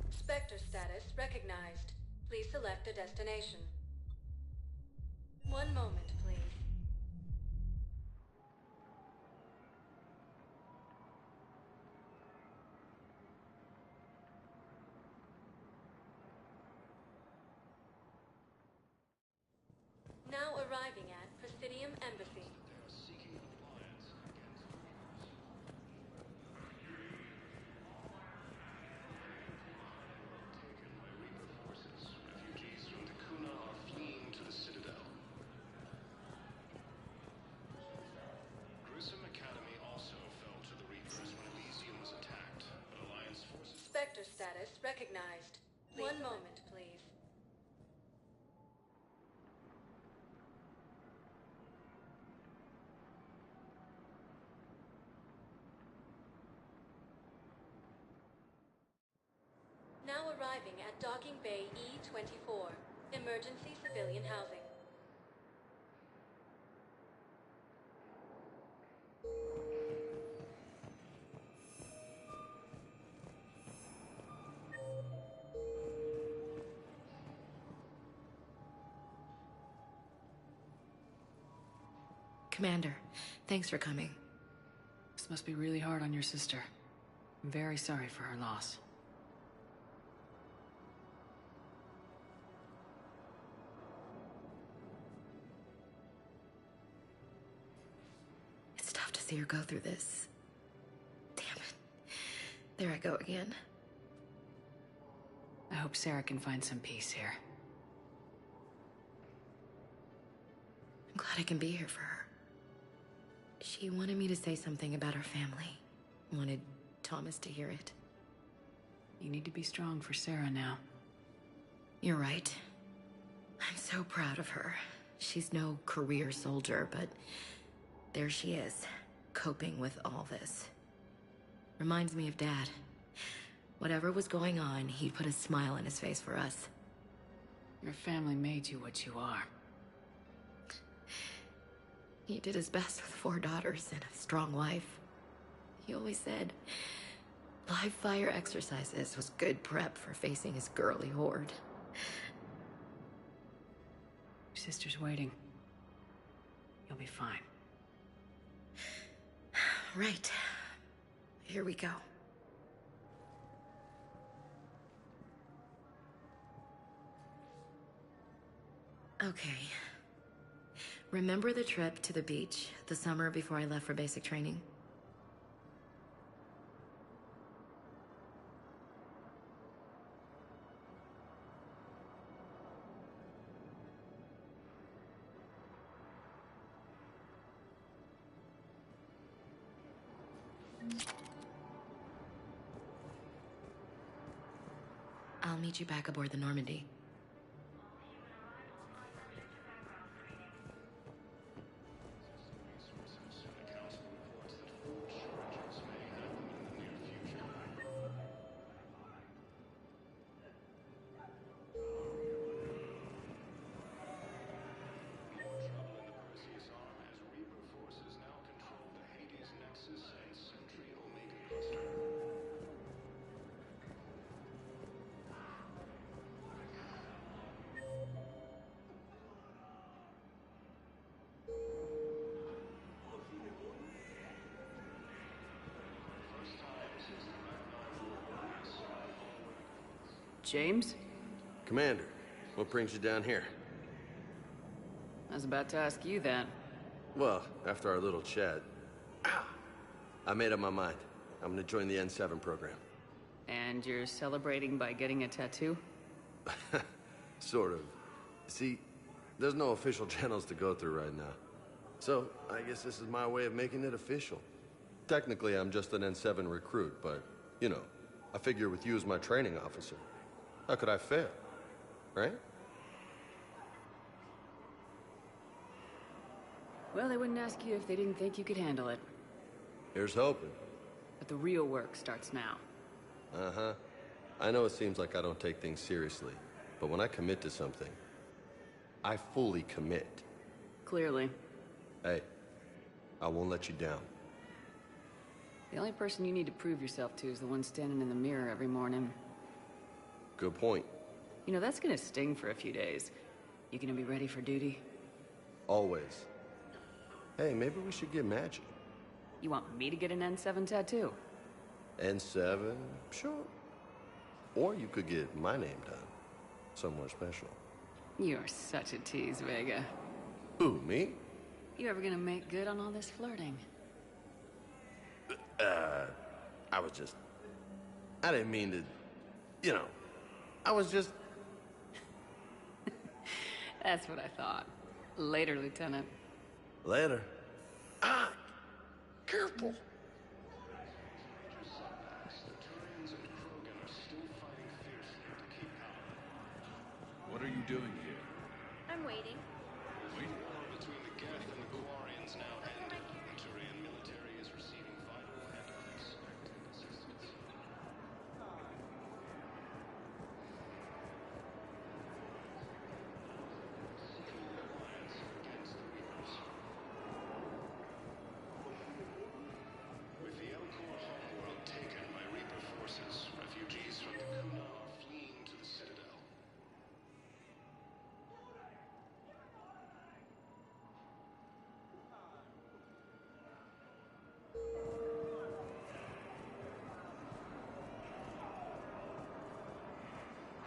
Spectre status recognized. Please select a destination. One moment, please. Now arriving at Presidium Embassy. Refugees from the Kuna are fleeing to the Citadel. Grissom Academy also fell to the Reapers when Elysium was attacked, but Alliance forces... Spectre status recognized. One moment, please. Now arriving at Docking Bay E-24. Emergency civilian housing. Commander, thanks for coming. This must be really hard on your sister. I'm very sorry for her loss. It's tough to see her go through this. Damn it. There I go again. I hope Sarah can find some peace here. I'm glad I can be here for her. She wanted me to say something about her family. Wanted Thomas to hear it. You need to be strong for Sarah now. You're right. I'm so proud of her. She's no career soldier, but there she is, coping with all this. Reminds me of Dad. Whatever was going on, he'd put a smile on his face for us. Your family made you what you are. He did his best with 4 daughters and a strong wife. He always said live fire exercises was good prep for facing his girly horde. Your sister's waiting. You'll be fine. Right. Here we go. Okay. Remember the trip to the beach the summer before I left for basic training? I'll meet you back aboard the Normandy. James? Commander, what brings you down here? I was about to ask you that. Well, after our little chat, I made up my mind. I'm gonna join the N7 program. And you're celebrating by getting a tattoo? Sort of. See, there's no official channels to go through right now. So, I guess this is my way of making it official. Technically, I'm just an N7 recruit, but, you know, I figure with you as my training officer, how could I fail? Right? Well, they wouldn't ask you if they didn't think you could handle it. Here's hoping. But the real work starts now. Uh-huh. I know it seems like I don't take things seriously, but when I commit to something, I fully commit. Clearly. Hey, I won't let you down. The only person you need to prove yourself to is the one standing in the mirror every morning. Good point. You know, that's gonna sting for a few days. You gonna be ready for duty? Always. Hey, maybe we should get matching. You want me to get an N7 tattoo? N7? Sure. Or you could get my name done. Somewhere special. You're such a tease, Vega. Who, me? You ever gonna make good on all this flirting? I didn't mean to, you know, I was just... That's what I thought. Later, Lieutenant. Later. Careful. What are you doing here? I'm waiting. Wait. Between the Geth and the Quarians now ended. The Turian military is receiving vital and unexpected assistance. Seeking an alliance against the Reapers. With the Elcor homeworld taken by Reaper forces, refugees from the Kuna are fleeing to the Citadel.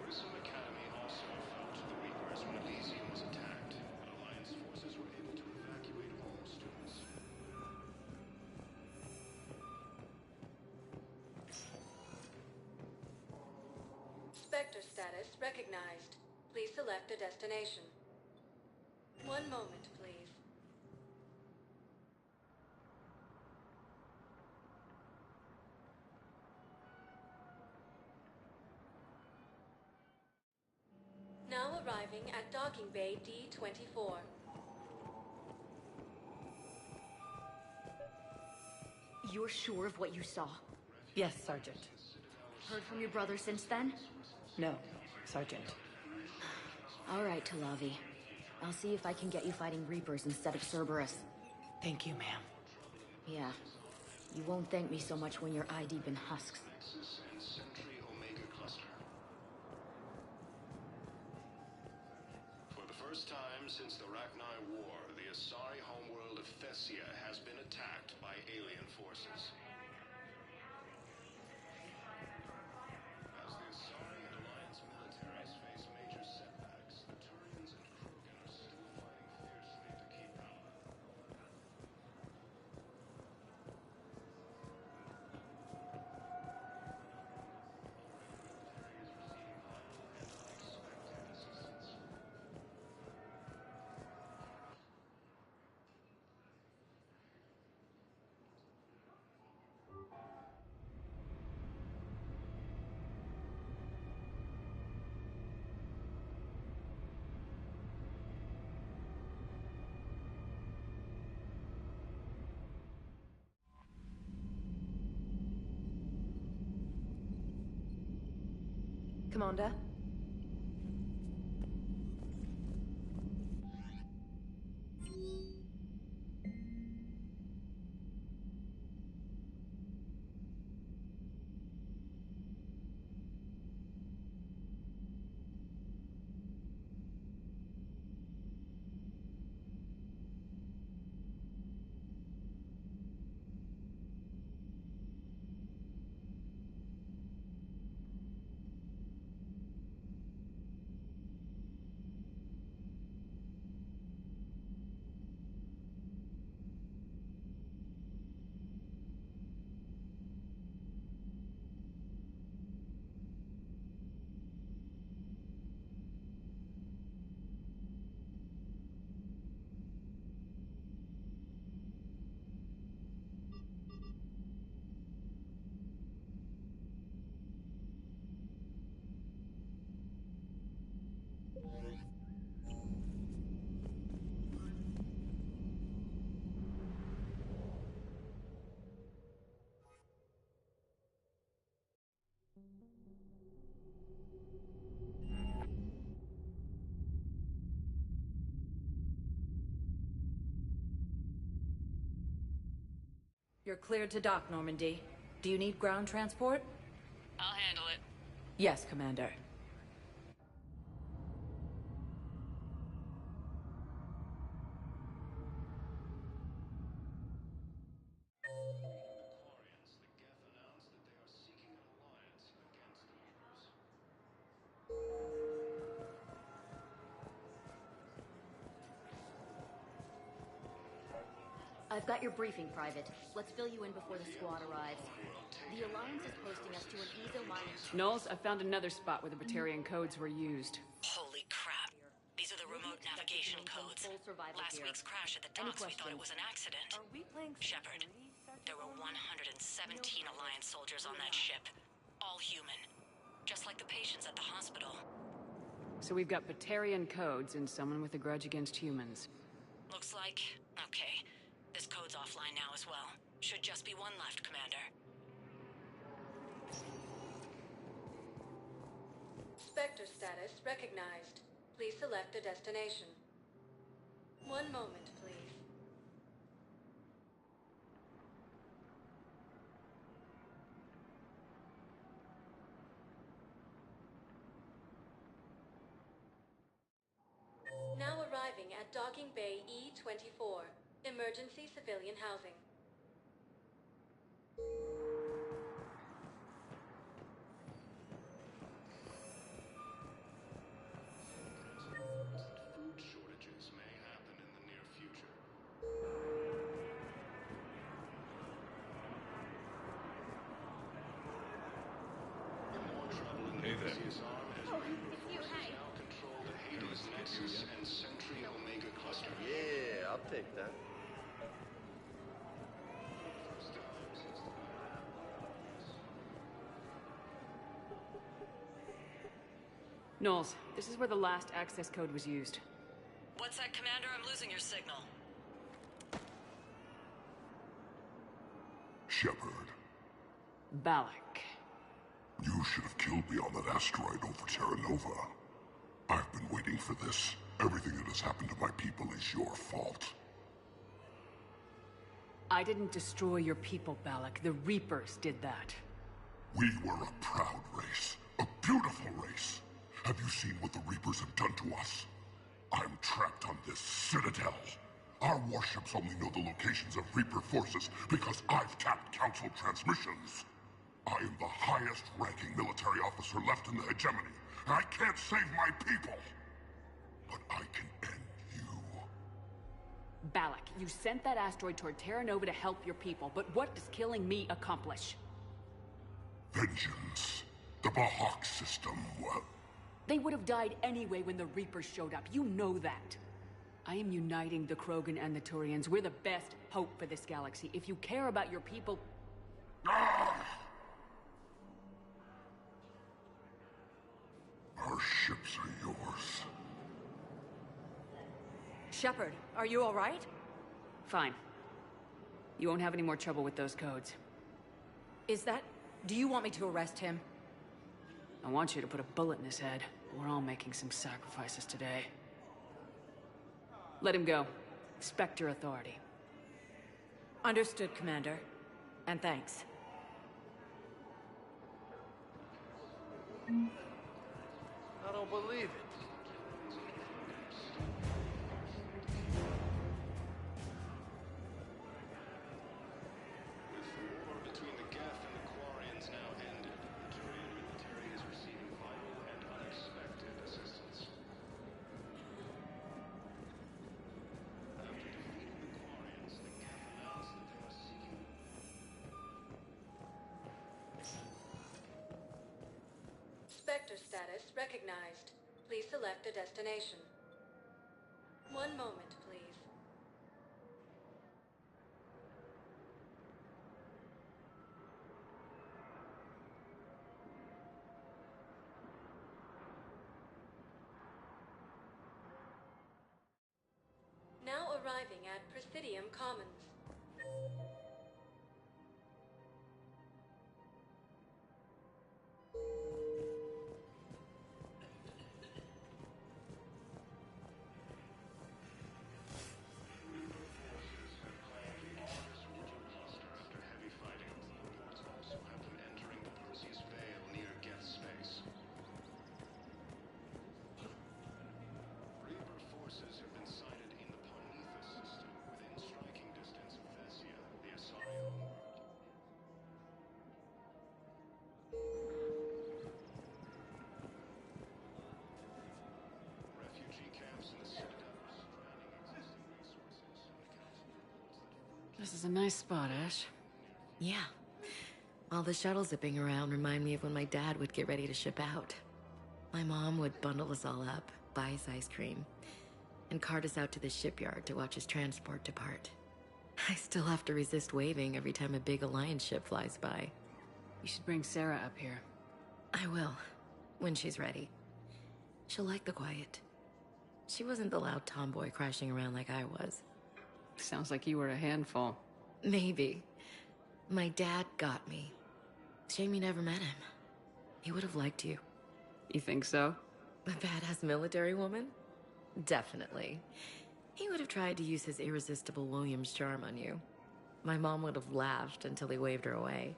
Grissom Academy also fell to the Reapers when Elysium was attacked, but Alliance forces were able to evacuate all students. Spectre status recognized. Please select a destination. One moment, please. Now arriving at docking bay D-24. You're sure of what you saw? Yes, Sergeant. Heard from your brother since then? No, Sergeant. All right, Talavi. I'll see if I can get you fighting Reapers instead of Cerberus. Thank you, ma'am. Yeah. You won't thank me so much when you're eye-deep in husks. Nexus and Sentry Omega Cluster. For the first time since the Rachni War, the Asari homeworld of Thessia has been attacked by alien forces. As the Asari and Alliance militaries face major setbacks, the Turians and Krogan are still fighting fiercely to keep power. Commander? You're cleared to dock, Normandy. Do you need ground transport? I'll handle it. Yes, Commander. I've got your briefing, Private. Let's fill you in before the squad arrives. The Alliance is posting us to an Ezo mining... Knowles, I found another spot where the Batarian codes were used. Holy crap. These are the remote navigation codes. Last week's crash at the docks, we thought it was an accident. Shepard, there were 117 Alliance soldiers on that ship. All human. Just like the patients at the hospital. So we've got Batarian codes and someone with a grudge against humans. Looks like... okay. This code's offline now as well. Should just be one left, Commander. Spectre status recognized. Please select a destination. One moment, please. Now arriving at Docking Bay E-24. Emergency civilian housing. Food shortages may happen in the near future. Hey there. Now control the Hades Nexus and Sentry Omega Cluster. Yeah, I'll take that. Knowles, this is where the last access code was used. What's that, Commander? I'm losing your signal. Shepard. Balak. You should have killed me on that asteroid over Terra Nova. I've been waiting for this. Everything that has happened to my people is your fault. I didn't destroy your people, Balak. The Reapers did that. We were a proud race. A beautiful race. Have you seen what the Reapers have done to us? I'm trapped on this citadel. Our warships only know the locations of Reaper forces because I've tapped Council transmissions. I am the highest-ranking military officer left in the hegemony, and I can't save my people. But I can end you. Balak, you sent that asteroid toward Terra Nova to help your people, but what does killing me accomplish? Vengeance. The Bahawk system, well... They would have died anyway when the Reapers showed up. You know that. I am uniting the Krogan and the Turians. We're the best hope for this galaxy. If you care about your people... Our ships are yours. Shepard, are you all right? Fine. You won't have any more trouble with those codes. Is that... Do you want me to arrest him? I want you to put a bullet in his head. We're all making some sacrifices today. Let him go. Spectre authority. Understood, Commander. And thanks. I don't believe it. With the war between the Geth and the Quarians now ended, the Turian military is receiving vital and unexpected assistance. After defeating the Quarians, the Geth announced that they are seeking... Spectre status recognized. Please select a destination. One moment, please. Now arriving at Presidium Commons. This is a nice spot, Ash. Yeah. All the shuttles zipping around remind me of when my dad would get ready to ship out. My mom would bundle us all up, buy us ice cream, and cart us out to the shipyard to watch his transport depart. I still have to resist waving every time a big Alliance ship flies by. You should bring Sarah up here. I will, when she's ready. She'll like the quiet. She wasn't the loud tomboy crashing around like I was. Sounds like you were a handful. Maybe. My dad got me. Shame you never met him. He would have liked you. You think so? A badass military woman? Definitely. He would have tried to use his irresistible Williams charm on you. My mom would have laughed until he waved her away.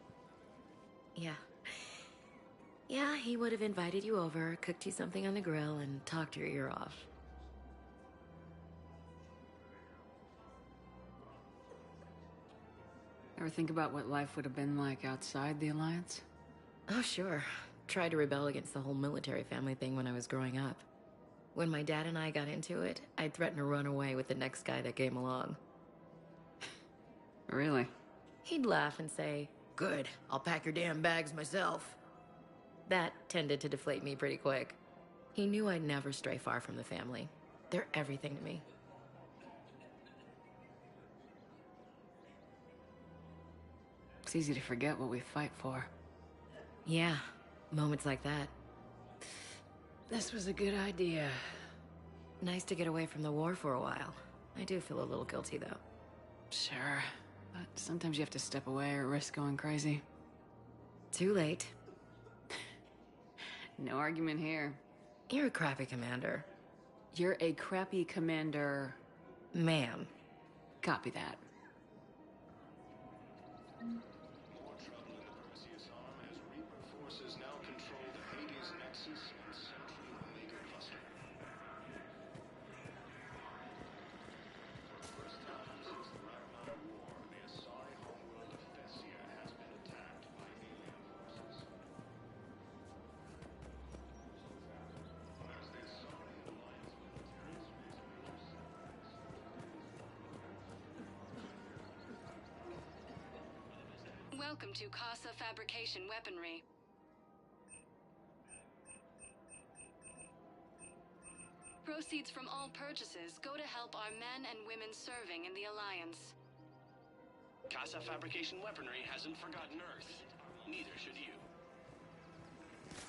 Yeah, he would have invited you over, cooked you something on the grill, and talked your ear off. Ever think about what life would have been like outside the Alliance? Oh, sure. Tried to rebel against the whole military family thing when I was growing up. When my dad and I got into it, I'd threaten to run away with the next guy that came along. Really? He'd laugh and say, "Good, I'll pack your damn bags myself." That tended to deflate me pretty quick. He knew I'd never stray far from the family. They're everything to me. It's easy to forget what we fight for. Yeah, moments like that. This was a good idea. Nice to get away from the war for a while. I do feel a little guilty, though. Sure, but sometimes you have to step away or risk going crazy. Too late. No argument here. You're a crappy commander. You're a crappy commander... Ma'am. Copy that. More trouble in the Perseus arm as Reaper forces now control the Hades Nexus and Sentry Omega Cluster. For the first time since the Ragnarok War, the Asari homeworld of Thessia has been attacked by alien forces. As the Asari Alliance militaries face major setbacks, Welcome to Casa Fabrication Weaponry. Proceeds from all purchases go to help our men and women serving in the Alliance. Casa Fabrication Weaponry hasn't forgotten Earth. Neither should you.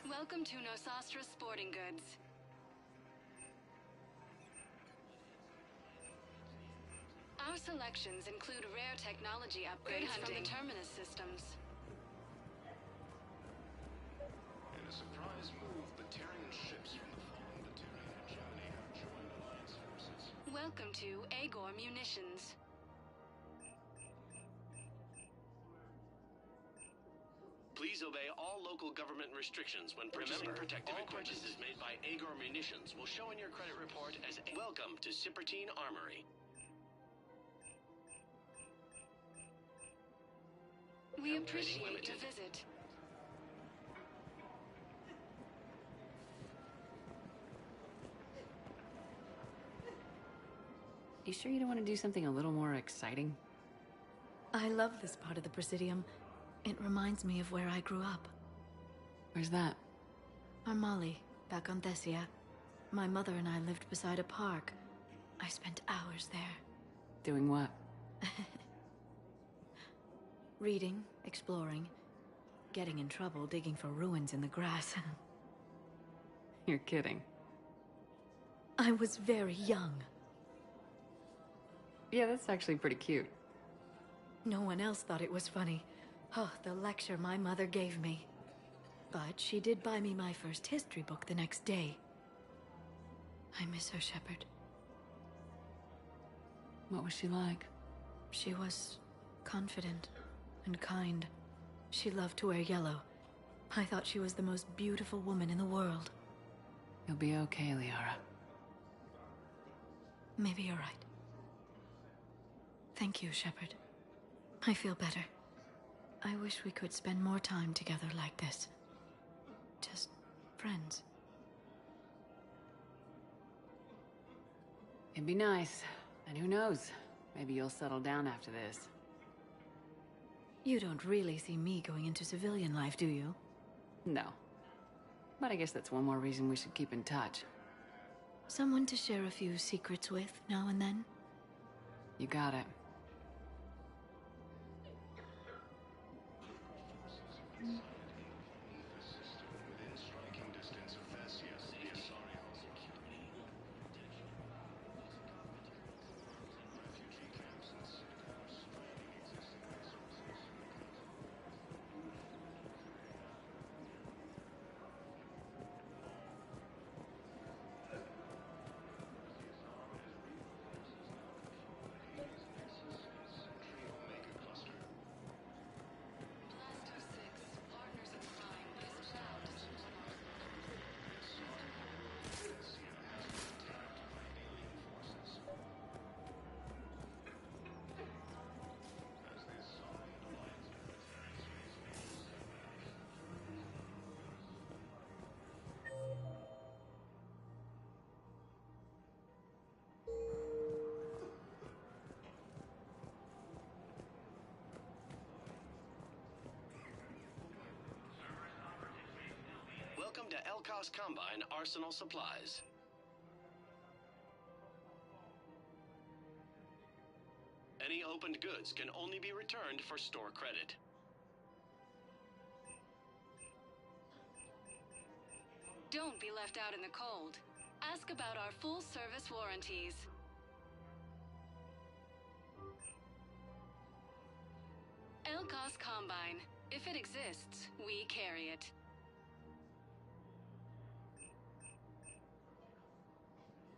Welcome to Nosastra Sporting Goods. Our selections include rare technology upgrades from the Terminus systems. in a surprise move, Batarian ships from the fallen Batarian hegemony have joined Alliance forces. Welcome to Agor Munitions. Please obey all local government restrictions when purchasing protective equipment. All purchases made by Agor Munitions will show in your credit report as welcome to Sippertine Armory. We appreciate your visit. You sure you don't want to do something a little more exciting? I love this part of the Presidium. It reminds me of where I grew up. Where's that? Armali, back on Thessia. My mother and I lived beside a park. I spent hours there. Doing what? Reading, exploring, getting in trouble digging for ruins in the grass. You're kidding. I was very young. Yeah, that's actually pretty cute. No one else thought it was funny. Oh, the lecture my mother gave me. But she did buy me my first history book the next day. I miss her, Shepard. What was she like? She was confident and kind. She loved to wear yellow. I thought she was the most beautiful woman in the world. You'll be okay, Liara. Maybe you're right. Thank you, Shepard. I feel better. I wish we could spend more time together like this. Just friends. It'd be nice. And who knows? Maybe you'll settle down after this. You don't really see me going into civilian life, do you? No. But I guess that's one more reason we should keep in touch. Someone to share a few secrets with now and then? You got it. Within striking distance of Thessia, the Asari refugee camps and citadels straining existing resources. Hades Nexus and Sentry Omega Cluster. Blaster 6, partners in crime, is proud to support our... The Asari homeworld of Thessia has been attacked by alien forces. As the Asari and Alliance militaries face major setbacks. Welcome to Elkos Combine Arsenal Supplies. Any opened goods can only be returned for store credit. Don't be left out in the cold. Ask about our full-service warranties. Elkos Combine. If it exists, we carry it.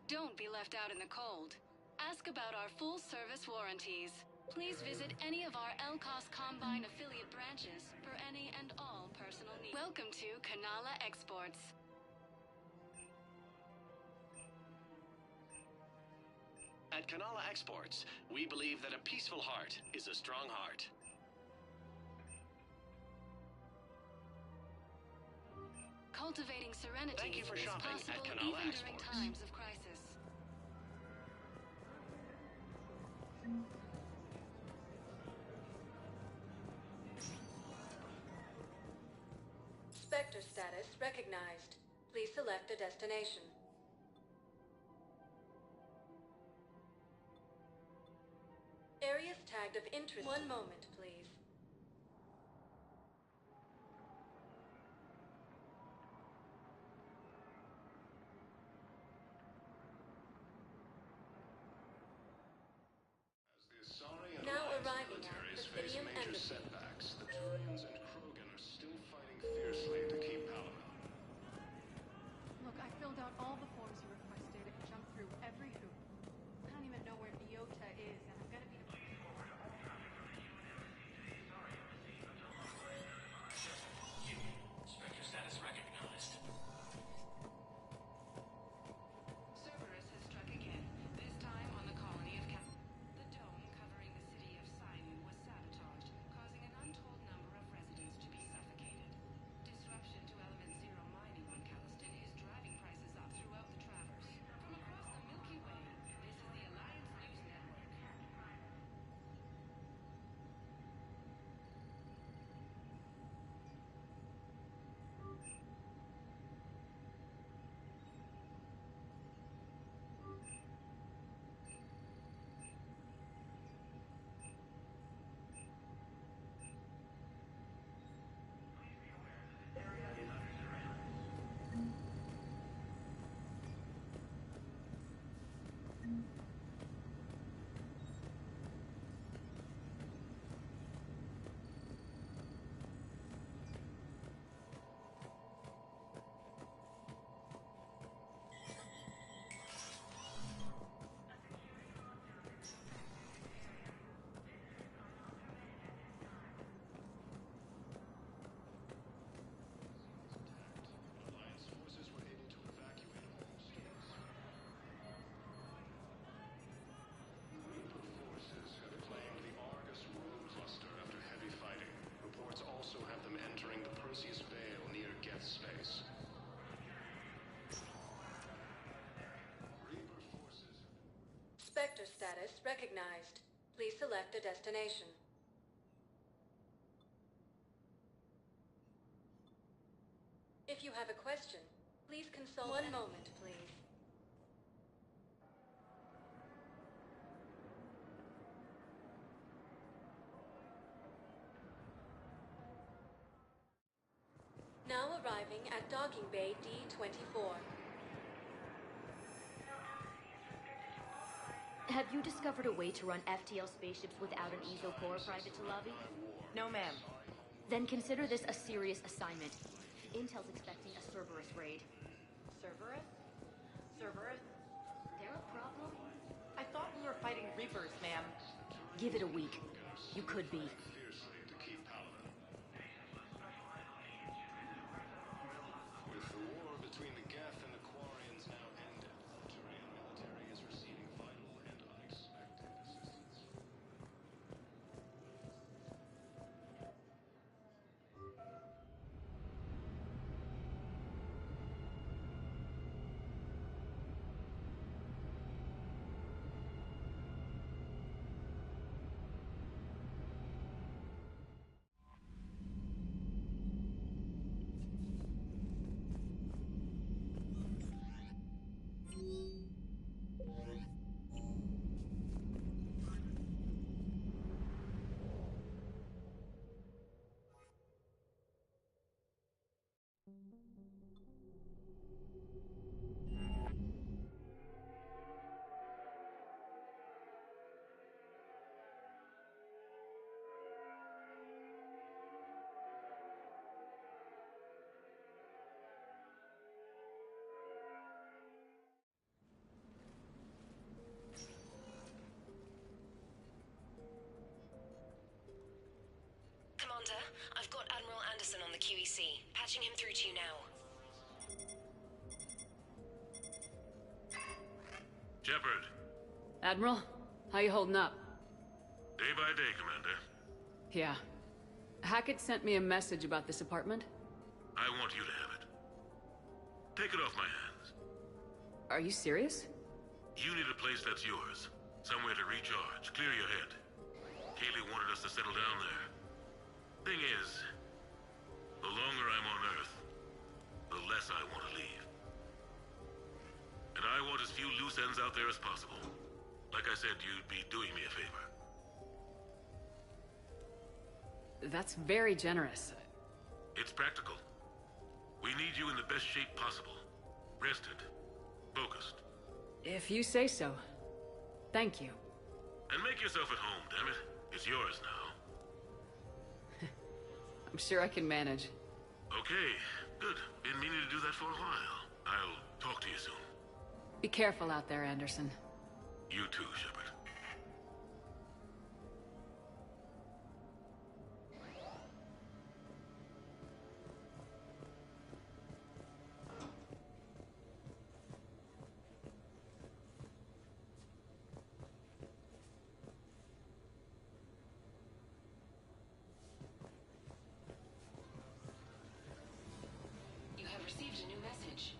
Don't be left out in the cold. Ask about our full-service warranties. Please visit any of our LCOS Combine affiliate branches for any and all personal needs. Welcome to Kanala Exports. At Kanala Exports, we believe that a peaceful heart is a strong heart. Cultivating serenity Thank you for is shopping at possible Kanala even during Exports. times of crisis. Spectre status recognized. Please select a destination. Areas tagged of interest. One moment, please. Sorry, and Now Alliance arriving at militaries the face Stadium major Embassy. setbacks. The Turians and Krogan are still fighting fiercely to keep Palamon. Look, I filled out all the forms you requested and jumped through every hoop. I don't even know where Nyota is, and I'm gonna be... Spectre status recognized. Cerberus has struck again, this time on the colony of Cap. The dome covering the city of Simu was sabotaged, causing an untold number of residents to be suffocated. Disruption to Element Zero mining on Caliston is driving prices up throughout the Traverse. From across the Milky Way, this is the Alliance News Network. Alliance forces were able to evacuate all stores. Reaper forces have claimed the Argus road cluster after heavy fighting. Reports also have them entering the Perseus Vale near Geth's space. Reaper forces Spectre status recognized. Please select a destination. If you have a question, please consult... One moment, please. Now arriving at Docking Bay D-24. Have you discovered a way to run FTL spaceships without an ESO core, Private Talavi? No, ma'am. Then consider this a serious assignment. Intel's expecting a Cerberus raid. Cerberus? Cerberus? They're a problem? I thought we were fighting Reapers, ma'am. Give it a week. You could be. fiercely to keep Palamon. With the war between the Geth and the Quarians now ended, the Turian military is receiving vital and unexpected assistance. QEC. Patching him through to you now. Shepard. Admiral, how you holding up? Day by day, Commander. Yeah. Hackett sent me a message about this apartment. I want you to have it. Take it off my hands. Are you serious? You need a place that's yours. Somewhere to recharge, clear your head. Kaylee wanted us to settle down there. Thing is, the longer I'm on Earth, the less I want to leave. And I want as few loose ends out there as possible. Like I said, you'd be doing me a favor. That's very generous. It's practical. We need you in the best shape possible. Rested. Focused. If you say so. Thank you. And make yourself at home, damn it. It's yours now. I'm sure I can manage. Okay, good. Been meaning to do that for a while. I'll talk to you soon. Be careful out there, Anderson. You too, Shepard. You have received a new message.